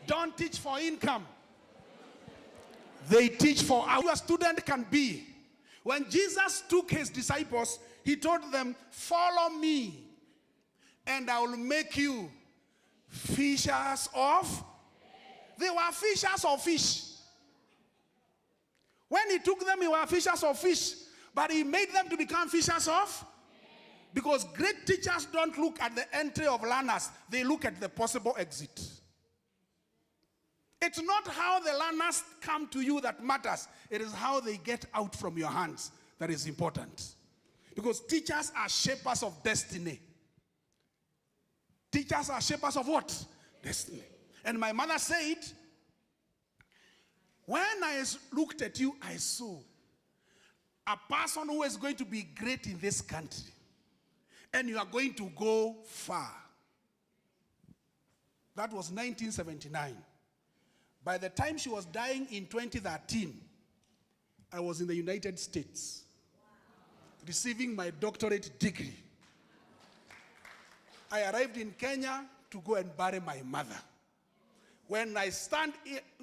don't teach for income. They teach for how a student can be. When Jesus took his disciples, he told them, "Follow me, and I will make you fishers of." They were fishers of fish. When he took them, they were fishers of fish. But he made them to become fishers of. Because great teachers don't look at the entry of learners. They look at the possible exit. It's not how the learners come to you that matters. It is how they get out from your hands that is important. Because teachers are shapers of destiny. Teachers are shapers of what? Destiny. And my mother said, when I looked at you, I saw a person who is going to be great in this country. And you are going to go far. That was 1979. By the time she was dying in 2013, I was in the United States, receiving my doctorate degree. I arrived in Kenya to go and bury my mother. When I stand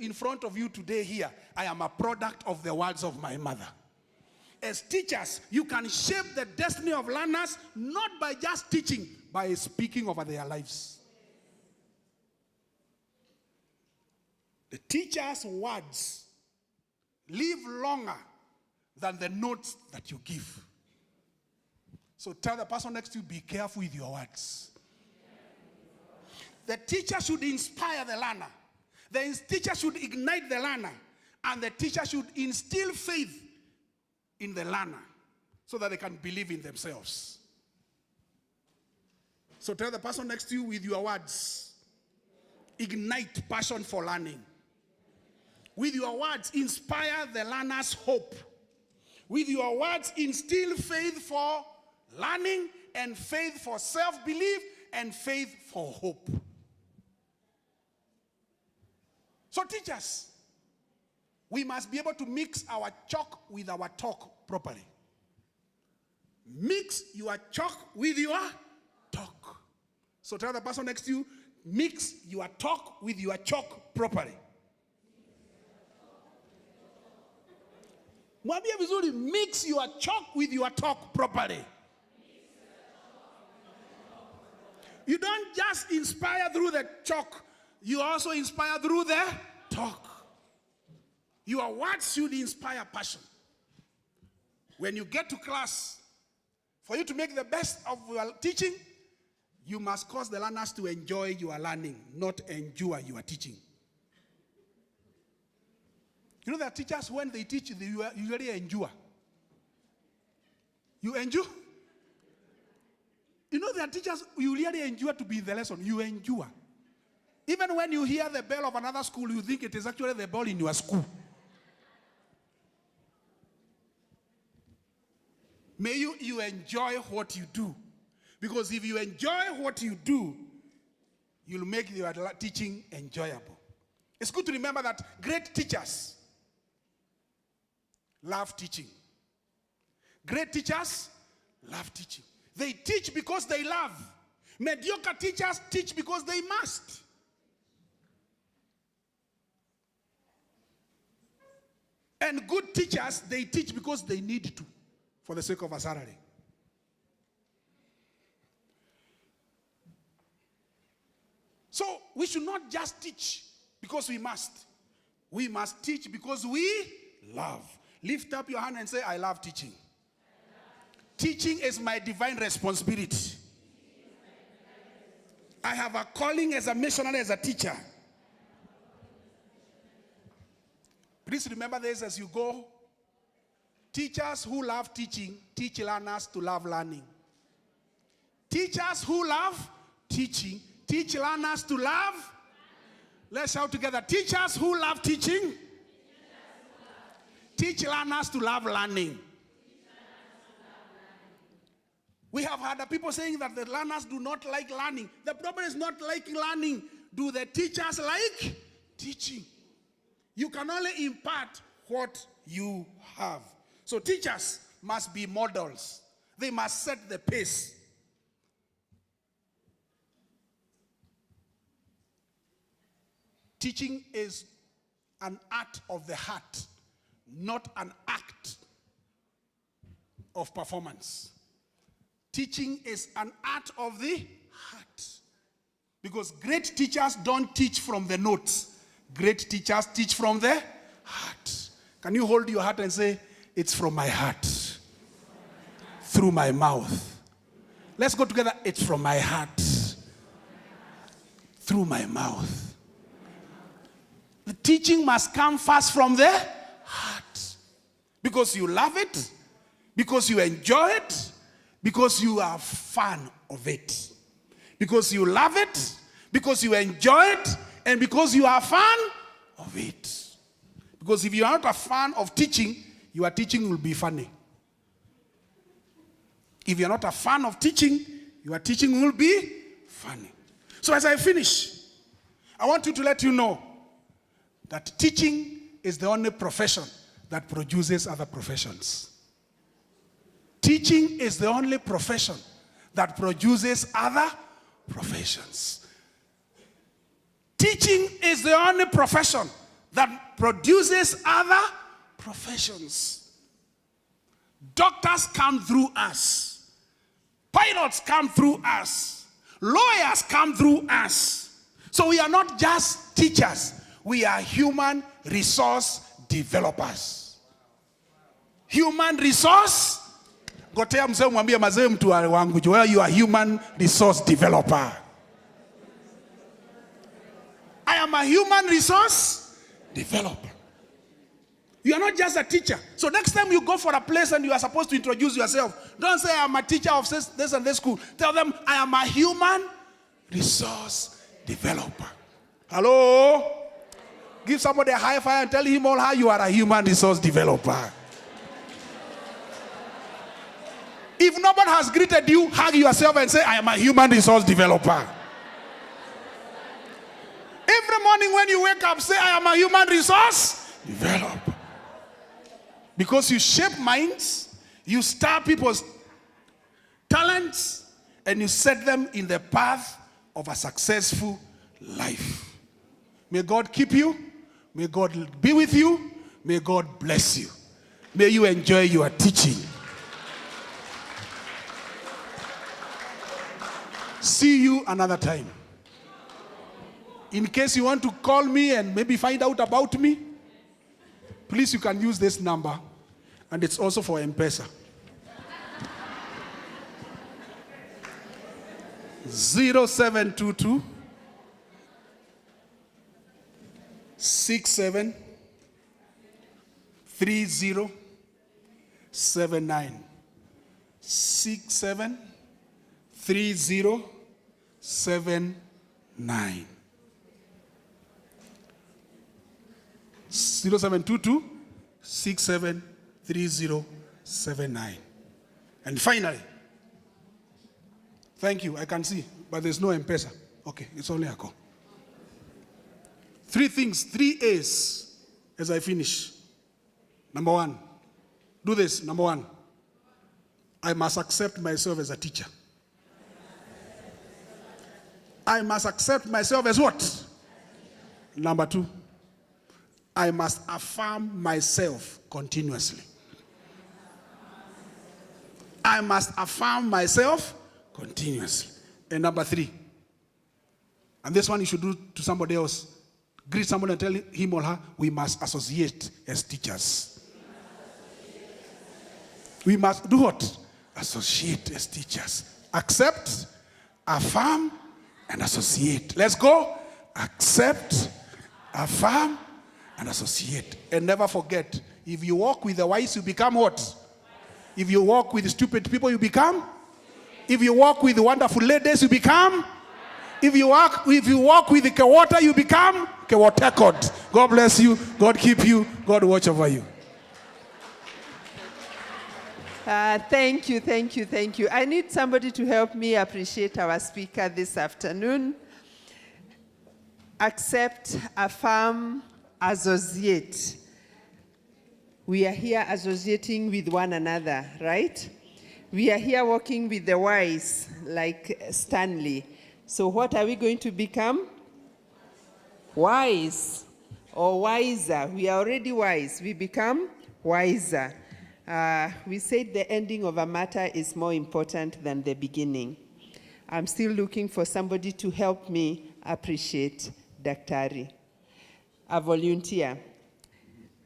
in front of you today here, I am a product of the words of my mother. As teachers, you can shape the destiny of learners not by just teaching, by speaking over their lives. The teacher's words live longer than the notes that you give. So tell the person next to you, be careful with your words. The teacher should inspire the learner. The teacher should ignite the learner. And the teacher should instill faith in the learner so that they can believe in themselves. So tell the person next to you with your words, ignite passion for learning. With your words, inspire the learner's hope. With your words, instill faith for learning and faith for self-belief and faith for hope. So teachers, we must be able to mix our chalk with our talk properly. Mix your chalk with your talk. So tell the person next to you, mix your talk with your chalk properly. Mwambie vizuri, mix your chalk with your talk properly. You don't just inspire through the chalk, you also inspire through the talk. Your words should inspire passion. When you get to class, for you to make the best of your teaching, you must cause the learners to enjoy your learning, not endure your teaching. You know that teachers, when they teach, you really endure. You endure? You know that teachers, you really endure to be in the lesson. You endure. Even when you hear the bell of another school, you think it is actually the bell in your school. May you enjoy what you do. Because if you enjoy what you do, you'll make your teaching enjoyable. It's good to remember that great teachers love teaching. Great teachers love teaching. They teach because they love. Mediocre teachers teach because they must. And good teachers, they teach because they need to, for the sake of a salary. So we should not just teach because we must. We must teach because we love. Lift up your hand and say, I love teaching. Teaching is my divine responsibility. I have a calling as a missionary, as a teacher. Please remember this as you go. Teachers who love teaching teach learners to love learning. Teachers who love teaching teach learners to love. Let's shout together. Teachers who love teaching teach learners to love learning. We have heard people saying that the learners do not like learning. The problem is not liking learning. Do the teachers like teaching? You can only impart what you have. So teachers must be models. They must set the pace. Teaching is an art of the heart, not an act of performance. Teaching is an art of the heart. Because great teachers don't teach from the notes. Great teachers teach from the heart. Can you hold your heart and say, it's from my heart, through my mouth. Let's go together. It's from my heart, through my mouth. The teaching must come first from the heart. Because you love it, because you enjoy it, because you are a fan of it. Because you love it, because you enjoy it, and because you are a fan of it. Because if you are not a fan of teaching, your teaching will be funny. If you're not a fan of teaching, your teaching will be funny. So as I finish, I want you to let you know that teaching is the only profession that produces other professions. Teaching is the only profession that produces other professions. Teaching is the only profession that produces other professions. Doctors come through us. Pilots come through us. Lawyers come through us. So we are not just teachers. We are human resource developers. Human resource. Gotea mzee mwambie mazee mtu wangu, you are human resource developer. I am a human resource developer. You are not just a teacher. So next time you go for a place and you are supposed to introduce yourself, don't say I am a teacher of this and this school. Tell them I am a human resource developer. Hello? Give somebody a high five and tell him all how you are a human resource developer. If nobody has greeted you, hug yourself and say, I am a human resource developer. Every morning when you wake up, say, I am a human resource developer. Because you shape minds, you stir people's talents, and you set them in the path of a successful life. May God keep you. May God be with you. May God bless you. May you enjoy your teaching. See you another time. In case you want to call me and maybe find out about me, please, you can use this number, and it's also for M-Pesa. 0722 67 30 79 67 30 79 0722 67 30 79. And finally, thank you. I can see, but there's no M-Pesa. Okay, it's only a call. 3 things, 3 A's as I finish. Number 1, do this. Number 1, I must accept myself as a teacher. I must accept myself as what? Number 2, I must affirm myself continuously. I must affirm myself continuously. And number 3, and this one you should do to somebody else. Greet somebody and tell him or her, we must associate as teachers. We must do what? Associate as teachers. Accept, affirm, and associate. Let's go. Accept, affirm, and associate. And never forget, if you walk with the wise, you become what? If you walk with stupid people, you become? If you walk with wonderful ladies, you become? If you walk with the Kewota, you become Kewotekot. God bless you. God keep you. God watch over you. Thank you, thank you, thank you. I need somebody to help me appreciate our speaker this afternoon. Accept, affirm, associate. We are here associating with one another, right? We are here working with the wise, like Stanley. So what are we going to become? Wise or wiser. We are already wise. We become wiser. We said the ending of a matter is more important than the beginning. I'm still looking for somebody to help me appreciate Daktari. A volunteer.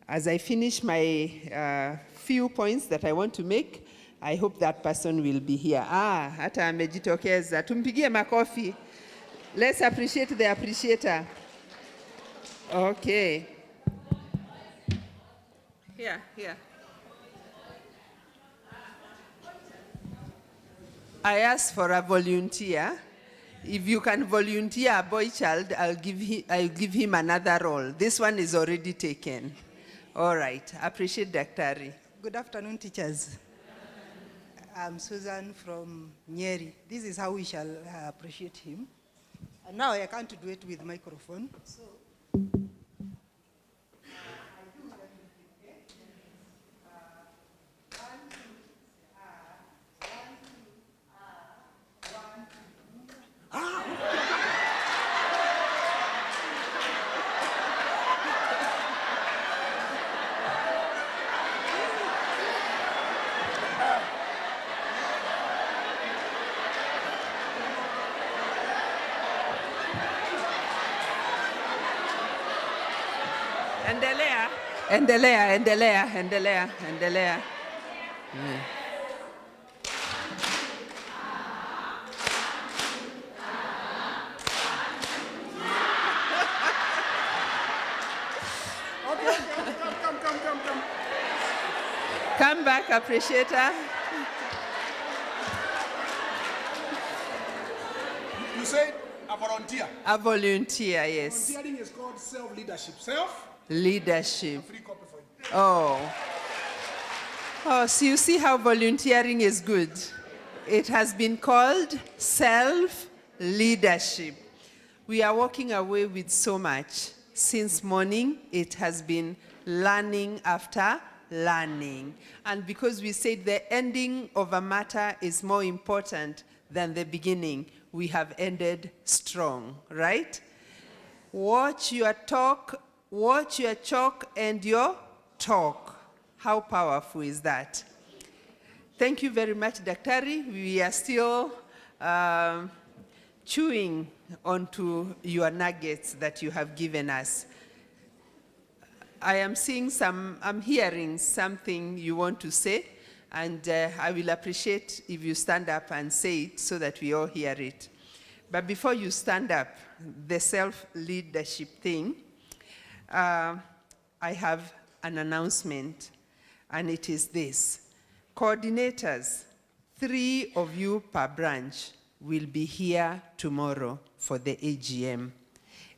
As I finish my few points that I want to make, I hope that person will be here. Hata amejitokeza. Tumpigie makofi. Let's appreciate the appreciator. Okay. Here. I asked for a volunteer. If you can volunteer a boy child, I'll give him another role. This one is already taken. All right. Appreciate Daktari. Good afternoon, teachers. I'm Susan from Nyeri. This is how we shall appreciate him. And now I can't do it with microphone. So. Endelea. Come. Come back, appreciator. You said a volunteer. A volunteer, yes. Volunteering is called self-leadership. Leadership. Free copy for you. Oh, so you see how volunteering is good. It has been called self-leadership. We are walking away with so much. Since morning, it has been learning after learning. And because we said the ending of a matter is more important than the beginning, we have ended strong, right? Watch your talk, watch your chalk and your talk. How powerful is that? Thank you very much, Daktari. We are still chewing onto your nuggets that you have given us. I'm hearing something you want to say, and I will appreciate if you stand up and say it so that we all hear it. But before you stand up, the self-leadership thing, I have an announcement, and it is this. Coordinators, 3 of you per branch will be here tomorrow for the AGM.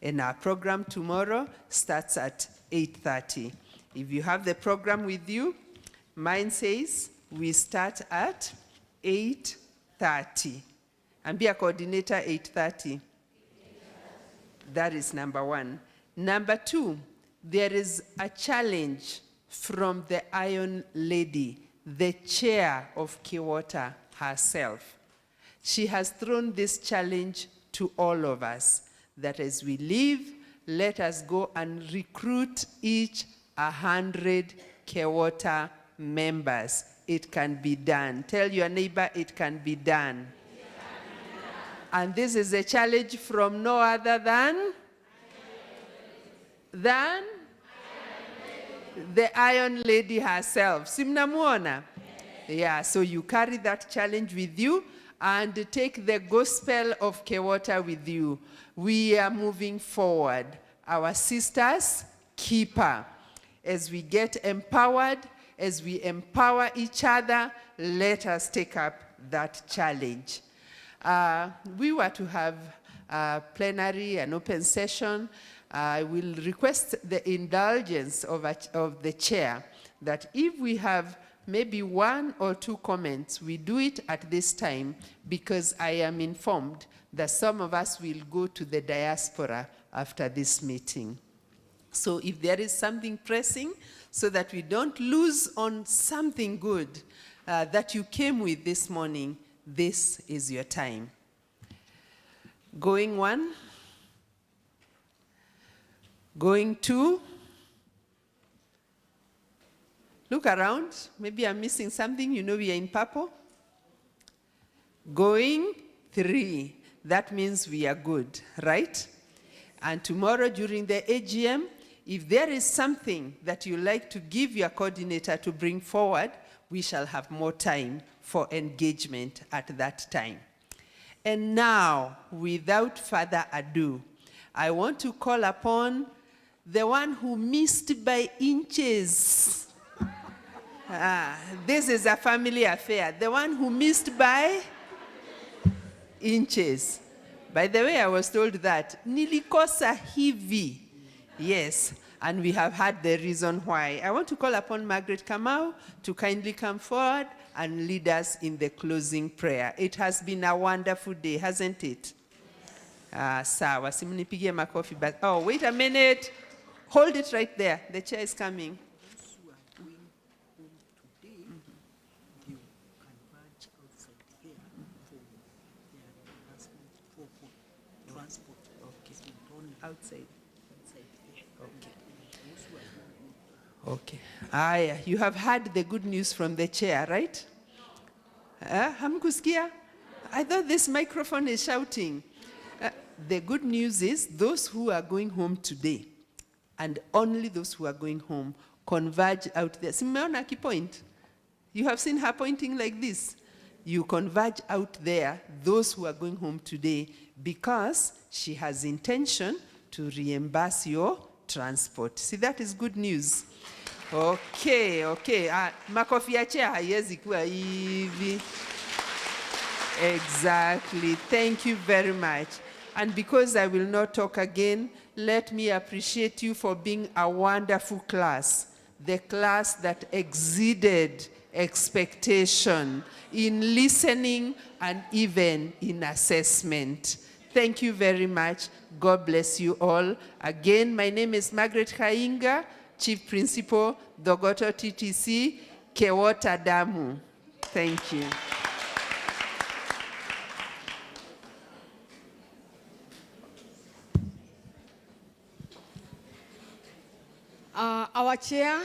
And our program tomorrow starts at 8:30. If you have the program with you, mine says we start at 8:30. And be a coordinator 8:30. That is number 1. Number 2, there is a challenge from the Iron Lady, the chair of Kewota herself. She has thrown this challenge to all of us, that as we leave, let us go and recruit each 100 Kewota members. It can be done. Tell your neighbor it can be done. And this is a challenge from no other than the Iron Lady herself. Simnamuona? Yeah, so you carry that challenge with you and take the gospel of Kewota with you. We are moving forward. Our sisters, keeper. As we get empowered, as we empower each other, let us take up that challenge. We were to have a plenary, an open session. I will request the indulgence of the chair that if we have maybe 1 or 2 comments, we do it at this time, because I am informed that some of us will go to the diaspora after this meeting. So if there is something pressing, so that we don't lose on something good that you came with this morning, this is your time. Going 1, going 2, look around, maybe I'm missing something, you know we are in purple. Going 3, that means we are good, right? And tomorrow during the AGM, if there is something that you like to give your coordinator to bring forward, we shall have more time for engagement at that time. And now, without further ado, I want to call upon the one who missed by inches. This is a family affair. The one who missed by inches. By the way, I was told that nilikosa hivi. Yes, and we have had the reason why. I want to call upon Margaret Kamau to kindly come forward and lead us in the closing prayer. It has been a wonderful day, hasn't it? Sawa, simnipigie makofi. But oh, wait a minute. Hold it right there. The chair is coming. Outside. Okay. You have heard the good news from the chair, right? Hamkusikia? I thought this microphone is shouting. The good news is those who are going home today and only those who are going home converge out there. Simeona ki point. You have seen her pointing like this. You converge out there, those who are going home today, because she has intention to reimburse your transport. See, that is good news. Okay. Makofi ya chair haiwezi kuwa hivi. Exactly. Thank you very much. And because I will not talk again, let me appreciate you for being a wonderful class. The class that exceeded expectation in listening and even in assessment. Thank you very much. God bless you all. Again, my name is Margaret Kainga, Chief Principal, Dogoto TTC, Kewota Damu. Thank you. Our chair,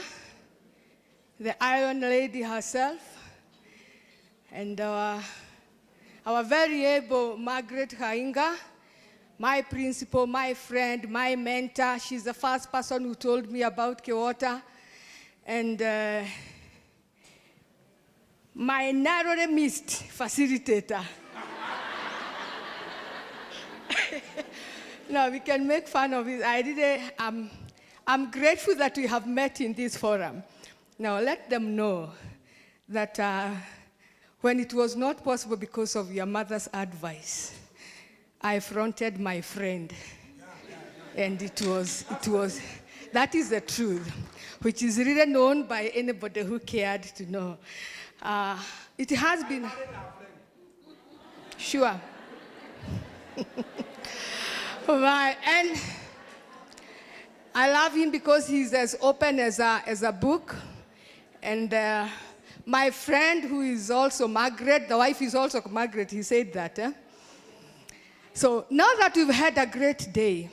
the Iron Lady herself, and our very able Margaret Kainga, my principal, my friend, my mentor. She's the first person who told me about Kewota. And my narrowly missed facilitator. No, we can make fun of it. I'm grateful that we have met in this forum. Now let them know that when it was not possible because of your mother's advice, I fronted my friend. And that is the truth, which is really known by anybody who cared to know. It has been, sure. And I love him because he's as open as a book. And my friend, who is also Margaret, the wife is also Margaret, he said that. So now that we've had a great day,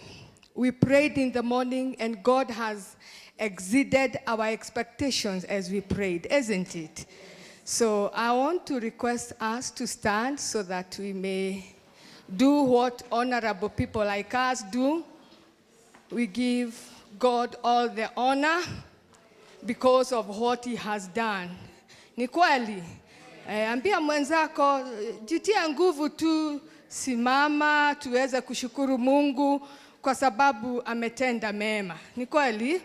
we prayed in the morning and God has exceeded our expectations as we prayed, isn't it? So I want to request us to stand so that we may do what honorable people like us do. We give God all the honor because of what he has done. Ni kweli. Ambia mwenzako, jitia nguvu tu, simama, tuweze kushukuru Mungu kwa sababu ametenda mema. Ni kweli?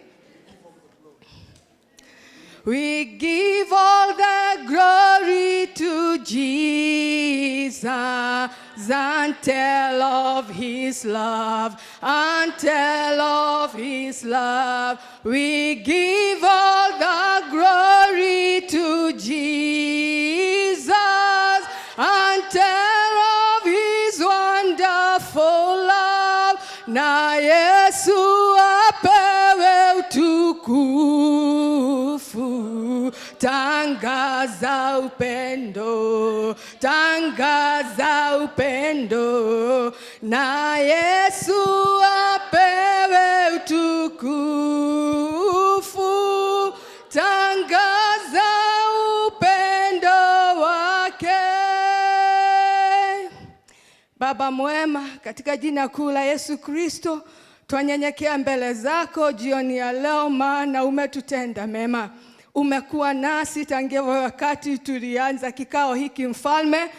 We give all the glory to Jesus and tell of his love, and tell of his love. We give all the glory to Jesus and tell of his wonderful love. Na Yesu apewe utukufu, tangaza upendo, tangaza upendo. Na Yesu apewe utukufu, tangaza upendo wake. Baba mwema, katika jina kuu la Yesu Kristo, twanyenyekea mbele zako jioni ya leo, maana umetutenda mema. Umekuwa nasi tangia wakati tulianza kikao hiki mfalme.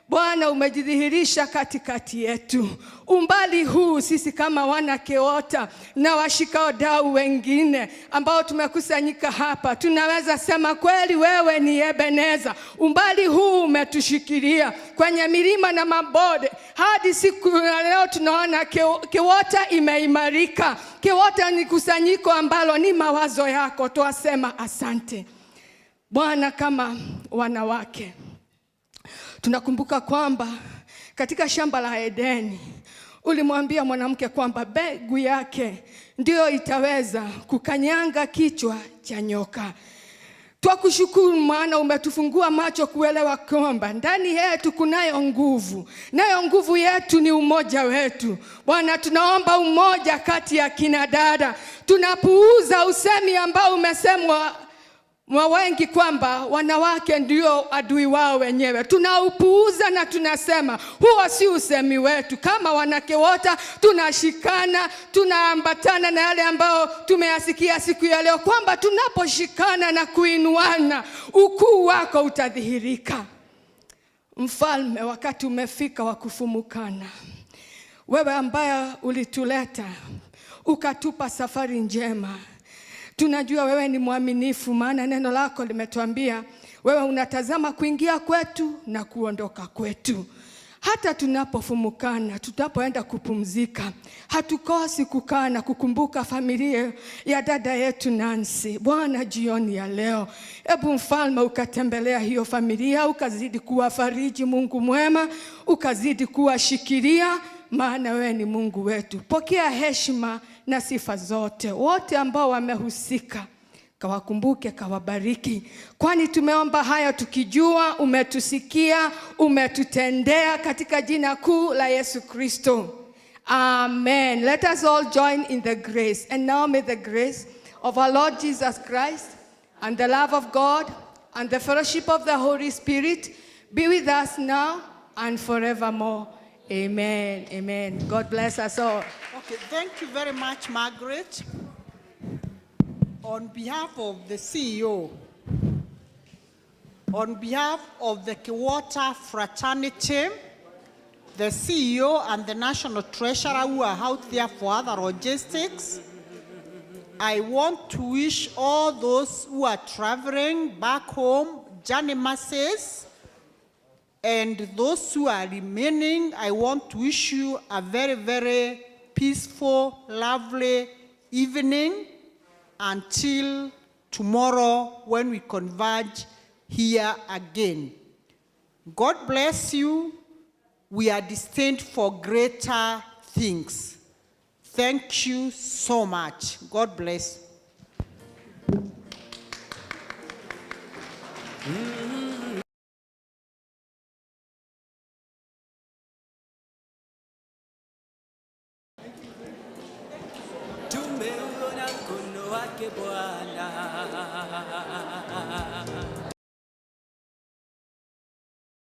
Bwana, umejidhihirisha katikati yetu. Umbali huu sisi kama wana Kewota na washikadau wengine ambao tumekusanyika hapa, tunaweza sema kweli wewe ni Ebeneza. Umbali huu umetushikilia kwenye milima na mabonde hadi siku ya leo tunaona Kewota imeimarika. Kewota ni kusanyiko ambalo ni mawazo yako. Tuasema asante Bwana. Kama wanawake tunakumbuka kwamba katika shamba la Edeni ulimwambia mwanamke kwamba mbegu yake ndio itaweza kukanyanga kichwa cha nyoka. Twakushukuru maana umetufungua macho kuelewa kwamba ndani yetu kunayo nguvu. Nayo nguvu yetu ni umoja wetu. Bwana, tunaomba umoja kati ya kina dada. Tunapuuza usemi ambao umesemwa wengi kwamba wanawake ndio adui wao wenyewe. Tunaupuuza na tunasema huo si usemi wetu. Kama wanawake wote tunashikana, tunaambatana na yale ambao tumeyasikia siku ya leo, kwamba tunaposhikana na kuinuana ukuu wako utadhihirika. Mfalme, wakati umefika wa kufumukana. Wewe ambaye ulituleta ukatupa safari njema, tunajua wewe ni mwaminifu, maana neno lako limetuambia wewe unatazama kuingia kwetu na kuondoka kwetu. Hata tunapofumukana, tutapoenda kupumzika, hatukosi kukaa na kukumbuka familia ya dada yetu Nancy. Bwana, jioni ya leo, hebu Mfalme ukatembelea hiyo familia, ukazidi kuwafariji, Mungu mwema, ukazidi kuwashikilia, maana wewe ni Mungu wetu. Pokea heshima na sifa zote. Wote ambao wamehusika, kawakumbuke, kawabariki, kwani tumeomba haya tukijua umetusikia, umetutendea, katika jina kuu la Yesu Kristo. Amen. Let us all join in the grace. And now may the grace of our Lord Jesus Christ and the love of God and the fellowship of the Holy Spirit be with us now and forevermore. Amen. Amen. God bless us all. Okay, thank you very much, Margaret. On behalf of the CEO, on behalf of the 𝐊𝐶 fraternity, the CEO and the National Treasurer who are out there for other logistics, I want to wish all those who are traveling back home journey mercies, and those who are remaining, I want to wish you a very, very peaceful, lovely evening until tomorrow when we converge here again. God bless you. We are destined for greater things. Thank you so much. God bless. Tumeona mkono wake Bwana.